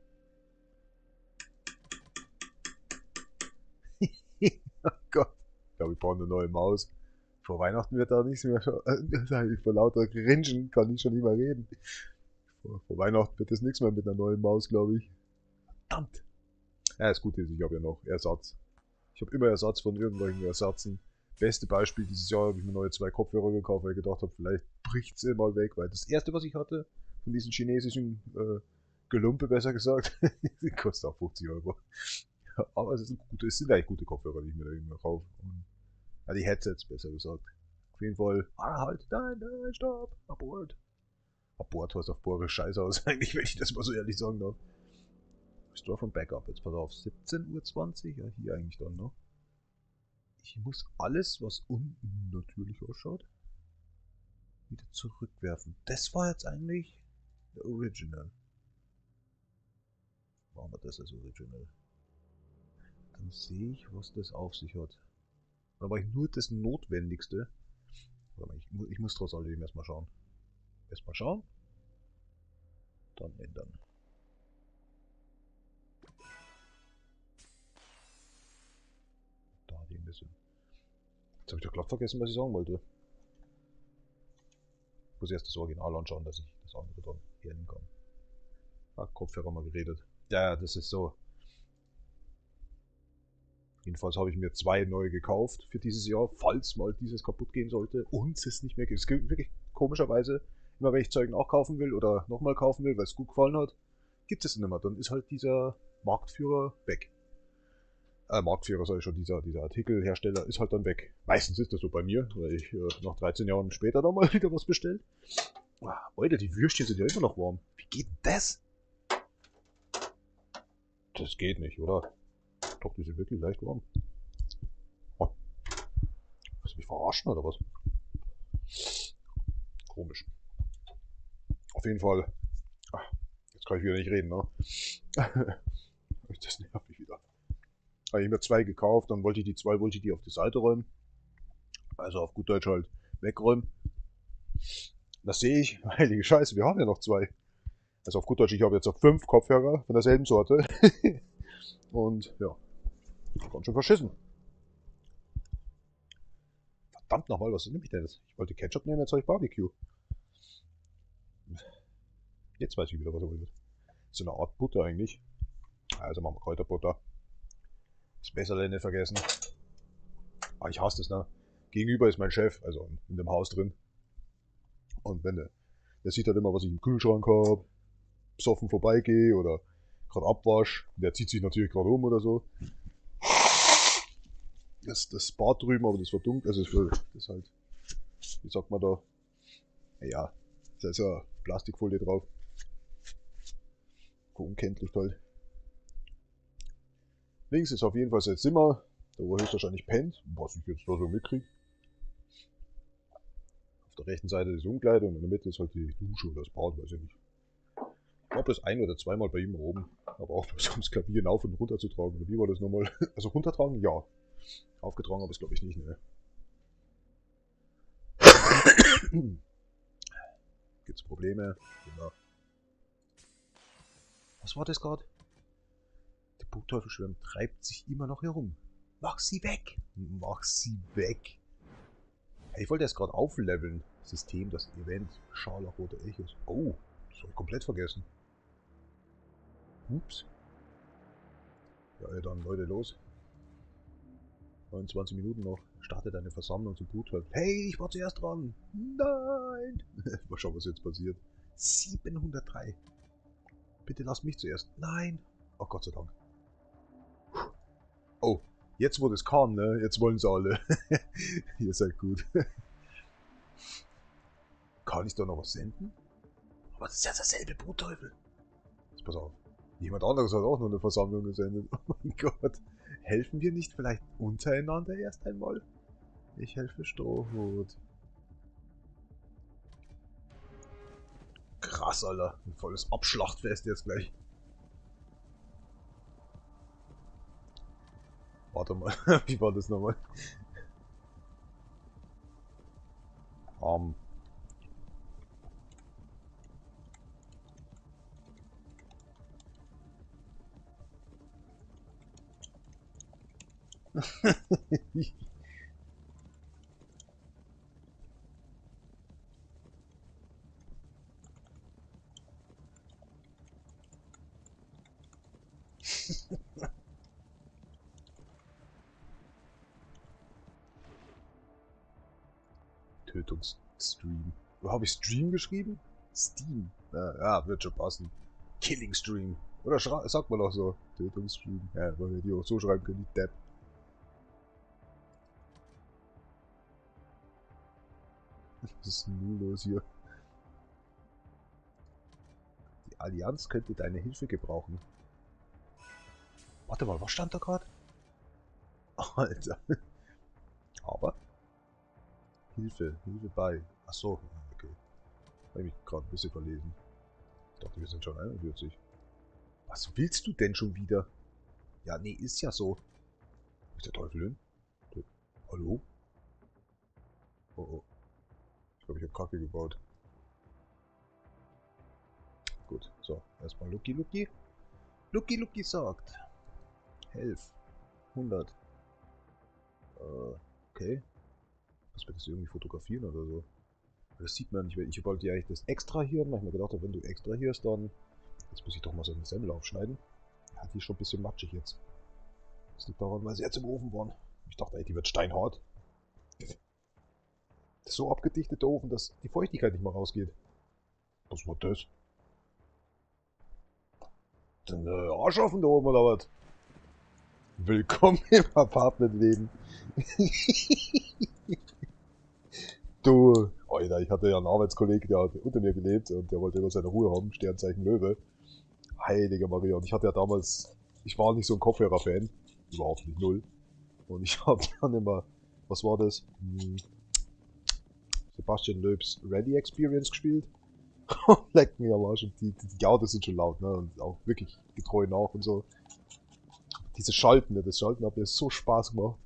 Oh Gott. Ich glaube, ich brauche eine neue Maus. Vor Weihnachten wird da nichts mehr. Vor lauter Grinchen kann ich schon nicht mehr reden. Vor Weihnachten wird das nichts mehr mit einer neuen Maus, glaube ich. Verdammt. Ja, das Gute ist, ich habe ja noch Ersatz. Ich habe immer Ersatz von irgendwelchen Ersatzen. Beste Beispiel, dieses Jahr habe ich mir neue 2 Kopfhörer gekauft, weil ich gedacht habe, vielleicht bricht sie mal weg, weil das erste, was ich hatte, von diesen chinesischen Gelumpe, besser gesagt, die kostet auch 50 Euro. Aber es sind eigentlich gute Kopfhörer, die ich mir da immer kaufe. Und, ja, die Headsets, besser gesagt. Auf jeden Fall, halt, nein, stopp, abort. Abort heißt auf Bohrisch scheiße aus, eigentlich, wenn ich das mal so ehrlich sagen darf. Restore from Backup, jetzt pass auf, 17:20 Uhr, ja, hier eigentlich dann noch. Ich muss alles, was unten natürlich ausschaut, wieder zurückwerfen. Das war jetzt eigentlich der Original. Machen wir das als Original. Dann sehe ich, was das auf sich hat. Da war ich nur das Notwendigste. Ich muss trotz alledem erstmal schauen. Erstmal schauen. Dann ändern. Da die ein bisschen. Jetzt habe ich doch glatt vergessen, was ich sagen wollte. Ich muss erst das Original anschauen, dass ich das andere dann hernehmen kann. Ah, Kopfhörer mal geredet. Ja, das ist so. Jedenfalls habe ich mir 2 neue gekauft für dieses Jahr, falls mal dieses kaputt gehen sollte und es nicht mehr geht. Es gibt wirklich komischerweise, immer wenn ich Zeug nachkaufen will oder nochmal kaufen will, weil es gut gefallen hat, gibt es nicht mehr. Dann ist halt dieser Marktführer weg. Marktführer, sag ich schon, dieser Artikelhersteller ist halt dann weg. Meistens ist das so bei mir, weil ich nach 13 Jahren später da mal wieder was bestellt. Alter, die Würstchen sind ja immer noch warm. Wie geht denn das? Das geht nicht, oder? Doch, die sind wirklich leicht warm. Oh. Willst du mich verarschen oder was? Komisch. Auf jeden Fall. Ach, jetzt kann ich wieder nicht reden, ne? Das nervt mich wieder. Habe ich mir 2 gekauft, dann wollte ich die auf die Seite räumen. Also auf gut Deutsch halt wegräumen. Das sehe ich. Heilige Scheiße, wir haben ja noch 2. Also auf gut Deutsch, ich habe jetzt noch 5 Kopfhörer von derselben Sorte. Und ja, ganz schön verschissen. Verdammt nochmal, was nehme ich denn jetzt? Ich wollte Ketchup nehmen, jetzt habe ich Barbecue. Jetzt weiß ich wieder, was er will. So eine Art Butter eigentlich. Also machen wir Kräuterbutter. Das Messerle nicht vergessen. Ah, ich hasse das, ne? Gegenüber ist mein Chef, also in dem Haus drin. Und wenn der sieht halt immer, was ich im Kühlschrank habe, besoffen vorbeigehe oder gerade abwasch. Der zieht sich natürlich gerade um oder so. Das Bad drüben, aber das war dunkel. Also das ist halt, wie sagt man da? Ja, da ist ja Plastikfolie drauf. Unkenntlich halt. Links ist auf jeden Fall sein Zimmer, da wo er höchstwahrscheinlich pennt, was ich jetzt da so mitkriege. Auf der rechten Seite das Umkleide und in der Mitte ist halt die Dusche oder das Bad, weiß ich nicht. Ich war bloß 1 oder 2 Mal bei ihm oben, aber auch bloß ums Klavier auf und runter zu tragen. Oder wie war das nochmal? Also runtertragen, ja. Aufgetragen habe ich es glaube ich nicht, ne. Gibt's Probleme? Genau. Was war das gerade? Der Burgteufelschwärm treibt sich immer noch herum. Mach sie weg! Mach sie weg! Hey, ich wollte erst gerade aufleveln. System, das Event, Scharlachrote Echos. Oh, das habe ich komplett vergessen. Ups. Ja, dann Leute, los. 29 Minuten noch. Startet eine Versammlung zum Burgteufel. Hey, ich war zuerst dran! Nein! Mal schauen, was jetzt passiert. 703. Bitte lass mich zuerst. Nein! Oh Gott sei Dank. Oh, Jetzt, wo das kam, ne? Jetzt wollen sie alle. Ihr seid gut. Kann ich da noch was senden? Aber das ist ja derselbe Brutteufel. Jetzt pass auf. Jemand anderes hat auch noch eine Versammlung gesendet. Oh mein Gott. Helfen wir nicht vielleicht untereinander erst einmal? Ich helfe Strohhut. Krass, Alter. Ein volles Abschlachtfest jetzt gleich. Warte mal. Wie war das nochmal? Tötungsstream. Wo habe ich Stream geschrieben? Steam. Ja, wird schon passen. Killing Stream. Oder sagt man doch so. Tötungsstream. Ja, weil wir die auch so schreiben können, die Depp. Was ist denn nun los hier? Die Allianz könnte deine Hilfe gebrauchen. Warte mal, was stand da gerade? Alter. Aber. Hilfe bei. Achso, okay. Habe ich mich gerade ein bisschen verlesen. Ich dachte, wir sind schon 41. Was willst du denn schon wieder? Ja, nee, ist ja so. Wo ist der Teufel hin? Hallo? Oh oh. Ich glaube, ich habe Kacke gebaut. Gut, so. Erstmal Lucky. Lucky sagt. Helf. 100. Okay. Muss man das irgendwie fotografieren oder so? Das sieht man nicht, weil ich wollte ja eigentlich das extrahieren. Da habe ich mir gedacht, wenn du extrahierst, dann... Jetzt muss ich doch mal so eine Semmel aufschneiden. Ja, die ist schon ein bisschen matschig jetzt. Das liegt daran, weil sie jetzt im Ofen waren. Ich dachte, ey, die wird steinhart. Das ist so abgedichtet, der Ofen, dass die Feuchtigkeit nicht mehr rausgeht. Was war das? Ein Arsch offen da oben oder was? Willkommen im Apartmentleben. Du, Alter, ich hatte ja einen Arbeitskollegen, der hat unter mir gelebt und der wollte immer seine Ruhe haben, Sternzeichen Löwe. Heilige Maria, und ich hatte ja damals, ich war nicht so ein Kopfhörer-Fan, überhaupt nicht, null. Und ich habe dann immer, was war das? Sebastian Loebs Ready Experience gespielt. Leckt mir am Arsch, und die Autos sind schon laut, ne, und auch wirklich getreu nach und so. Das Schalten hat mir so Spaß gemacht.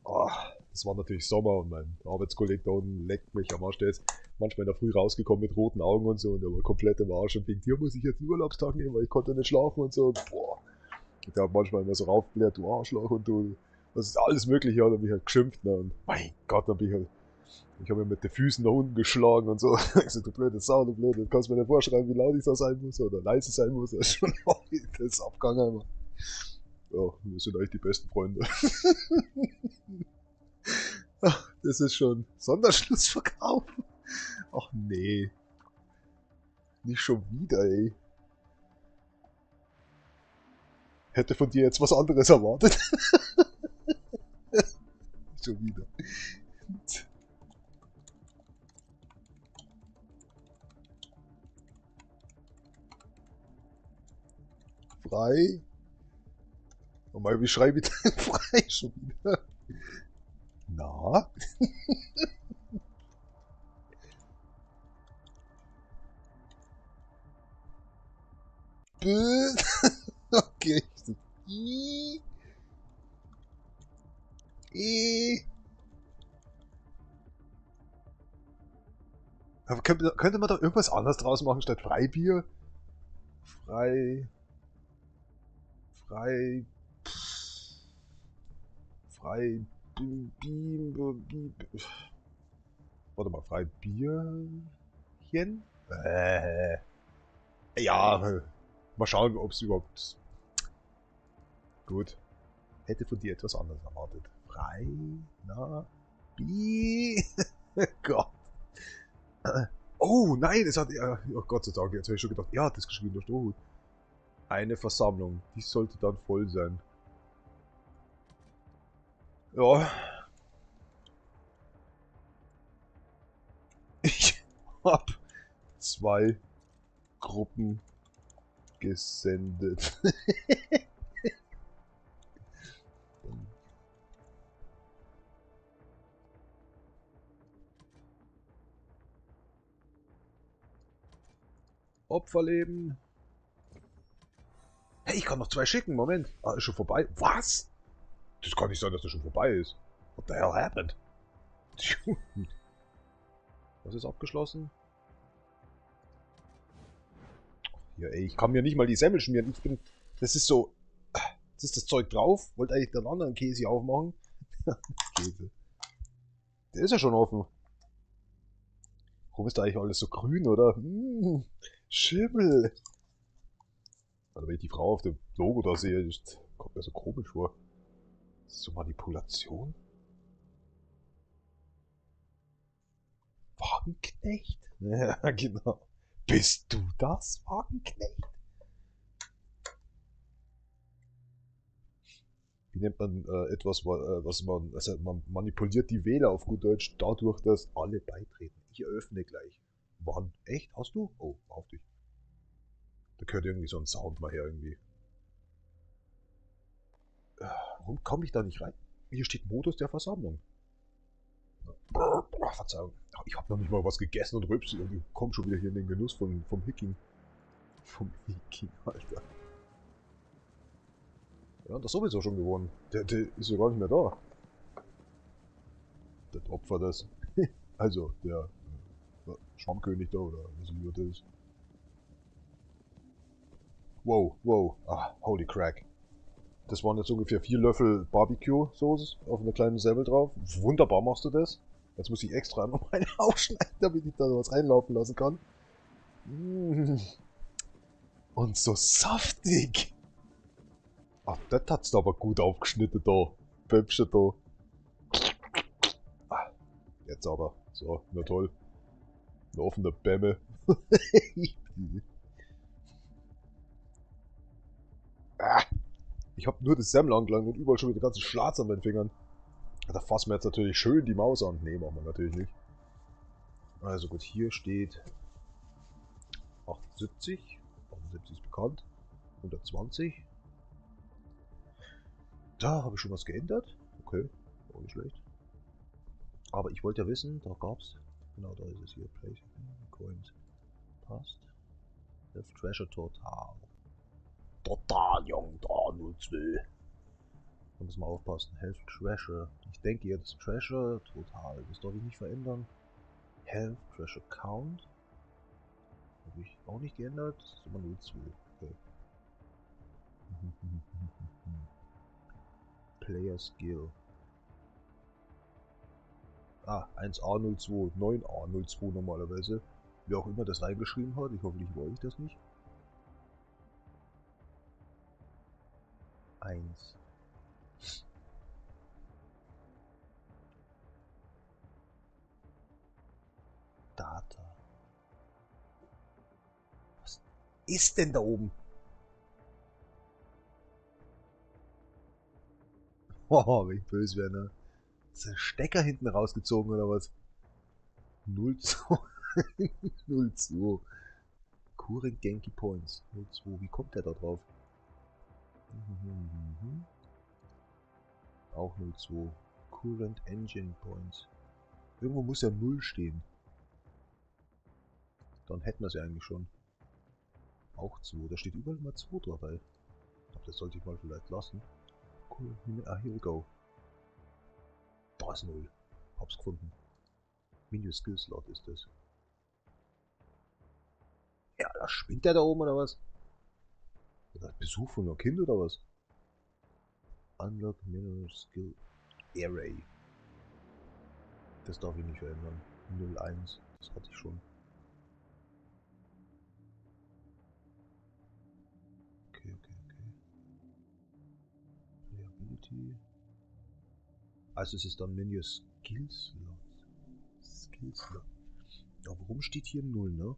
Oh, das war natürlich Sommer und mein Arbeitskollege da unten leckt mich am Arsch. Der ist manchmal in der Früh rausgekommen mit roten Augen und so und der war komplett im Arsch und denkt, hier muss ich jetzt einen Urlaubstag nehmen, weil ich konnte nicht schlafen und so. Und boah. Und der hat manchmal immer so raufgeblärt, du Arschloch und du, das ist alles mögliche, hat er mich halt geschimpft, ne, und mein Gott, dann bin ich halt, ich habe mir mit den Füßen nach unten geschlagen und so. Ich so, du blöde Sau, du blöde, du kannst mir nicht vorschreiben, wie laut ich da sein muss oder leise sein muss. Das ist schon das ist abgegangen immer. Ja, wir sind eigentlich die besten Freunde. Ach, das ist schon Sonderschlussverkauf. Ach nee. Nicht schon wieder, ey. Hätte von dir jetzt was anderes erwartet. Schon wieder. Frei. Mal, wie schreibe ich denn frei schon wieder? Na? Okay. Aber könnte man da irgendwas anderes draus machen statt Freibier? Frei. Warte mal, Freibierchen? Ja, mal schauen, ob es überhaupt... Gut. Hätte von dir etwas anderes erwartet. Gott. Oh, nein, es hat... Oh Gott sei Dank, jetzt habe ich schon gedacht, ja, das geschrieben durch Strohhut. Eine Versammlung. Die sollte dann voll sein. Ja. Ich hab 2 Gruppen gesendet. Opferleben. Hey, ich kann noch 2 schicken. Moment. Ah, ist schon vorbei. Was? Das kann nicht sein, dass das schon vorbei ist. What the hell happened? Was ist abgeschlossen? Ja, ey, ich kann mir nicht mal die Semmel schmieren. Ich bin... Das ist so... Das ist das Zeug drauf. Wollte eigentlich den anderen Käse aufmachen. Käse. Der ist ja schon offen. Warum ist da eigentlich alles so grün, oder? Schimmel. Also wenn ich die Frau auf dem Logo da sehe, kommt mir so komisch vor. Das ist so Manipulation. Wagenknecht? Ja, genau. Bist du das, Wagenknecht? Wie nennt man etwas, was man, also man manipuliert die Wähler auf gut Deutsch dadurch, dass alle beitreten. Ich eröffne gleich. Wann? Echt? Hast du? Oh, auf dich. Da gehört irgendwie so ein Sound mal her irgendwie. Warum komme ich da nicht rein? Hier steht Modus der Versammlung. Verzeihung. Ich habe noch nicht mal was gegessen und rülpse und komm schon wieder hier in den Genuss vom Hicking. Vom Hicking, Alter. Ja, das ist sowieso schon gewonnen. Der ist ja gar nicht mehr da. Das Opfer das. Also, der Schwammkönig da, oder was immer das ist. Wow, wow. Ah, holy crack. Das waren jetzt ungefähr 4 Löffel Barbecue-Soße auf einer kleinen Semmel drauf. Wunderbar machst du das. Jetzt muss ich extra noch meine aufschneiden, damit ich da was reinlaufen lassen kann. Und so saftig. Ach, das hat's da aber gut aufgeschnitten da. Böpsche da. Ah, jetzt aber. So, na toll. Eine offene Bämme. Ah, ich habe nur das Semmel angelangt und überall schon wieder ganzen Schlatz an meinen Fingern. Da fassen wir jetzt natürlich schön die Maus an. Nee, machen wir natürlich nicht. Also gut, hier steht 78. 78 ist bekannt. 120. Da habe ich schon was geändert. Okay, auch nicht schlecht. Aber ich wollte ja wissen, da gab's. Genau, da ist es hier. Place Coins. Passt. Have Treasure Total. Total, Jung, da 02. Da müssen wir aufpassen. Health Treasure. Ich denke jetzt Treasure Total. Das darf ich nicht verändern. Health Treasure Count. Habe ich auch nicht geändert. Das ist immer 02. Okay. Player Skill. Ah, 1A02, 9A02 normalerweise. Wer auch immer das reingeschrieben hat, ich hoffentlich wollte ich das nicht. 1. Data. Was ist denn da oben? Oh, wenn ich böse wäre, ne? Ist der Stecker hinten rausgezogen oder was? 02. 02. Current Genki Points. 02. Wie kommt der da drauf? Auch 02. Current Engine Points. Irgendwo muss ja 0 stehen. Dann hätten wir es ja eigentlich schon. Auch 2. Da steht überall mal 2 dabei. Ich glaube, das sollte ich mal vielleicht lassen. Cool. Ah, here we go. Da ist 0. Hab's gefunden. Menu Skill Slot ist das. Ja, da spinnt der da oben oder was? Besuch von einem Kind oder was? Unlock Mineral Skill Array. Das darf ich nicht verändern. 01. Das hatte ich schon. Okay. Playability. Also es ist dann Menu Skill Slot. Skill Slot. Aber warum steht hier 0, ne?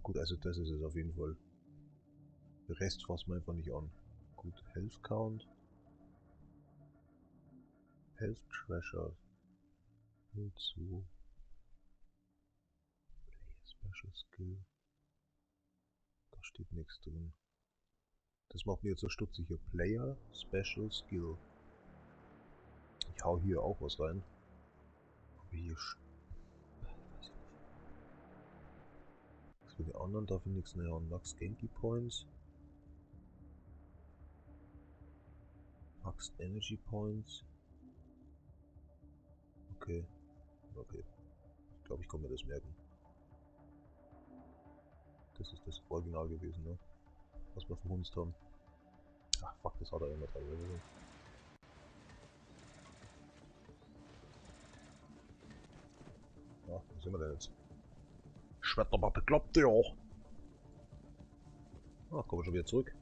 Gut, also das ist es auf jeden Fall. Den Rest fassen wir einfach nicht an. Gut, Health Count. Health Treasure. 2. Special Skill. Da steht nichts drin. Das macht mir jetzt so stutzig hier. Player Special Skill. Ich hau hier auch was rein. Aber hier weiß ich nicht. Für die anderen darf ich nichts näher an. Max Genki Points. Max Energy Points. Okay. Okay. Ich glaube, ich kann mir das merken. Das ist das Original gewesen, ne? Was wir verhunzt haben. Ach fuck, das hat er immer teilweise. Ja, wo sind wir denn jetzt? Ich werd doch mal bekloppt, ja. Ah, kommen wir schon wieder zurück.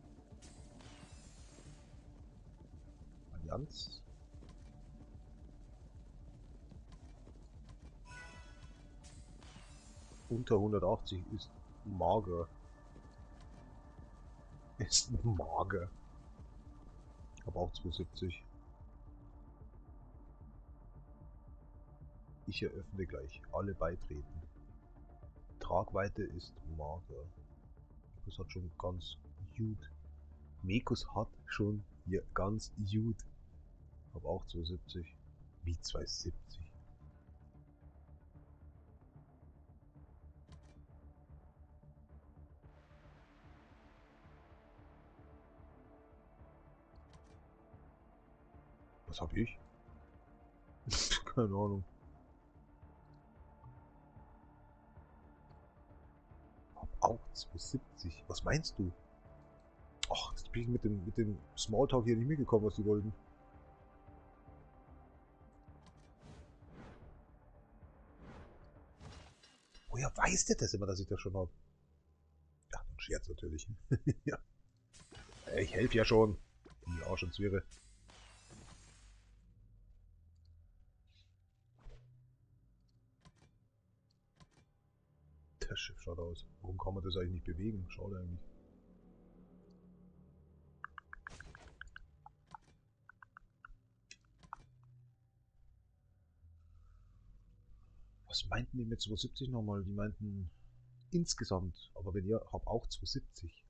Allianz. Unter 180 ist mager. Ist mager. Aber auch 270. Ich eröffne gleich. Alle beitreten. Tragweite ist mager. Das hat schon ganz gut. Mekus hat schon hier ganz gut. Aber auch 270. Wie 270? Was hab ich? Keine Ahnung. Hab auch 270. Was meinst du? Ach, jetzt bin ich mit dem Smalltalk hier nicht mitgekommen, was die wollten. Woher weiß der das immer, dass ich das schon habe? Ja, ein Scherz natürlich. Ja. Ich helfe ja schon. Die Arsch und Zwirre. Das Schiff schaut aus. Warum kann man das eigentlich nicht bewegen? Schade eigentlich. Was meinten die mit 270 nochmal? Die meinten insgesamt. Aber wenn ihr habt auch 270.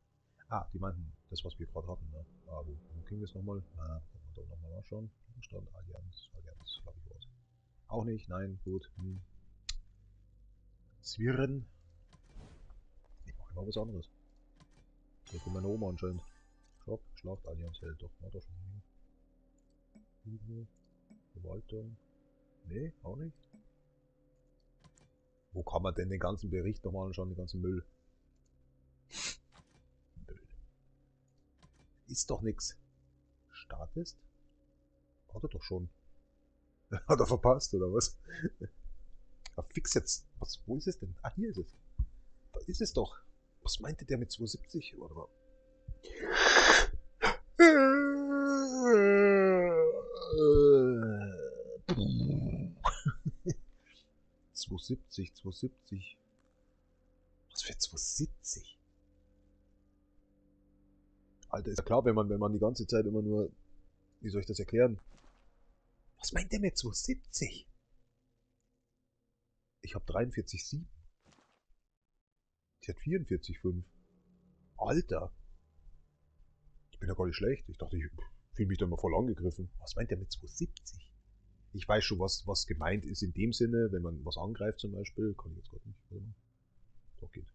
Ah, die meinten das, was wir gerade hatten. Ne? Ah, wo ging das nochmal? Ah, kann man doch nochmal nachschauen. Stand Allianz, glaube ich was. Auch nicht, nein, gut. Zwirren. Ich mache immer was anderes. Hier kommt meine Oma anscheinend. Shop, Schlacht, Allianz hält doch. Hat doch schon. Verwaltung. Nee, auch nicht. Wo kann man denn den ganzen Bericht nochmal anschauen, den ganzen Müll? Müll. Ist doch nix. Startest? Hat er doch schon. Hat er verpasst, oder was? Ja, fix jetzt. Was, wo ist es denn? Ah, hier ist es. Da ist es doch. Was meinte der mit 270? Warte mal. 270, 270. Was für 270? Alter, ist ja klar, wenn man die ganze Zeit immer nur... Wie soll ich das erklären? Was meint der mit 270? Ich habe 43,7. Die hat 44,5. Alter. Ich bin ja gar nicht schlecht. Ich dachte, ich fühle mich da mal voll angegriffen. Was meint der mit 270? Ich weiß schon, was gemeint ist in dem Sinne, wenn man was angreift zum Beispiel. Kann ich jetzt gerade nicht. Doch, geht.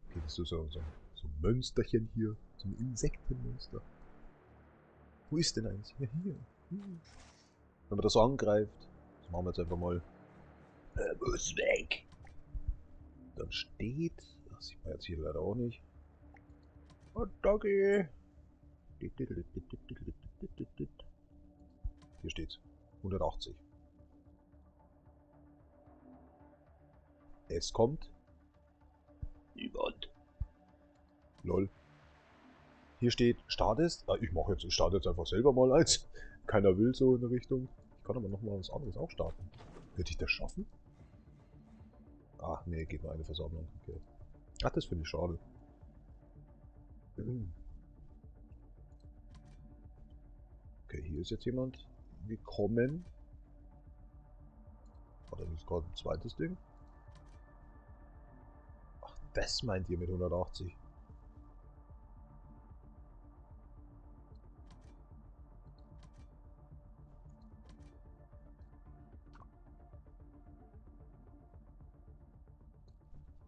Okay, das ist so ein Mönsterchen hier. So ein Insektenmonster. Wo ist denn eins? Ja, hier. Wenn man das so angreift, das machen wir jetzt einfach mal. Muss weg. Dann steht, das sieht man jetzt hier leider auch nicht. Und Doggy. Hier steht's. 180. Es kommt. Niemand. Lol. Hier steht, startest. Ich starte jetzt einfach selber mal eins. Keiner will so in der Richtung. Ich kann aber nochmal was anderes auch starten. Würde ich das schaffen? Ach nee, geht nur eine Versammlung. Okay. Ach, das finde ich schade. Okay, hier ist jetzt jemand. gekommen. Oder ist gerade ein zweites Ding? Ach, das meint ihr mit 180.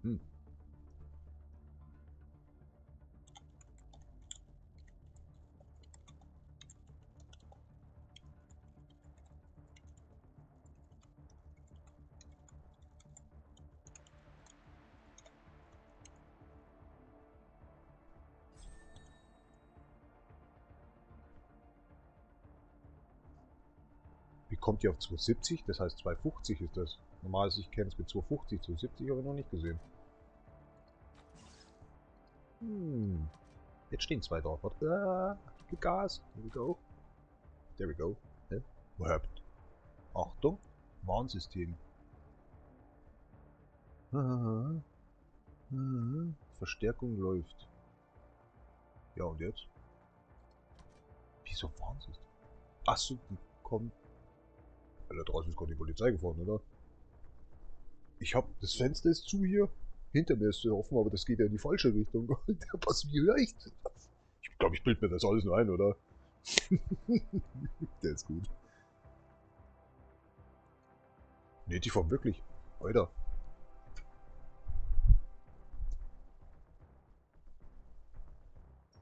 Hm. Wie kommt ihr auf 270? Das heißt 250 ist das. Normalerweise ich kenne es mit 250, 270 habe ich noch nicht gesehen. Hm. Jetzt stehen zwei drauf. Warte. Gib Gas. Here we go. There we go. Hä? Woher? Achtung. Warnsystem. Verstärkung läuft. Ja, und jetzt? Wieso Warnsystem? Achso, die kommen. Da draußen ist gerade die Polizei gefahren, oder? Ich hab. Das Fenster ist zu hier. Hinter mir ist es offen, aber das geht ja in die falsche Richtung. Was, wie höre ich das? Ich glaube, ich bild mir das alles nur ein, oder? Der ist gut. Ne, die fahren wirklich. Alter.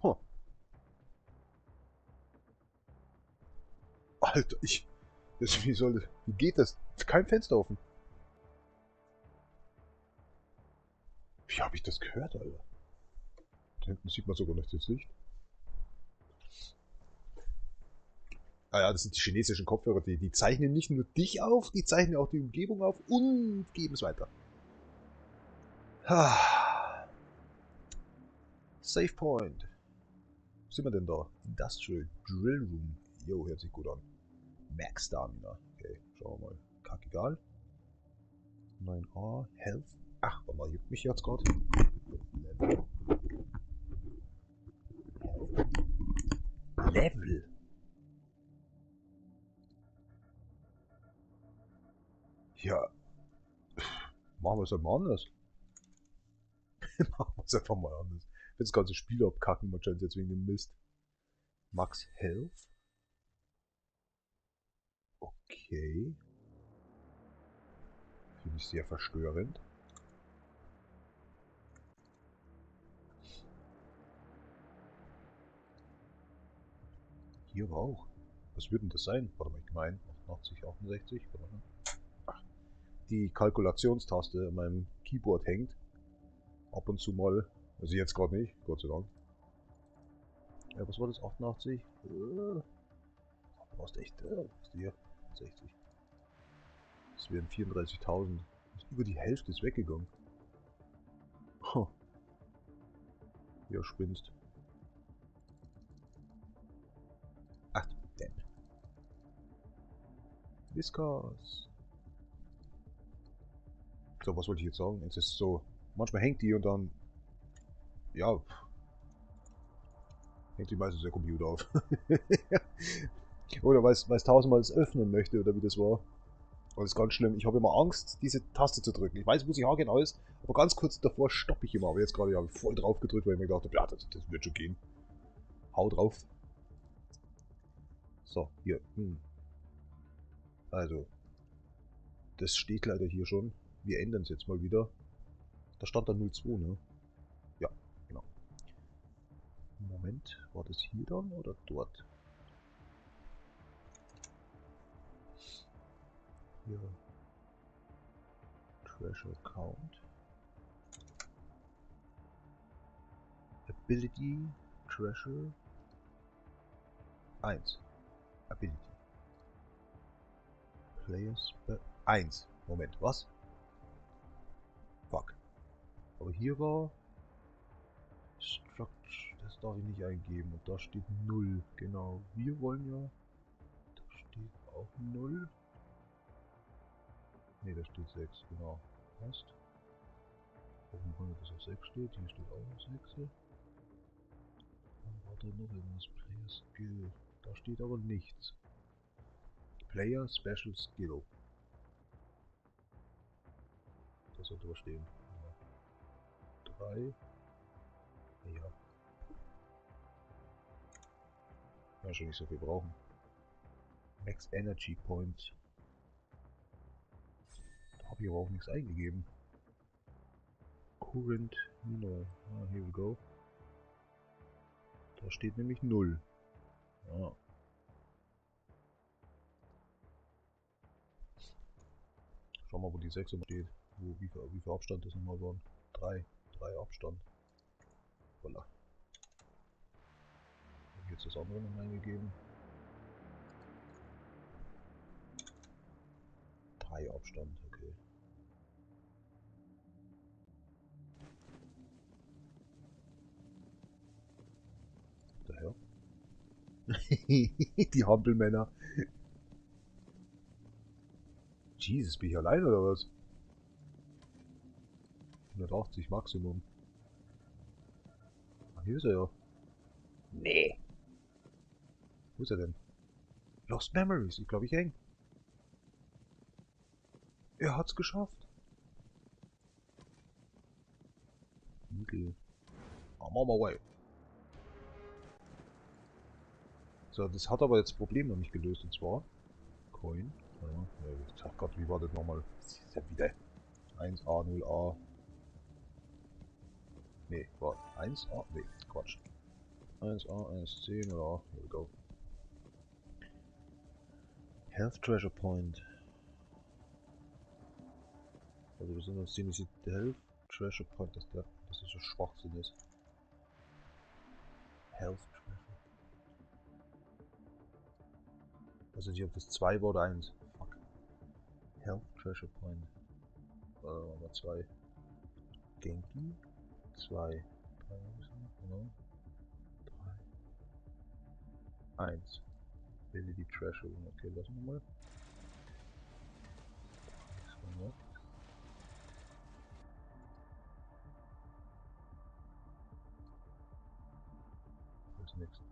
Huh. Alter, wie geht das? Ist kein Fenster offen. Wie habe ich das gehört, Alter? Da hinten sieht man sogar noch das Licht. Ah ja, das sind die chinesischen Kopfhörer, die zeichnen nicht nur dich auf, die zeichnen auch die Umgebung auf und geben es weiter. Save Point. Wo sind wir denn da? Industrial Drill Room. Jo, hört sich gut an. Max Stamina. Okay, schauen wir mal. Kackegal. 9A. Health. Ach, warte mal, juckt mich jetzt gerade. Level. Ja. Machen wir es halt mal anders. Machen wir es einfach mal anders. Ich will das ganze Spiel abkacken, wahrscheinlich jetzt wegen dem Mist. Max Health. Okay. Finde ich sehr verstörend. Hier auch. Was würde denn das sein? Warte mal, ich meine 88, 68. Ach, die Kalkulationstaste an meinem Keyboard hängt. Ab und zu mal. Also jetzt gerade nicht, Gott sei Dank. Ja, was war das? 88? Du brauchst echt, was ist hier? 60. Das wären 34.000. Über die Hälfte ist weggegangen. Huh. Ja, spinnst. Ach, Depp. Whiskers. So, was wollte ich jetzt sagen? Es ist so, manchmal hängt die und dann, ja, hängt die meistens der Computer auf. Oder weil es tausendmal es öffnen möchte, oder wie das war. Und das ist ganz schlimm. Ich habe immer Angst, diese Taste zu drücken. Ich weiß, wo sie haargenau ist, aber ganz kurz davor stoppe ich immer. Aber jetzt gerade habe ich voll drauf gedrückt, weil ich mir gedacht habe, ja, das wird schon gehen. Hau drauf. So, hier. Also, das steht leider hier schon. Wir ändern es jetzt mal wieder. Da stand da 02, ne? Ja, genau. Moment, war das hier dann oder dort? Hier. Treasure Count. Ability. Treasure. 1. Ability. Players. 1. Moment, was? Fuck. Aber hier war Structure, das darf ich nicht eingeben und da steht 0. Genau, wir wollen ja, da steht auch 0. Ne, da steht 6, genau. Passt. Warum wollen wir das auf 6 steht? Hier steht auch auf 6. Dann war da noch irgendwas Player Skill. Da steht aber nichts. Player Special Skill. Das sollte was stehen. Ja. 3. Ja. Ja, schon nicht so viel brauchen. Max Energy Points. Da habe ich aber auch nichts eingegeben. Current Mineral. Ah, here we go. Da steht nämlich 0. Ja. Schau mal, wo die 6 steht. Wie viel Abstand das nochmal waren. 3. 3 Abstand. Voila. Habe ich jetzt das andere noch eingegeben. 3 Abstand, okay. Daher. Die Hampelmänner. Jesus, bin ich allein oder was? 180 Maximum. Ah, hier ist er ja. Nee. Wo ist er denn? Lost Memories. Ich glaube, ich häng. Er hat's geschafft. Okay. I'm on my way. So, das hat aber jetzt das Problem noch nicht gelöst. Und zwar Coin. Ja, ach Gott, wie war das nochmal? Das ist ja wieder 1A, 0A. Nee, war 1A? Nee, Quatsch. 1A, 1C, 0A. Here we go. Health Treasure Point. Also besonders ziemlich der Health Treasure Point, dass das so Schwachsinn ist. Health Treasure. Also nicht ob das 2 war oder 1. Fuck. Health Treasure Point. Mal 2. Genki. 2. 3. Genau. 3. 1. Ability Treasure. Okay, lassen wir mal.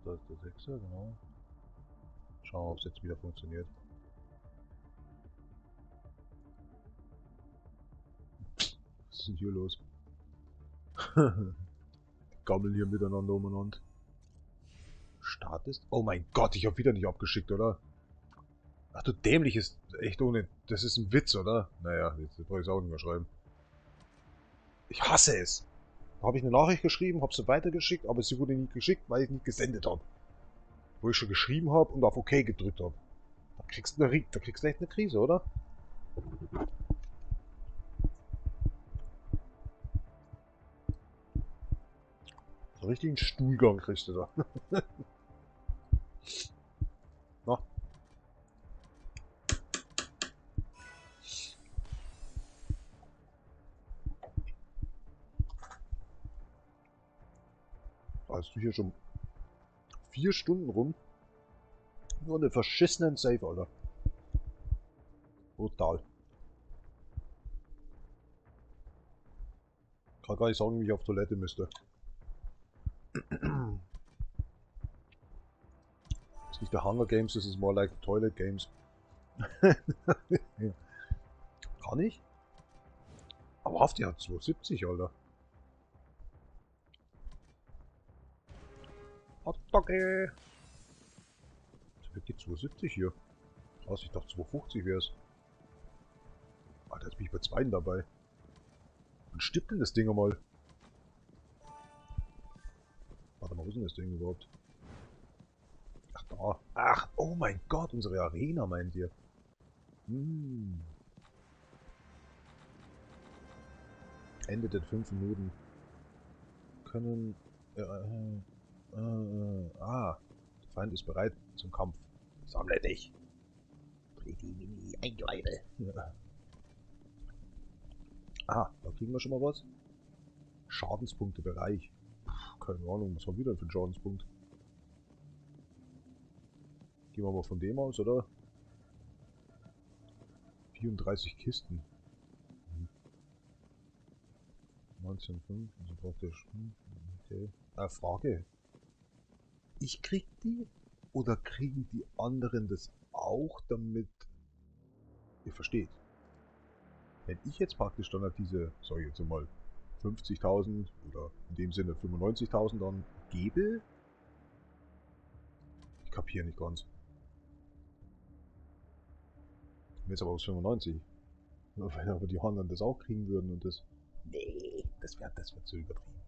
Das ist der 6er, genau. Schauen wir, ob es jetzt wieder funktioniert. Was ist denn hier los? Gammeln hier miteinander umeinander. Start ist. Oh mein Gott, ich habe wieder nicht abgeschickt, oder? Ach du dämliches. Echt ohne. Das ist ein Witz, oder? Naja, jetzt brauche ich es auch nicht mehr schreiben. Ich hasse es. Da habe ich eine Nachricht geschrieben, habe sie weitergeschickt, aber sie wurde nicht geschickt, weil ich nicht gesendet habe. Wo ich schon geschrieben habe und auf OK gedrückt habe. Da kriegst du echt eine Krise, oder? So richtig einen Stuhlgang kriegst du da. Na? Hast du hier schon 4 Stunden rum? Nur eine verschissenen Save, Alter. Brutal. Kann gar nicht sagen, wie ich auf Toilette müsste. Das ist nicht der Hunger Games, das ist more like Toilet Games. Ja. Kann ich? Aber auf die hat 270, Alter. Hotdogge! Geht 270 hier. Krass, ich dachte 250 wäre es. Alter, jetzt bin ich bei 2 dabei. Wann stirbt denn das Ding einmal? Warte mal, wo ist denn das Ding überhaupt? Ach, da. Ach, oh mein Gott, unsere Arena meint ihr. Endet in 5 Minuten. Können... der Feind ist bereit zum Kampf. Sammle dich. Pretty mini Eingeweide. Ja. Ah, da kriegen wir schon mal was. Schadenspunkte Bereich. Keine Ahnung, was haben wir denn für einen Schadenspunkt? Gehen wir mal von dem aus, oder? 34 Kisten. 19,5, also praktisch. Okay. Frage. Ich krieg die? Oder kriegen die anderen das auch damit ihr versteht. Wenn ich jetzt praktisch dann halt diese, sag ich jetzt mal, 50.000 oder in dem Sinne 95.000 dann gebe, ich kapiere nicht ganz. Jetzt aber aus 95. Wenn aber die anderen das auch kriegen würden und das... Nee, das wird zu übertrieben.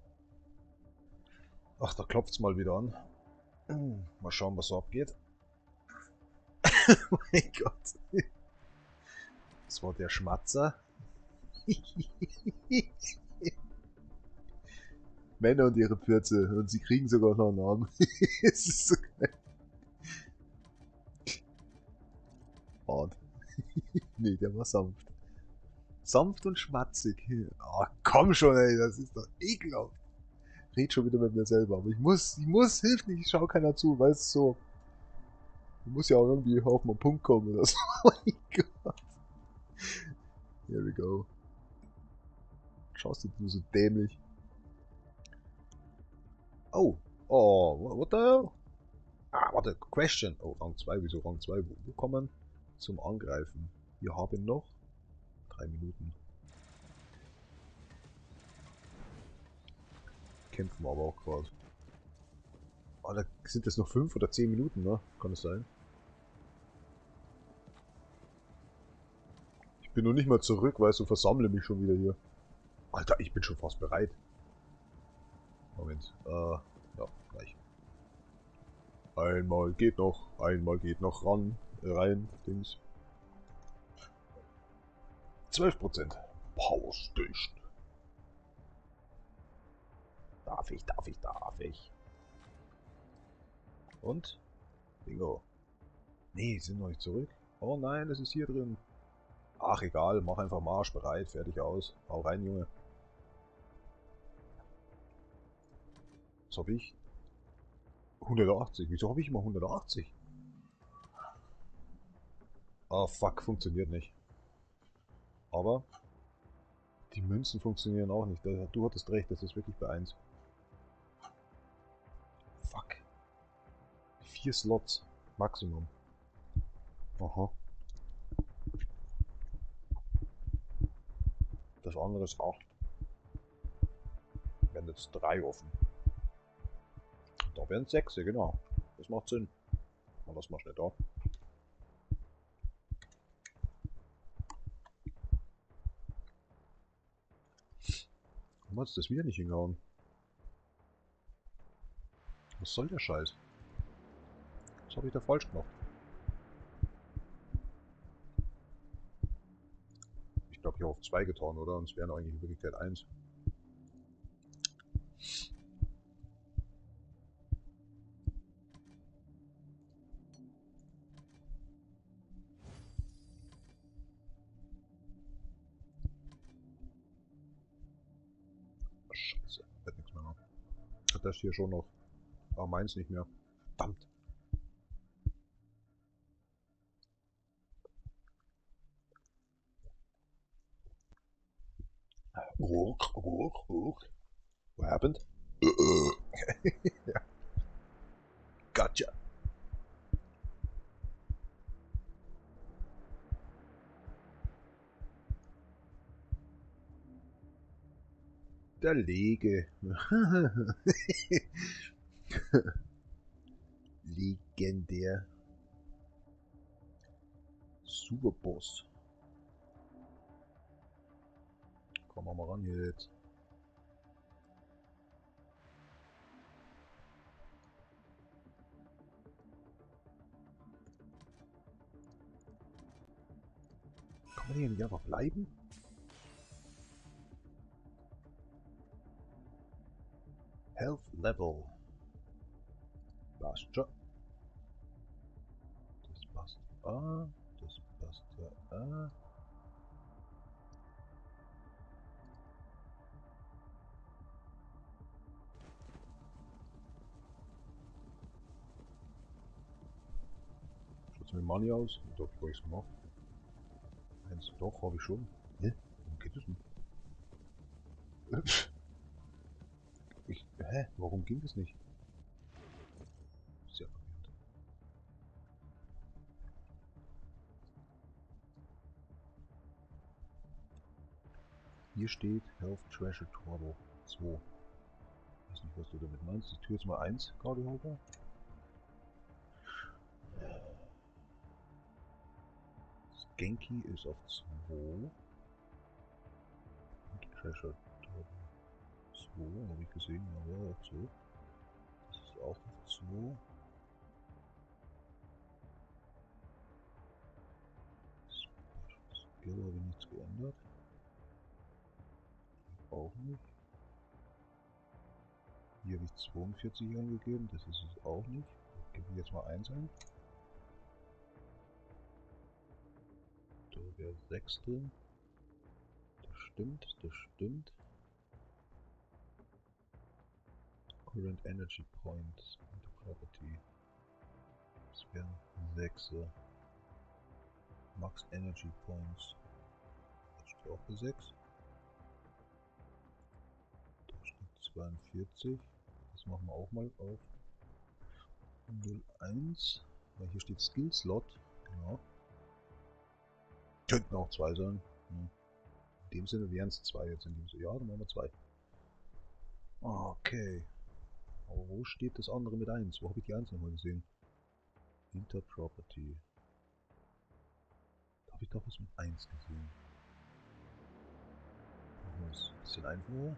Ach, da klopft's mal wieder an. Mal schauen, was so abgeht. Oh mein Gott. Das war der Schmatzer. Männer und ihre Pürze. Und sie kriegen sogar noch einen Namen. Es ist so geil. Hart. Nee, der war sanft. Sanft und schmatzig. Ah, komm schon, ey, das ist doch ekelhaft. Red schon wieder mit mir selber. Aber ich muss, hilf nicht, ich schau keiner zu, weißt du, so. Ich muss ja auch irgendwie auf meinen Punkt kommen oder so. Oh mein Gott. Here we go. Schaust du so dämlich. Oh. Oh, what the hell? Ah, warte, Question. Oh, Rang 2, wieso Rang 2? Wo kommen zum Angreifen? Wir haben noch 3 Minuten. Kämpfen wir aber auch gerade. Ah, da sind das noch 5 oder 10 Minuten, ne? Kann es sein? Ich bin noch nicht mal zurück, weißt du, versammle mich schon wieder hier. Alter, ich bin schon fast bereit. Moment, ja, gleich. Einmal geht noch rein, Dings. 12%. Power Station. Darf ich. Und? Bingo. Nee, sind noch nicht zurück. Oh nein, es ist hier drin. Ach egal, mach einfach Marsch, bereit, fertig aus. Hau rein, Junge. Was hab ich? 180. Wieso habe ich immer 180? Ah, fuck, funktioniert nicht. Aber die Münzen funktionieren auch nicht. Du hattest recht, das ist wirklich bei 1. Fuck. 4 Slots. Maximum. Aha. Das andere ist 8. Werden jetzt 3 offen. Da wären 6, genau. Das macht Sinn. Mal das mal schnell da. Warum hat es das wieder nicht hingehauen? Was soll der Scheiß? Was habe ich da falsch gemacht? Ich glaube, ich habe auf 2 getan, oder? Und es wären eigentlich in Wirklichkeit 1. Scheiße, wird nichts mehr noch. Hat das hier schon noch. Aber meins nicht mehr. Verdammt. Hoch. What happened? Ja. Gotcha. Der Lege. Legendär. Superboss. Komm mal ran hier jetzt. Kann man hier nicht einfach bleiben? Health Level. Passt schon. Das passt. Das passt ja. Schaut's mit Money aus? Da hab ich gar nichts gemacht. Eins, doch, habe ich schon. Hä? Warum geht das nicht? Hä? Warum ging das nicht? Sehr verwirrend. Hier steht Health Treasure Turbo 2. Ich weiß nicht, was du damit meinst. Ich tue jetzt mal 1, Cardi Hopper. Genki ist auf 2. Treasure Turbo 2, habe ich gesehen, ja, war auf 2. Das ist auch auf 2. Skill habe ich nichts geändert. Auch nicht. Hier habe ich 42 angegeben, das ist es auch nicht. Ich gebe jetzt mal 1 ein. Da wäre 6 drin. Das stimmt, das stimmt. Current Energy Points in the Property. Das wären 6. Max Energy Points. Das steht auch für 6. Da steht 42. Das machen wir auch mal auf 01. Weil hier steht Skill Slot. Genau. Könnten auch 2 sein. In dem Sinne wären es 2 jetzt in dem Sinne. Ja, dann machen wir 2. Okay. Aber wo steht das andere mit 1? Wo habe ich die 1 nochmal gesehen? Interproperty. Da habe ich doch was mit 1 gesehen. Machen wir es ein bisschen einfacher.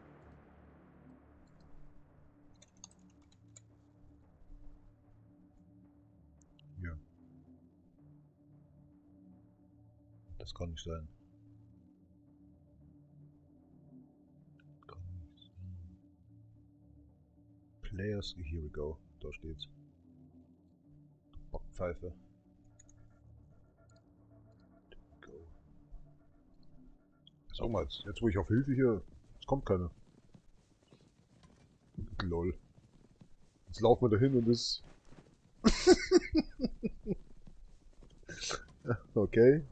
Hier. Das kann nicht sein. Kann nicht sein. Players, here we go. Da steht's. Bockpfeife. Go. Sag mal, jetzt wo ich auf Hilfe hier, es kommt keiner. Lol. Jetzt laufen wir dahin und ist. Okay.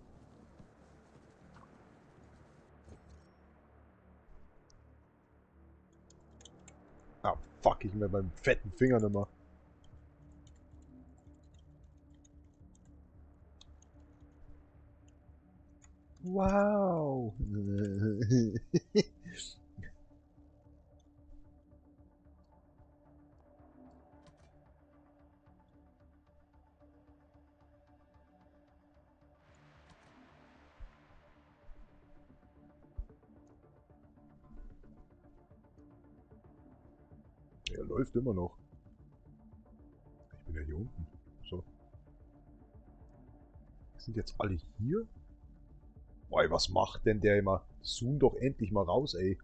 Ah, fuck, ich mir beim fetten Finger nicht mehr. Wow. Er läuft immer noch. Ich bin ja hier unten. So. Sind jetzt alle hier? Boah, was macht denn der immer? Zoom doch endlich mal raus, ey.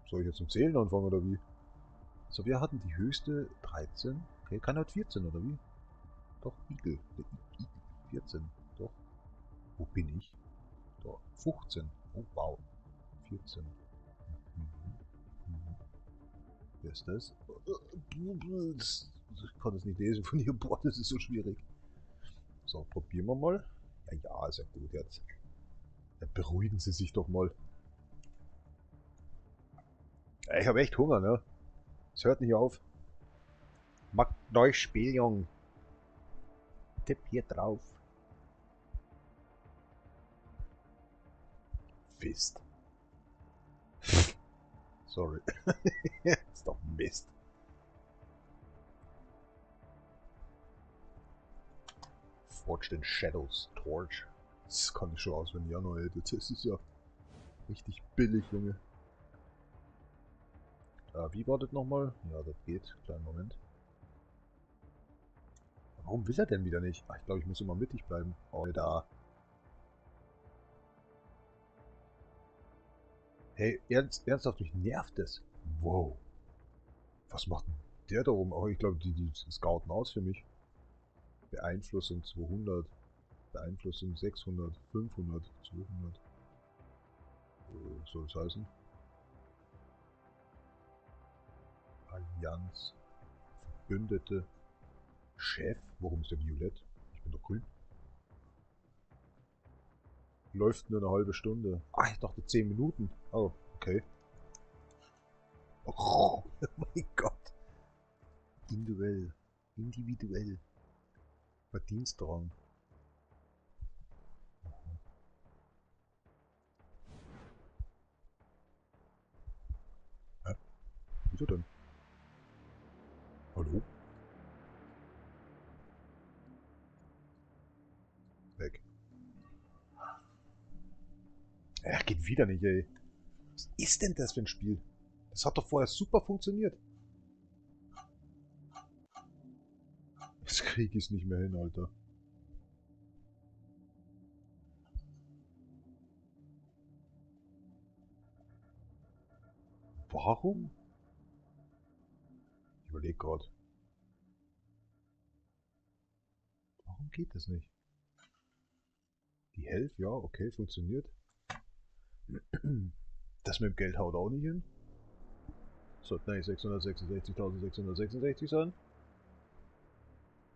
Soll ich jetzt zum Zählen anfangen oder wie? So, wir hatten die höchste 13. Okay, keiner hat 14 oder wie? Doch, Igel. Der Igel 14. Doch. Wo bin ich? Da. 15. Oh, wow. 14. Mhm. Mhm. Wer ist das? Ich kann das nicht lesen von hier. Boah, das ist so schwierig. So, probieren wir mal. Ja, ja, ist ja gut jetzt. Ja, beruhigen Sie sich doch mal. Ja, ich habe echt Hunger, ne? Es hört nicht auf. Mag neues Spiel, Jung. Tipp hier drauf. Fist. Sorry. Ist doch Mist. Forged in Shadows Torch. Das kann ich schon auswendig an, ey. Das ist ja richtig billig, Junge. Wie war das nochmal? Ja, das geht. Kleinen Moment. Warum will er denn wieder nicht? Ach, ich glaube, ich muss immer mittig bleiben. Oh, da. Hey, ernsthaft, mich nervt das. Wow. Was macht denn der da oben? Oh, ich glaube, die scouten aus für mich. Beeinflussung 200. Beeinflussung 600. 500. 200. Was soll das heißen? Allianz. Verbündete. Chef? Warum ist der violett? Ich bin doch grün. Läuft nur eine halbe Stunde. Ah, ich dachte 10 Minuten. Oh, okay. Oh mein Gott. Individuell. Individuell. Verdienstrang. Wieso denn? Hallo? Weg. Er geht wieder nicht, ey. Was ist denn das für ein Spiel? Das hat doch vorher super funktioniert. Das krieg ich nicht mehr hin, Alter. Warum? Ich überlege gerade. Warum geht das nicht? Die Health, ja, okay, funktioniert. Das mit dem Geld haut auch nicht hin. Sollten eigentlich 666.666 sein.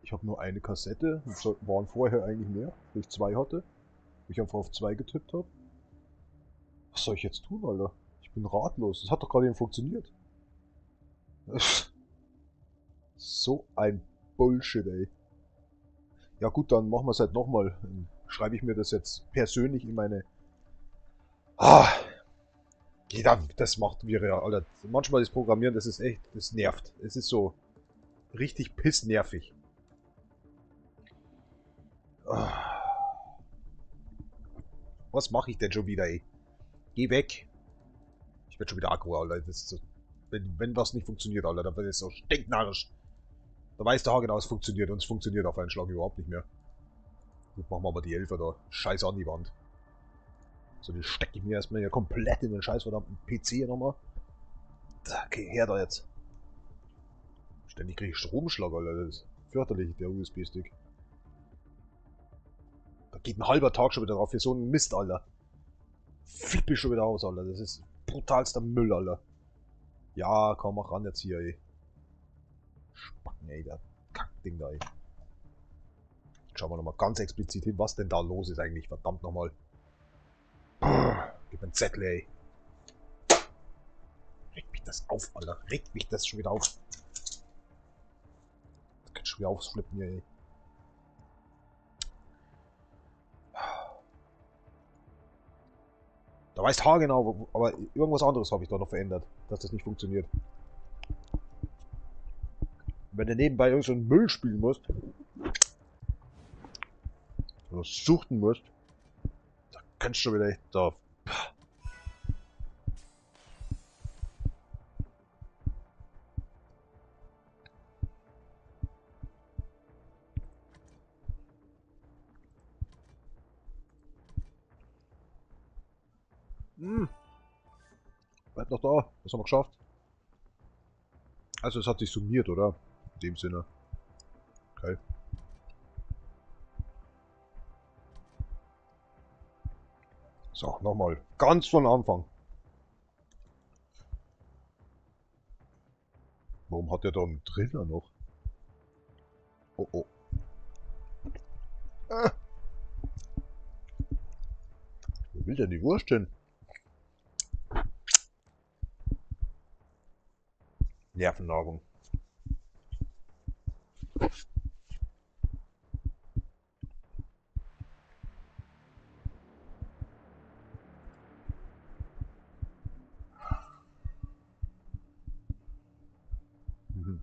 Ich habe nur eine Kassette. Das waren vorher eigentlich mehr, weil ich 2 hatte. Weil ich einfach auf 2 getippt habe. Was soll ich jetzt tun, Alter? Ich bin ratlos. Das hat doch gerade eben funktioniert. So ein Bullshit, ey. Ja gut, dann machen wir es halt nochmal. Dann schreibe ich mir das jetzt persönlich in meine... Ah! Ja, das macht mir ja, Alter. Manchmal das Programmieren, das ist echt... Das nervt. Es ist so... richtig pissnervig. Ah. Was mache ich denn schon wieder, ey? Geh weg. Ich werde schon wieder aggro, Alter. Das ist so, wenn was nicht funktioniert, Alter, dann wird es so stinknarrisch. Da weiß der genau, es funktioniert und es funktioniert auf einen Schlag überhaupt nicht mehr. Gut, machen wir aber die Elfer da. Scheiß an die Wand. So, die stecke ich mir erstmal hier komplett in den scheiß verdammten PC hier nochmal. Okay, her da jetzt. Ständig kriege ich Stromschlag, Alter. Das ist fürchterlich, der USB-Stick. Da geht ein halber Tag schon wieder drauf für so einen Mist, Alter. Flippe ich schon wieder aus, Alter. Das ist brutalster Müll, Alter. Ja, komm, mach ran jetzt hier, ey. Spacken, ey, der Kackding da, ey. Jetzt schauen wir nochmal ganz explizit hin, was denn da los ist eigentlich. Verdammt nochmal. Gib mir einen Zettel, ey. Regt mich das auf, Alter. Regt mich das schon wieder auf. Das kann schon wieder aufsflippen hier, ey. Da weißt haargenau, aber irgendwas anderes habe ich da noch verändert, dass das nicht funktioniert. Wenn du nebenbei irgend so einen Müll spielen musst, oder suchten musst, da kannst du schon wieder echt da. Bleib noch da, das haben wir geschafft. Also es hat sich summiert, oder? In dem Sinne. Okay. So, nochmal. Ganz von Anfang. Warum hat der da einen Triller noch? Oh oh. Wo will denn die Wurst hin? Nervennahrung. Mhm.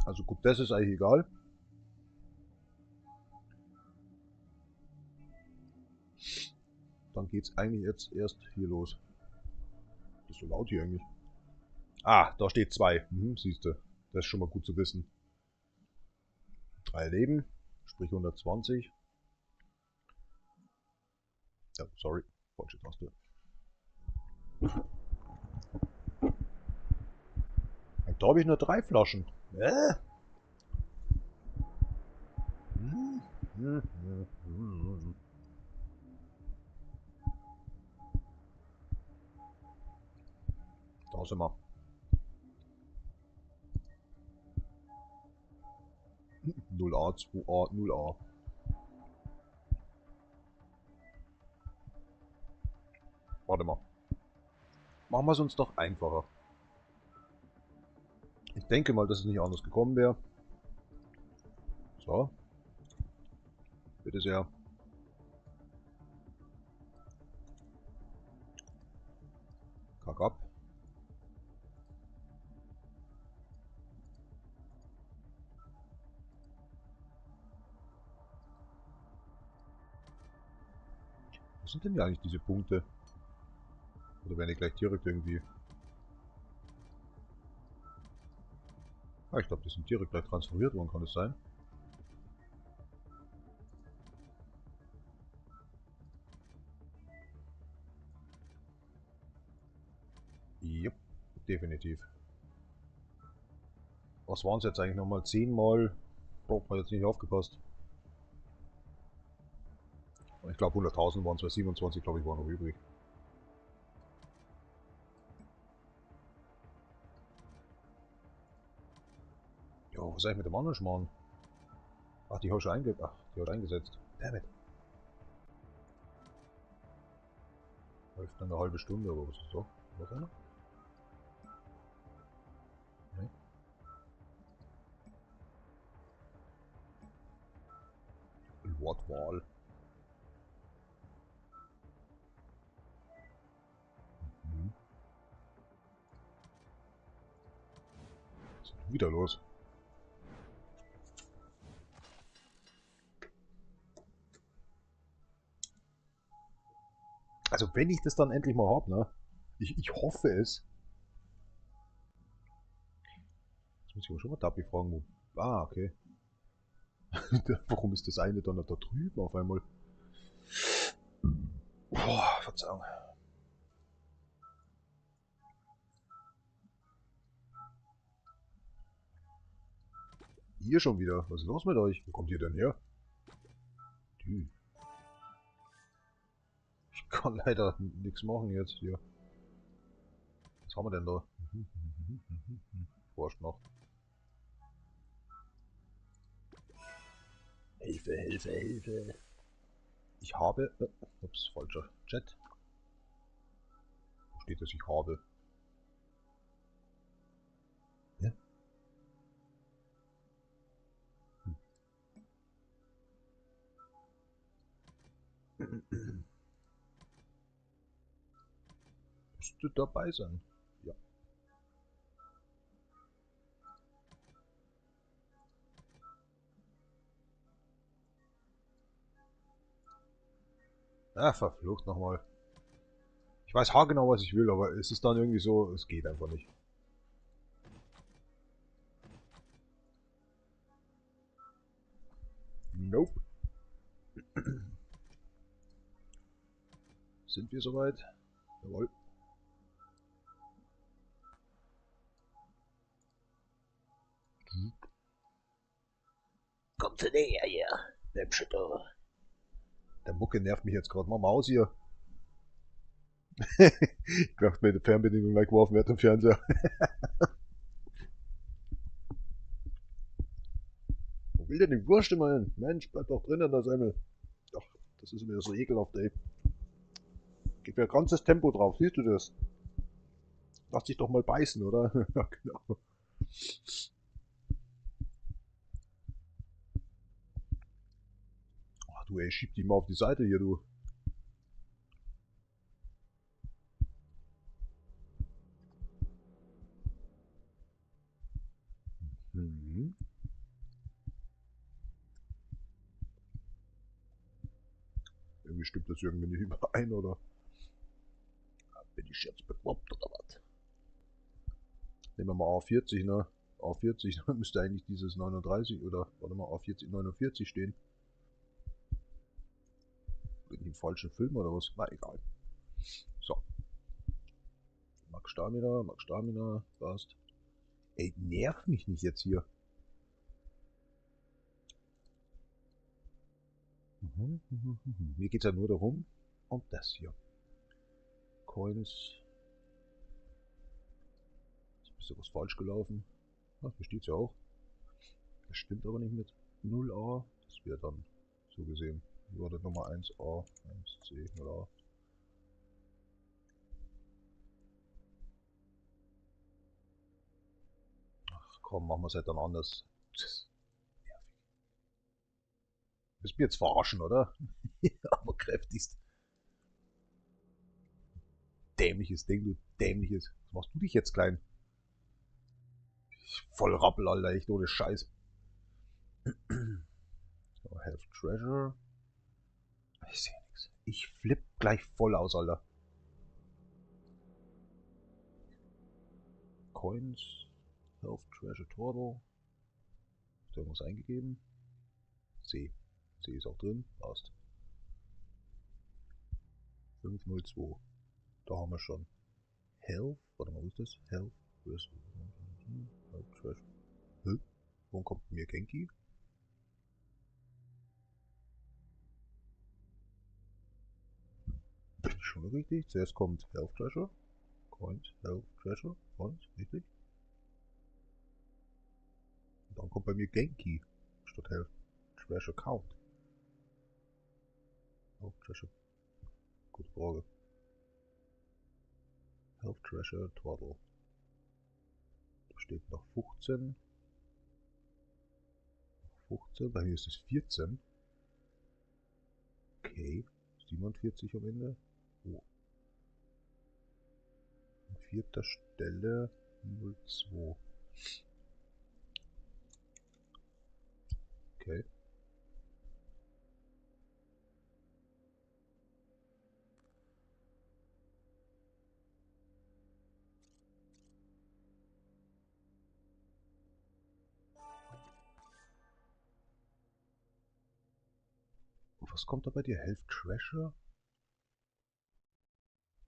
Also gut, das ist eigentlich egal. Dann geht's eigentlich jetzt erst hier los. Das ist so laut hier eigentlich. Ah, da steht 2. Siehst du. Das ist schon mal gut zu wissen. 3 Leben, sprich 120. Ja, sorry. Falsche Taste. Und da habe ich nur 3 Flaschen. Da sind wir. 0A, 2A, 0A. Warte mal. Machen wir es uns doch einfacher. Ich denke mal, dass es nicht anders gekommen wäre. So. Bitte sehr. Kack ab. Was sind denn hier eigentlich diese Punkte? Oder werden die gleich direkt irgendwie... Ah, ich glaube, die sind direkt gleich transferiert worden, kann das sein? Jupp, definitiv. Was waren es jetzt eigentlich nochmal? 10 Mal? Braucht man jetzt nicht aufgepasst. Ich glaube 100.000 waren es, weil 27 glaube ich waren noch übrig. Jo, was ist eigentlich mit dem anderen Schmarrn? Ach, die hat schon eingesetzt. Damit. Läuft dann eine halbe Stunde, aber was ist so? Was einer? Nee. Wortwahl. Mhm. Was ist denn wieder los? Also wenn ich das dann endlich mal hab, ne? Ich hoffe es. Jetzt muss ich aber schon mal Tabi fragen, wo... Ah, okay. Warum ist das eine dann da drüben auf einmal? Boah, Verzeihung. Ihr schon wieder? Was ist los mit euch? Wo kommt ihr denn her? Die. Ich kann leider nichts machen jetzt hier. Was haben wir denn da? Forscht noch. Hilfe, Hilfe, Hilfe. Ich habe... ups, falscher Chat. Wo steht das? Ich habe... Ja? Müsste dabei sein. Ja. Ah, verflucht nochmal. Ich weiß haargenau, was ich will, aber es ist dann irgendwie so, es geht einfach nicht. Nope. Sind wir soweit? Jawohl. Kommt näher hier, Bämsche da. Der Mucke nervt mich jetzt gerade. Mach mal aus hier. Ich dachte mir, die Fernbedienung gleich geworfen wird im Fernseher. Wo will denn die Wurst immer hin? Mensch, bleib doch drin in der Semmel. Ach, das ist mir so ekelhaft, ey. Gib mir ganzes Tempo drauf, siehst du das? Lass dich doch mal beißen, oder? Ja, genau. Ach du, ey, schieb dich mal auf die Seite hier, du. Mhm. Irgendwie stimmt das irgendwie nicht überein, oder? Bin ich jetzt bekloppt, oder was? Nehmen wir mal A40, ne? A40, dann müsste eigentlich dieses 39 oder, warte mal, A40, 49 stehen. Bin ich im falschen Film oder was? Na egal. So. Max Stamina, passt. Ey, nerv mich nicht jetzt hier. Mir geht's ja nur darum. Und das hier. Coins. Ist ein bisschen was falsch gelaufen. Ach, hier steht's ja auch. Das stimmt aber nicht mit 0a. Das wäre dann so gesehen. Hier war das Nummer 1a, 1c, 0a. Ach komm, machen wir es halt dann anders. Willst du mich jetzt verarschen, oder? Ja, aber kräftigst. Dämliches Ding, du dämliches. Was machst du dich jetzt klein? Voll Rappel, Alter, echt ohne Scheiß. So, Health Treasure. Ich sehe nichts. Ich flipp gleich voll aus, Alter. Coins. Health Treasure Turtle. Ist da irgendwas eingegeben? C. C ist auch drin. Passt. 502. Da haben wir schon. Health. Warte mal, wo ist das? Health. Health Treasure. Hä? Warum kommt mir Genki? Bin ich schon richtig? Zuerst kommt Health Treasure. Coins. Health Treasure. Coins. Richtig? Und dann kommt bei mir Genki. Statt Health Treasure Count. Health Treasure. Gute Frage. Health Treasure Turtle. Da steht noch 15. 15. Bei mir ist es 14. Okay. 47 am Ende. Oh. An vierter Stelle 02. Okay. Und was kommt da bei dir? Health Treasure?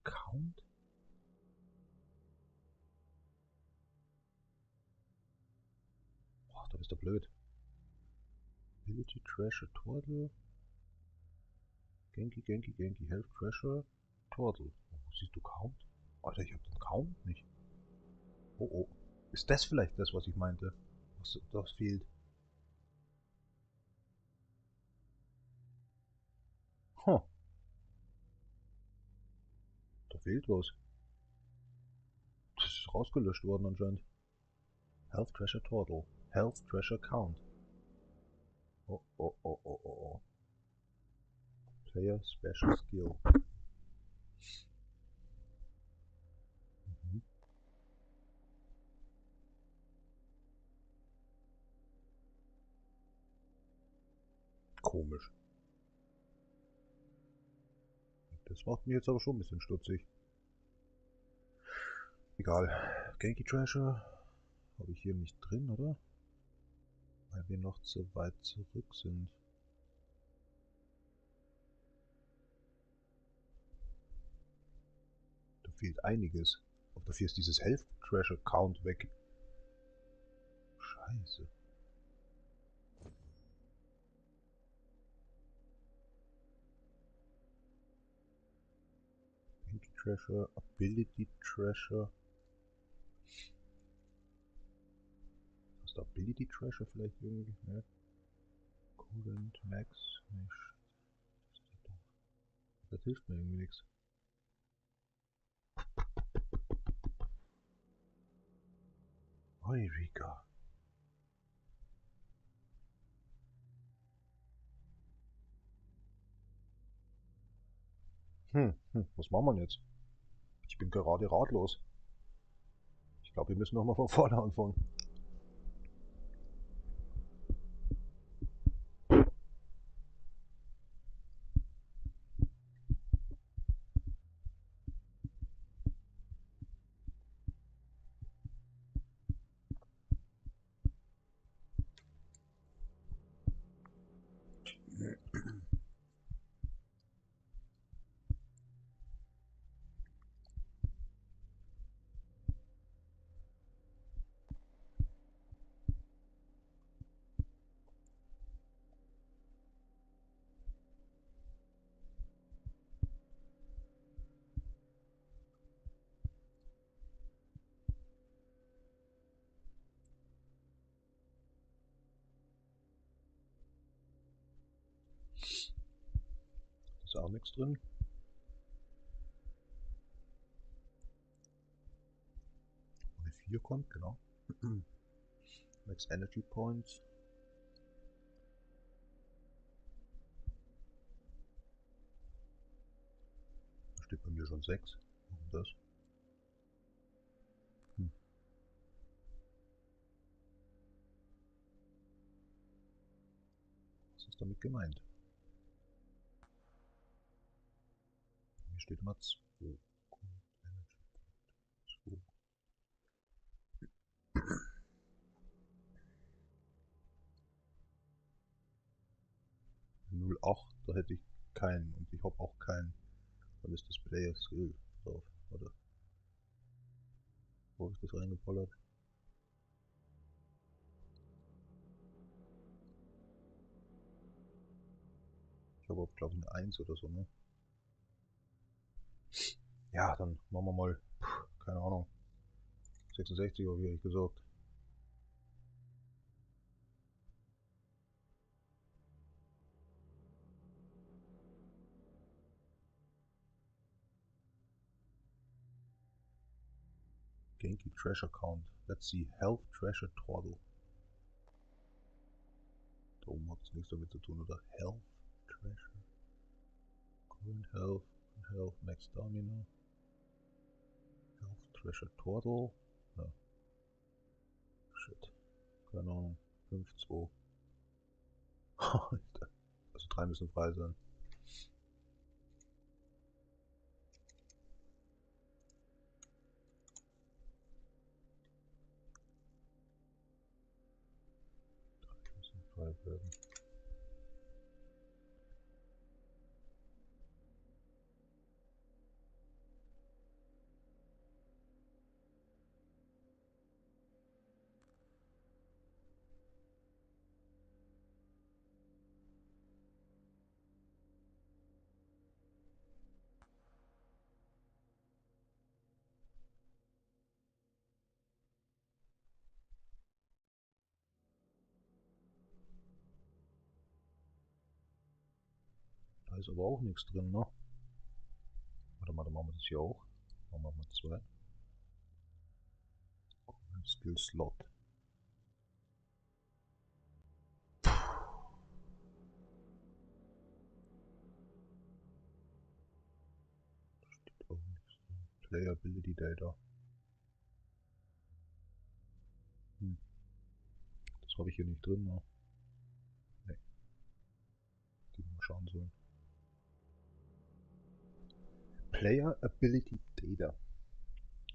Count? Boah, da bist du blöd. Ability Treasure Turtle. Genki, Genki, Genki. Health Treasure Turtle. Wo siehst du Count? Alter, ich hab den Count nicht. Oh oh. Ist das vielleicht das, was ich meinte? Was das fehlt? Huh. Da fehlt was. Das ist rausgelöscht worden anscheinend. Health Treasure Turtle. Health Treasure Count. Oh, oh, oh, oh, oh, oh. Player Special Skill. Mhm. Komisch. Das macht mich jetzt aber schon ein bisschen stutzig. Egal. Genki Treasure habe ich hier nicht drin, oder? Weil wir noch zu weit zurück sind. Da fehlt einiges. Aber dafür ist dieses Health Treasure Count weg. Scheiße. Genki Treasure, Ability Treasure. Ist da Ability Treasure vielleicht irgendwie? Ne? Current Max. Nicht. Das hilft mir irgendwie nichts. Eureka. Was machen wir jetzt? Ich bin gerade ratlos. Ich glaube, wir müssen nochmal von vorne anfangen. Ist auch nichts drin. Eine 4 kommt, genau. Max Energy Points. wir schon 6. Warum das? Was ist damit gemeint? Hier steht immer 2. 08, da hätte ich keinen und ich habe auch keinen. Dann ist das Player Skill drauf, oder? Wo habe ich das reingepollert? Ich habe, glaube ich, eine 1 oder so, ne? Ja, dann machen wir mal, keine Ahnung, 66 habe ich gesagt. Genki Treasure Count. Let's see. Health Treasure Total. Da oben hat es nichts damit zu tun, oder? Health Treasure. Current Health. Health Max Stamina. Health Treasure Total. Ja. Shit. Keine Ahnung. 5, 2. Also 3 müssen frei sein. Müssen frei werden. Da ist aber auch nichts drin, ne? Warte mal, dann machen wir das hier auch. Dann machen wir 2. Skill Slot. Playability Data. Das habe ich hier nicht drin, ne? Ne. Die wir mal schauen sollen. Player Ability Data.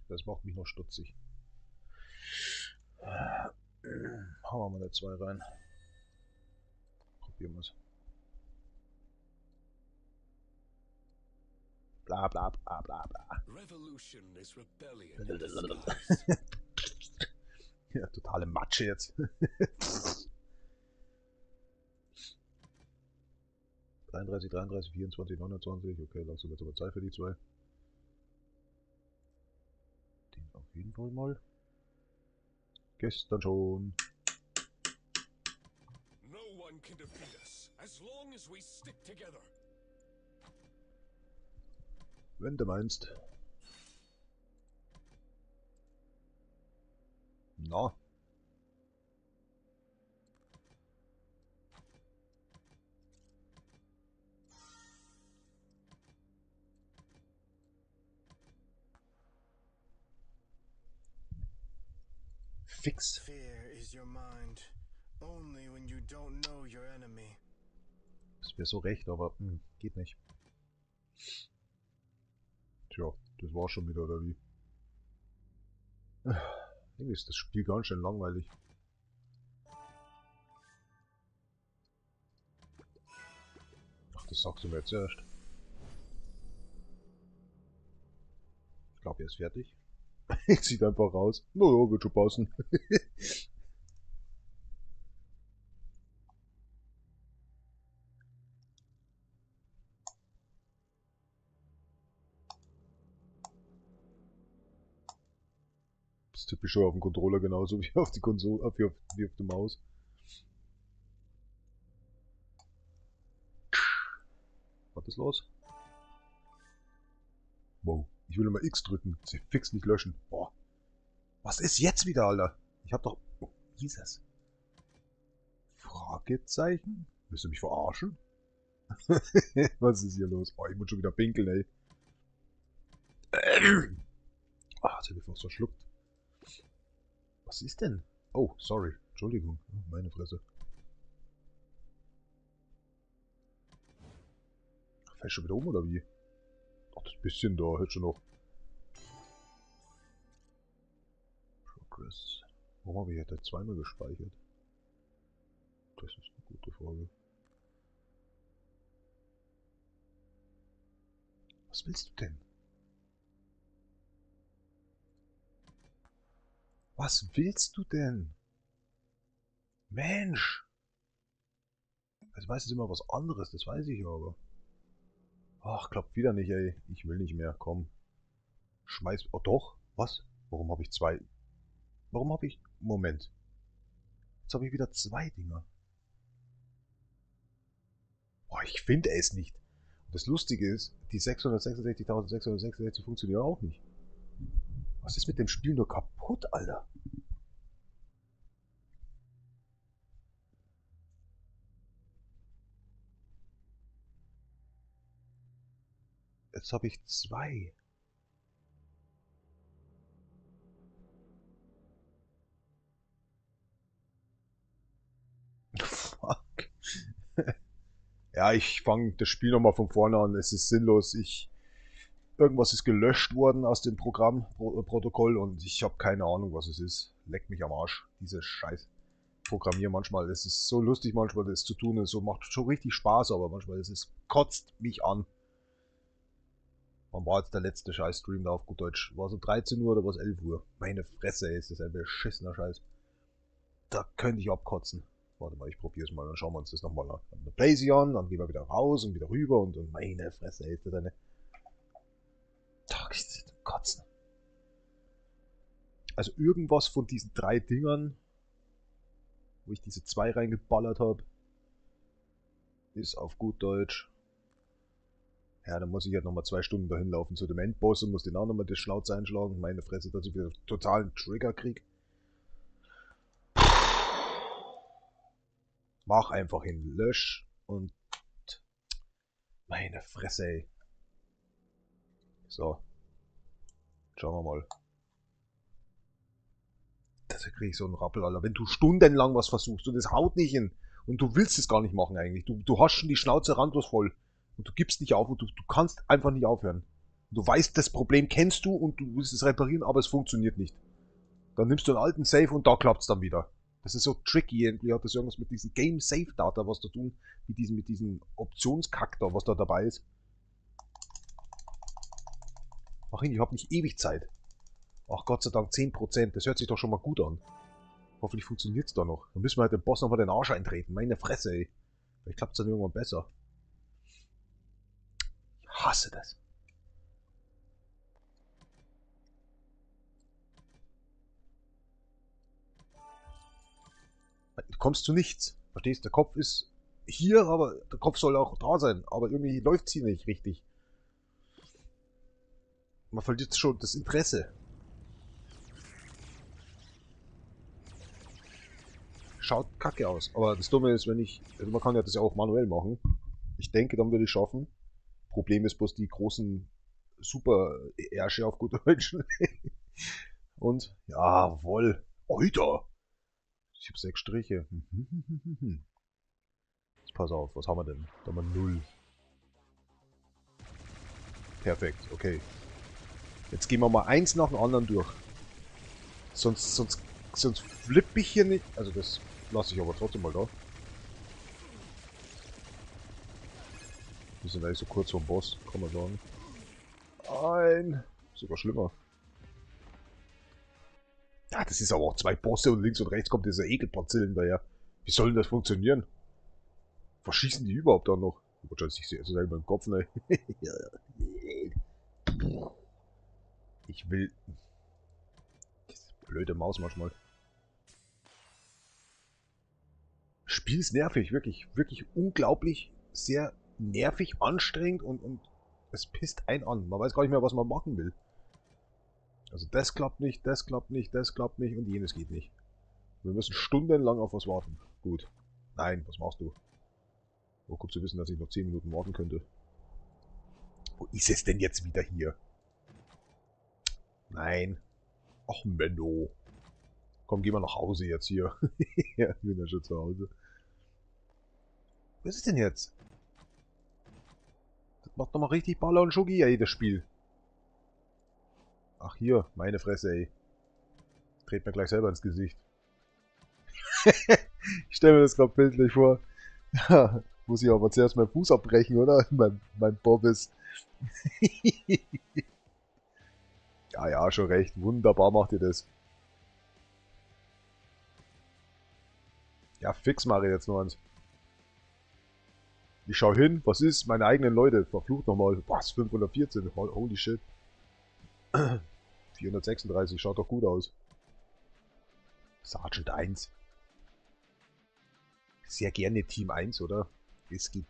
Das macht mich noch stutzig. Hauen wir mal eine 2 rein. Probieren wir es. Bla bla bla bla bla. Revolution is rebellion in disguise. Ja, totale Matsche jetzt. 33, 23, 24, 29. Okay, langsam wird aber Zeit für die 2. Den auf jeden Fall mal. Gestern schon. No one can defeat us as long as we stick together. Wenn du meinst. Na. Fix. Fear is your mind, only when you don't know your enemy. Das wäre so recht, aber geht nicht. Tja, das war schon wieder, oder wie? Irgendwie ist das Spiel ganz schön langweilig. Ach, das sagst du mir jetzt erst. Ich glaube, er ist fertig. Sieht einfach raus. Naja, wird schon passen. Das tippe ich schon auf dem Controller genauso wie auf die Konsole, wie auf der Maus. Was ist los? Wow, ich will immer X drücken. Sie fix nicht löschen. Boah. Was ist jetzt wieder, Alter? Ich hab doch... Oh, Jesus. Fragezeichen? Willst du mich verarschen? Was ist hier los? Oh, ich muss schon wieder pinkeln, ey. Ah, jetzt habe ich fast verschluckt. Was ist denn? Oh, sorry. Entschuldigung. Meine Fresse. Fällt schon wieder um, oder wie? Ach, das bisschen da. Hätte schon noch. Progress. Warum habe ich jetzt zweimal gespeichert? Das ist eine gute Frage. Was willst du denn? Was willst du denn? Mensch! Also weiß jetzt immer was anderes, das weiß ich aber. Ach, klappt wieder nicht, ey. Ich will nicht mehr, komm. Schmeiß... Oh doch? Was? Warum habe ich zwei... Warum habe ich... Moment. Jetzt habe ich wieder zwei Dinger. Boah, ich finde es nicht. Und das Lustige ist, die 666.666 funktionieren auch nicht. Was ist mit dem Spiel nur kaputt, Alter? Jetzt habe ich zwei. Fuck. Ja, ich fange das Spiel nochmal von vorne an. Es ist sinnlos. Irgendwas ist gelöscht worden aus dem Programmprotokoll und ich habe keine Ahnung, was es ist. Leck mich am Arsch. Dieses scheiß Programmieren manchmal. Es ist so lustig manchmal, das zu tun. Es so macht schon richtig Spaß, aber manchmal kotzt mich an. Wann war jetzt der letzte Scheiß-Stream da auf gut Deutsch? War es um 13 Uhr oder war es 11 Uhr? Meine Fresse, ey, ist das ein beschissener Scheiß. Da könnte ich abkotzen. Warte mal, ich probiere es mal, dann schauen wir uns das nochmal an. Dann Blazy an, dann gehen wir wieder raus und wieder rüber und meine Fresse, ey, ist das eine... Da ist das Kotzen. Also irgendwas von diesen drei Dingern, wo ich diese zwei reingeballert habe, ist auf gut Deutsch. Ja, dann muss ich halt nochmal 2 Stunden dahin laufen zu dem Endboss und muss den auch nochmal das Schnauz einschlagen. Meine Fresse, dass ich wieder totalen Trigger krieg. Mach einfach hin, lösch und... Meine Fresse, ey. So. Schauen wir mal. Da kriege ich so einen Rappel, Alter. Wenn du stundenlang was versuchst und es haut nicht hin und du willst es gar nicht machen eigentlich. Du hast schon die Schnauze randlos voll und du gibst nicht auf und du kannst einfach nicht aufhören. Du weißt, das Problem kennst du und du willst es reparieren, aber es funktioniert nicht. Dann nimmst du einen alten Save und da klappt es dann wieder. Das ist so tricky. Irgendwie hat das irgendwas mit diesem Game Save Data was zu tun. Mit diesem Optionskack da, was da dabei ist. Ach, ich habe nicht ewig Zeit. Ach Gott sei Dank 10%. Das hört sich doch schon mal gut an. Hoffentlich funktioniert es da noch. Dann müssen wir halt dem Boss nochmal den Arsch eintreten. Meine Fresse, ey. Vielleicht klappt es dann irgendwann besser. Ich hasse das. Du kommst zu nichts. Verstehst? Der Kopf ist hier, aber der Kopf soll auch da sein. Aber irgendwie läuft es hier nicht richtig. Man verliert schon das Interesse. Schaut kacke aus. Aber das Dumme ist, also man kann ja das ja auch manuell machen. Ich denke, dann würde ich schaffen. Problem ist bloß die großen Super-Ärsche auf gut Deutsch. Und, jawohl. Alter! Ich habe 6 Striche. Jetzt pass auf, was haben wir denn? Da haben wir 0. Perfekt, okay. Jetzt gehen wir mal eins nach dem anderen durch. Sonst flippe ich hier nicht. Also das lasse ich aber trotzdem mal da. Wir sind eigentlich so kurz vom Boss, kann man sagen. Sogar schlimmer. Ja, das ist aber auch 2 Bosse und links und rechts kommt dieser Ekelbazillen daher. Wie soll denn das funktionieren? Was schießen die überhaupt dann noch? Wahrscheinlich ich sehe es selber im Kopf, ne? Ich will... Diese blöde Maus manchmal. Spiel ist nervig, wirklich, wirklich unglaublich, sehr nervig, anstrengend und es pisst einen an. Man weiß gar nicht mehr, was man machen will. Also das klappt nicht, das klappt nicht, das klappt nicht und jenes geht nicht. Wir müssen stundenlang auf was warten. Gut. Nein, was machst du? Wo gut zu wissen, dass ich noch 10 Minuten warten könnte. Wo ist es denn jetzt wieder hier? Nein. Ach, Menno. Komm, geh mal nach Hause jetzt hier. Ja, ich bin ja schon zu Hause. Was ist denn jetzt? Das macht doch mal richtig Baller und Schoki, ey, das Spiel. Ach hier, meine Fresse, ey. Dreht mir gleich selber ins Gesicht. Ich stelle mir das gerade bildlich vor. Ja, muss ich aber zuerst meinen Fuß abbrechen, oder? Mein Bobbis. Ja, ja, schon recht. Wunderbar macht ihr das. Ja, fix mache ich jetzt noch eins. Ich schau hin, was ist? Meine eigenen Leute. Verflucht nochmal. Was? 514? Holy shit. 436, schaut doch gut aus. Sergeant 1. Sehr gerne Team 1, oder? Es geht.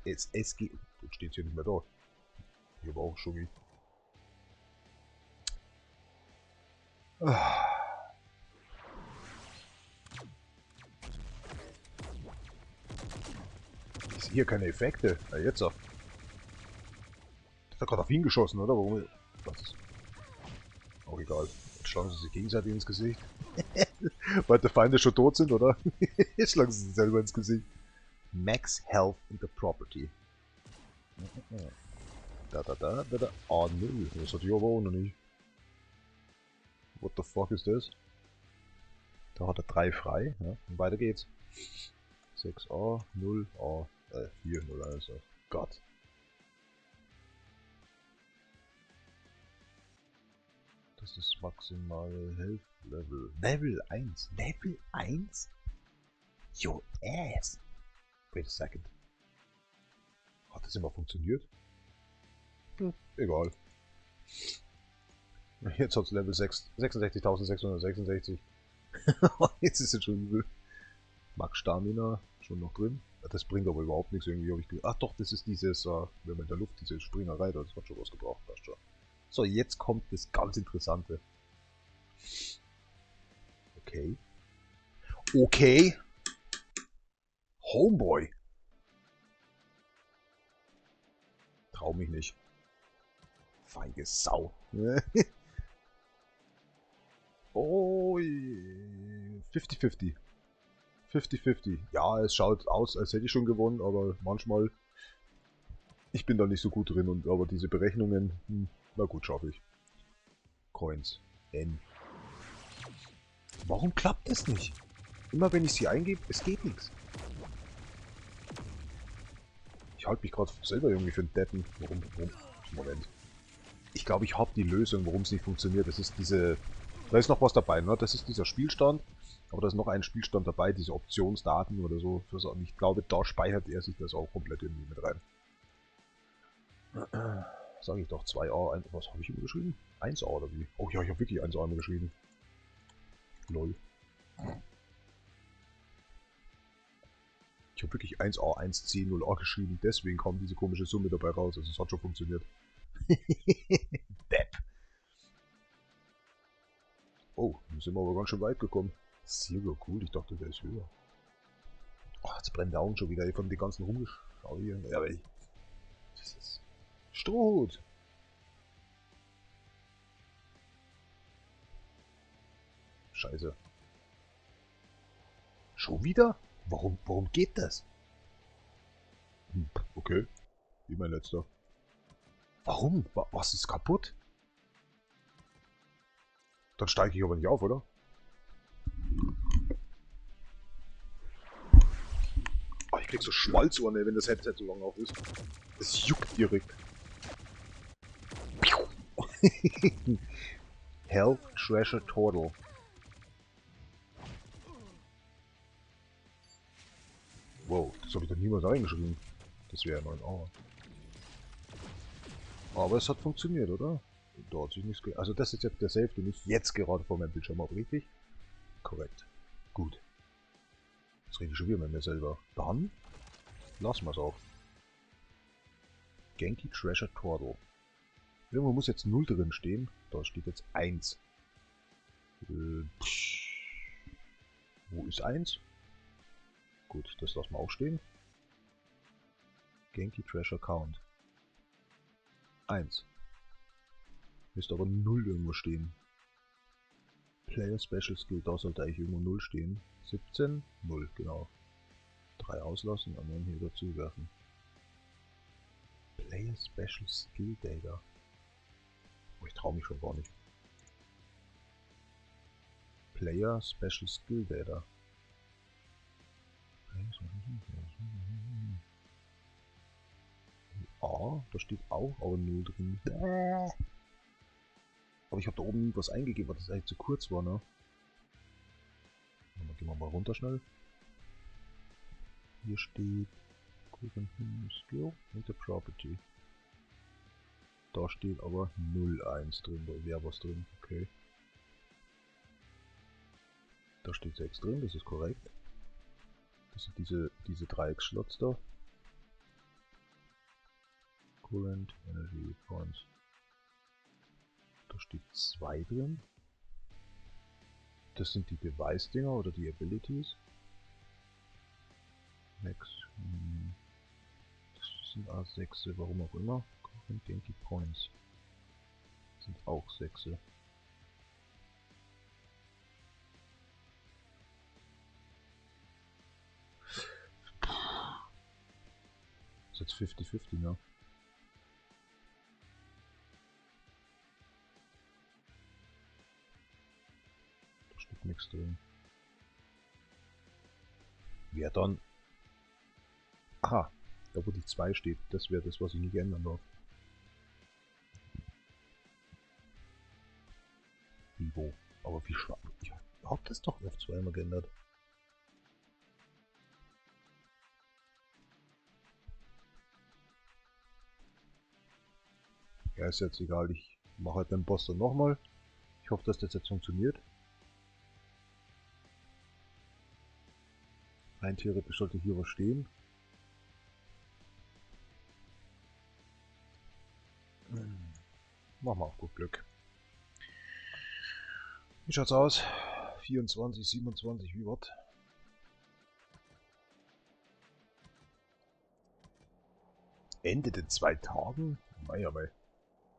Es geht. Jetzt steht hier nicht mehr da. Hier war auch schon. Ich sehe hier keine Effekte. Na jetzt auch. Hat er gerade auf ihn geschossen, oder? Warum? Das ist auch egal. Jetzt schlagen sie sich gegenseitig ins Gesicht. Weil die Feinde schon tot sind, oder? Jetzt schlagen sie sich selber ins Gesicht. Max Health in the Property. Da. Ah, nö. Das hat ich aber auch noch nicht. What the fuck ist das? Da hat er 3 frei. Ja. Und weiter geht's. 6a, 0a, 4, 0, 1. Oh Gott. Das ist maximale Health Level. Level 1. Level 1? Your ass. Wait a second. Hat das immer funktioniert? Egal. Jetzt hat es Level 6, 66.666. Jetzt ist es schon übel. Max Stamina, schon noch drin. Das bringt aber überhaupt nichts irgendwie. Hab ich ach doch, das ist dieses, wenn man in der Luft diese Springerei, das hat schon was gebraucht, passt schon. So, jetzt kommt das ganz Interessante. Okay. Okay. Homeboy. Trau mich nicht. Feige Sau. Oh, 50-50. 50-50. Ja, es schaut aus, als hätte ich schon gewonnen, aber manchmal... Ich bin da nicht so gut drin, und aber diese Berechnungen... na gut, schaffe ich. Coins. N. Warum klappt das nicht? Immer wenn ich sie eingebe, es geht nichts. Ich halte mich gerade selber irgendwie für einen Deppen. Warum? Moment. Ich glaube, ich habe die Lösung, warum es nicht funktioniert. Das ist diese... Da ist noch was dabei, ne? Das ist dieser Spielstand. Aber da ist noch ein Spielstand dabei, diese Optionsdaten oder so. Und ich glaube, da speichert er sich das auch komplett irgendwie mit rein. Sag ich doch, 2a, was habe ich immer geschrieben? 1a oder wie? Oh ja, ich habe wirklich 1a immer geschrieben. Lol. Ich habe wirklich 1a, 1c, 0a geschrieben. Deswegen kam diese komische Summe dabei raus. Also es hat schon funktioniert. Depp. Oh, da sind wir aber ganz schön weit gekommen. Zero, cool. Ich dachte, der ist höher. Oh, jetzt brennt der Augen schon wieder von den ganzen Rumgeschau hier. Ja, aber das ist... Strohhut. Scheiße. Schon wieder? Warum geht das? Okay. Wie mein letzter. Warum? Was ist kaputt? Dann steige ich aber nicht auf, oder? Oh, ich krieg so Schmalzohren, wenn das Headset so lang auf ist. Es juckt direkt. Health Treasure Turtle. Wow, das habe ich doch niemals reingeschrieben. Das wäre 9a. Aber es hat funktioniert, oder? Da hat sich nichts ge... Also das ist jetzt der Save, den ich jetzt gerade vor meinem Bildschirm habe, richtig? Korrekt. Gut. Jetzt rede ich schon wieder mit mir selber. Dann lassen wir es auch. Genki Treasure Turtle. Irgendwo muss jetzt 0 drin stehen. Da steht jetzt 1. Wo ist 1? Gut, das lassen wir auch stehen. Genki Treasure Count. 1. Müsste aber 0 irgendwo stehen. Player Special Skill, da sollte eigentlich irgendwo 0 stehen. 17, 0, genau. 3 auslassen und dann hier dazu werfen. Player Special Skill Data. Oh, ich traue mich schon gar nicht. Player Special Skill Data. Ah, da steht auch aber 0 drin. Aber ich habe da oben nie was eingegeben, weil das eigentlich zu kurz war, ne? Dann gehen wir mal runter schnell. Hier steht Skill und der Property. Da steht aber 01 drin, da wäre was drin, okay. Da steht 6 drin, das ist korrekt. Das sind diese Dreiecksschlots da. Current Energy Points. Da steht 2 drin. Das sind die Device-Dinger oder die Abilities. Max. Das sind A6, warum auch immer. Current Genki Points. Das sind auch 6. Das ist jetzt 50-50, ne? Da steht nichts drin. Wer dann? Aha, da wo die 2 steht, das wäre das, was ich nicht ändern darf. Vivo. Aber wie schwach. Ich hab das doch auf 2 mal geändert. Ja, ist jetzt egal, ich mache halt den Boss dann nochmal. Ich hoffe, dass das jetzt funktioniert. Rein theoretisch sollte hier was stehen. Machen wir auf gut Glück. Wie schaut's aus? 24, 27, wie wird? Endet in 2 Tagen? Mei, mei.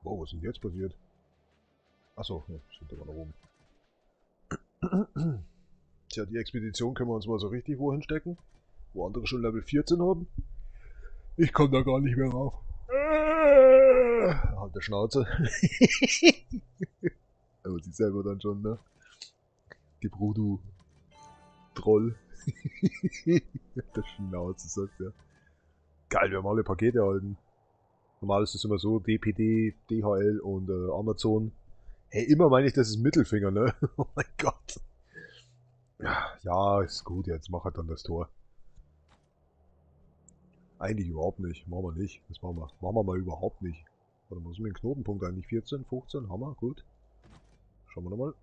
Wow, was ist denn jetzt passiert? Achso, ne, sind immer noch oben. Tja, die Expedition können wir uns mal so richtig wohin stecken. Wo andere schon Level 14 haben. Ich komme da gar nicht mehr rauf. Halt der Schnauze. Aber sie selber dann schon, ne? Gib Ruhe, du Troll. Der Schnauze, sagt er. Geil, wir haben alle Pakete erhalten. Normal ist es immer so, DPD, DHL und Amazon. Hey, immer meine ich, das ist Mittelfinger, ne? Oh mein Gott. Ja, ist gut, jetzt mach halt dann das Tor. Eigentlich überhaupt nicht. Machen wir nicht. Das machen wir. Machen wir mal überhaupt nicht. Warte mal, was ist mit dem Knotenpunkt eigentlich? 14, 15? Hammer, gut. Schauen wir nochmal.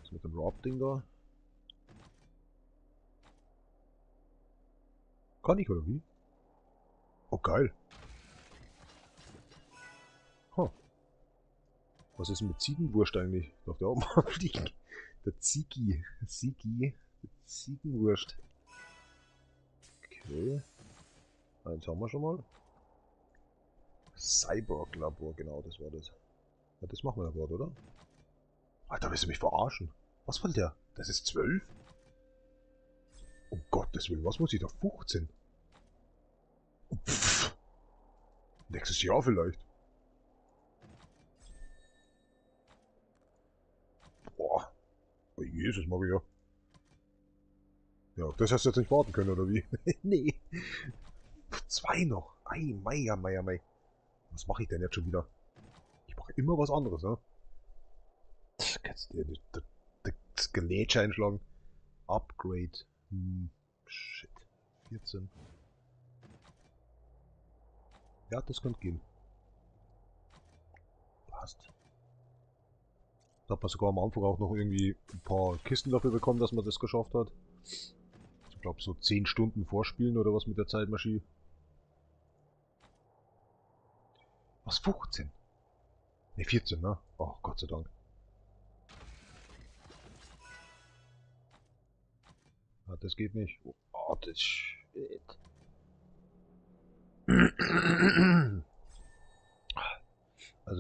Was mit dem Rob-Ding da? Kann ich oder wie? Oh, geil. Huh. Was ist mit Ziegenwurst eigentlich? Darf der auch mal fliegen? Der Ziegi. Ziegenwurst. Okay. Eins haben wir schon mal. Cyborg-Labor, genau, das war das. Ja, das machen wir ja gerade, oder? Alter, willst du mich verarschen? Was will der? Das ist 12? Um Gottes Willen, was muss ich da? 15? Pff. Nächstes Jahr vielleicht. Boah. Oh Jesus Maria. Ja, auf das hast du jetzt nicht warten können, oder wie? Nee. 2 noch. Ei, Meier, Meier, Mei. Was mache ich denn jetzt schon wieder? Ich mache immer was anderes, ne? Kannst du dir das Gelätsche einschlagen? Upgrade. Shit. 14. Ja, das könnte gehen. Passt. Da hat man sogar am Anfang auch noch irgendwie ein paar Kisten dafür bekommen, dass man das geschafft hat. Ich glaube so 10 Stunden vorspielen oder was mit der Zeitmaschine. Was, 15? Ne, 14, ne? Oh, Gott sei Dank. Ah, das geht nicht. Oh, das shit.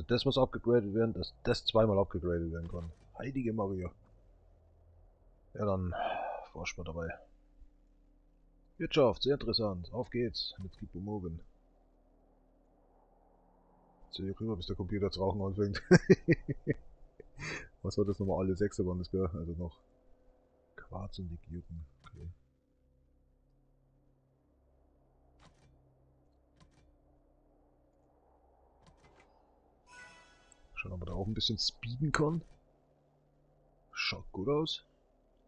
das muss abgegradet werden, dass das zweimal abgegradet werden kann. Heilige Maria. Ja, dann forschen wir dabei. Wirtschaft, sehr interessant. Auf geht's. Let's keep moving. Jetzt hier rüber, bis der Computer zu rauchen anfängt. Was war das nochmal? Alle 6 waren das, gell? Also noch Quarz und Legierten. Okay. Schauen, ob man da auch ein bisschen speeden kann. Schaut gut aus.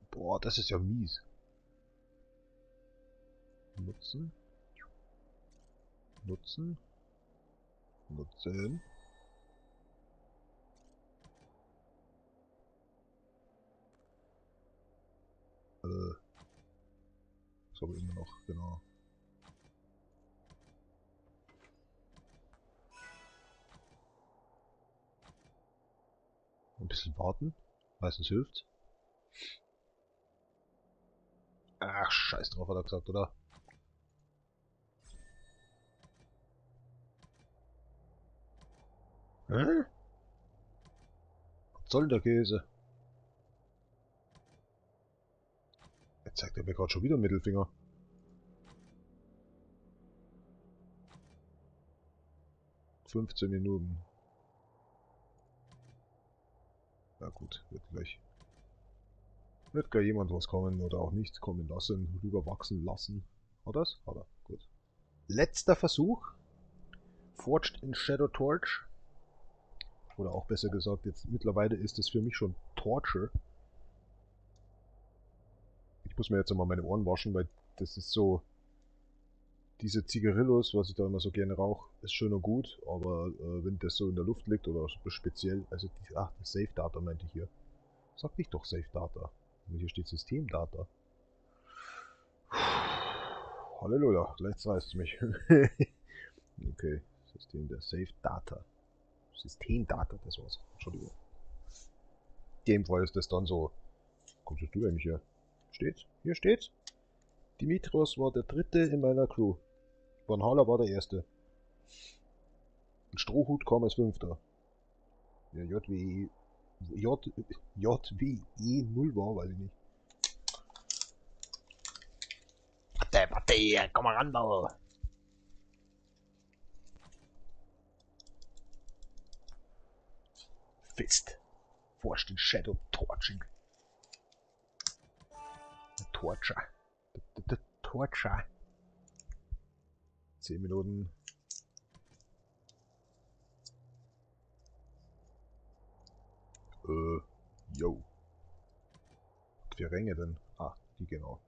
Boah, das ist ja mies. Nutzen. Nutzen. Nutzen. Das habe ich immer noch, genau. Ein bisschen warten. Meistens hilft. Ach, scheiß drauf, hat er gesagt, oder? Hä? Was soll der Käse? Jetzt zeigt er mir gerade schon wieder einen Mittelfinger. ...15 Minuten. Ja gut, wird gleich jemand was kommen oder auch nichts kommen lassen, rüberwachsen lassen. Hat er's? Hat er. Gut. Letzter Versuch. Forged in Shadow Torch. Oder auch besser gesagt, jetzt mittlerweile ist es für mich schon Torture. Ich muss mir jetzt einmal meine Ohren waschen, weil das ist so... Diese Zigarillos, was ich da immer so gerne rauche, ist schön und gut, aber wenn das so in der Luft liegt oder speziell, also das Safe Data meinte ich hier. Sag nicht doch Safe Data. Und hier steht System Data. Halleluja, gleich reißt es mich. Okay, System der Safe Data. System Data, das war's. Entschuldigung. In dem Fall ist das dann so. Kommst du eigentlich hier? Steht's? Hier steht's. Dimitrios war der dritte in meiner Crew. Valhalla war der erste. Und Strohhut kam als fünfter. Ja, JWE 0 war, weiß ich nicht. Warte, komm mal ran, Bauer. Fist. Forscht in Shadow Torching. Torture. Torture. 10 Minuten. Yo. Wie Ränge denn? Ah, die genau.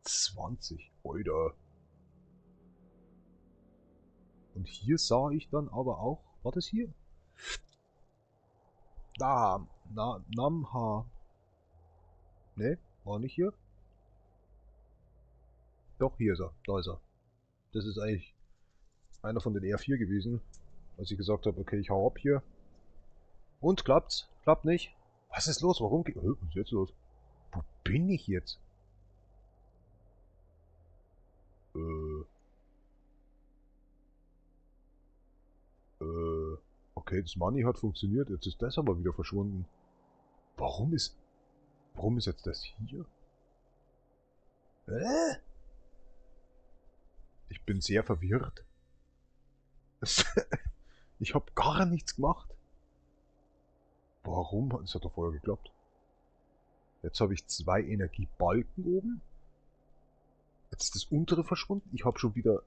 20. Alter. Und hier sah ich dann aber auch, war das hier? Da, Namha. Ne, war nicht hier. Doch, hier ist er. Da ist er. Das ist eigentlich einer von den R4 gewesen. Als ich gesagt habe, okay, ich hau ab hier. Und klappt's? Klappt nicht? Was ist los? Warum geht... Was ist jetzt los? Wo bin ich jetzt? Okay, das Money hat funktioniert. Jetzt ist das aber wieder verschwunden. Warum ist jetzt das hier? Ich bin sehr verwirrt. Ich habe gar nichts gemacht. Warum? Das hat doch vorher geklappt. Jetzt habe ich 2 Energiebalken oben. Jetzt ist das untere verschwunden. Ich habe schon wieder...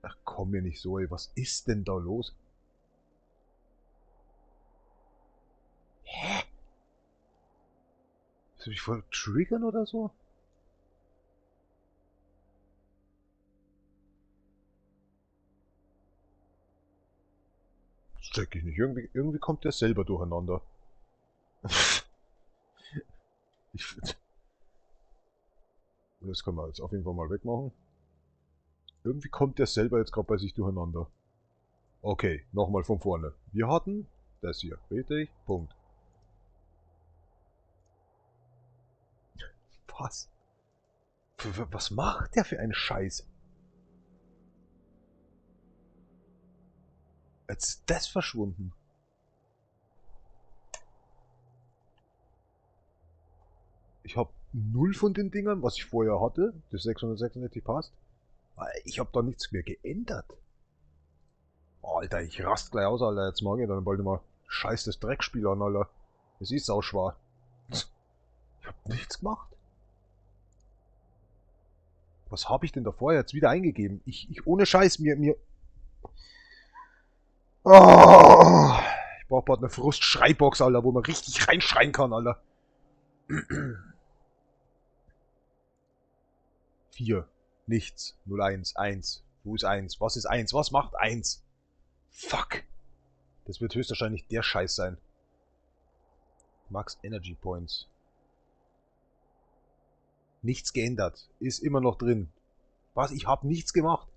Ach komm mir nicht so, ey. Was ist denn da los? Hä? Soll ich voll triggern oder so? Das check ich nicht. Irgendwie kommt der selber durcheinander. Das können wir jetzt auf jeden Fall mal wegmachen. Irgendwie kommt der selber jetzt gerade bei sich durcheinander. Okay, nochmal von vorne. Wir hatten das hier, richtig? Punkt. Was? Was macht der für einen Scheiß? Jetzt ist das verschwunden. Ich habe 0 von den Dingern, was ich vorher hatte. Das 666 passt. Ich habe da nichts mehr geändert. Alter, ich rast gleich aus, Alter. Jetzt mag ich dann bald mal scheiß das Dreckspiel an, Alter. Es ist auch schwer. Ich hab nichts gemacht. Was habe ich denn da vorher jetzt wieder eingegeben? Ich ohne Scheiß, Oh, ich brauch bald eine Frust-Schreibox, Alter, wo man richtig reinschreien kann, Alter. 4. Nichts. 0, 1. 1. Wo ist 1? Was ist 1? Was macht 1? Fuck. Das wird höchstwahrscheinlich der Scheiß sein. Max Energy Points. Nichts geändert. Ist immer noch drin. Was? Ich habe nichts gemacht.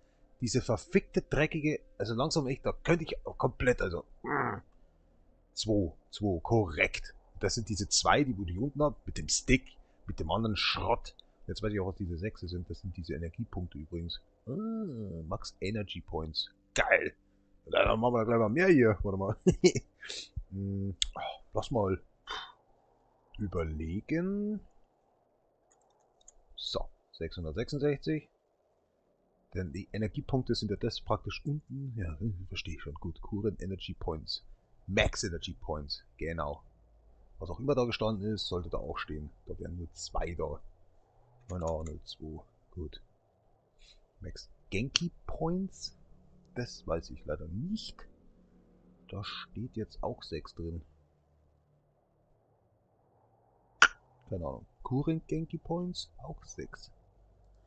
Diese verfickte, dreckige... Also langsam echt, da könnte ich komplett, also... 2. 2. Korrekt. Das sind diese 2, die wo ich unten habe. Mit dem Stick. Mit dem anderen Schrott. Jetzt weiß ich auch, was diese 6 sind. Das sind diese Energiepunkte übrigens. Max Energy Points. Geil. Dann machen wir da gleich mal mehr hier. Warte mal. Lass mal überlegen. So, 666. Denn die Energiepunkte sind ja das praktisch unten. Ja, verstehe ich schon gut. Current Energy Points. Max Energy Points. Genau. Was auch immer da gestanden ist, sollte da auch stehen. Da wären nur 2 da. Meine Ahnung, 2. Gut. Max Genki Points. Das weiß ich leider nicht. Da steht jetzt auch 6 drin. Keine Ahnung. Current Genki Points auch 6.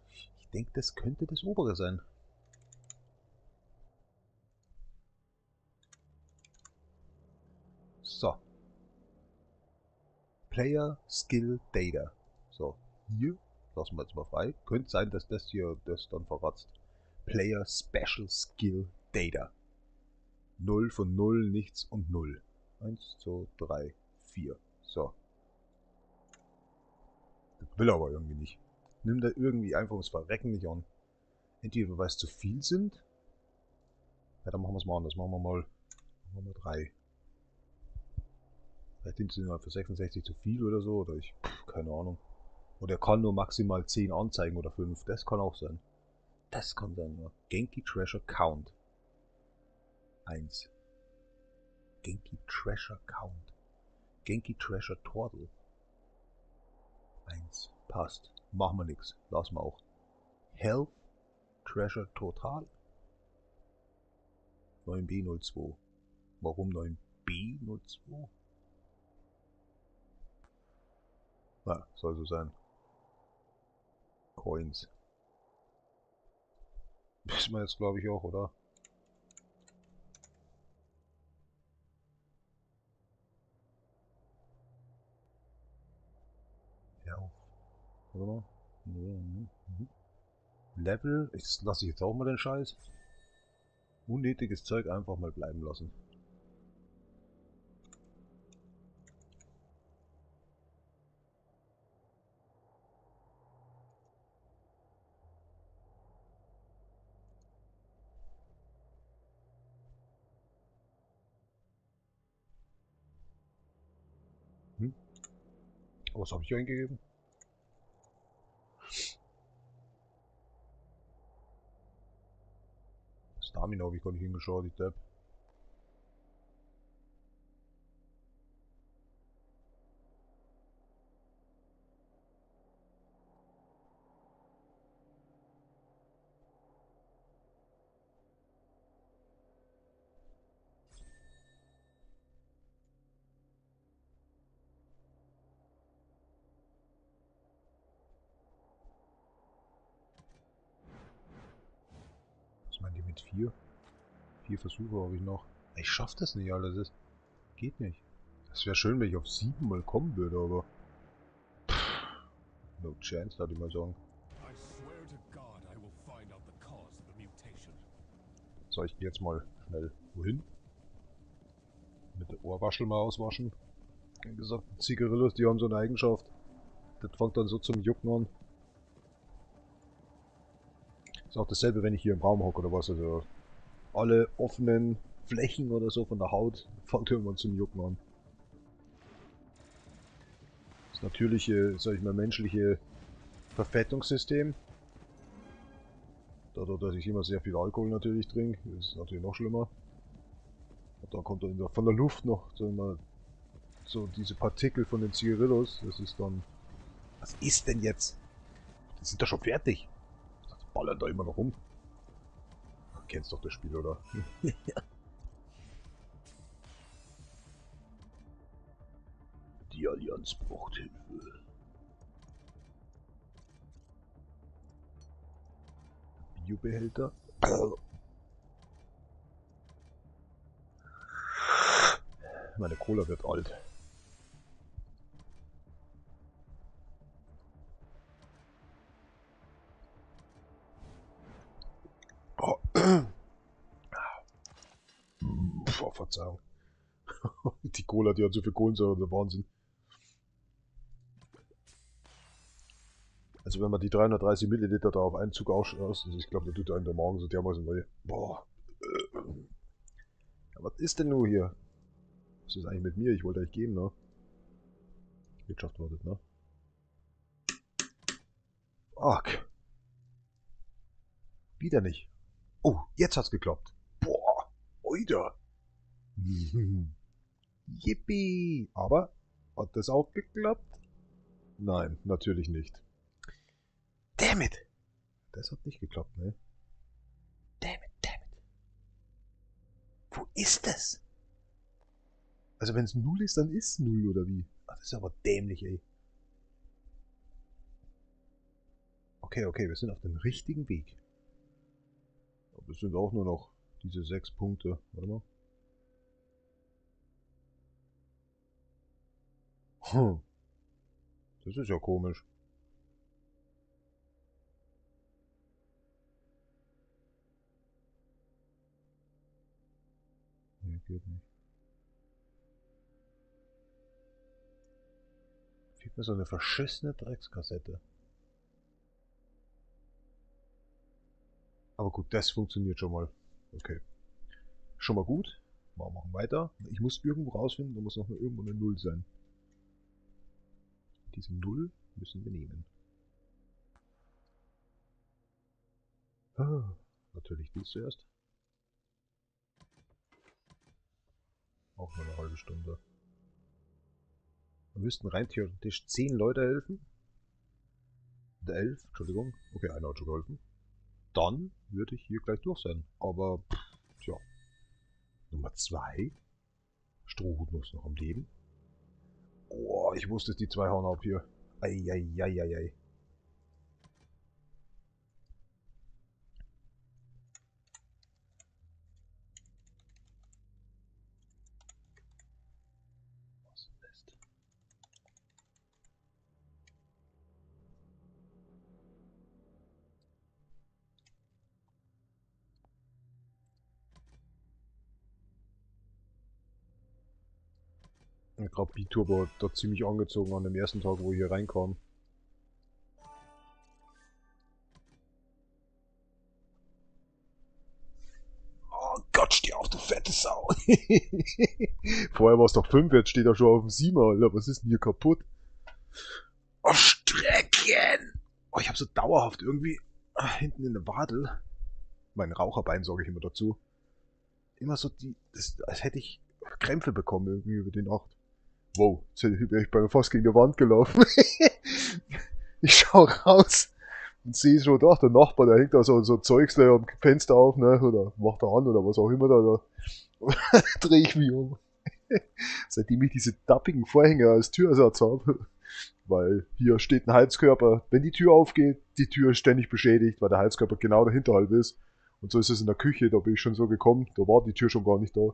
Ich denke, das könnte das obere sein. So. Player Skill Data. So, hier lassen wir jetzt mal frei. Könnte sein, dass das hier das dann verratzt. Player Special Skill Data. 0 von 0, nichts und 0. 1, 2, 3, 4. So. Das will aber irgendwie nicht. Nimmt er irgendwie einfach das Verrecken nicht an. Entweder weil es zu viel sind. Ja, dann machen wir es mal anders. Machen wir mal 3. Vielleicht sind sie für 66 zu viel oder so. Oder ich, keine Ahnung. Oder er kann nur maximal 10 anzeigen oder 5. Das kann auch sein. Das kann sein, ja. Genki Treasure Count. 1. Genki Treasure Count. Genki Treasure Turtle. 1. Passt. Machen wir nichts. Lassen wir auch. Health Treasure Total. 9B02. Warum 9B02? Na, soll so sein. Coins. Wissen wir jetzt, glaube ich, auch, oder? Ja. Warte mal. Level. Ich lasse jetzt auch mal den Scheiß. Unnötiges Zeug einfach mal bleiben lassen. Was habe ich eingegeben? Stamina habe ich gar nicht hingeschaut, ich Depp. Was meint ihr mit 4? 4 Versuche habe ich noch. Ich schaffe das nicht, Alter. Das geht nicht. Das wäre schön, wenn ich auf 7 mal kommen würde, aber... No chance, würde ich mal sagen. So, ich gehe jetzt mal schnell wohin. Mit der Ohrwaschel mal auswaschen. Wie gesagt, Zigarillos, die haben so eine Eigenschaft. Das fängt dann so zum Jucken an. Ist auch dasselbe, wenn ich hier im Raum hocke oder was. Also alle offenen Flächen oder so von der Haut fängt irgendwann zum Jucken an. Das natürliche, sag ich mal, menschliche Verfettungssystem. Dadurch, dass ich immer sehr viel Alkohol natürlich trinke, ist es natürlich noch schlimmer. Und dann kommt dann von der Luft noch, sagen wir mal, so diese Partikel von den Zigarillos. Das ist dann... Was ist denn jetzt? Die sind doch schon fertig. Die ballern da immer noch rum. Du kennst doch das Spiel, oder? Die Allianz braucht Hilfe. Biobehälter. Meine Cola wird alt. Oh. Puh, Verzeihung. Die Cola, die hat so viel Kohlensäure, der Wahnsinn. Also wenn man die 330 Milliliter da auf einen Zug aus, also ich glaube, da tut einen der Magen so dermaßen weh. Boah. Ja, was ist denn nur hier? Was ist eigentlich mit mir? Ich wollte euch gehen, ne? Wirtschaft wartet, ne? Fuck. Wieder nicht. Oh, jetzt hat's geklappt. Boah. Oida. Yippie. Aber, hat das auch geklappt? Nein, natürlich nicht. Damn it. Das hat nicht geklappt, ne? Damn it, damn it. Wo ist das? Also wenn es 0 ist, dann ist es 0, oder wie? Ach, das ist aber dämlich, ey. Okay, okay, wir sind auf dem richtigen Weg. Aber es sind auch nur noch diese 6 Punkte. Warte mal. Das ist ja komisch. Nee, geht nicht. Fehlt mir so eine verschissene Dreckskassette. Aber gut, das funktioniert schon mal. Okay. Schon mal gut. Wir machen weiter. Ich muss irgendwo rausfinden, da muss noch mal irgendwo eine 0 sein. Diese 0 müssen wir nehmen. Ah, natürlich dies zuerst. Auch nur eine halbe Stunde. Wir müssten rein theoretisch 10 Leute helfen. 11, Entschuldigung. Okay, einer hat schon geholfen. Dann würde ich hier gleich durch sein. Aber, tja. Nummer 2. Strohhut muss noch am Leben. Oh, ich wusste, die 2 hauen ab hier. Eieieiei. Was ist? Gerade B-Turbo da ziemlich angezogen an dem ersten Tag, wo ich hier reinkam. Oh Gott, steh auf, du fette Sau. Vorher war es doch 5, jetzt steht er schon auf dem 7, Alter. Was ist denn hier kaputt? Oh, Strecken! Oh, ich habe so dauerhaft irgendwie hinten in der Wadel, mein Raucherbein sage ich immer dazu, immer so als hätte ich Krämpfe bekommen irgendwie über die Nacht. Wow, jetzt wäre ich bei mir fast gegen die Wand gelaufen. Ich schau raus und sehe schon, ach, der Nachbar, der hängt da so Zeugs da am Fenster auf, ne, oder macht er an, oder was auch immer da drehe ich mich um. Seitdem ich diese tappigen Vorhänge als Türersatz habe, weil hier steht ein Heizkörper, wenn die Tür aufgeht, die Tür ist ständig beschädigt, weil der Heizkörper genau dahinter halt ist. Und so ist es in der Küche, da bin ich schon so gekommen, da war die Tür schon gar nicht da.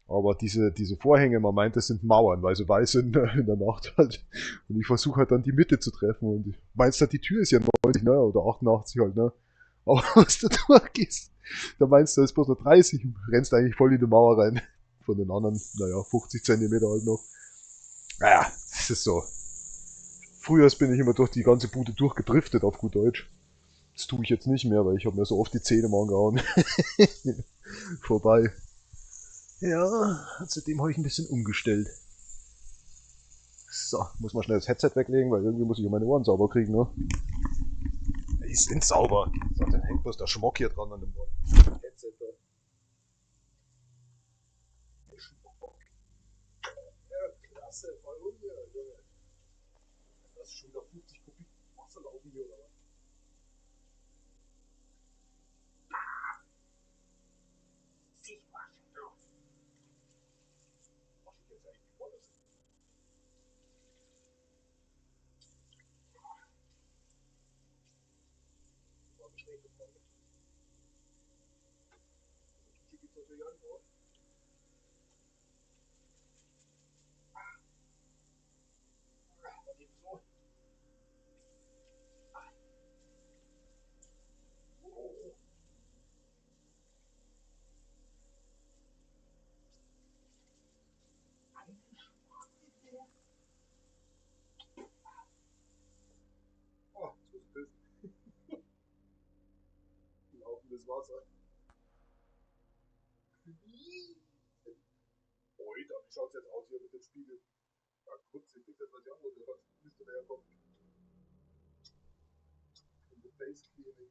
Aber diese Vorhänge, man meint, das sind Mauern, weil sie weiß sind in der Nacht halt. Und ich versuche halt dann die Mitte zu treffen. Und ich meinst halt, die Tür ist ja 90, ne? Oder 88 halt, ne? Aber was du durchgehst, da meinst du, das ist bloß noch 30 und rennst eigentlich voll in die Mauer rein. Von den anderen, naja, 50 Zentimeter halt noch. Naja, das ist so. Früher bin ich immer durch die ganze Bude durchgedriftet, auf gut Deutsch. Das tue ich jetzt nicht mehr, weil ich habe mir so oft die Zähne mal angehauen. Vorbei. Ja, seitdem habe ich ein bisschen umgestellt. So, muss mal schnell das Headset weglegen, weil irgendwie muss ich meine Ohren sauber kriegen, ne? Die sind sauber. So, dann hängt bloß der Schmock hier dran an dem Headset da. Ja, klasse, warum hier, Junge? Das ist schon wieder 50 Kubik Wasser laufen hier, oder was? Mach ich jetzt eigentlich vor, das war eine schlechte Frage. Die gibt es natürlich Antwort. Was gibt's so? Oh, oh, so ist das. Laufendes Wasser. Heute, wie schaut es jetzt aus hier mit dem Spiegel? Ja, kurz, ich krieg das was Jahr, oder was müsste da ja kommen? Und the face cleaning.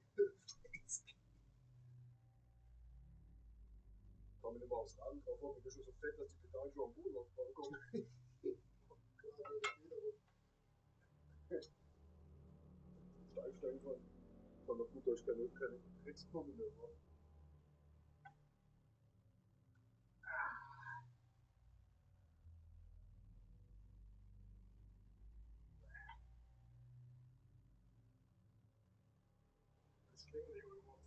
Komm ich immer aufs Rad drauf, aber ich bin schon so fett, dass die Pedale schon am Boden aufbauen. Steigsteigen kann man gut durch keine Tricks kommen mehr. Das klingt nicht gemacht.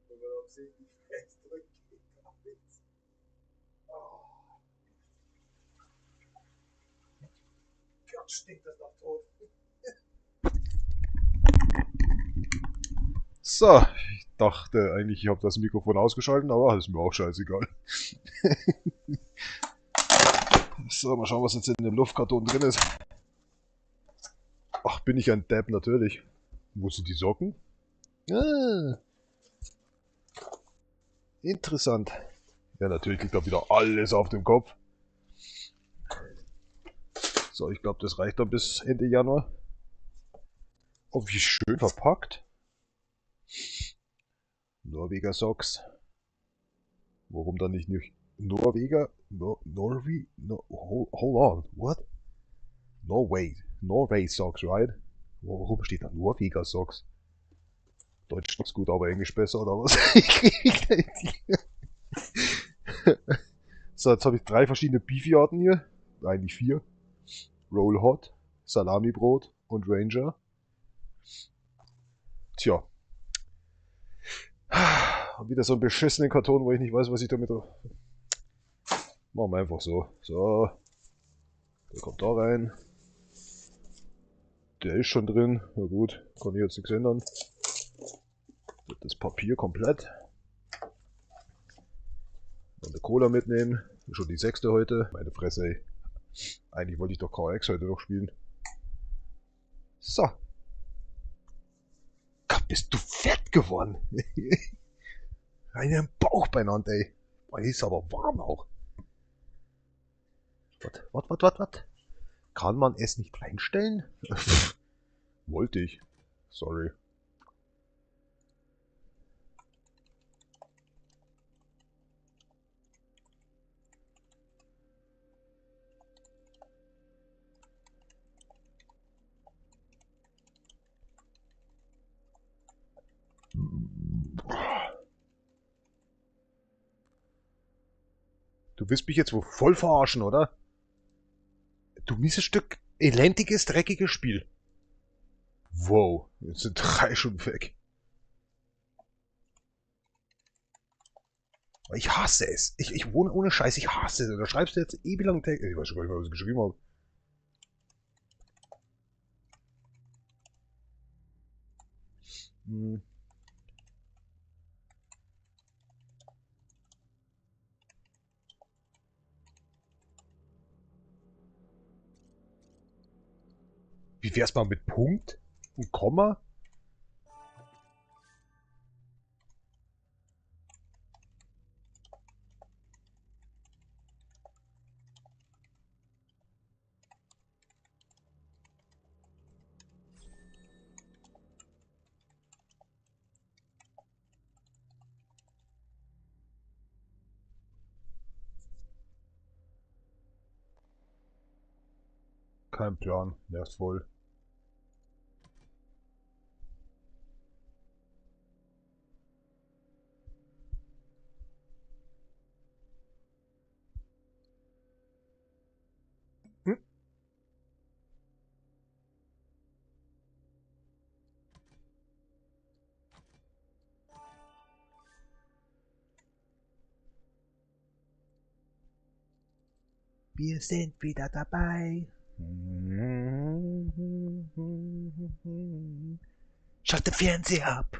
Wenn man absichtlich festdrückt, geht gar nichts. Gott, stinkt das nach Tod. So, ich dachte eigentlich, ich habe das Mikrofon ausgeschaltet, aber das ist mir auch scheißegal. So, mal schauen, was jetzt in dem Luftkarton drin ist. Ach, bin ich ein Depp, natürlich. Wo sind die Socken? Ah, interessant. Ja, natürlich liegt da wieder alles auf dem Kopf. So, ich glaube, das reicht dann bis Ende Januar. Oh, wie schön verpackt. Norweger Socks. Warum dann nicht Norweger? Norway? No, hold on, what? Norway Socks, right? Warum steht da Norweger Socks? Deutsch ist gut, aber Englisch besser, oder was? So, jetzt habe ich 3 verschiedene Beefy-Arten hier. Eigentlich 4. Roll Hot, Salami-Brot und Ranger. Tja. Und wieder so einen beschissenen Karton, wo ich nicht weiß, was ich damit... Machen wir einfach so. So. Der kommt da rein. Der ist schon drin. Na gut, kann ich jetzt nichts ändern. Das Papier komplett. Und eine Cola mitnehmen. Schon die 6. heute. Meine Fresse, ey. Eigentlich wollte ich doch KX heute noch spielen. So. Gott, bist du fett geworden. Einen Bauch beieinander, ey. Boah, ist aber warm auch. Was? Kann man es nicht reinstellen? Wollte ich. Sorry. Du willst mich jetzt wohl voll verarschen, oder? Du mieses Stück elendiges, dreckiges Spiel. Wow, jetzt sind 3 schon weg. Ich hasse es. Ich wohne ohne Scheiß, ich hasse es. Da schreibst du jetzt ewig lang Text. Ich weiß schon gar nicht mehr, was ich geschrieben habe. Hm. Wie wär's mal mit Punkt und Komma? Kein Plan, nervt voll. Hm? Wir sind wieder dabei. Schalt den Fernseher ab.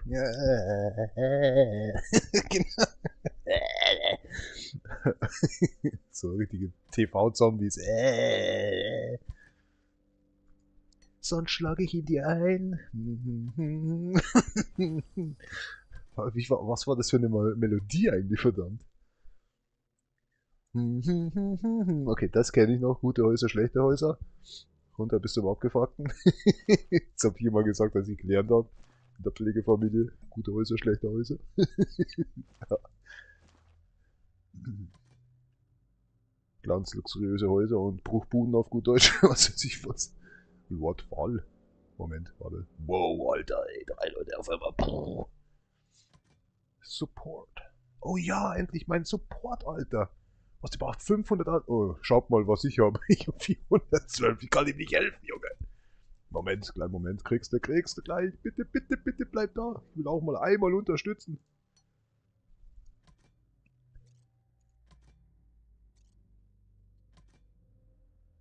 Genau. So richtige TV-Zombies. Sonst schlage ich ihn dir ein. Was war das für eine Melodie eigentlich, verdammt? Okay, das kenne ich noch. Gute Häuser, schlechte Häuser. Runter bis zum Abgefuckten. Das habe ich immer gesagt, als ich gelernt habe. In der Pflegefamilie. Gute Häuser, schlechte Häuser. Ja. Ganz luxuriöse Häuser und Bruchbuden auf gut Deutsch. Was weiß ich was. Lord Fall. Moment, warte. Wow, Alter, ey, 3 Leute auf einmal. Puh. Support. Oh ja, endlich mein Support, Alter. Was, die braucht 500 Alter. Oh, schaut mal, was ich habe. Ich habe 412. Ich kann ihm nicht helfen, Junge. Moment, kleinen Moment. Kriegst du gleich. Bitte, bitte, bitte bleib da. Ich will auch mal einmal unterstützen.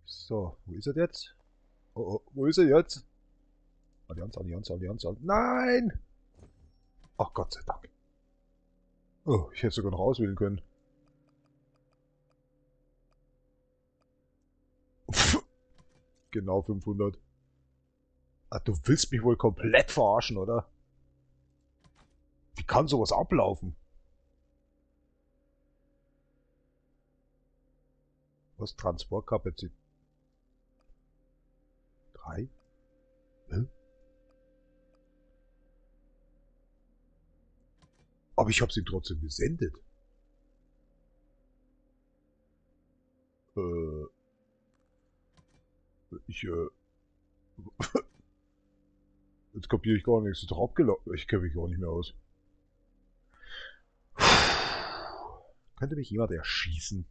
So, wo ist er jetzt? Oh, wo ist er jetzt? Allianz, Allianz, Allianz, Allianz. Nein! Ach, Gott sei Dank. Oh, ich hätte sogar noch auswählen können. Genau 500. Ah, du willst mich wohl komplett verarschen, oder? Wie kann sowas ablaufen? Was? Transportkapazität? 3? Hä? Aber ich hab's ihm trotzdem gesendet. Äh, jetzt kapiere ich gar nichts. Ist doch abgelaufen. Ich kenne mich auch nicht mehr aus. Könnte mich jemand erschießen?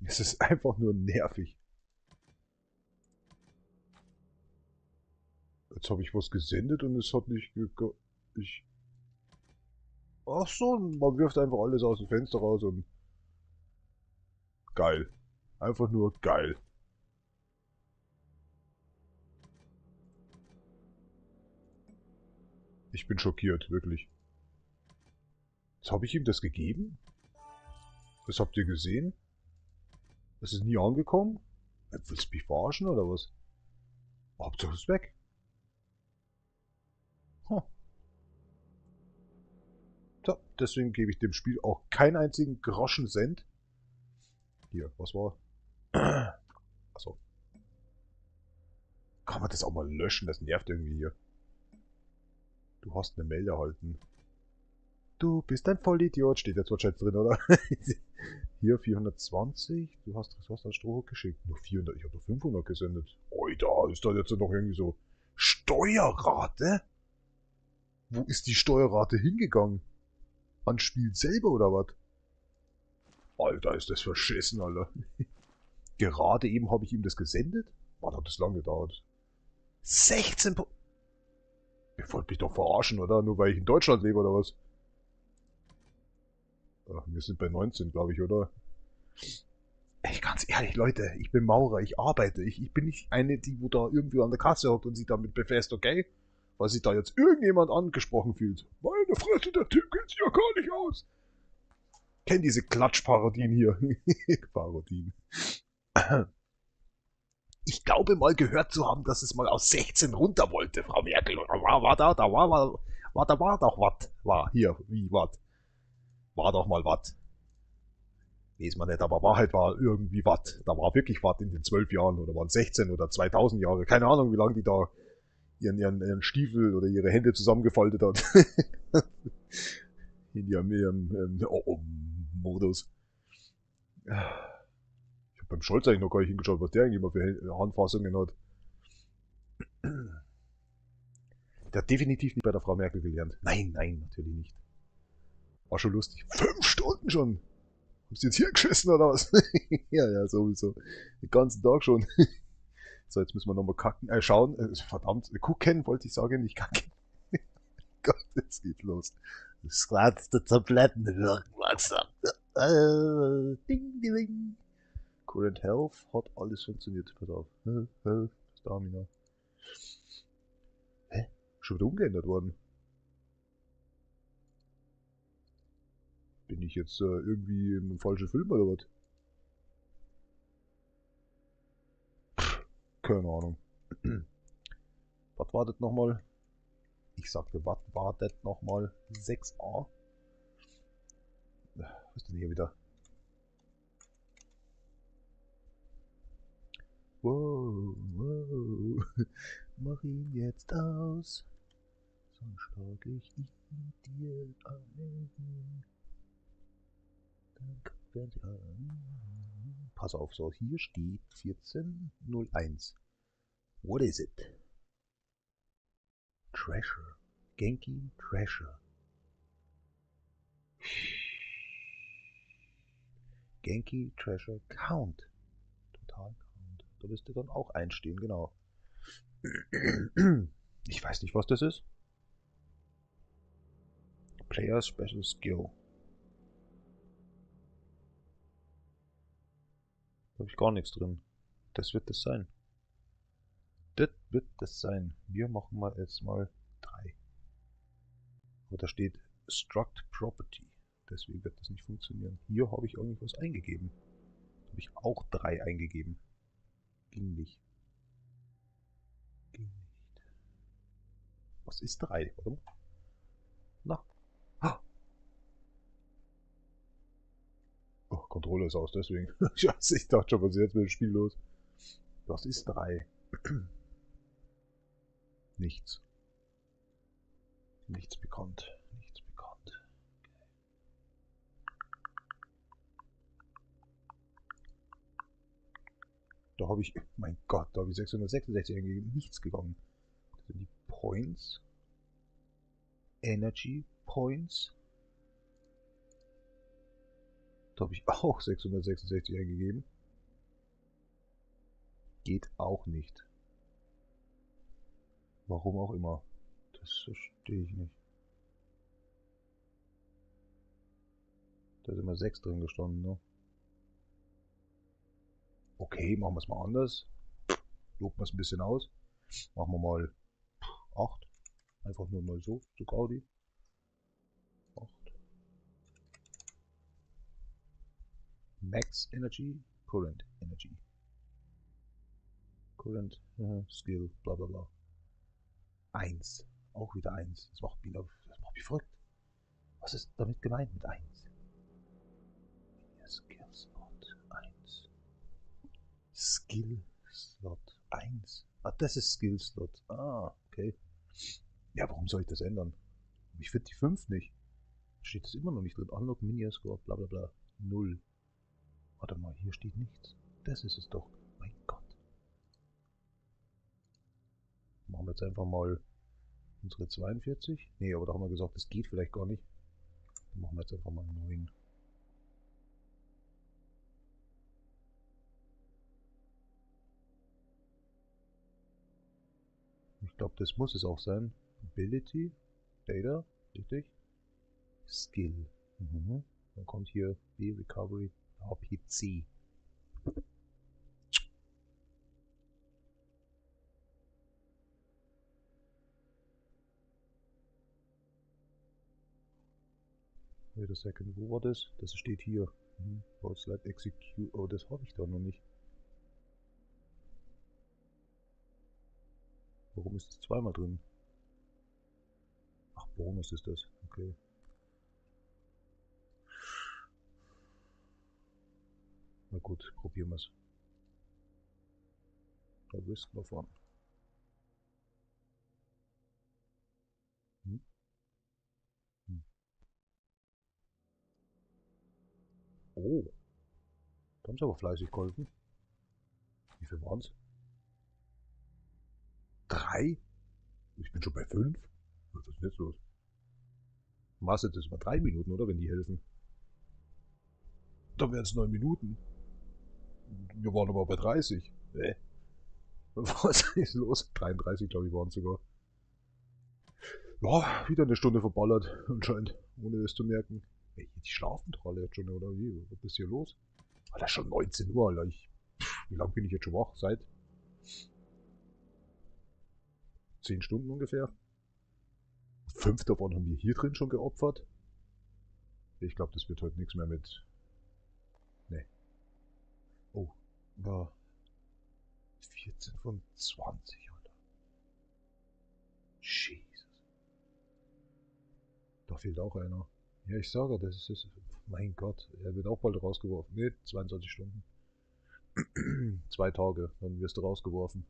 Es ist einfach nur nervig. Jetzt habe ich was gesendet und es hat nicht ich. Ach so, man wirft einfach alles aus dem Fenster raus und geil. Einfach nur geil. Ich bin schockiert, wirklich. Jetzt habe ich ihm das gegeben? Das habt ihr gesehen? Das ist nie angekommen? Willst du mich verarschen oder was? Hauptsache ist weg. Huh. So, deswegen gebe ich dem Spiel auch keinen einzigen Groschen Cent. Hier, was war? Achso. Kann man das auch mal löschen? Das nervt irgendwie hier. Du hast eine Mail erhalten. Du bist ein Vollidiot. Steht jetzt wahrscheinlich drin, oder? Hier 420. Du hast was an Strohhock geschickt. Nur 400. Ich habe nur 500 gesendet. Oida, ist da jetzt noch irgendwie so Steuerrate? Wo ist die Steuerrate hingegangen? Ans Spiel selber oder was? Alter, ist das verschissen, Alter. Gerade eben habe ich ihm das gesendet. Wann hat das lange gedauert? 16 Pro. Ihr wollt mich doch verarschen, oder? Nur weil ich in Deutschland lebe, oder was? Ach, wir sind bei 19, glaube ich, oder? Ey, ganz ehrlich, Leute, ich bin Maurer, ich arbeite. Ich bin nicht eine, die wo da irgendwie an der Kasse hockt und sich damit befasst, okay? weil sich da jetzt irgendjemand angesprochen fühlt. Meine Fresse, der Typ kennt sich ja gar nicht aus. Kennt diese Klatschparodien hier. Parodien. Ich glaube mal gehört zu haben, dass es mal aus 16 runter wollte, Frau Merkel. Oder war doch was. War hier, wie was. War doch mal was. Weiß man nicht, aber Wahrheit war irgendwie was. Da war wirklich was in den 12 Jahren oder waren 16 oder 2000 Jahre. Keine Ahnung, wie lange die da ihren Stiefel oder ihre Hände zusammengefaltet hat. In ihrem Modus. Ich habe beim Scholz eigentlich noch gar nicht hingeschaut, was der eigentlich immer für Handfassungen hat. Der hat definitiv nicht bei der Frau Merkel gelernt. Nein, natürlich nicht. War schon lustig. 5 Stunden schon. Hast du jetzt hier geschissen oder was? ja, sowieso. Den ganzen Tag schon. So, jetzt müssen wir nochmal schauen. Verdammt, gucken wollte ich sagen, nicht kacken. Gott, jetzt geht's los. Das schwarze Tabletten wirken langsam. Ding, ding. Current Health hat alles funktioniert. Pass auf. Stamina. Hä? Schon wieder umgeändert worden. Bin ich jetzt irgendwie in einem falschen Film oder was? Keine Ahnung. Was war das nochmal? Ich sagte, was war das nochmal? 6a? Was ist denn hier wieder? Wow. Mach ihn jetzt aus. Sonst schlag ich ihn dir ein. Pass auf, so, hier steht 1401. What is it? Treasure. Genki Treasure. Genki Treasure Count. Total Count. Da müsste dann auch einstehen, genau. Ich weiß nicht, was das ist. Player Special Skill. Da habe ich gar nichts drin. Das wird das sein. Das wird das sein. Wir machen mal jetzt mal 3. Aber da steht Struct Property. Deswegen wird das nicht funktionieren. Hier habe ich irgendwas eingegeben. Da habe ich auch 3 eingegeben. Ging nicht. Ging nicht. Was ist 3? Warte mal. Na. Oh, Controller ist aus, deswegen. Scheiße, ich dachte schon, was ist jetzt mit dem Spiel los? Was ist 3? Nichts. Nichts bekannt. Nichts bekannt. Da habe ich, mein Gott, da habe ich 666 eingegeben. Nichts gegangen. Das sind die Points. Energy Points. Da habe ich auch 666 eingegeben. Geht auch nicht. Warum auch immer. Das verstehe ich nicht. Da ist immer 6 drin gestanden, ne? Okay, machen wir es mal anders. Loben wir es ein bisschen aus. Machen wir mal 8. Einfach nur mal so, zu Gaudi. 8. Max Energy, Current Energy. Current Skill, bla bla bla. 1. Auch wieder 1. Das macht mich verrückt. Was ist damit gemeint mit 1? Skill Slot 1. Skill Slot 1. Ah, das ist Skill Slot. Ah, okay. Ja, warum soll ich das ändern? Ich finde die 5 nicht. Steht das immer noch nicht drin. Unlock Mini Score, bla bla bla. 0. Warte mal, hier steht nichts. Das ist es doch. Mein Gott. Machen wir jetzt einfach mal unsere 42. Nee, aber da haben wir gesagt, das geht vielleicht gar nicht. Dann machen wir jetzt einfach mal 9. Ich glaube, das muss es auch sein. Ability, Data, richtig? Skill. Mhm. Dann kommt hier B Recovery, HPC. a second. Wo war das? Das steht hier. Slide Execute. Oh, das habe ich da noch nicht. Warum ist es zweimal drin? Ach, Bonus ist das. Okay. Na gut, probieren wir es. Da wüssten wir von. Oh, da haben sie aber fleißig geholfen. Wie viel waren es? 3? Ich bin schon bei 5. Was ist denn jetzt los? Maß jetzt mal 3 Minuten, oder? Wenn die helfen. Dann wären es 9 Minuten. Wir waren aber bei 30. Was ist los? 33, glaube ich, waren es sogar. Ja, wieder eine Stunde verballert, anscheinend, ohne es zu merken. Ey, die schlafen doch alle jetzt schon, oder wie? Was ist hier los? Alter, schon 19 Uhr, Alter. Wie lange bin ich jetzt schon wach? Seit 10 Stunden ungefähr. 5 davon haben wir hier drin schon geopfert. Ich glaube, das wird heute nichts mehr mit... Ne. Oh, war 14 von 20, Alter. Jesus. Da fehlt auch einer. Ja, ich sage, das ist... Mein Gott, er wird auch bald rausgeworfen. Ne, 22 Stunden. 2 Tage, dann wirst du rausgeworfen.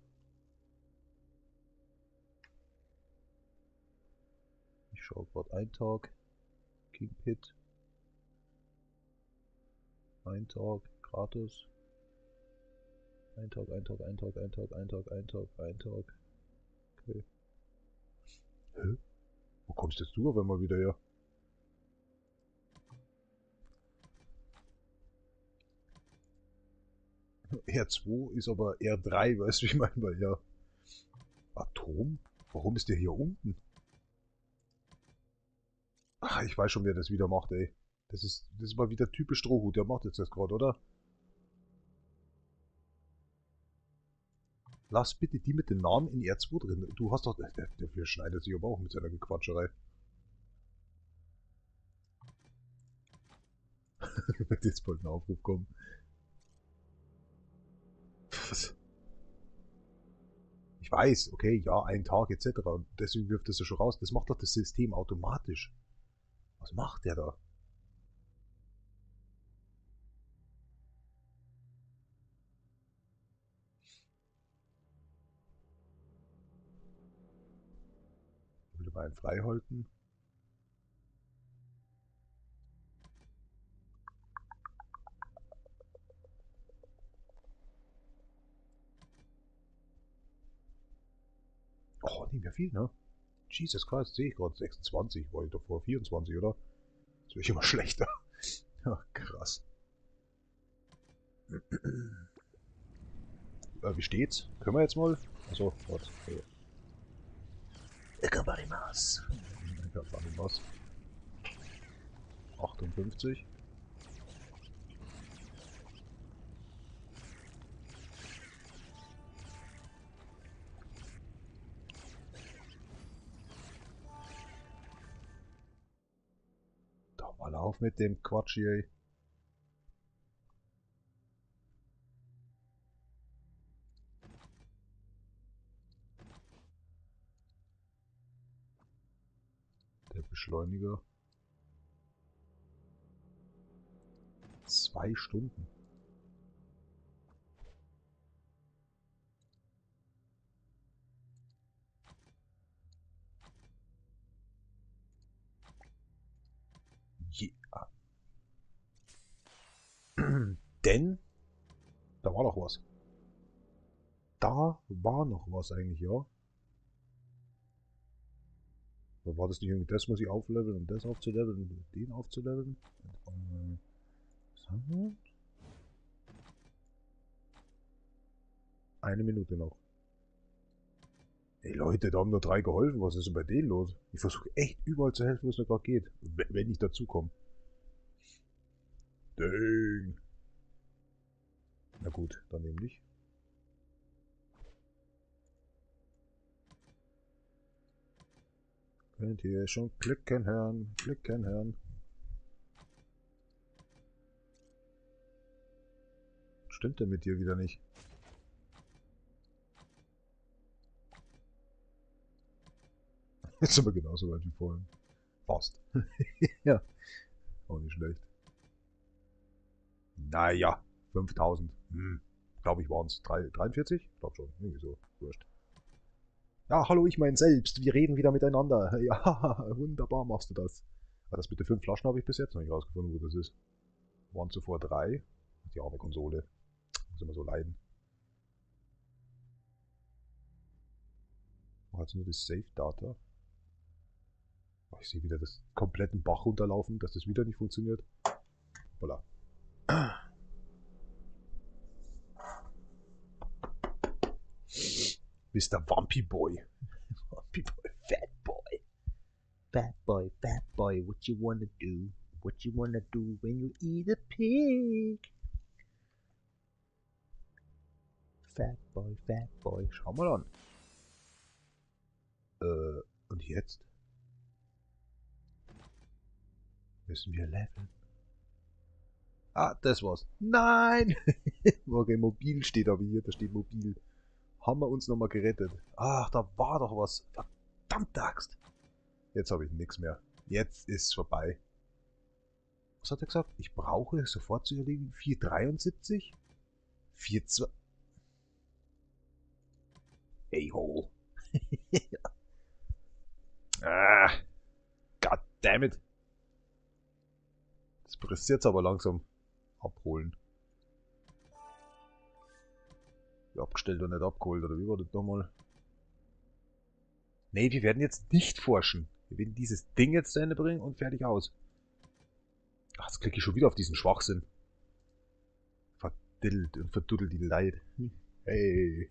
Ich schaue gerade, ein Tag. King Pit. Ein Tag, gratis. Ein Tag, ein Tag, ein Tag, ein Tag, ein Tag, ein Tag, ein Tag. Okay. Hä? Wo kommst jetzt du auf einmal wieder her? R2 ist aber R3, weißt du, wie ich meine? Ja. Atom? Warum ist der hier unten? Ach, ich weiß schon, wer das wieder macht, ey. Das ist mal wieder typisch Strohhut, der macht jetzt das gerade, oder? Lass bitte die mit den Namen in R2 drin. Du hast doch... Der schneidet sich aber auch mit seiner Gequatscherei. Wird jetzt bald ein Aufruf kommen. Was? Ich weiß, okay, ja, ein Tag etc. Und deswegen wirft das ja schon raus. Das macht doch das System automatisch. Was macht der da? Ich will mal einen frei halten. Oh, nicht mehr viel, ne? Jesus Christ, sehe ich gerade 26. War ich davor 24, oder? Das wäre ich immer schlechter. Ja, krass. Wie steht's? Können wir jetzt mal? Achso, warte. Okay. Ikabarimas. Ich hab gar nicht was. 58. Da mal auf mit dem Quatsch hier, ey. Der Beschleuniger. 2 Stunden. Yeah. Denn da war noch was. Da war noch was eigentlich, ja. Oder war das nicht irgendwie, das muss ich aufleveln und das aufzuleveln und den aufzuleveln? Was haben wir? 1 Minute noch. Ey Leute, da haben nur 3 geholfen. Was ist denn bei denen los? Ich versuche echt überall zu helfen, wo es mir gerade geht. Wenn ich dazu komme. Dang. Na gut, dann eben nicht. Könnt ihr schon klicken hören, klicken hören. stimmt denn mit dir wieder nicht? Jetzt sind wir genauso weit wie vorhin. Fast. Ja. Auch nicht schlecht. Naja, 5000. Glaube ich waren es 43? Glaub schon, irgendwie so. Wurscht. Ja, hallo, ich mein selbst. Wir reden wieder miteinander. Ja, wunderbar machst du das. Aber das mit den 5 Flaschen habe ich bis jetzt noch nicht rausgefunden, wo das ist. Waren zuvor 3. Die arme Konsole. Muss immer so leiden. War jetzt nur das Save-Data. Ich sehe wieder das kompletten Bach runterlaufen, dass das wieder nicht funktioniert. Voilà. Mr. Wumpy Boy. Wumpy Boy, Fat Boy. Fat boy, what you wanna do? What you wanna do when you eat a pig? Fat boy. Schau mal an. Und jetzt? Müssen wir leveln. Ah, das war's. Nein! Okay, mobil steht aber hier, da steht mobil. Haben wir uns nochmal gerettet. Ach, da war doch was. Verdammte Axt. Jetzt habe ich nichts mehr. Jetzt ist vorbei. Was hat er gesagt? Ich brauche sofort zu erledigen 473? 42. Ey ho. Ah, goddammit. Das frisst jetzt aber langsam. Abholen. Abgestellt und nicht abgeholt, oder wie war das nochmal? Nee, wir werden jetzt nicht forschen. Wir werden dieses Ding jetzt zu Ende bringen und fertig aus. Ach, jetzt klicke ich schon wieder auf diesen Schwachsinn. Verdiddelt und verduddelt die Leid. Hey.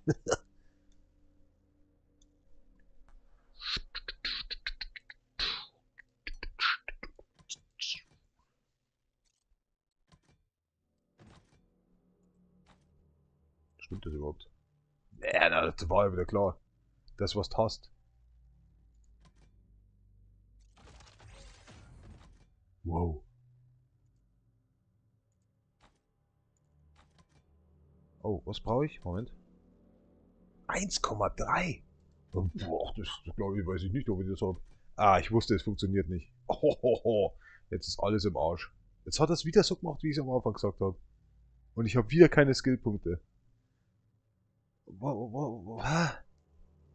Stimmt das überhaupt? Ja, das war ja wieder klar. Das, was du hast. Wow. Oh, was brauche ich? Moment. 1,3. Boah, das glaube ich, weiß ich nicht, ob ich das habe. Ah, ich wusste, es funktioniert nicht. Ohoho. Jetzt ist alles im Arsch. Jetzt hat er es wieder so gemacht, wie ich es am Anfang gesagt habe. Und ich habe wieder keine Skillpunkte.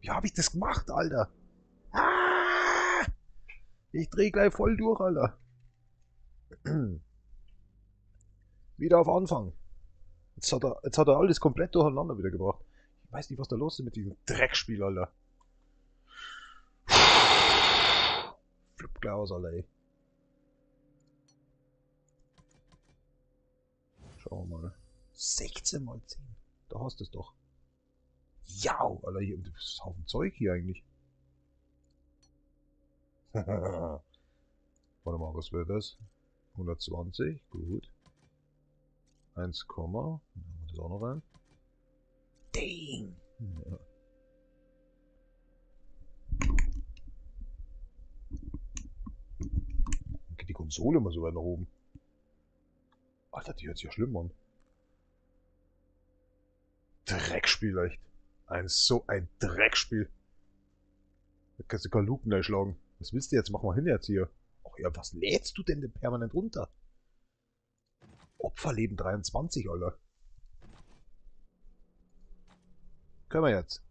Wie habe ich das gemacht, Alter? Ah! Ich drehe gleich voll durch, Alter. Wieder auf Anfang. Jetzt hat er alles komplett durcheinander wieder gebracht. Ich weiß nicht, was da los ist mit diesem Dreckspiel, Alter. Flip gleich aus, Alter, ey. Schauen wir mal. 16 mal 10. Da hast du es doch. Ja, Alter, hier das ist ein Haufen Zeug hier eigentlich. Warte mal, was wäre das? 120, gut. 1, dann haben wir das auch noch rein. Ding! Ja. Dann geht die Konsole mal so weit nach oben. Alter, die hört sich ja schlimm an. Dreckspiel, echt. So ein Dreckspiel. Da kannst du keine Luken einschlagen. Was willst du jetzt? Mach mal hin jetzt hier. Ach ja, was lädst du denn permanent runter? Opferleben 23, Alter. Können wir jetzt.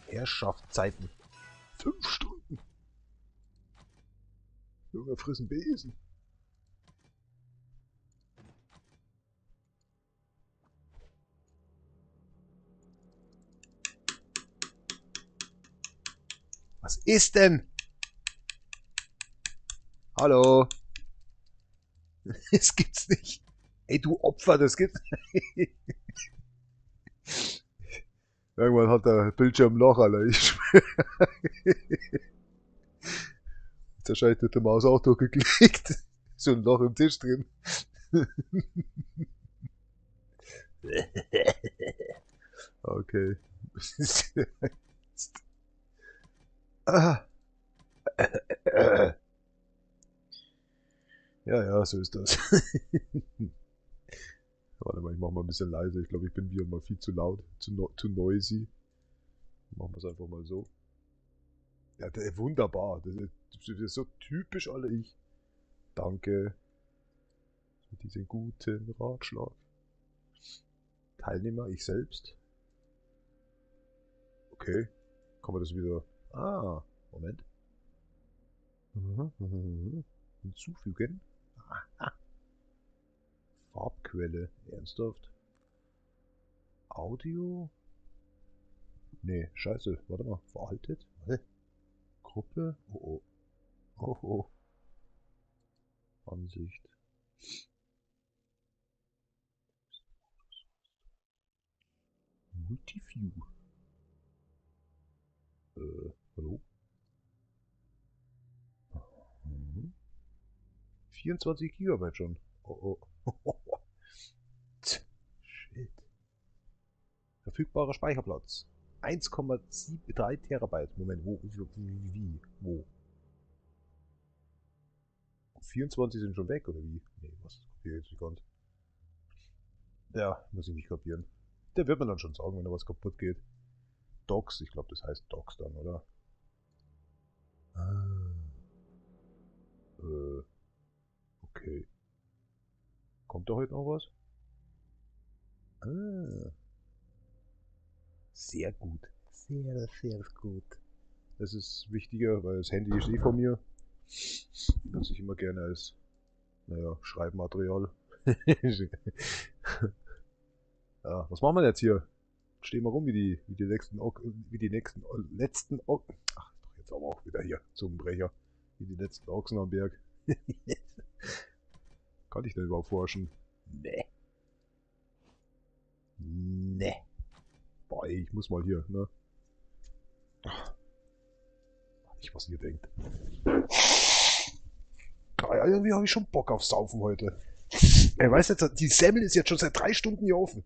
Herrschaftszeiten. 5 Stunden. Junge, frissen Besen. Was ist denn? Hallo? Das gibt's nicht. Ey, du Opfer, das gibt's nicht. Irgendwann hat der Bildschirm ein Loch, Alter. Ich schwöre. Jetzt wahrscheinlich mit der Maus auch durchgeklickt. So ein Loch im Tisch drin. Okay. Ah. Ja, so ist das. mach mal ein bisschen leiser. Ich glaube, ich bin wieder mal viel zu laut, zu noisy. Machen wir es einfach mal so. Ja, wunderbar. Das ist so typisch alle ich. Danke für diesen guten Ratschlag. Teilnehmer, ich selbst. Okay. Kann man das wieder... Ah, Moment. Hinzufügen. Aha. Farbquelle. Ernsthaft? Audio? Nee, scheiße. Warte mal. Veraltet? Gruppe? Oh, oh. Oh, oh. Ansicht. Multiview. Hallo? 24 Gigabyte schon. Oh, oh. Shit. Verfügbarer Speicherplatz. 1,73 Terabyte. Moment, wie? Wo? 24 sind schon weg, oder wie? Nee, was? Kapier jetzt nicht ganz. Ja, muss ich nicht kapieren. Der wird mir dann schon sagen, wenn da was kaputt geht. Docs, ich glaube, das heißt Docs dann, oder? Ah. Okay. Kommt da heute noch was? Ah. Sehr gut. Sehr, sehr gut. Das ist wichtiger, weil das Handy ist eh von mir. Das ich immer gerne als, naja, Schreibmaterial. Ja, was machen wir jetzt hier? Stehen wir rum wie die letzten letzten ach, doch jetzt aber auch wieder hier, Zungenbrecher. Wie die letzten Ochsen am Berg. Kann ich denn überhaupt forschen? Nee. Nee. Boah, ey, ich muss mal hier, ne? Nicht, was ihr denkt. Ja, irgendwie habe ich schon Bock auf Saufen heute. Ey, weißt du, die Semmel ist jetzt schon seit 3 Stunden hier offen.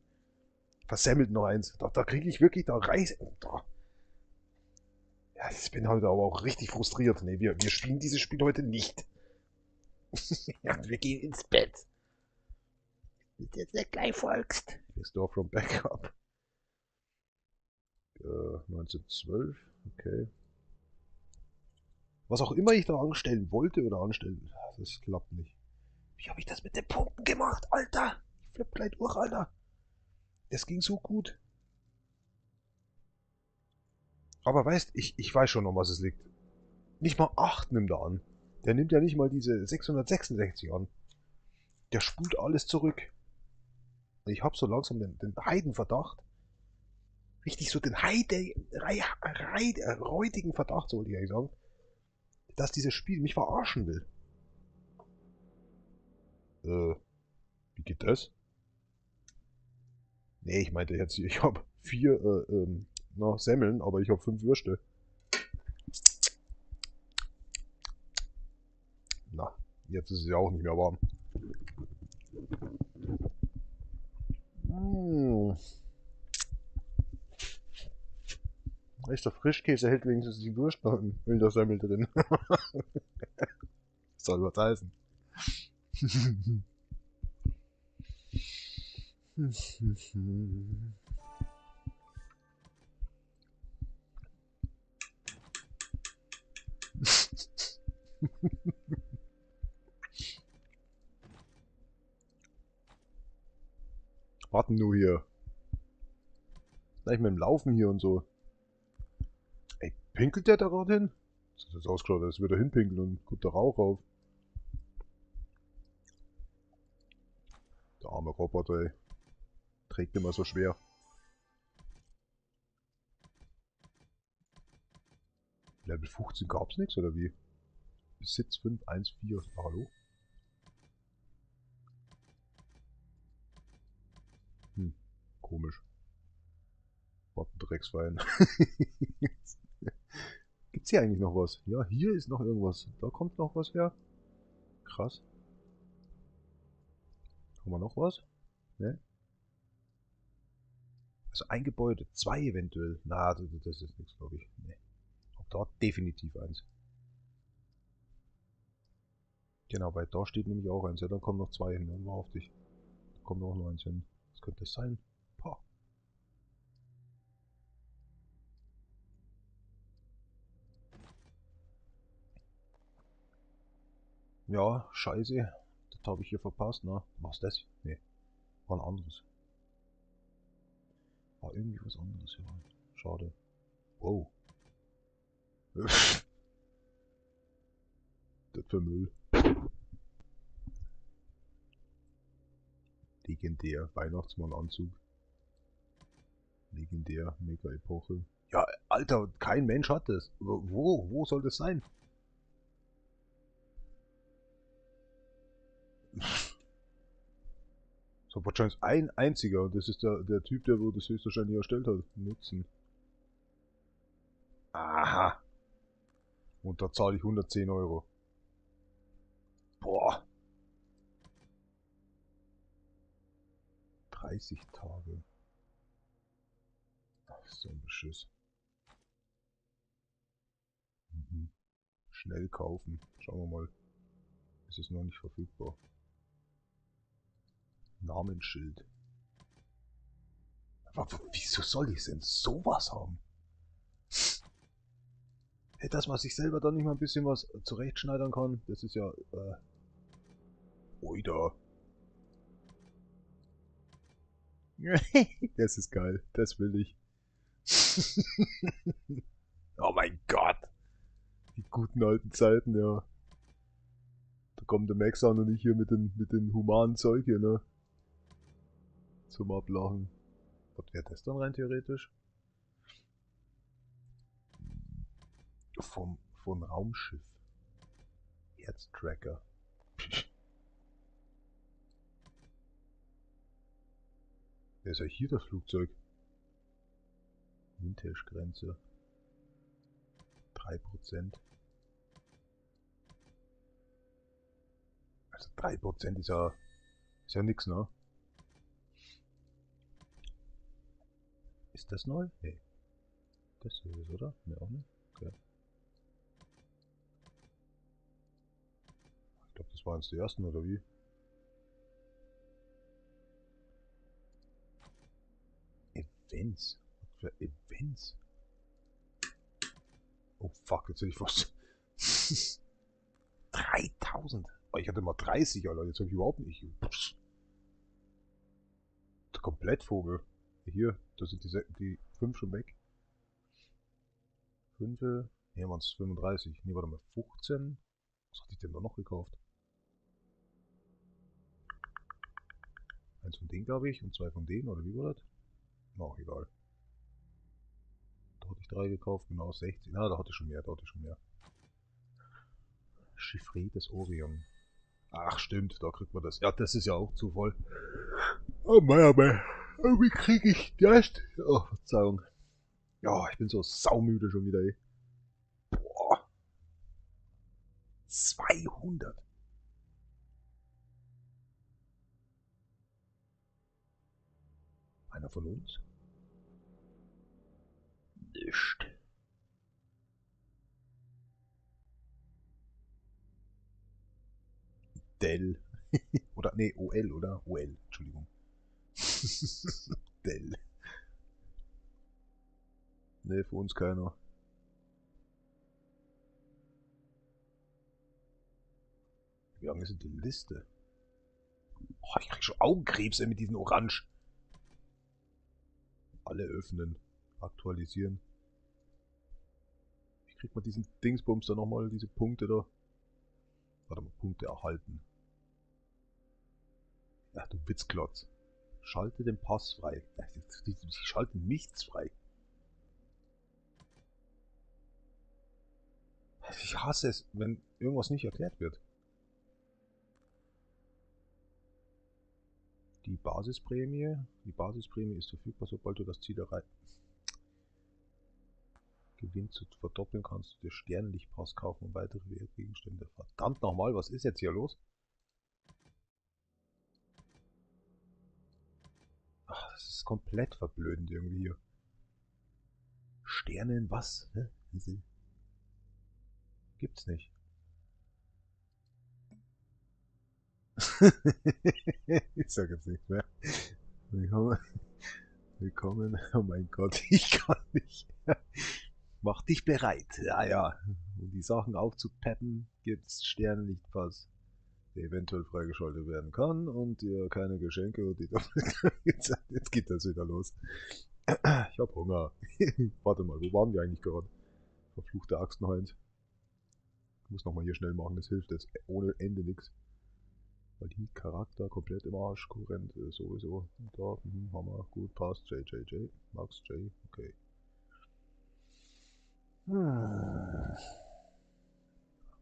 Versemmelt noch eins. Da kriege ich wirklich, da reiß. Da. Ja, ich bin heute aber auch richtig frustriert. Nee, wir spielen dieses Spiel heute nicht. Ja, wir gehen ins Bett. Bis du jetzt nicht gleich folgst. Restore from Backup. 1912, okay. Was auch immer ich da anstellen wollte oder anstellen, das klappt nicht. Wie habe ich das mit den Punkten gemacht, Alter? Ich flipp gleich durch, Alter. Das ging so gut. Aber weißt, ich weiß schon, um was es liegt. Nicht mal 8 nimmt er an. Der nimmt ja nicht mal diese 666 an. Der spult alles zurück. Ich habe so langsam den Heidenverdacht. Richtig so den räudigen Verdacht, sollte ich eigentlich sagen. Dass dieses Spiel mich verarschen will. Wie geht das? Nee, ich meinte jetzt, ich habe 4 Semmeln, aber ich habe 5 Würste. Na, jetzt ist es ja auch nicht mehr warm. Echter Frischkäse hält wenigstens die Wurst noch in der Semmel drin. Soll was heißen. Warten nur hier. Gleich mit dem Laufen hier und so. Ey, pinkelt der da gerade hin? Das hat jetzt ausgeschaut, als würde er hinpinkeln und kommt der Rauch auf. Der arme Roboter, ey. Trägt immer so schwer. Level 15 gab's nichts, oder wie? Besitz 514. Ah, hallo? Komisch. Was ein Dreckswein. Gibt's hier eigentlich noch was? Ja, hier ist noch irgendwas. Da kommt noch was her. Krass. Haben wir noch was? Ne? Also ein Gebäude. 2 eventuell. Na, das ist nichts, glaube ich. Nee. Auch da definitiv eins. Genau, weil da steht nämlich auch eins. Ja, dann kommen noch 2 hin. Dann war auf dich. Da kommt noch eins hin. Was könnte das sein? Pah. Ja, scheiße. Das habe ich hier verpasst, ne? Was das? Nee, war ein anderes. War irgendwie was anderes hier. Schade. Wow. Das für Müll. Legendär. Weihnachtsmann-Anzug. Legendär. Mega-Epoche. Ja, Alter, kein Mensch hat das. Wo soll das sein? So wahrscheinlich ein einziger. Und das ist der Typ, der wo das höchstwahrscheinlich erstellt hat. Nutzen. Aha. Und da zahle ich 110 Euro. Boah. 30 Tage. Das ist so ein Beschiss. Mhm. Schnell kaufen. Schauen wir mal. Ist es noch nicht verfügbar. Namensschild. Aber wieso soll ich denn sowas haben? Hey, das, was ich selber dann nicht mal ein bisschen was zurechtschneidern kann, das ist ja, oida. Das ist geil, das will ich. Oh mein Gott. Die guten alten Zeiten, ja. Da kommt der Max an und ich hier mit den humanen Zeug hier, ne? Zum Ablachen. Was wäre das dann rein theoretisch? Von Raumschiff. Herztracker. Wer ist ja hier das Flugzeug? Vintage-Grenze. 3%. Also 3% ist ja nix, ne? Ist das neu? Nee. Das hier ist, oder? Ne, auch nicht. Okay. Ich glaube, das waren jetzt die ersten, oder wie? Events. Was für Events? Oh fuck, jetzt hätte ich fast 3000. Oh, ich hatte mal 30, Alter. Jetzt habe ich überhaupt nicht. Pff. Der Komplettvogel. Hier, da sind die 5 schon weg. 5. Hier waren es 35. Ne, warte mal, 15. Was hatte ich denn da noch gekauft? Eins von denen, glaube ich, und 2 von denen, oder wie war das? Na, auch egal. Da hatte ich 3 gekauft, genau 16. Na, da hatte ich schon mehr, Chiffre des Orion. Ach, stimmt, da kriegt man das. Ja, das ist ja auch Zufall. Oh Mann. Oh, wie kriege ich das? Oh, Verzeihung. Ja, ich bin so saumüde schon wieder, ey. Boah. 200. Einer von uns? Nicht. Dell. Oder, nee, OL, oder? OL, Entschuldigung. Dell. Nee, für uns keiner. Wie lange ist denn die Liste? Oh, ich krieg schon Augenkrebs, ey, mit diesen Orange. Alle öffnen. Aktualisieren. Wie kriegt man diesen Dingsbums da nochmal, diese Punkte da? Warte mal, Punkte erhalten. Ach du Witzklotz. Schalte den Pass frei. Die schalten nichts frei. Ich hasse es, wenn irgendwas nicht erklärt wird. Die Basisprämie ist verfügbar, sobald du das Ziel erreicht. Gewinn zu verdoppeln kannst du dir Sternlichtpass kaufen und weitere Wertgegenstände. Verdammt nochmal, was ist jetzt hier los? Ach, das ist komplett verblödend irgendwie hier. Sternen was? Hä? Gibt's nicht. Ich sag jetzt nichts mehr. Willkommen. Willkommen. Oh mein Gott, ich kann nicht. Mach dich bereit. Ja, ja. Um die Sachen aufzupeppen, gibt's Sternenlichtpass, der eventuell freigeschaltet werden kann und dir keine Geschenke und die jetzt geht das wieder los. Ich hab Hunger. Warte mal, wo waren wir eigentlich gerade? Verfluchte Achsenheind. Ich muss nochmal hier schnell machen, das hilft jetzt ohne Ende nichts. Weil die Charakter komplett im Arsch, Kurrent sowieso. Und da, Hammer, gut, passt, JJJ, Max J, okay.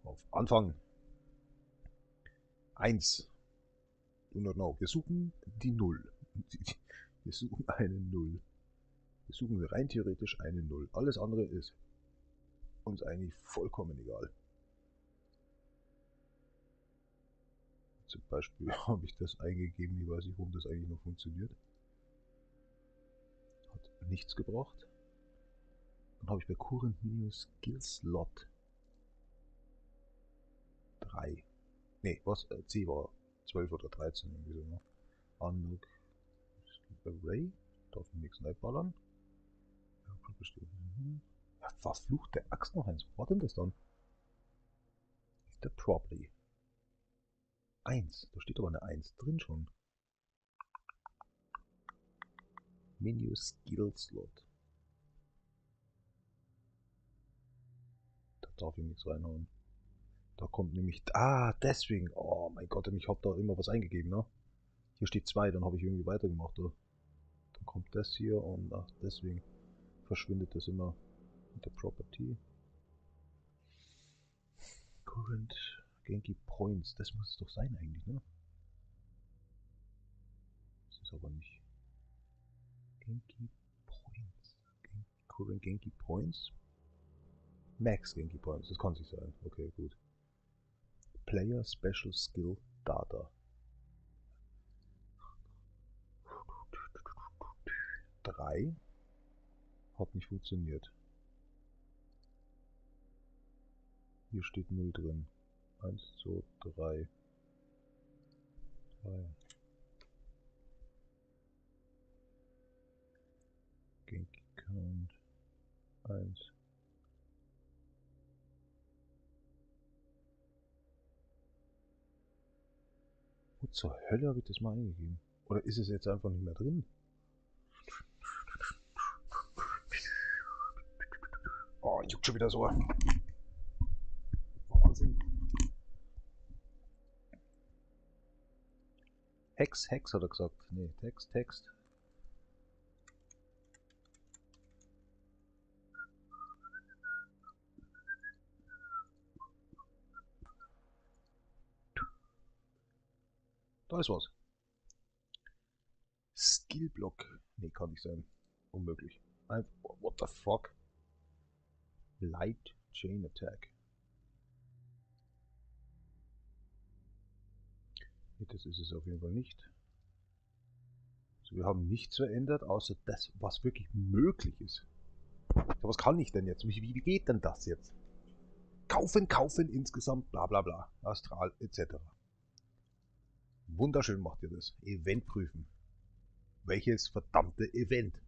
Auf Anfang. 1. Do not know. Wir suchen die 0. Wir suchen eine 0. Wir suchen rein theoretisch eine 0. Alles andere ist uns eigentlich vollkommen egal. Zum Beispiel habe ich das eingegeben, ich weiß nicht, warum das eigentlich noch funktioniert. Hat nichts gebracht. Dann habe ich bei Current Menu Skill Slot 3. Ne, was? C war 12 oder 13 irgendwie so. Ne? Unlock Array. Darf ich nichts reinballern. Ja, verfluchte Axt noch eins. Was war denn das dann? Ist der Property. 1. Da steht aber eine 1 drin schon. Menu Skill Slot. Da darf ich nichts reinhauen. Da kommt nämlich. Ah, deswegen. Oh mein Gott, ich habe da immer was eingegeben, ne? Hier steht 2, dann habe ich irgendwie weitergemacht. Da. Dann kommt das hier und ach, deswegen verschwindet das immer mit der Property. Current Genki Points. Das muss es doch sein eigentlich, ne? Das ist aber nicht. Genki Points. Current Genki Points. Max Genki Points. Das kann nicht sein. Okay, gut. Player Special Skill Data. 3. Hat nicht funktioniert. Hier steht 0 drin. 1, 2, 3. 3. Genki Count. 1. Wo zur Hölle habe ich das mal eingegeben? Oder ist es jetzt einfach nicht mehr drin? Oh, juckt schon wieder so. Wahnsinn. Hex hat er gesagt. Nee, Text. Da ist was. Skillblock. Nee, kann nicht sein. Unmöglich. What the fuck? Light Chain Attack. Nee, das ist es auf jeden Fall nicht. Also wir haben nichts verändert, außer das, was wirklich möglich ist. Ja, was kann ich denn jetzt? Wie geht denn das jetzt? Kaufen, insgesamt, bla bla bla. Astral, etc. Wunderschön macht ihr das. Event prüfen. Welches verdammte Event?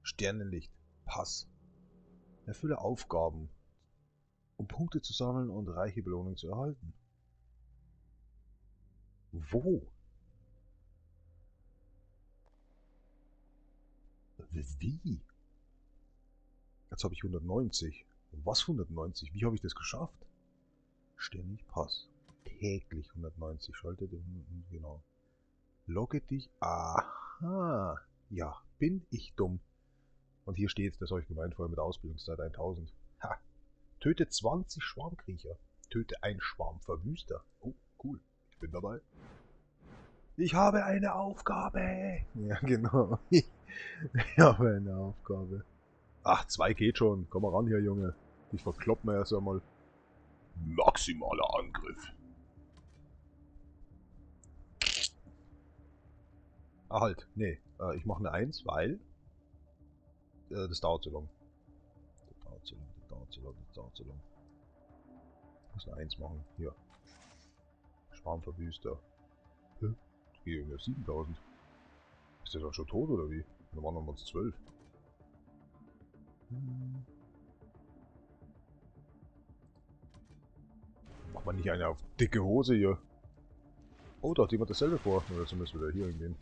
Sternenlicht. Pass. Erfülle Aufgaben, um Punkte zu sammeln und reiche Belohnungen zu erhalten. Wo? Wie? Jetzt habe ich 190. Was 190? Wie habe ich das geschafft? Ständig Pass. Täglich 190. Schalte den. Genau. Logge dich. Aha. Ja, bin ich dumm. Und hier steht, das habe ich gemeint vorher mit Ausbildungszeit 1000. Ha. Töte 20 Schwarmkriecher. Töte einen Schwarmverwüster. Oh, cool. Ich bin dabei. Ich habe eine Aufgabe. Ja, genau. Ich habe eine Aufgabe. Ach, 2 geht schon. Komm mal ran hier, Junge. Dich verkloppen wir erst einmal. Maximaler Angriff. Ah, halt. Nee. Ich mache eine 1, weil das dauert zu lang. Das dauert zu lang. Ich muss eine 1 machen. Hier. Schwarmverwüster. Hä? Hier irgendwie auf 7000. Ist der dann schon tot oder wie? Da waren noch uns 12. Macht man nicht eine auf dicke Hose hier? Oh, da hat jemand dasselbe vor. Oder zumindest wieder hier hingehen.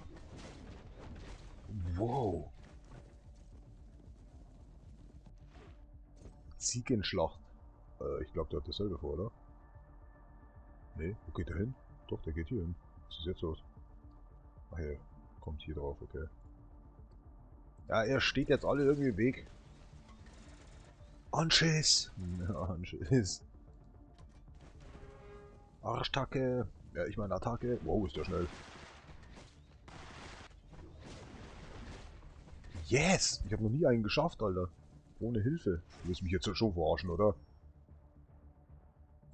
Wow. Ziegenschlacht. Ich glaube, der hat dasselbe vor, oder? Nee, wo geht der hin? Doch, der geht hier hin. Was ist jetzt los? Ach ja, kommt hier drauf, okay. Ja, er steht jetzt alle irgendwie im Weg. Anschiss! Ja, Anschiss. Arschtacke. Ja, ich meine Attacke. Wow, ist der schnell. Yes! Ich habe noch nie einen geschafft, Alter. Ohne Hilfe. Du willst mich jetzt schon verarschen, oder?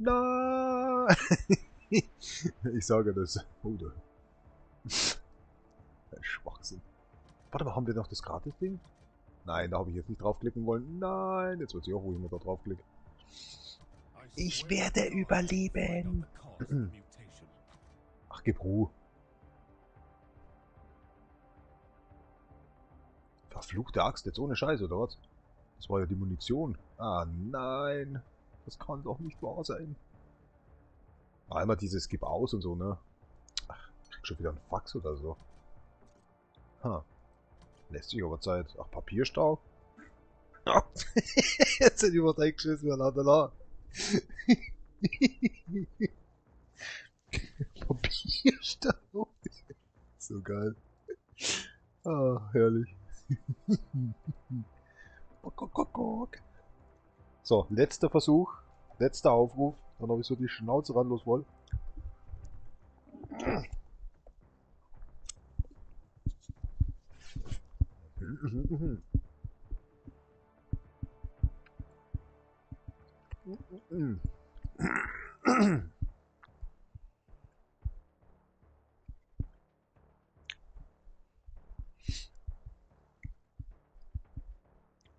Nein! Ich sage das. Oh, da. Ein Schwachsinn. Warte mal, haben wir noch das Gratis-Ding? Nein, da habe ich jetzt nicht draufklicken wollen. Nein, jetzt wird sich auch ruhig mal da draufklicken. Ich werde überleben. Ach, gib Ruhe. Verfluchte Axt, jetzt ohne Scheiße, oder was? Das war ja die Munition. Ah, nein. Das kann doch nicht wahr sein. Einmal dieses Gib aus und so, ne? Ach, krieg schon wieder einen Fax oder so. Ha. Lässt sich aber Zeit. Ach, Papierstau? Ah. Jetzt sind die was eingeschissen, la. Papierstau. So geil. Ah, herrlich. So, letzter Versuch. Letzter Aufruf. Dann habe ich so die Schnauze ranlos voll.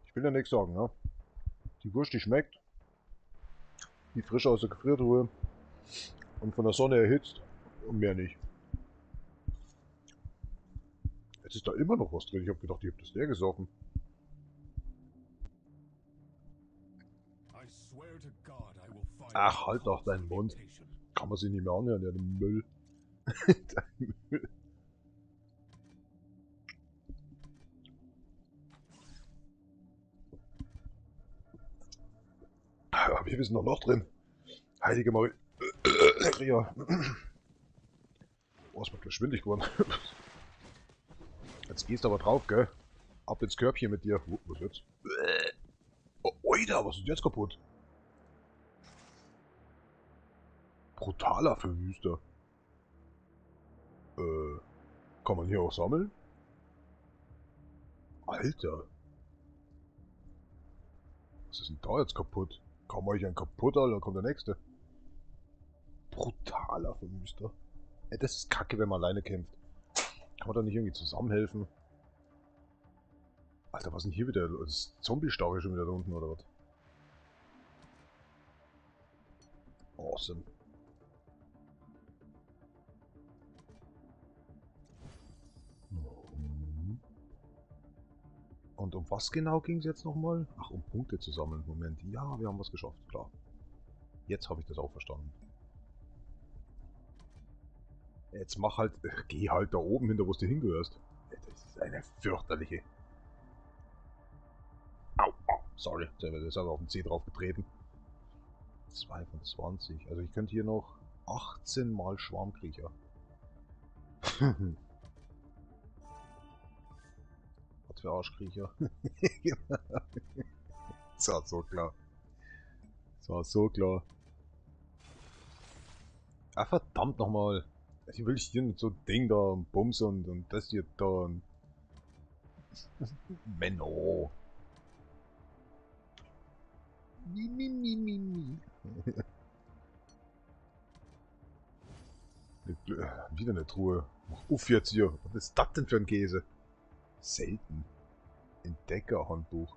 Ich will ja nichts sagen, ne? Die Wurst, die schmeckt. Die frisch aus der Gefriertruhe. Und von der Sonne erhitzt. Und mehr nicht. Jetzt ist da immer noch was drin. Ich habe gedacht, ich habe das leer gesoffen. Ach, halt doch deinen Mund. Kann man sich nicht mehr anhören, ja, den Müll. Dein Müll. Ja, wir wissen noch drin. Heilige Maria. Oh, ist mir gleich schwindig geworden. Jetzt gehst du aber drauf, gell? Ab ins Körbchen mit dir. Was jetzt? Oh, oida, was ist jetzt kaputt? Brutaler Verwüster. Kann man hier auch sammeln? Alter. Was ist denn da jetzt kaputt? Kaum euch ein kaputt, Alter, kommt der nächste. Brutaler Verwüster. Ey, das ist kacke, wenn man alleine kämpft. Kann man da nicht irgendwie zusammenhelfen? Alter, was ist denn hier wieder? Das Zombie-Stau hier schon wieder da unten, oder was? Awesome. Und um was genau ging es jetzt nochmal? Ach, um Punkte zu sammeln. Moment. Ja, wir haben was geschafft, klar. Jetzt habe ich das auch verstanden. Jetzt mach halt... Geh halt da oben hinter, wo du hingehörst. Das ist eine fürchterliche... Au, au. Sorry, der ist aber auf den C drauf getreten. 2 von 20. Also ich könnte hier noch 18 mal Schwarmkriecher. Was für Arschkriecher. Das war so klar. Das war so klar. Ah, verdammt nochmal. Ich will hier mit so ein Ding da und Bums und das hier da und... Menno. Wieder eine Truhe. Mach uff jetzt hier. Was ist das denn für ein Käse? Selten. Entdeckerhandbuch.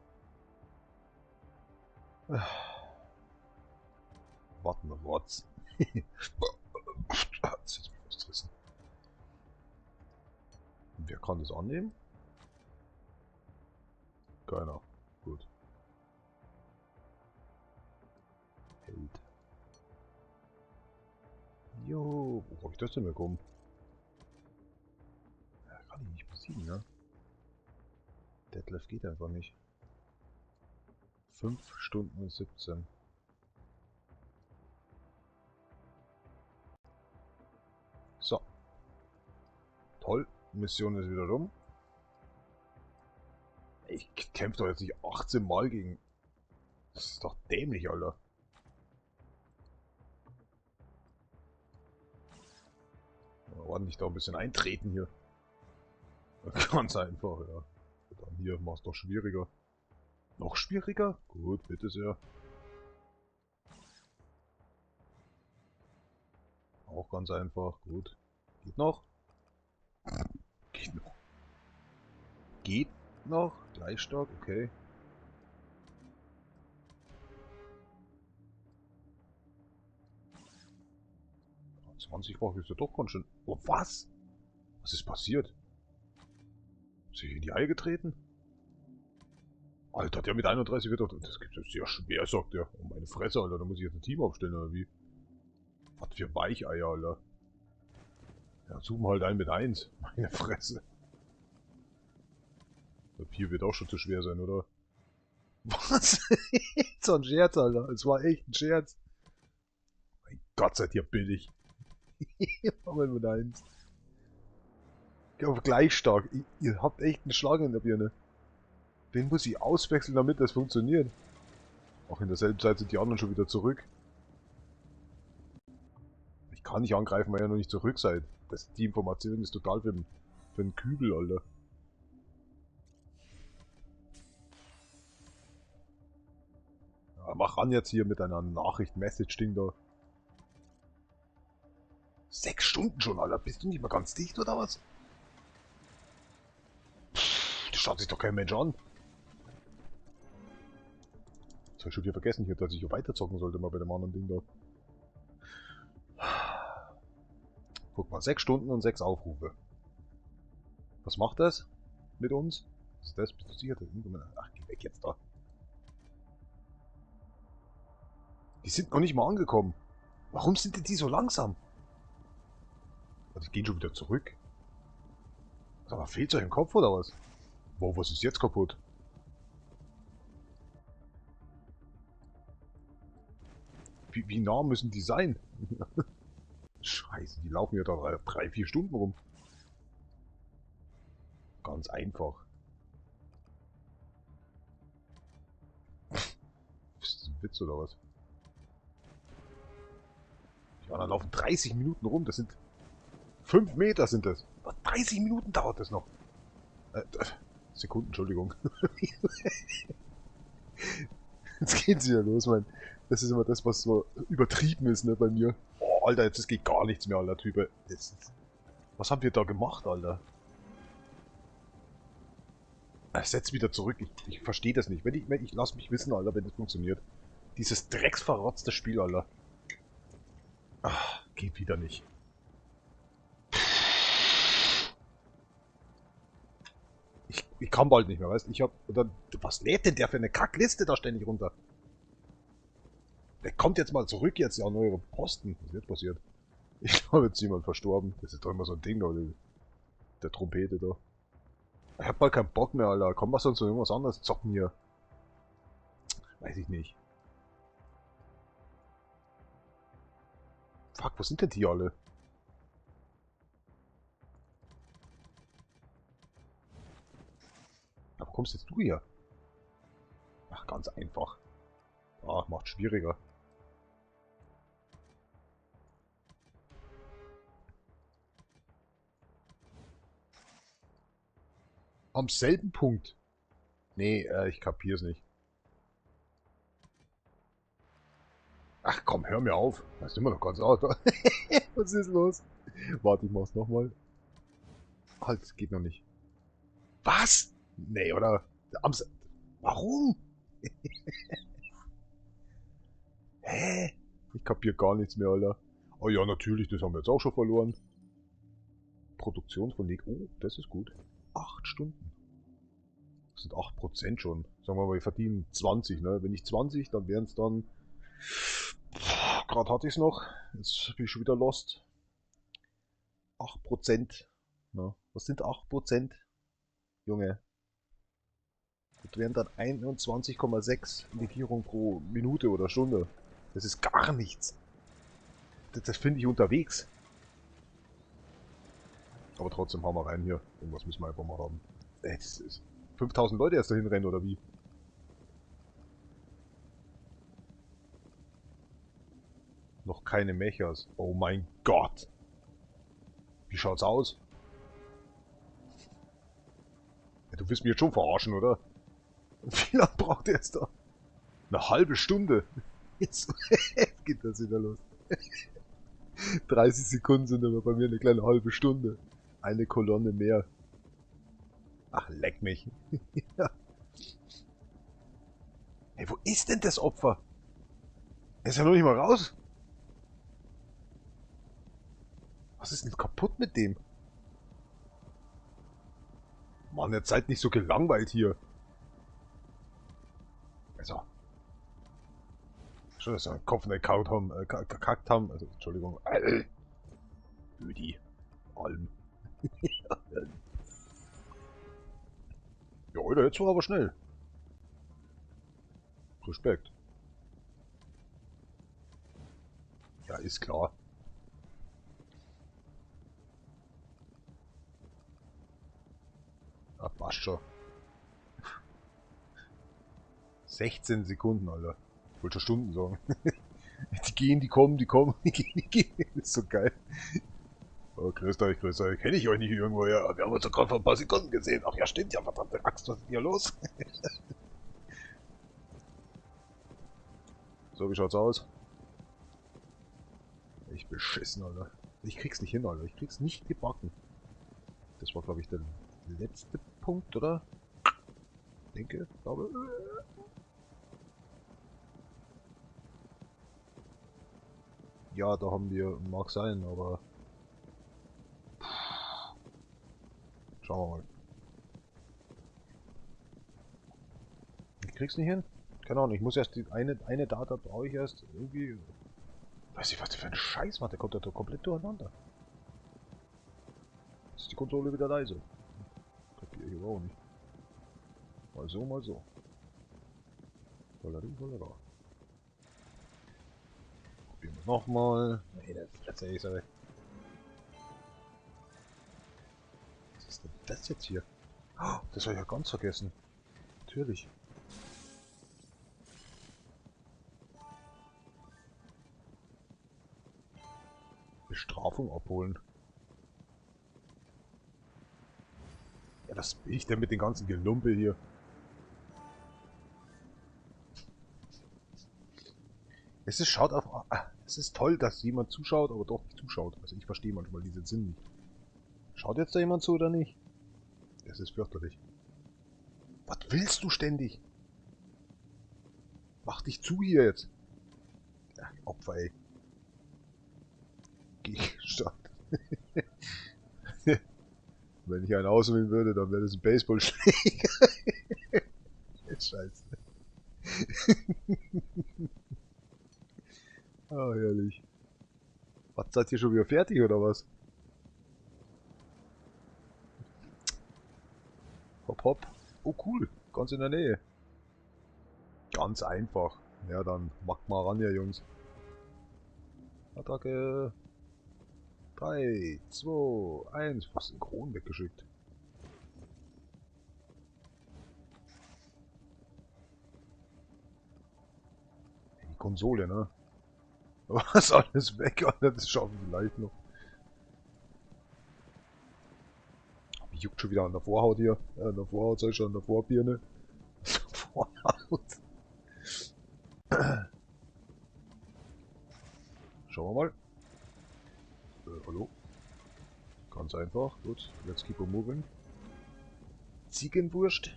Warten wir, was? kann das annehmen? Keiner. Gut. Held. Jo, wo hab ich das denn bekommen? Ja, kann ich nicht besiegen, ne? Detlef geht einfach nicht. 5 Stunden und 17. So. Toll. Mission ist wieder rum. Ich kämpfe doch jetzt nicht 18 Mal gegen... Das ist doch dämlich, Alter. Ordentlich da ein bisschen eintreten hier. Ganz einfach, ja. Dann hier mach's doch schwieriger. Noch schwieriger? Gut, bitte sehr. Auch ganz einfach, gut. Geht noch? Geht noch. Geht noch? Gleich stark, okay. 20-fach ist ja doch ganz schön. Oh, was? Was ist passiert? Ist hier in die Eier getreten? Alter, der mit 31 wird doch... Das gibt es sehr schwer, sagt er. Oh, meine Fresse, Alter. Da muss ich jetzt ein Team aufstellen, oder wie? Was für Weicheier, Alter. Ja, zoom halt ein mit 1. Meine Fresse. Der 4 wird auch schon zu schwer sein, oder? Was? So ein Scherz, Alter. Es war echt ein Scherz. Mein Gott, seid ihr billig. Machen mit 1. Gleich stark. Ihr habt echt einen Schlag in der Birne. Den muss ich auswechseln, damit das funktioniert. Auch in derselben Zeit sind die anderen schon wieder zurück. Ich kann nicht angreifen, weil ihr noch nicht zurück seid. Die Information ist total für den Kübel, Alter. Ja, mach ran jetzt hier mit deiner Nachricht-Message-Ding da. 6 Stunden schon, Alter. Bist du nicht mal ganz dicht, oder was? Pff, das schaut sich doch kein Mensch an. Jetzt hab ich schon wieder vergessen hier, dass ich hier weiterzocken sollte mal bei dem anderen Ding da. Guck mal, 6 Stunden und 6 Aufrufe. Was macht das mit uns? Was ist das? Bist du sicher? Ach, geh weg jetzt da. Die sind noch nicht mal angekommen. Warum sind denn die so langsam? Die gehen schon wieder zurück. Aber fehlt euch im Kopf oder was? Wow, was ist jetzt kaputt? Wie nah müssen die sein? Scheiße, die laufen ja da 3-4 Stunden rum. Ganz einfach. Ist das ein Witz oder was? Ja, dann laufen 30 Minuten rum. Das sind 5 Meter sind das. 30 Minuten dauert das noch. Sekunden, Entschuldigung. Jetzt geht's wieder los, Mann. Das ist immer das, was so übertrieben ist, ne, bei mir. Oh, Alter, jetzt geht gar nichts mehr, Alter, Typ. Was haben wir da gemacht, Alter? Setz wieder zurück. Ich verstehe das nicht. Ich lass mich wissen, Alter, wenn das funktioniert. Dieses drecksverrotzte Spiel, Alter. Ach, geht wieder nicht. Ich kann bald nicht mehr, weißt du? Was lädt denn der für eine Kackliste da ständig runter? Der kommt jetzt mal zurück jetzt an eure Posten. Was ist jetzt passiert? Ich glaube, jetzt ist jemand verstorben. Das ist doch immer so ein Ding, Leute. Der Trompete da. Ich hab bald keinen Bock mehr, Alter. Komm, was sonst noch irgendwas anderes zocken hier? Weiß ich nicht. Fuck, wo sind denn die alle? Aber wo kommst jetzt du hier? Ach, ganz einfach. Ah, macht schwieriger. Am selben Punkt. Nee, ich kapier's nicht. Ach komm, hör mir auf. Da ist immer noch ganz out. Was ist los? Warte, ich mach's nochmal. Halt, geht noch nicht. Was? Nee, oder? Warum? Hä? Ich kapier gar nichts mehr, Alter. Oh ja, natürlich, das haben wir jetzt auch schon verloren. Produktion von League. Oh, das ist gut. 8 Stunden. Das sind 8% schon. Sagen wir mal, wir verdienen 20, ne? Wenn nicht 20, dann wären es dann... Gerade hatte ich es noch. Jetzt bin ich schon wieder lost. 8%. Ne? Was sind 8%? Junge. Das wären dann 21,6 Legierung pro Minute oder Stunde. Das ist gar nichts. Das finde ich unterwegs. Aber trotzdem hauen wir rein hier. Irgendwas müssen wir einfach mal haben. Das ist 5000 Leute erst dahin rennen, oder wie? Noch keine Mechas. Oh mein Gott. Wie schaut's aus? Ja, du willst mich jetzt schon verarschen, oder? Wie lange braucht der jetzt da? Eine halbe Stunde. Jetzt geht das wieder los. 30 Sekunden sind aber bei mir eine kleine halbe Stunde. Eine Kolonne mehr. Ach, leck mich. Ja. Hey, wo ist denn das Opfer? Er ist ja noch nicht mal raus. Was ist denn kaputt mit dem? Mann, jetzt seid nicht so gelangweilt hier. Also. Schon, dass sie einen Kopf in den Kaut haben, gekackt haben. Also, Entschuldigung. Ödi. Alm. Ja, Alter, jetzt war aber schnell. Respekt. Ja, ist klar. Ah, passt schon. 16 Sekunden, Alter. Ich wollte schon Stunden sagen. Die gehen, die kommen, die kommen, die gehen, die gehen. Das ist so geil. Oh, grüßt euch, grüßt euch. Kenne ich euch nicht irgendwo, ja. Wir haben uns doch gerade vor ein paar Sekunden gesehen. Ach ja, stimmt ja, verdammte Axt, was ist hier los? So, wie schaut's aus? Ich beschissen, Alter. Ich krieg's nicht hin, Alter. Ich krieg's nicht gebacken. Das war, glaube ich, der letzte Punkt, oder? Denke, glaube. Ja, da haben wir, mag sein, aber... Schauen wir mal. Ich krieg's nicht hin. Keine Ahnung, ich muss erst die eine Data brauche ich erst irgendwie... Weiß ich, was der für ein Scheiß macht, der kommt da komplett durcheinander. Jetzt ist die Kontrolle wieder leise. Kapier ich aber auch nicht. Mal so, mal so. Vollering, vollera. Probieren wir es nochmal. Nee, das ist aber... Was ist denn das jetzt hier? Oh, das habe ich ja ganz vergessen. Natürlich. Bestrafung abholen. Ja, was will ich denn mit dem ganzen Gelumpe hier? Es ist, schaut auf, es ist toll, dass jemand zuschaut, aber doch nicht zuschaut. Also ich verstehe manchmal diesen Sinn nicht. Schaut jetzt da jemand zu oder nicht? Das ist fürchterlich. Was willst du ständig? Mach dich zu hier jetzt. Ja, Opfer, ey. Gegenstand. Wenn ich einen auswählen würde, dann wäre das ein Baseballschläger. Scheiße. Ah, herrlich. Was, seid ihr schon wieder fertig, oder was? Hopp, hopp. Oh, cool. Ganz in der Nähe. Ganz einfach. Ja, dann macht mal ran, ihr Jungs. Attacke. 3, 2, 1. Was synchron weggeschickt. Die Konsole, ne? Was alles weg, Alter, das schaffen wir leicht noch. Mich juckt schon wieder an der Vorhaut hier. An der Vorhaut, sag ich schon, an der Vorbirne. Vorhaut. Schauen wir mal. Hallo? Ganz einfach. Gut, let's keep on moving. Ziegenwurst.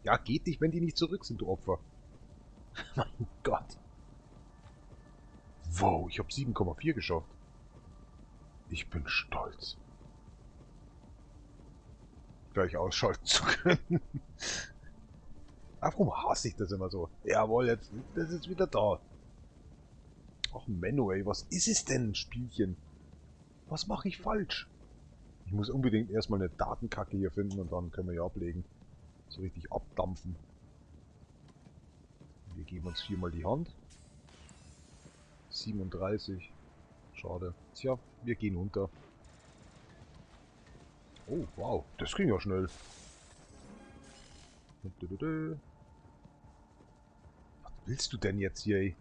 Ja, geht nicht, wenn die nicht zurück sind, du Opfer. Mein Gott. Wow, ich habe 7,4 geschafft. Ich bin stolz. gleich ausschalten zu können. Warum hasse ich das immer so? Jawohl, jetzt das ist wieder da. Ach Menno, ey, was ist es denn, Spielchen? Was mache ich falsch? Ich muss unbedingt erstmal eine Datenkacke hier finden und dann können wir ja ablegen. So richtig abdampfen. Wir geben uns viermal die Hand. 37. Schade. Tja, wir gehen unter. Oh, wow. Das ging ja schnell. Was willst du denn jetzt hier, ey?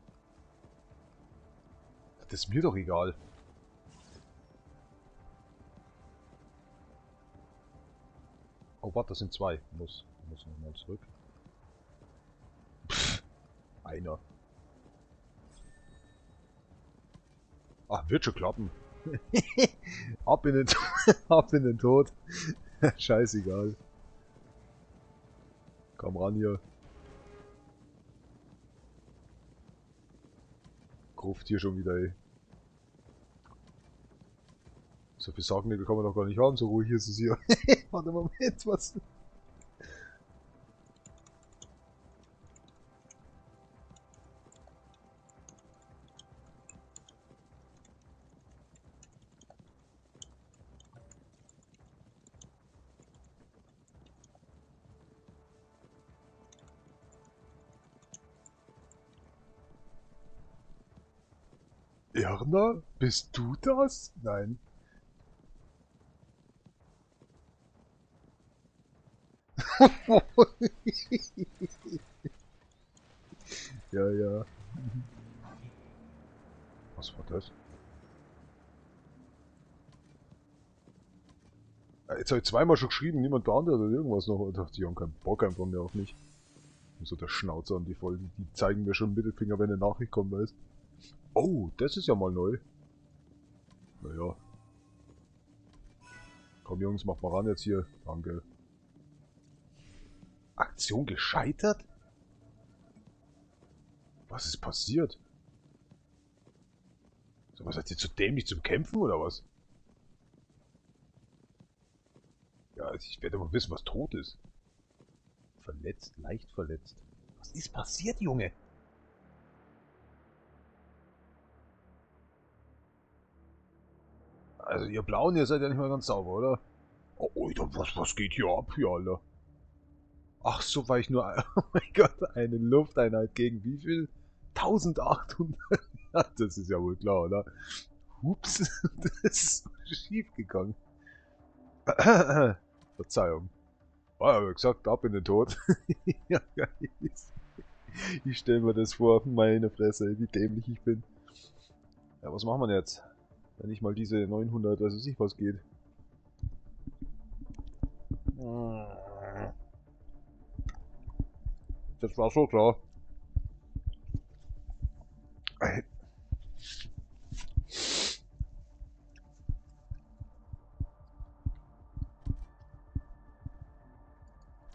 Das ist mir doch egal. Oh, warte, das sind zwei. Muss nochmal zurück. Pff, einer. Ach, wird schon klappen. Ab in den, ab in den Tod. Scheißegal. Komm ran hier. Gruft hier schon wieder, ey. So viel Sargnägel kann man doch gar nicht haben, so ruhig ist es hier. Warte, Moment, was? Erna, bist du das? Nein. Ja, ja. Was war das? Jetzt habe ich zweimal schon geschrieben, niemand beantwortet oder irgendwas noch. Ich dachte, die haben keinen Bock einfach mehr auf mich. Und so der Schnauzer an die Folgen, die zeigen mir schon einen Mittelfinger, wenn eine Nachricht kommt, weißt. Oh, das ist ja mal neu. Naja. Komm Jungs, mach mal ran jetzt hier. Danke. Aktion gescheitert? Was ist passiert? So, was seid ihr zu dämlich zum Kämpfen oder was? Ja, ich werde aber wissen, was tot ist. Verletzt, leicht verletzt. Was ist passiert, Junge? Also ihr Blauen, ihr seid ja nicht mal ganz sauber, oder? Oh, Alter, was geht hier ab hier, Alter? Ach so, weil ich nur, oh mein Gott, eine Lufteinheit gegen wie viel? 1800. Das ist ja wohl klar, oder? Hups, das ist schief gegangen. Verzeihung. Oh, ja, wie gesagt, ab in den Tod. Ja, ich stelle mir das vor, meine Fresse, wie dämlich ich bin. Ja, was machen wir jetzt? Wenn nicht mal diese 900, weiß ich nicht, was geht. Das war so klar.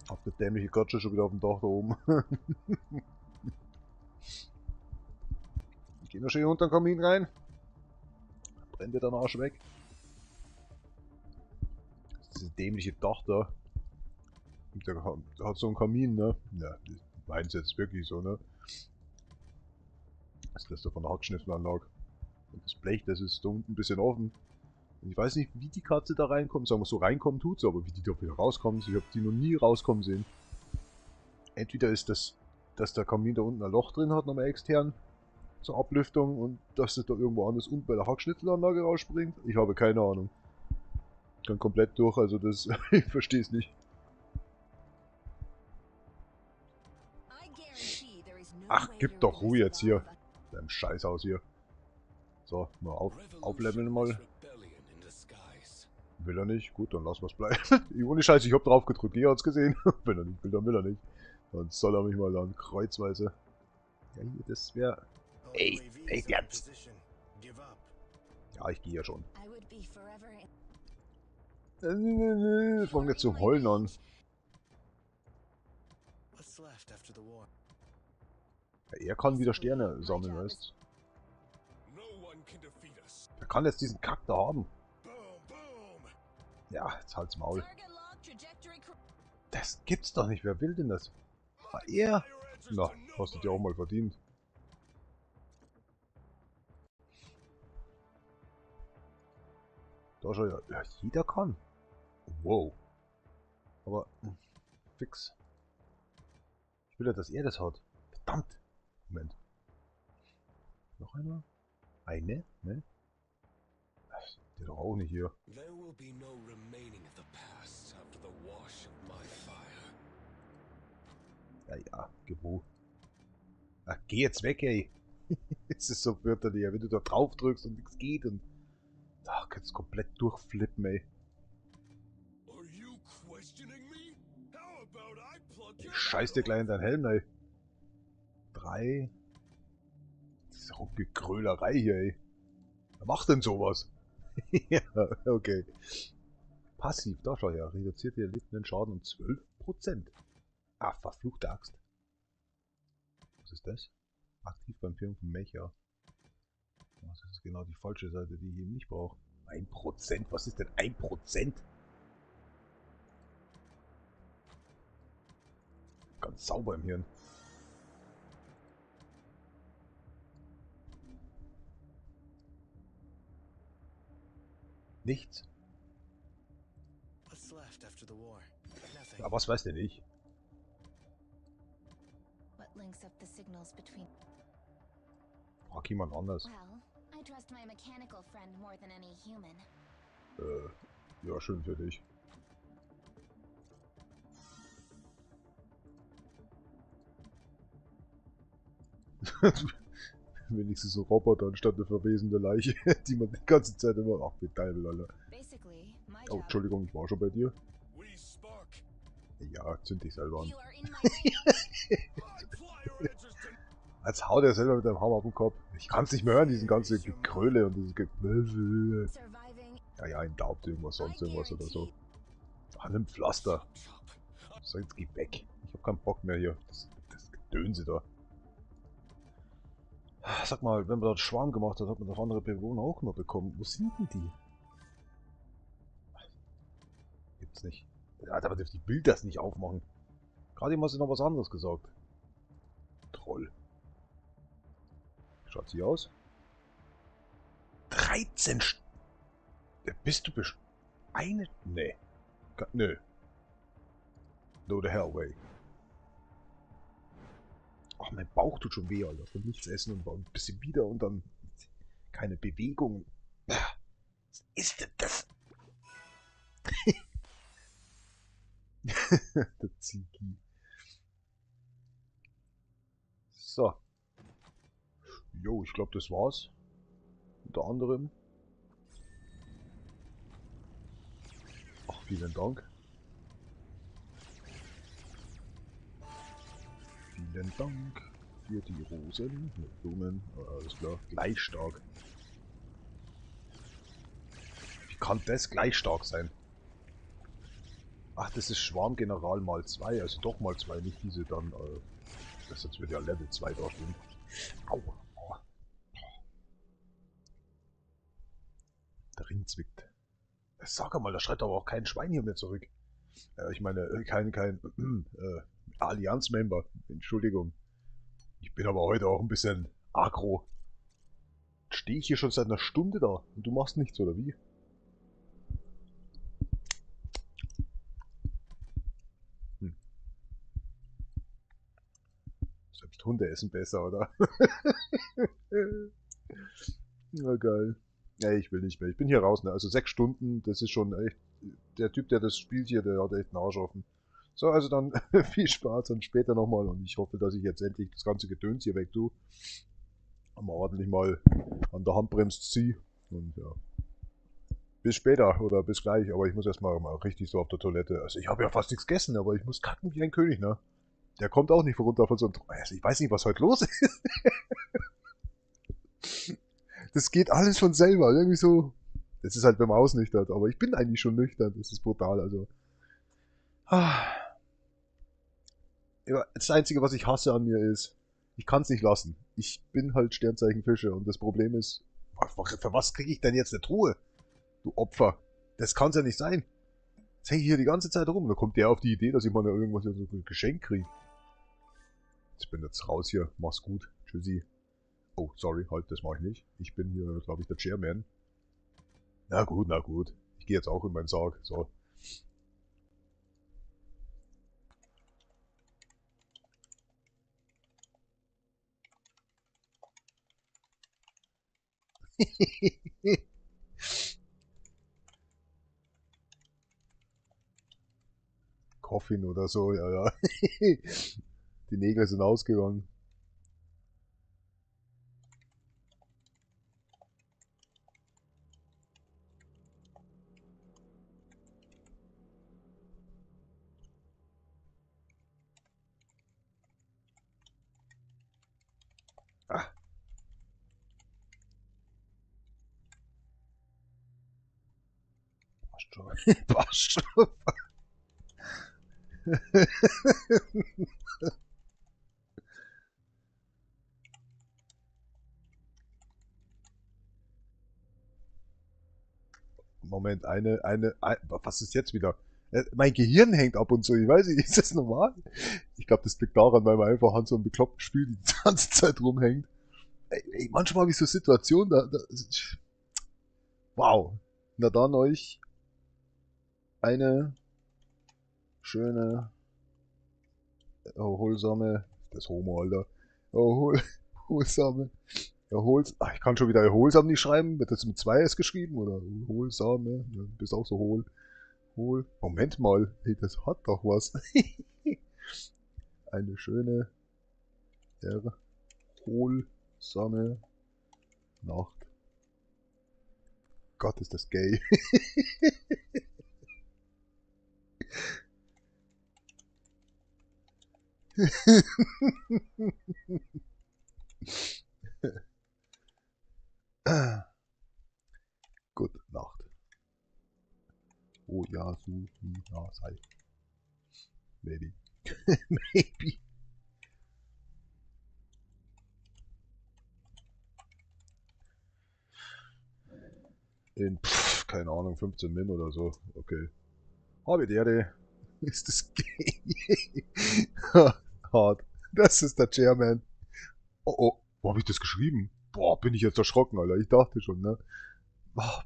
Hab der dämliche Gotcha schon wieder auf dem Dach da oben. Ich geh noch schön unter den Kamin rein. Brennt dir dein Arsch weg. Das ist dieses dämliche Dach da. Der hat so einen Kamin, ne? Ja, ich mein's jetzt wirklich so, ne? Das ist das da von der Hackschnitzelanlage. Und das Blech, das ist da unten ein bisschen offen. Und ich weiß nicht, wie die Katze da reinkommt. Sagen wir so, reinkommen tut sie, aber wie die da wieder rauskommt, ich habe die noch nie rauskommen sehen. Entweder ist das, dass der Kamin da unten ein Loch drin hat, nochmal extern zur Ablüftung und dass es da irgendwo anders unten bei der Hackschnitzelanlage rausspringt. Ich habe keine Ahnung. Dann komplett durch, also das, ich verstehe es nicht. Ach, gib doch Ruhe jetzt hier. Deinem Scheißhaus hier. So, mal aufleveln mal. Will er nicht? Gut, dann lassen wir es bleiben. Ohne Scheiß, ich hab drauf gedrückt, ihr hat's gesehen. Wenn er nicht will, dann will er nicht. Dann soll er mich mal dann kreuzweise. Ja, hier, das wäre. Ey, jetzt! Ja, ich gehe ja schon. Fang jetzt zu heulen an. Ja, er kann wieder Sterne sammeln, weißt du? Er kann jetzt diesen Kack da haben. Ja, jetzt halt's Maul. Das gibt's doch nicht. Wer will denn das? Ah, er? Na, hast du dir auch mal verdient. Da schon ja. Ja, jeder kann. Wow. Aber fix. Ich will ja, dass er das hat. Verdammt. Moment. Noch einer? Eine? Ne? Der doch auch nicht hier. There will be no remaining of the past after the wash of my fire. Ja, ja, Gebo. Ach, geh jetzt weg, ey. Es ist so fürchterlich, wenn du da drauf drückst und nichts geht und. Ach, kannst komplett durchflippen, ey. Are you questioning me? How about I plug Ich your scheiß dir gleich in deinen Helm, ey. 3. Das ist auch Gegrölerei hier, ey. Wer macht denn sowas? Ja, okay. Passiv, da schau her. Reduziert den erlittenen Schaden um 12%. Ah, verfluchte Axt. Was ist das? Aktiv beim Führen von Mecha. Das ist genau die falsche Seite, die ich eben nicht brauche. 1%? Was ist denn 1%? Ganz sauber im Hirn. Nichts. What's left after the war? Nothing. Ja, was weiß denn ich? What links up the signals between... Frag jemand anders. Well, I trust my mechanical friend more than any human. Ja, schön für dich. Wenigstens so Roboter anstatt eine verwesende Leiche, die man die ganze Zeit immer... Ach, Metall, Alter. Basically, my Oh, job... Entschuldigung, ich war schon bei dir. We spark. Ja, zünd dich selber an. You are in my team. I fly your interest in Als haut er selber mit dem Hammer auf den Kopf. Ich kann's nicht mehr hören, diesen ganzen Gekröle und dieses Surviving... Ja, ja, ihm daubt irgendwas, sonst irgendwas oder so. An einem Pflaster. So, jetzt geh weg. Ich hab keinen Bock mehr hier. Das Gedönse da. Sag mal, wenn man dort Schwarm gemacht hat, hat man doch andere Bewohner auch noch bekommen. Wo sind denn die? Gibt's nicht. Ja, aber ich will das nicht aufmachen. Gerade eben hast du noch was anderes gesagt. Troll. Schaut sie aus? 13 Bist du eine? Nee. Nö. No the hell way. Ach, mein Bauch tut schon weh, Alter. Von nichts essen und ein bisschen wieder und dann keine Bewegung. Was ist denn das? Der Ziki. So. Jo, ich glaube, das war's. Unter anderem. Ach, vielen Dank. Vielen Dank für die Rosen mit Blumen. Alles klar. Gleich stark. Wie kann das gleich stark sein? Ach, das ist Schwarmgeneral mal 2, also doch mal 2, nicht diese dann. Das jetzt wird ja Level 2 da stehen. Au. Aua. Der Ring zwickt. Sag mal, da schreit aber auch kein Schwein hier mehr zurück. Ich meine, kein Allianz-Member. Entschuldigung. Ich bin aber heute auch ein bisschen aggro. Stehe ich hier schon seit einer Stunde da und du machst nichts, oder wie? Selbst Hunde essen besser, oder? Na geil. Ja, ich will nicht mehr. Ich bin hier raus, ne? Also 6 Stunden, das ist schon echt... Der Typ, der das spielt hier, der hat echt einen Arsch offen. So, also dann viel Spaß und später nochmal. Und ich hoffe, dass ich jetzt endlich das ganze Gedöns hier weg tue. Mal ordentlich mal an der Handbremse ziehe. Und ja. Bis später oder bis gleich. Aber ich muss erstmal mal richtig so auf der Toilette. Also ich habe ja fast nichts gegessen, aber ich muss kacken wie ein König, ne? Der kommt auch nicht runter von so einem... Also ich weiß nicht, was heute los ist. Das geht alles von selber. Irgendwie so... Das ist halt, wenn man ausnüchtert. Aber ich bin eigentlich schon nüchtern. Das ist brutal, also... Ja, das Einzige, was ich hasse an mir ist, ich kann es nicht lassen. Ich bin halt Sternzeichen Fische und das Problem ist, für was kriege ich denn jetzt eine Truhe? Du Opfer. Das kann's ja nicht sein. Jetzt hänge ich hier die ganze Zeit rum. Da kommt der auf die Idee, dass ich mal irgendwas so ein Geschenk kriege. Ich bin jetzt raus hier. Mach's gut. Tschüssi. Oh, sorry, halt, das mache ich nicht. Ich bin hier, glaube ich, der Chairman. Na gut, na gut. Ich gehe jetzt auch in meinen Sarg. So. Coffin oder so, ja, ja. Die Nägel sind ausgegangen. Ah. Passt schon. Passt schon. Moment, was ist jetzt wieder? Mein Gehirn hängt ab und zu, ich weiß nicht, ist das normal? Ich glaube, das liegt daran, weil man einfach an so einem bekloppten Spiel die ganze Zeit rumhängt. Ey, manchmal habe ich so Situationen, wow. Na dann euch eine schöne, erholsame, das Homo, Alter, erholsame, ich kann schon wieder erholsam nicht schreiben, wird das mit 2S geschrieben, oder erholsame, ja, du bist auch so Moment mal, hey, das hat doch was. Eine schöne, erholsame Nacht. Gott, ist das gay. Gute Nacht. Oh ja, so, ja, sei. Maybe. Maybe. Keine Ahnung, 15 Min oder so. Okay. Habe die Erde. Ist das gay? Hart. Das ist der Chairman. Oh, oh. Wo habe ich das geschrieben? Boah, bin ich jetzt erschrocken, Alter. Ich dachte schon, ne? Oh,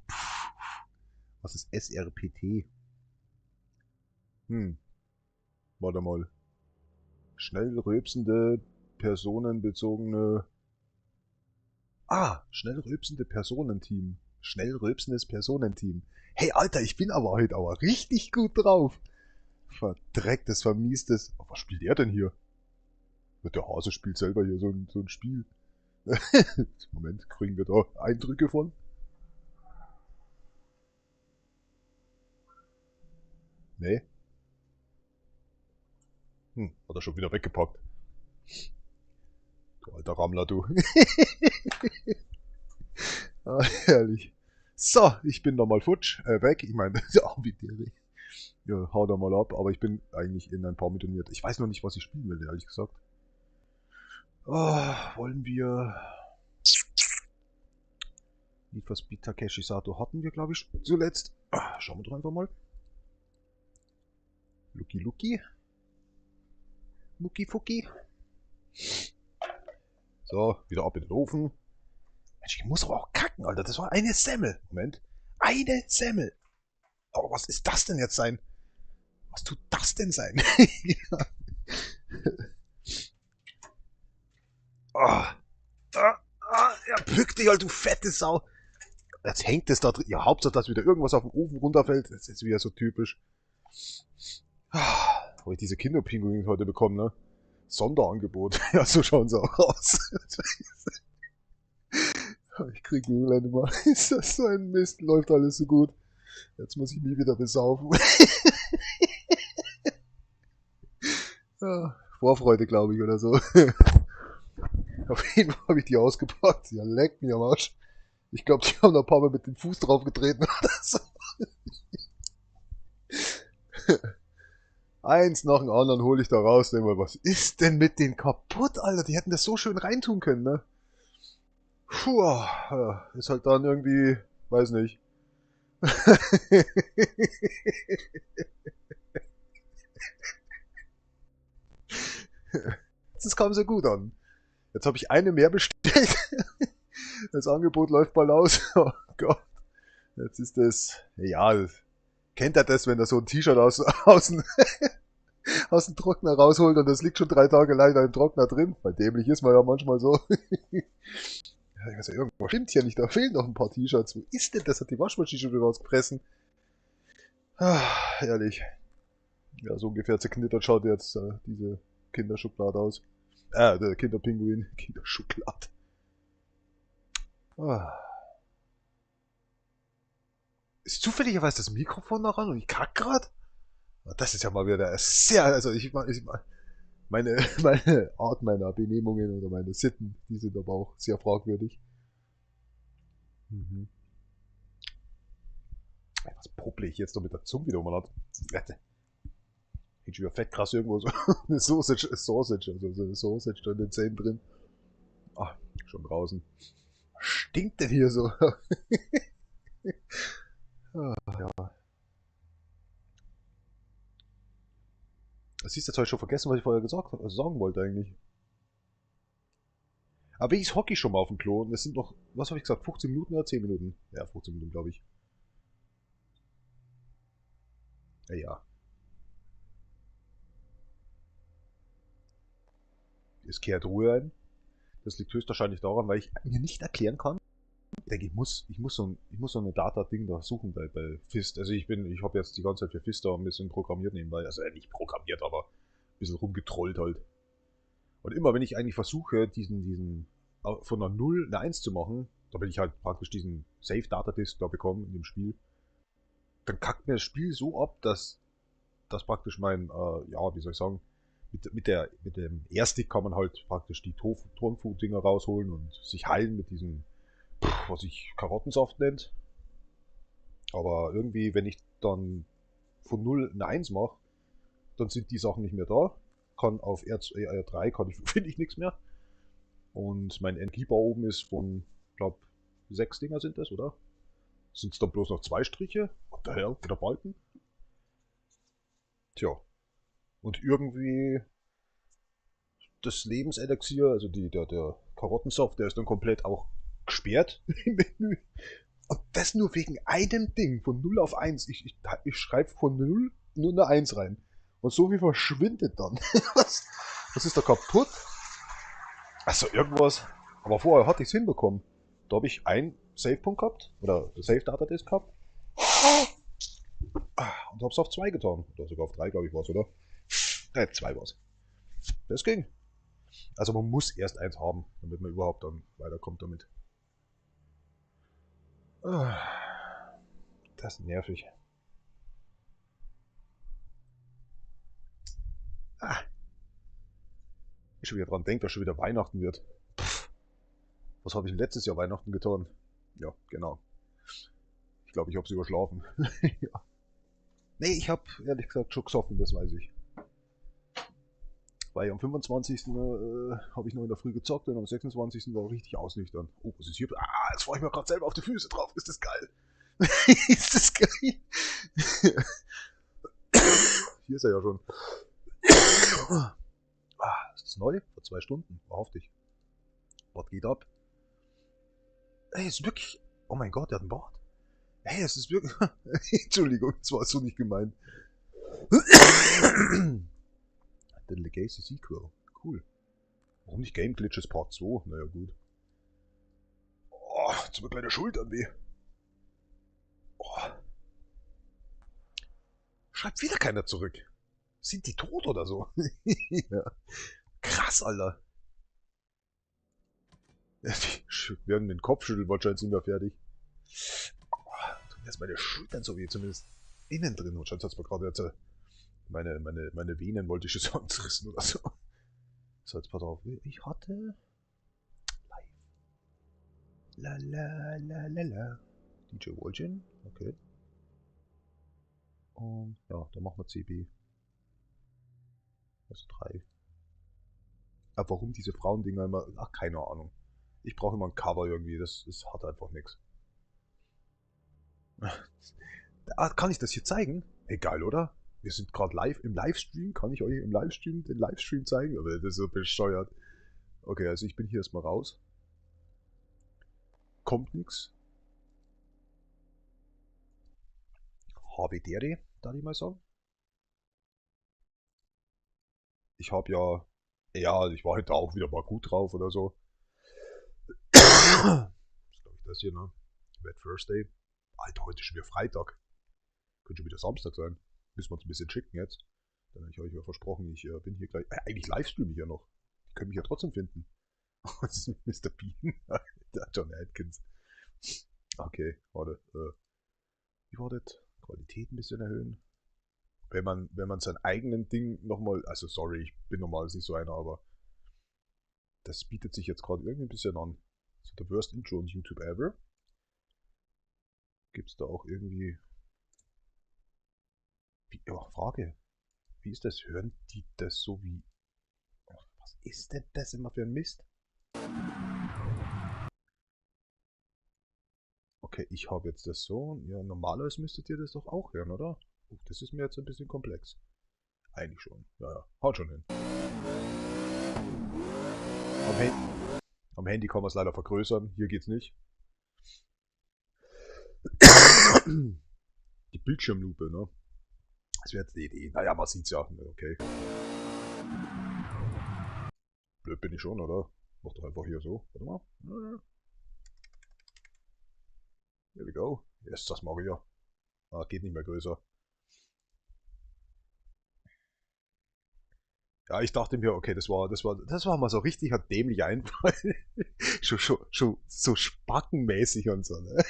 was ist SRPT? Warte mal. Schnell rülpsende, personenbezogene... schnell rülpsende Personenteam. Schnell rülpsendes Personenteam. Hey, Alter, ich bin aber heute aber richtig gut drauf. Verdrecktes, vermiestes... Oh, was spielt er denn hier? Der Hase spielt selber hier so ein Spiel. Moment, kriegen wir da Eindrücke von? Nee. Hat er schon wieder weggepackt. Du alter Rammler, du. Herrlich. So, ich bin da mal futsch, weg. Ich meine, ja, hau da mal ab, aber ich bin eigentlich in ein paar mitoniert. Ich weiß noch nicht, was ich spielen will, ehrlich gesagt. Wollen wir... Need for Speed Takeshi Sato hatten wir, glaube ich, zuletzt. Schauen wir doch einfach mal. Lucky. Mucki Fucki. So, wieder ab in den Ofen. Mensch, ich muss aber auch kacken, Alter. Das war eine Semmel. Moment. Eine Semmel. Aber was ist das denn jetzt sein? Was tut das denn sein? Ja, bück dich, Alter, du fette Sau. Jetzt hängt es da drin. Ja, Hauptsache, dass wieder irgendwas auf den Ofen runterfällt. Das ist wieder so typisch. Habe ich diese Kinderpinguine heute bekommen, ne? Sonderangebot. Ja, so schauen sie auch aus. Ich krieg Öl mal. Ist das so ein Mist? Läuft alles so gut. Jetzt muss ich nie wieder besaufen. Ja, Vorfreude, glaube ich, oder so. Auf jeden Fall habe ich die ausgepackt. Ja, leckt mir am Arsch. Ich glaube, die haben da ein paar Mal mit dem Fuß drauf getreten oder so. Eins nach dem anderen hole ich da raus. Denk mal, was ist denn mit denen kaputt, Alter? Die hätten das so schön reintun können, ne? Puh, ist halt dann irgendwie, weiß nicht. Das kam so gut an. Jetzt habe ich eine mehr bestellt. Das Angebot läuft bald aus. Oh Gott. Jetzt ist das. Ja, kennt er das, wenn er so ein T-Shirt aus dem Trockner rausholt und das liegt schon 3 Tage lang im Trockner drin? Weil dämlich ist man ja manchmal so. Also irgendwo stimmt hier nicht, da fehlen noch ein paar T-Shirts. Wo ist denn das? Hat die Waschmaschine schon wieder rausgefressen? Ehrlich. Ja, so ungefähr zerknittert schaut jetzt diese Kinderschublade aus. Der Kinderpinguin. Kinderschublade. Ist zufälligerweise das Mikrofon noch an und ich kack grad? Das ist ja mal wieder sehr, also meine Art meiner Benehmungen oder meine Sitten, die sind aber auch sehr fragwürdig. Mhm. Was pupple ich jetzt noch mit der Zunge wieder um? Hängt schon wieder fett krass irgendwo so eine Sausage, also so eine Sausage da in den Zähnen drin. Ah, schon draußen. Was stinkt denn hier so? Ja. Siehst du, jetzt habe ich schon vergessen, was ich vorher sagen wollte eigentlich. Aber wenigstens hocke ich schon mal auf dem Klo und es sind noch, was habe ich gesagt, 15 Minuten oder 10 Minuten? Ja, 15 Minuten, glaube ich. Ja. Es kehrt Ruhe ein. Das liegt höchstwahrscheinlich daran, weil ich mir nicht erklären kann. Ich denke, ich muss so eine Data-Ding da suchen bei Fist. Also ich habe jetzt die ganze Zeit für Fist da ein bisschen programmiert nebenbei. Also nicht programmiert, aber ein bisschen rumgetrollt halt. Und immer wenn ich eigentlich versuche, diesen von einer 0 eine 1 zu machen, damit ich halt praktisch diesen Save-Data-Disk da bekomme in dem Spiel, dann kackt mir das Spiel so ab, dass das praktisch ja, wie soll ich sagen, mit dem Airstick kann man halt praktisch die Tonfood-Dinger rausholen und sich heilen mit diesem, was sich Karottensaft nennt. Aber irgendwie, wenn ich dann von 0 eine 1 mache, dann sind die Sachen nicht mehr da. Kann auf R3 finde ich nichts mehr. Und mein Energiebar oben ist von, glaube 6 Dinger sind das, oder? Sind es dann bloß noch 2 Striche? What the hell? Oder Balken? Tja. Und irgendwie das Lebenselixier, also der Karottensaft, der ist dann komplett auch gesperrt im Menü. Und das nur wegen einem Ding, von 0 auf 1. Ich schreibe von 0 nur eine 1 rein. Und so wie verschwindet dann. Was ist da kaputt? Achso, irgendwas. Aber vorher hatte ich es hinbekommen. Da habe ich einen Save-Punkt gehabt. Oder Save-Data-Disk gehabt. Und habe es auf 2 getan. Oder sogar auf 3, glaube ich, war es, oder? 2 war es. Das ging. Also man muss erst eins haben, damit man überhaupt dann weiterkommt damit. Das ist nervig. Ich schon wieder dran denke, dass schon wieder Weihnachten wird. Was habe ich letztes Jahr Weihnachten getan? Ja, genau. Ich glaube, ich habe es überschlafen. Ja. Nee, ich habe ehrlich gesagt schon gesoffen, das weiß ich. Weil am 25. Habe ich noch in der Früh gezockt und am 26. war richtig ausnüchtern. Oh, was ist hier? Jetzt fahre ich mir gerade selber auf die Füße drauf. Ist das geil? Ist das geil? Hier ist er ja schon. Ist das neu? Vor 2 Stunden. Wahrhaftig. Was geht ab? Ey, ist wirklich. Oh mein Gott, der hat einen Bart. Hey, es ist wirklich. Entschuldigung, das war so nicht gemeint. The Legacy Sequel. Cool. Warum nicht Game Glitches Part 2? Naja, gut. Oh, jetzt tut mir kleine Schultern weh. Oh. Schreibt wieder keiner zurück. Sind die tot oder so? Ja. Krass, Alter. Die werden den Kopf schütteln, wahrscheinlich sind wir fertig. Oh, jetzt meine Schultern so wie zumindest innen drin. Wahrscheinlich hat es mir gerade jetzt meine Venen wollte ich schon anrissen oder so. So, jetzt pass auf. Ich hatte live. La la la la la. DJ Wolchin. Okay. Und ja, dann machen wir CB. Also 3. Aber warum diese Frauendinger immer. Ach, keine Ahnung. Ich brauche immer ein Cover irgendwie. Das hat einfach nichts. kann ich das hier zeigen? Egal, oder? Wir sind gerade live im Livestream. Kann ich euch im Livestream den Livestream zeigen? Aber das ist so bescheuert. Okay, also ich bin hier erstmal raus. Kommt nichts. Habitäre, darf ich mal sagen. Ich habe ja, ich war heute auch wieder mal gut drauf oder so. Das ist, glaube ich, das hier, ne? Red Thursday. Alter, heute ist schon wieder Freitag. Könnte schon wieder Samstag sein. Müssen wir uns ein bisschen schicken jetzt. Dann habe ich euch ja versprochen, ich bin hier gleich. Eigentlich livestreame ich ja noch. Die können mich ja trotzdem finden. Das ist Mr. Bean. Der John Atkins. Okay, warte. Wie war das? Qualität ein bisschen erhöhen. Wenn man sein eigenen Ding nochmal. Also sorry, ich bin normalerweise nicht so einer, aber das bietet sich jetzt gerade irgendwie ein bisschen an. So, the worst intro on YouTube ever. Gibt's da auch irgendwie. Frage. Wie ist das? Hören die das so wie. Was ist denn das immer für ein Mist? Okay, ich habe jetzt das so. Ja, normalerweise müsstet ihr das doch auch hören, oder? Oh, das ist mir jetzt ein bisschen komplex. Eigentlich schon. Ja, haut schon hin. Am Handy kann man es leider vergrößern. Hier geht's nicht. Die Bildschirmlupe, ne? Das wäre jetzt die Idee. Naja, man sieht's ja. Okay. Blöd bin ich schon, oder? Mach doch einfach hier so. Warte mal. Here we go. Yes, das mache ich ja. Ah, geht nicht mehr größer. Ja, ich dachte mir, okay, das war mal so richtig ein dämlicher Einfall. schon so spackenmäßig und so, ne?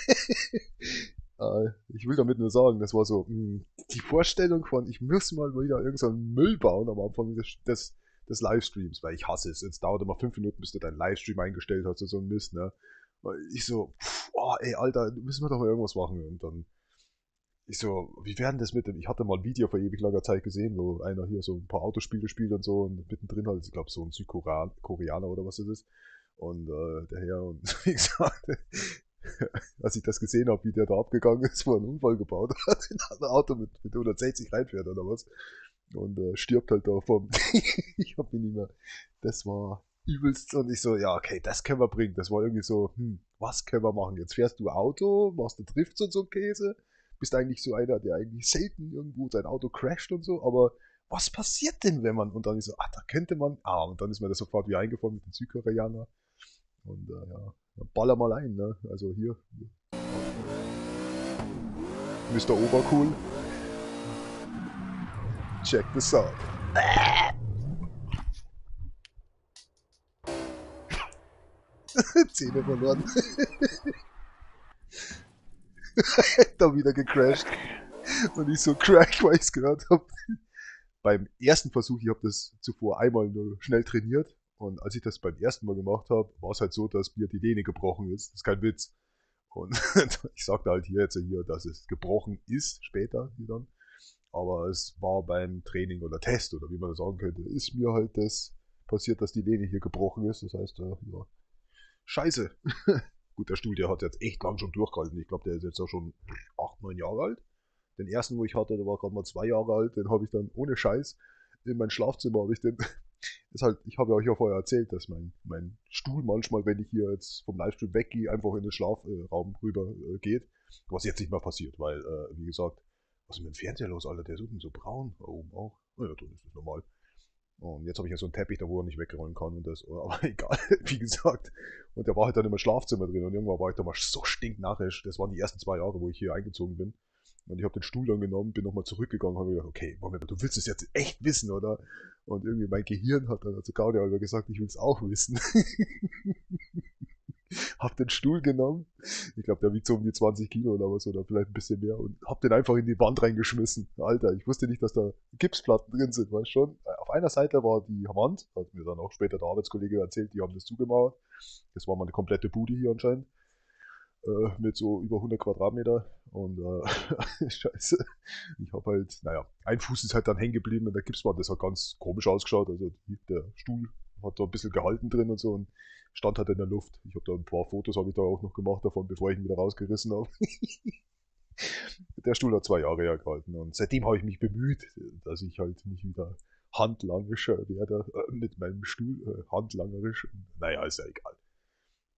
Ich will damit nur sagen, das war so die Vorstellung von, ich muss mal wieder irgendeinen Müll bauen am Anfang des Livestreams, weil ich hasse es. Jetzt dauert immer 5 Minuten, bis du deinen Livestream eingestellt hast, so ein Mist, ne? Weil ich so, ey, Alter, müssen wir doch mal irgendwas machen. Und dann ich so, wie werden das mit dem, ich hatte mal ein Video vor ewig langer Zeit gesehen, wo einer hier so ein paar Autospiele spielt und so und mittendrin halt, ich glaube, so ein Südkoreaner oder was das ist. Und der Herr, und wie gesagt, als ich das gesehen habe, wie der da abgegangen ist, wo er einen Unfall gebaut hat, in ein Auto mit 160 reinfährt oder was. Und stirbt halt da vom, ich hab ihn nicht mehr, das war übelst. Und ich so, ja, okay, das können wir bringen. Das war irgendwie so, was können wir machen? Jetzt fährst du Auto, machst du Drifts und so Käse. Bist eigentlich so einer, der eigentlich selten irgendwo sein Auto crasht und so, aber was passiert denn, wenn man, und dann ist so, da könnte man, und dann ist mir das sofort wieder eingefallen mit den Südkoreanern. Und ja, dann baller mal ein, ne? Also hier. Mr. Obercool. Check this out. Zähne verloren. Da wieder gecrashed. Und ich so crack, weil ich es gehört habe. Beim ersten Versuch, ich habe das zuvor einmal nur schnell trainiert. Und als ich das beim ersten Mal gemacht habe, war es halt so, dass mir die Lehne gebrochen ist. Das ist kein Witz. Und ich sagte halt hier, dass es gebrochen ist, später hier dann. Aber es war beim Training oder Test, oder wie man das sagen könnte, ist mir halt das passiert, dass die Lehne hier gebrochen ist. Das heißt, ja, scheiße. Gut, der Stuhl, der hat jetzt echt lang schon durchgehalten. Ich glaube, der ist jetzt auch schon 8, 9 Jahre alt. Den ersten, wo ich hatte, der war gerade mal 2 Jahre alt. Den habe ich dann ohne Scheiß in mein Schlafzimmer, habe ich den. Ich habe ja euch ja vorher erzählt, dass mein Stuhl manchmal, wenn ich hier jetzt vom Livestream weggehe, einfach in den Schlafraum rüber geht. Was jetzt nicht mehr passiert, weil, wie gesagt, was ist mit dem Fernseher los, Alter? Der ist unten so braun, da oben auch. Naja, dann ist das normal. Und jetzt habe ich ja so einen Teppich da, wo er nicht wegrollen kann und das, aber egal, wie gesagt. Und der war halt dann im Schlafzimmer drin und irgendwann war ich da mal so stinknarrisch. Das waren die ersten 2 Jahre, wo ich hier eingezogen bin. Und ich habe den Stuhl dann genommen, bin nochmal zurückgegangen, habe gedacht, okay, Moment, du willst es jetzt echt wissen, oder? Und irgendwie mein Gehirn hat dann zu Claudia gesagt, ich will es auch wissen. Hab den Stuhl genommen, ich glaube, der wiegt so um die 20 Kilo oder was, oder vielleicht ein bisschen mehr, und hab den einfach in die Wand reingeschmissen. Alter, ich wusste nicht, dass da Gipsplatten drin sind, weißt schon. Auf einer Seite war die Wand, hat mir dann auch später der Arbeitskollege erzählt, die haben das zugemauert. Das war mal eine komplette Bude hier anscheinend. Mit so über 100 Quadratmeter und scheiße, ich habe halt, naja, ein Fuß ist halt dann hängen geblieben in der Gipswand, das hat ganz komisch ausgeschaut, also der Stuhl hat da ein bisschen gehalten drin und so und stand halt in der Luft. Ich habe da ein paar Fotos habe ich da auch noch gemacht davon, bevor ich ihn wieder rausgerissen habe. der Stuhl hat 2 Jahre ja gehalten und seitdem habe ich mich bemüht, dass ich halt nicht wieder handlangerischer werde mit meinem Stuhl, handlangerisch. Naja, ist ja egal.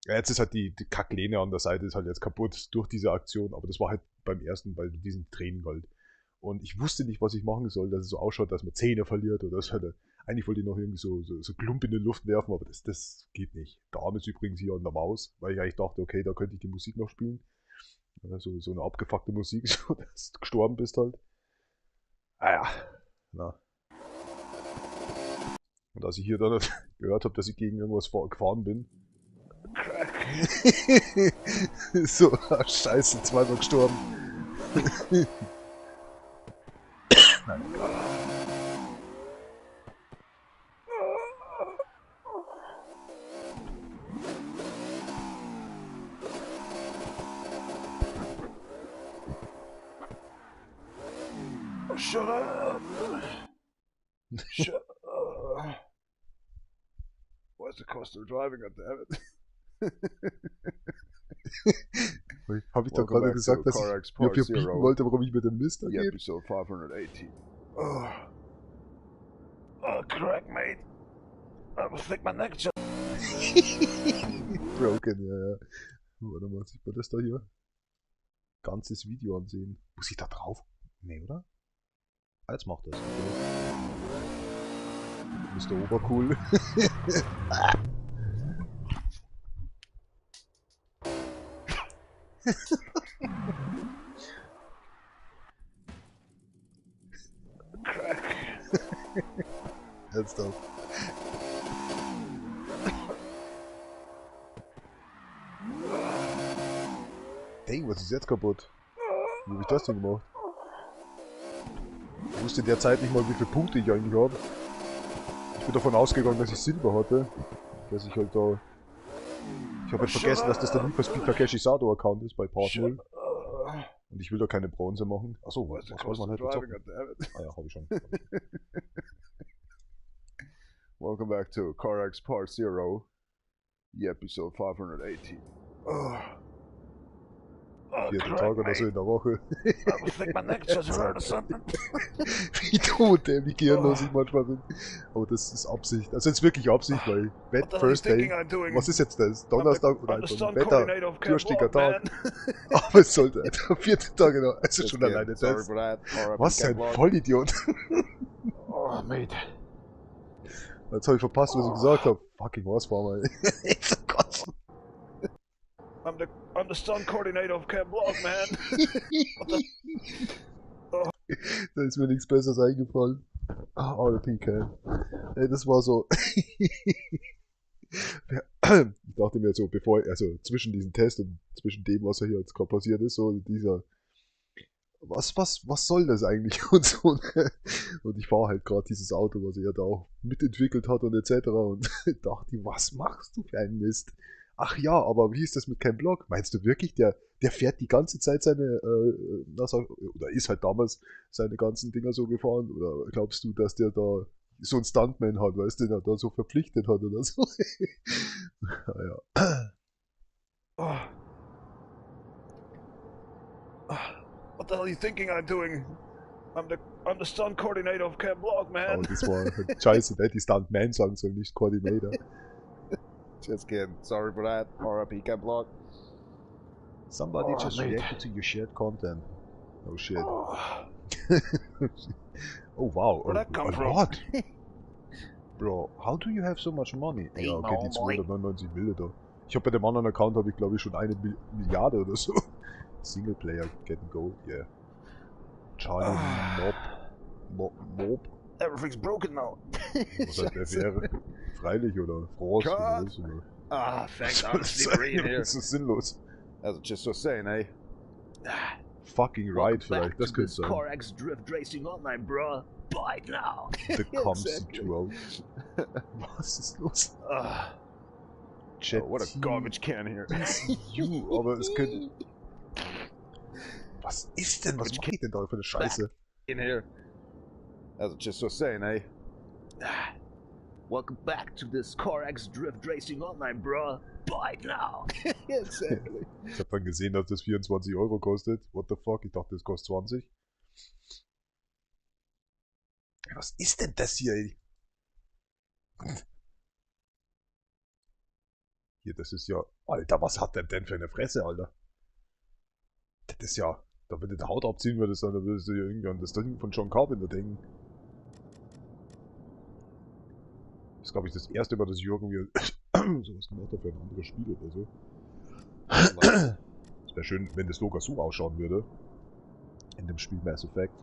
Ja, jetzt ist halt die Kacklehne an der Seite ist halt jetzt kaputt durch diese Aktion, aber das war halt beim ersten, bei diesem Training halt. Und ich wusste nicht, was ich machen soll, dass es so ausschaut, dass man Zähne verliert oder dass halt, eigentlich wollte ich noch irgendwie so Klump in die Luft werfen, aber das geht nicht. Der Arm ist übrigens hier an der Maus, weil ich eigentlich dachte, okay, da könnte ich die Musik noch spielen. So eine abgefuckte Musik, so dass du gestorben bist halt. Ah ja, na. Und als ich hier dann gehört habe, dass ich gegen irgendwas gefahren bin. So, scheiße, zweimal gestorben. Nein, Shut up! Shut up! What's the cost of driving, goddammit? Habe ich doch gerade gesagt, dass ich mir bieten wollte, warum ich mit dem Mister gehe? Episode 518. Oh, correct, mate. I will flick my neck just... Broken, ja. Warte mal, sieht man das da hier? Ganzes Video ansehen. Muss ich da drauf? Nee, oder? Jetzt macht das. Mr. Obercool. Ernsthaft. Dang, was ist jetzt kaputt? Wie hab ich das denn gemacht? Ich wusste in der Zeit nicht mal, wie viele Punkte ich eigentlich habe. Ich bin davon ausgegangen, dass ich Silber hatte. Dass ich halt da... Ich habe halt vergessen, dass das der Need for Speed Takeshi Sato Account ist bei Part 0. Und ich will da keine Bronze machen. Achso, was wollte man halt zocken? Ah ja, hab ich schon. Welcome back to CarX Part 0, episode 518. Vierter Tag oder so in der Woche. I will flick my neck just around or something. Wie tot, wie gehirnlos ich manchmal bin. Aber das ist Absicht. Also jetzt wirklich Absicht, weil First Day. Was ist jetzt das? Donnerstag oder einfach ein Wetter, durstiger Tag. Aber es sollte der 4. Tag, genau. Also schon alleine das. Was ein Vollidiot. Oh, mate. Jetzt habe ich verpasst, was ich gesagt habe. Fucking Horsefarmer, ey. I'm the stunt coordinator of Camp Block, man. Da ist mir nichts Besseres eingefallen. RP Camp. Ey, das war so. Ich dachte mir so, also zwischen diesem Test und zwischen dem, was ja hier jetzt gerade passiert ist, so dieser. Was soll das eigentlich? Und so. Und ich fahre halt gerade dieses Auto, was er da auch mitentwickelt hat und etc. Und dachte, was machst du für einen Mist? Ach ja, aber wie ist das mit keinem Block? Meinst du wirklich, der fährt die ganze Zeit seine, oder ist halt damals seine ganzen Dinger so gefahren? Oder glaubst du, dass der da so einen Stuntman hat, weißt du, den er da so verpflichtet hat oder so? Ja. What the hell are you thinking I'm doing? I'm the stunt coordinator of Camp Block, man. Aber das war halt scheiße, der hätte die Stuntman sagen sollen, nicht Coordinator. Just kidding. Sorry for that. RIP Camp Block. Somebody just reacted to your shared content. Oh shit. Oh wow. Where'd that come from? What? Bro, how do you have so much money? Ja, okay, die 299 Mille da. Ich habe bei dem anderen Account, habe ich glaube ich schon 1 Milliarde oder so. Singleplayer getting gold, yeah. Charlie Mob. Everything's broken now. Was halt der wäre? Freilich oder Frost oder was? Ah, thanks, I'm slippery in here. Das ist sinnlos. Also, just so saying, eh? Fucking right vielleicht, das könnte sein. CarX Drift Racing Online, bro. Buy it now. The Comsy 2. Was ist los? Oh, what a garbage can here. You, aber es könnte... Was ist denn? Was mache ich denn da für eine Scheiße? In here. Also, just so saying, eh? Welcome back to this CarX Drift Racing Online, bro. Buy now. Exactly. Ich hab dann gesehen, dass das 24 € kostet. What the fuck? Ich dachte, das kostet 20. Was ist denn das hier, ey? Hier, das ist ja... Alter, was hat der denn für eine Fresse, Alter? Das ist ja... Da wenn du die Haut abziehen würdest, dann würdest du ja irgendwie an das Ding von John Carpenter denken. Das ist, glaube ich, das erste Mal, dass ich irgendwie sowas gemacht habe für ein anderes Spiel oder so. Es wäre schön, wenn das Logo so ausschauen würde. In dem Spiel Mass Effect.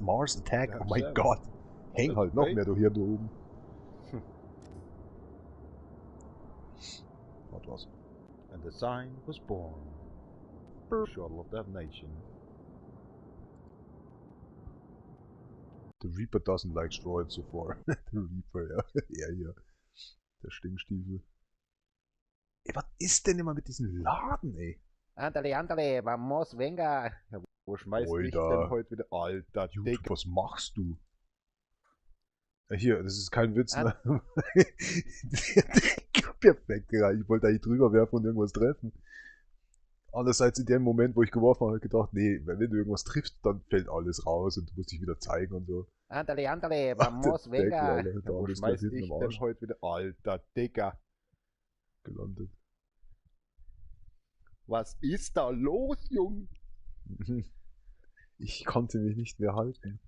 Mars Attack. Ja, oh mein sehr. Gott. Häng halt noch mehr hier da oben. Hat was. And the sign was born. Shuttle of that nation. The Reaper doesn't like straw so far. The Reaper, ja. Er hier. Der Stinkstiefel. Ey, was ist denn immer mit diesem Laden, ey? Andale, vamos, venga. Ja, wo schmeißt dich Alter. denn heute wieder? Alter, YouTube, Dick. was machst du? Ja, hier, das ist kein Witz, ne? Perfekt, ja. Ich wollte eigentlich drüber werfen und irgendwas treffen. Andererseits in dem Moment, wo ich geworfen habe, habe ich gedacht, nee, wenn du irgendwas triffst, dann fällt alles raus und du musst dich wieder zeigen und so. Andale, vamos, venga. Ja, wo schmeißt dich denn heute wieder? Alter, Digga. Gelandet. Was ist da los, Jung? Ich konnte mich nicht mehr halten.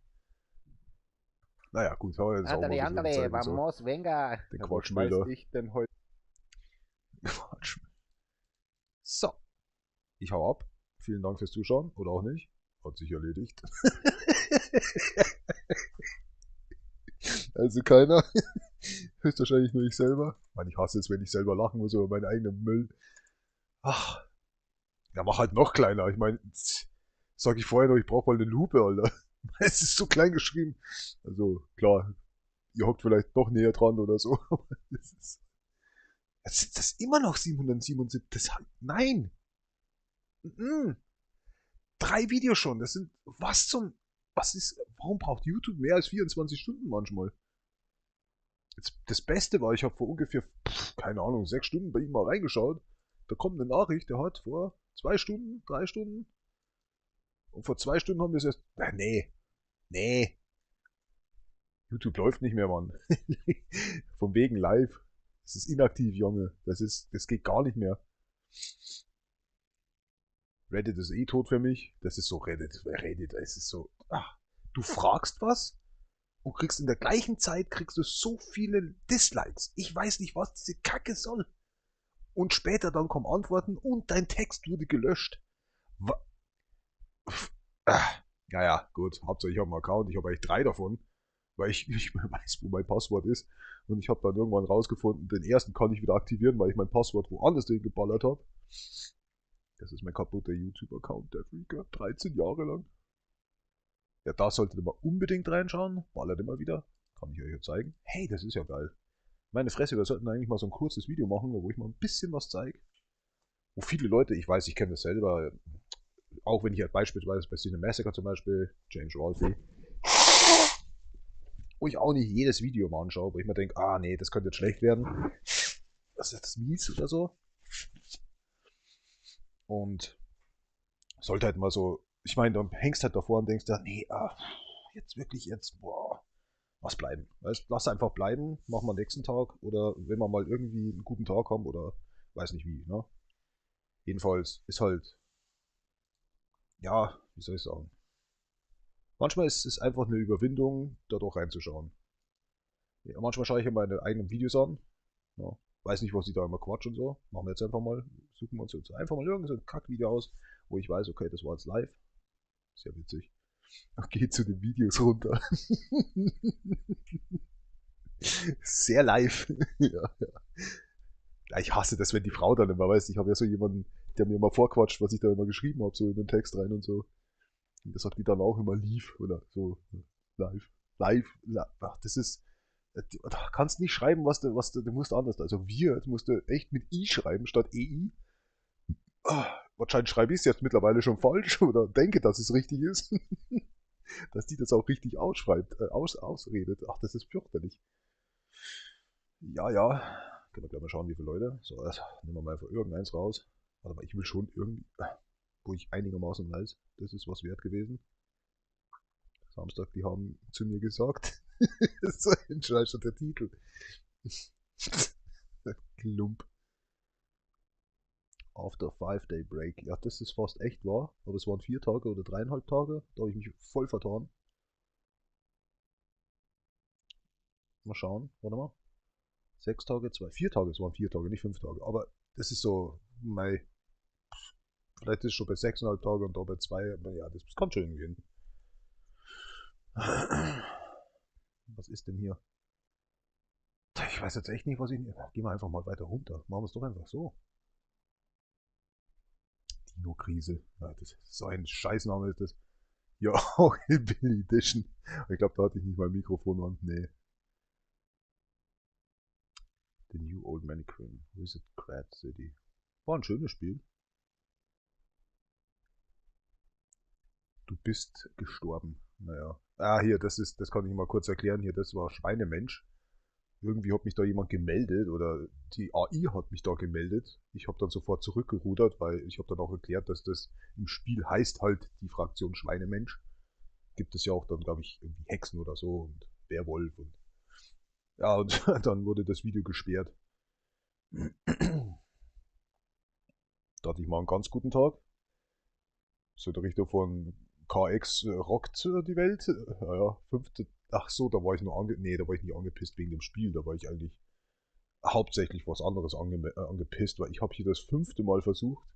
Naja, gut, aber jetzt auch mal ein bisschen Zeit und so. vamos, venga. Den Ja, wo Quatschbilder. schmeißt dich denn heute? Quatsch. So. Ich hau ab. Vielen Dank fürs Zuschauen. Oder auch nicht. Hat sich erledigt. Also keiner. Höchstwahrscheinlich nur ich selber. Ich meine, ich hasse es, wenn ich selber lachen muss über meinen eigenen Müll. Ach. Ja, mach halt noch kleiner. Ich meine, sag ich vorher noch, ich brauche mal eine Lupe, Alter. Es ist so klein geschrieben. Also, klar, ihr hockt vielleicht noch näher dran oder so. Aber das ist immer noch 777. Nein! 3 Videos schon. Das sind, warum braucht YouTube mehr als 24 Stunden manchmal? Das Beste war, ich habe vor ungefähr, keine Ahnung, 6 Stunden bei ihm mal reingeschaut. Da kommt eine Nachricht, der hat vor 2 Stunden, 3 Stunden. Und vor 2 Stunden haben wir es erst, nee. YouTube läuft nicht mehr, Mann. Von wegen live. Das ist inaktiv, Junge. Das geht gar nicht mehr. Reddit ist eh tot für mich. Das ist so Reddit, es ist so, du fragst was und kriegst in der gleichen Zeit du so viele Dislikes. Ich weiß nicht, was diese Kacke soll. Und später dann kommen Antworten und dein Text wurde gelöscht. Naja, gut, Hauptsache ich habe einen Account, ich habe eigentlich 3 davon, weil ich nicht mehr weiß, wo mein Passwort ist. Und ich habe dann irgendwann rausgefunden, den ersten kann ich wieder aktivieren, weil ich mein Passwort woanders geballert habe. Das ist mein kaputter YouTube-Account, der Freaker, 13 Jahre lang. Ja, da solltet ihr mal unbedingt reinschauen, ballert immer wieder, kann ich euch ja zeigen. Hey, das ist ja geil. Meine Fresse, wir sollten eigentlich mal so ein kurzes Video machen, wo ich mal ein bisschen was zeige. Wo viele Leute, ich weiß, ich kenne das selber, auch wenn ich halt beispielsweise bei Cine Massacre zum Beispiel, James Rolfe, wo ich auch nicht jedes Video mal anschaue, wo ich mir denke, nee, das könnte jetzt schlecht werden. Das ist jetzt mies oder so. Und sollte halt mal so, ich meine, dann hängst halt davor und denkst, nee, was bleiben. Weißt, lass einfach bleiben, machen wir nächsten Tag oder wenn wir mal irgendwie einen guten Tag haben oder weiß nicht wie, ne? Jedenfalls ist halt, ja, wie soll ich sagen, manchmal ist es einfach eine Überwindung, da doch reinzuschauen. Ja, manchmal schaue ich mir meine eigenen Videos an, ja, weiß nicht, was ich da immer quatsch und so, machen wir jetzt einfach mal, suchen wir uns jetzt einfach mal irgendein so Kackvideo aus, wo ich weiß, okay, das war jetzt live, sehr witzig. Geht zu den Videos runter. Sehr live. Ja. Ich hasse das, wenn die Frau dann immer, weißt, ich habe ja so jemanden, der mir immer vorquatscht, was ich da immer geschrieben habe, so in den Text rein und so. Und das sagt die dann auch immer live oder so live. Ach, das ist, du kannst nicht schreiben, du musst anders. Also du musst echt mit I schreiben statt EI. Wahrscheinlich schreibe ich es jetzt mittlerweile schon falsch oder denke, dass es richtig ist. Dass die das auch richtig ausschreibt, ausredet. Ach, das ist fürchterlich. Ja. Können wir gleich mal schauen, wie viele Leute. So, also, nehmen wir mal einfach irgendeins raus. Warte mal, ich will schon irgendwie, wo ich einigermaßen weiß, das ist was wert gewesen. Samstag, die haben zu mir gesagt, so entscheidet der Titel. Klump. After 5-Day Break. Ja, das ist fast echt wahr, aber es waren 4 Tage oder 3,5 Tage. Da habe ich mich voll vertan. Mal schauen, warte mal. 6 Tage, 4 Tage, es waren 4 Tage, nicht 5 Tage. Aber das ist so, mei, vielleicht ist es schon bei 6,5 Tagen und da bei 2, aber ja, das kommt schon irgendwie hin. Was ist denn hier? Ich weiß jetzt echt nicht, was ich. Gehen wir einfach mal weiter runter. Machen wir es doch einfach so. Dino-Krise. Ja, das ist so ein Scheißname ist das. Ja, auch Hillbilly Edition. Ich glaube, da hatte ich nicht mal ein Mikrofon an. Nee. The New Old Mannequin. Visit Crad City. War ein schönes Spiel. Du bist gestorben. Naja. Ah, hier, das kann ich mal kurz erklären. Hier, das war Schweinemensch. Irgendwie hat mich da jemand gemeldet oder die AI hat mich da gemeldet. Ich habe dann sofort zurückgerudert, weil ich habe dann auch erklärt, dass das im Spiel heißt halt die Fraktion Schweinemensch. Gibt es ja auch dann, glaube ich, irgendwie Hexen oder so und Werwolf und ja, und dann wurde das Video gesperrt. Da hatte ich mal einen ganz guten Tag. So in der Richtung von KX rockt die Welt. Ja, 5. Ach so, da war ich nur nee, da war ich nicht angepisst wegen dem Spiel. Da war ich eigentlich hauptsächlich was anderes angepisst, weil ich habe hier das 5. Mal versucht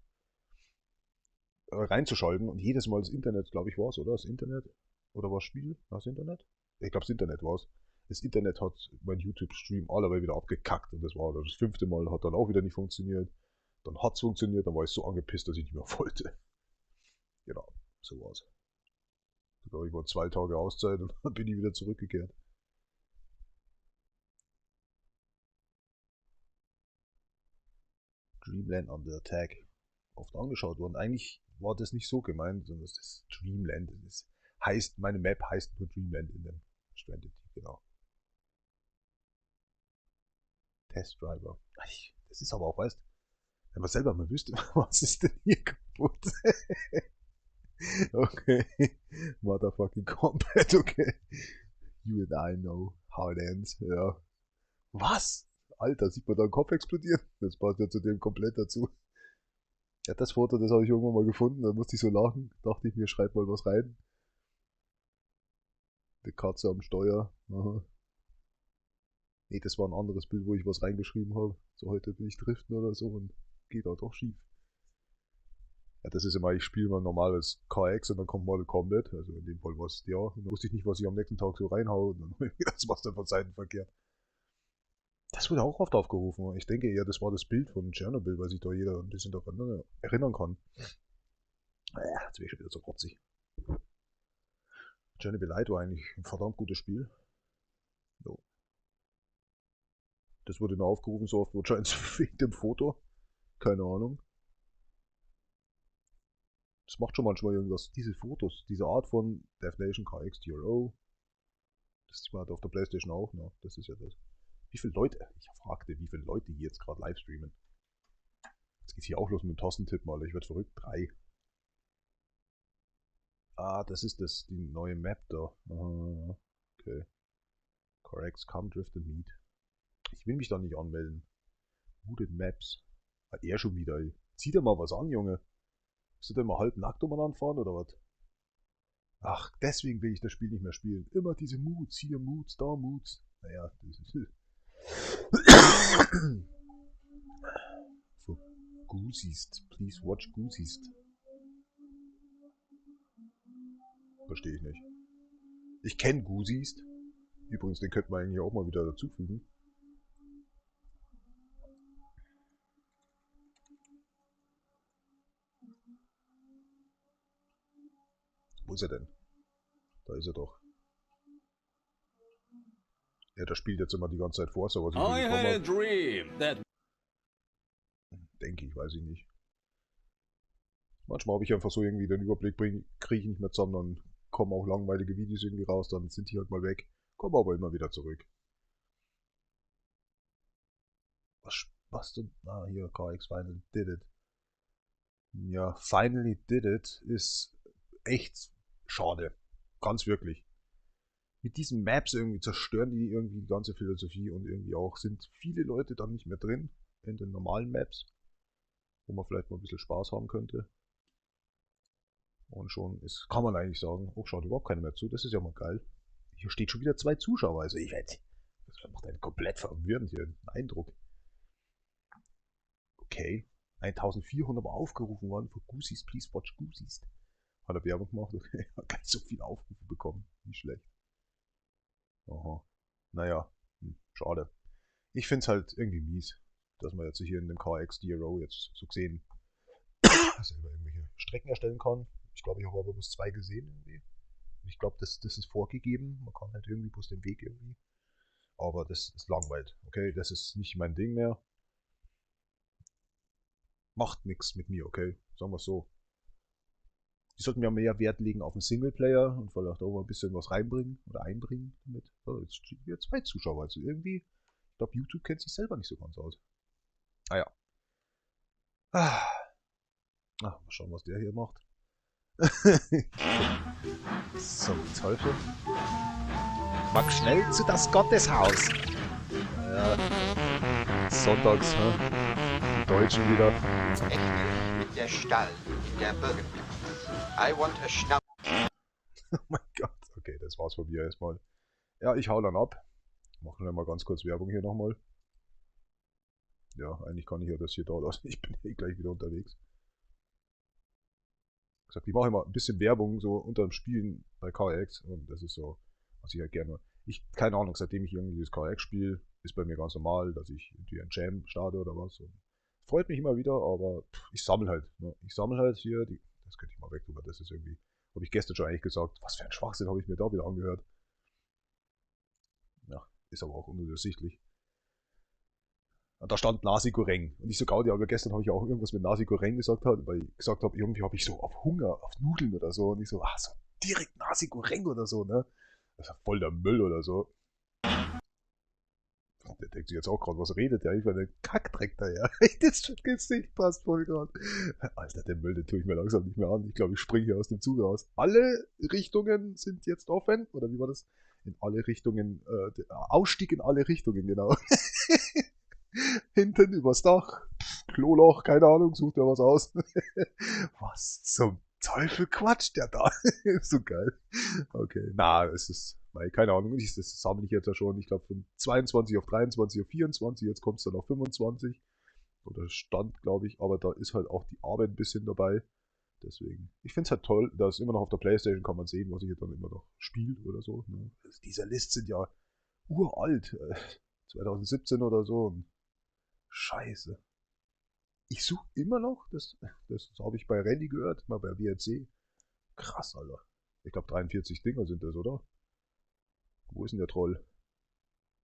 reinzuschalten und jedes Mal das Internet, glaube ich, war es, oder? Das Internet? Oder war das Spiel? War das Internet? Ich glaube, das Internet war es. Das Internet hat mein YouTube-Stream allerweil wieder abgekackt und das war das 5. Mal, hat dann auch wieder nicht funktioniert. Dann hat es funktioniert, dann war ich so angepisst, dass ich nicht mehr wollte. Genau, so war's. Ich glaube, ich war 2 Tage Auszeit und dann bin ich wieder zurückgekehrt. Dreamland Under Attack. Oft angeschaut worden. Eigentlich war das nicht so gemeint, sondern das ist Dreamland. Das heißt, meine Map heißt nur Dreamland in dem Stranded, genau. Test Driver. Das ist aber auch, weißt, wenn man selber mal wüsste, was ist denn hier kaputt? Okay. Motherfucking Combat, okay. You and I know how it ends, ja. Was? Alter, sieht man da einen Kopf explodieren? Das passt ja zu dem komplett dazu. Ja, das Foto, das habe ich irgendwann mal gefunden, da musste ich so lachen. Dachte ich mir, schreib mal was rein. Die Katze am Steuer. Aha. Nee, das war ein anderes Bild, wo ich was reingeschrieben habe. So, heute bin ich driften oder so und geht auch doch schief. Ja, das ist immer, ich spiele mal normales KX und dann kommt Mortal Kombat. Also in dem Fall war es ja. Und dann wusste ich nicht, was ich am nächsten Tag so reinhaue. Und dann habe ich gedacht, das machst du einfach Seitenverkehr. Das wurde auch oft aufgerufen. Ich denke eher, das war das Bild von Tschernobyl, weil sich da jeder ein bisschen daran erinnern kann. Ja, jetzt wäre ich schon wieder so rotzig. Tschernobyl Light war eigentlich ein verdammt gutes Spiel. So. Das wurde nur aufgerufen, so oft wahrscheinlich wegen dem Foto. Keine Ahnung. Das macht schon manchmal irgendwas. Diese Fotos, diese Art von Death Nation KX TRO. Das sieht man halt auf der Playstation auch. Ne? Das ist ja das. Wie viele Leute, ich fragte, wie viele Leute hier jetzt gerade live streamen. Jetzt geht's hier auch los mit dem Tastentipp mal. Ich werde verrückt. 3. Ah, das ist das, die neue Map da. Ah, okay. Corrects, come, drift and meet. Ich will mich da nicht anmelden. Wooded Maps. Ah, er schon wieder, ey. Zieh dir mal was an, Junge. Bist du denn mal halb nackt umeinander fahren oder was? Ach, deswegen will ich das Spiel nicht mehr spielen. Immer diese Moods, hier Moods, da Moods. Naja, das ist... For Goosiest. Please watch Goosiest. Verstehe ich nicht. Ich kenne Goosiest. Übrigens, den könnte man eigentlich auch mal wieder dazufügen. Wo ist er denn? Da ist er doch. Ja, der spielt jetzt immer die ganze Zeit vor, so was ich I had a dream that... Denke ich, weiß ich nicht. Manchmal habe ich einfach so irgendwie den Überblick, kriege ich nicht mehr zusammen, dann kommen auch langweilige Videos irgendwie raus, dann sind die halt mal weg, kommen aber immer wieder zurück. Was du. Ah, hier, KX Finally Did It. Ja, Finally Did It ist echt schade. Ganz wirklich. Mit diesen Maps irgendwie zerstören die irgendwie die ganze Philosophie und irgendwie auch sind viele Leute dann nicht mehr drin in den normalen Maps, wo man vielleicht mal ein bisschen Spaß haben könnte. Und schon ist, kann man eigentlich sagen, oh, schaut überhaupt keiner mehr zu, das ist ja mal geil. Hier steht schon wieder 2 Zuschauer, also das macht einen komplett verwirrenden Eindruck. Okay, 1400 Mal aufgerufen worden für Goosies, please watch Goosies. Hat er Werbung gemacht, okay, hat gar nicht so viele Aufrufe bekommen, nicht schlecht. Aha, naja, schade. Ich find's halt irgendwie mies, dass man jetzt hier in dem KX DRO jetzt so gesehen selber irgendwelche Strecken erstellen kann. Ich glaube, ich habe aber bloß 2 gesehen irgendwie. Ich glaube, das ist vorgegeben. Man kann halt irgendwie bloß den Weg irgendwie. Aber das ist langweilig. Okay, das ist nicht mein Ding mehr. Macht nichts mit mir, okay? Sagen wir es so. Die sollten ja mehr Wert legen auf den Singleplayer und vielleicht auch mal ein bisschen was reinbringen oder einbringen damit. So, jetzt stehen wir 2 Zuschauer. Also irgendwie, ich glaube, YouTube kennt sich selber nicht so ganz aus. Ah ja. Mal schauen, was der hier macht. Zum Teufel. Mach schnell zu das Gotteshaus. Ja. Sonntags, ne? Die Deutschen wieder. Englisch mit der Stall, der Bürgerplatz. I want a Schnapp. Oh mein Gott. Okay, das war's von mir erstmal. Ja, ich hau dann ab. Machen wir mal ganz kurz Werbung hier nochmal. Ja, eigentlich kann ich ja das hier da lassen. Ich bin eh gleich wieder unterwegs. Ich gesagt, ich mache immer ein bisschen Werbung so unter dem Spielen bei KX und das ist so, was ich halt gerne. Keine Ahnung, seitdem ich irgendwie das KX spiele, ist bei mir ganz normal, dass ich irgendwie ein Jam starte oder was. Und freut mich immer wieder, aber ich sammle halt. Ne? Ich sammle halt hier, das könnte ich mal wegtun, weil das ist irgendwie, habe ich gestern schon eigentlich gesagt, was für ein Schwachsinn habe ich mir da wieder angehört. Ja, ist aber auch unübersichtlich. Und da stand Nasi Goreng. Und ich so Gaudi, aber gestern habe ich auch irgendwas mit Nasi Goreng gesagt, weil ich gesagt habe, irgendwie habe ich so auf Hunger, auf Nudeln oder so. Und ich so, so direkt Nasi Goreng oder so, ne? Das ist ja voll der Müll oder so. Der denkt sich jetzt auch gerade, was redet der? Ich war der Kackdreck daher. Das Gesicht passt voll gerade. Alter, den Müll, den tue ich mir langsam nicht mehr an. Ich glaube, ich springe hier aus dem Zug raus. Alle Richtungen sind jetzt offen. Oder wie war das? In alle Richtungen, Ausstieg in alle Richtungen, genau. Hinten übers Dach, Kloloch, keine Ahnung, sucht er was aus. Was zum Teufel quatscht der da? So geil. Okay, es ist, keine Ahnung, das sammle ich jetzt ja schon, ich glaube von 22 auf 23 auf 24, jetzt kommt es dann auf 25. Oder Stand, glaube ich, aber da ist halt auch die Arbeit ein bisschen dabei. Deswegen, ich finde es halt toll, dass immer noch auf der Playstation kann man sehen, was ich jetzt dann immer noch spiele oder so. Ne? Also diese Lists sind ja uralt, 2017 oder so. Und Scheiße. Ich suche immer noch, das habe ich bei Randy gehört, mal bei WRC. Krass, Alter. Ich glaube 43 Dinger sind das, oder? Wo ist denn der Troll?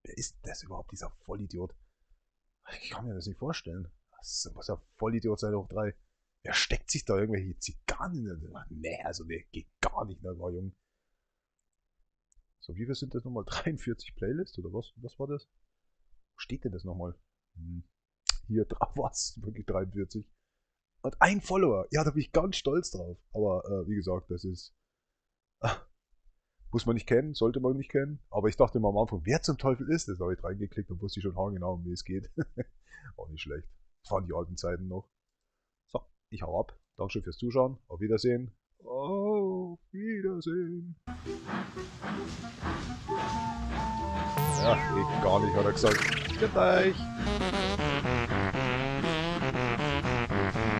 Wer ist das überhaupt, dieser Vollidiot? Ich kann mir das nicht vorstellen. Was ein Vollidiot sein hoch 3. Wer steckt sich da irgendwelche Zigarren in den... Nee, geht gar nicht, ne, war jung. So, wie viel sind das nochmal? 43 Playlists, oder was? Was war das? Wo steht denn das nochmal? Hier drauf was, wirklich 43. Und ein Follower. Ja, da bin ich ganz stolz drauf. Aber wie gesagt, das ist... muss man nicht kennen, sollte man nicht kennen. Aber ich dachte immer am Anfang, wer zum Teufel ist das? Da habe ich reingeklickt und wusste ich schon genau, um wie es geht. Auch nicht schlecht. Das waren die alten Zeiten noch. So, ich hau ab. Dankeschön fürs Zuschauen. Auf Wiedersehen. Auf Wiedersehen. Ja, geht gar nicht, hat er gesagt. Gut euch.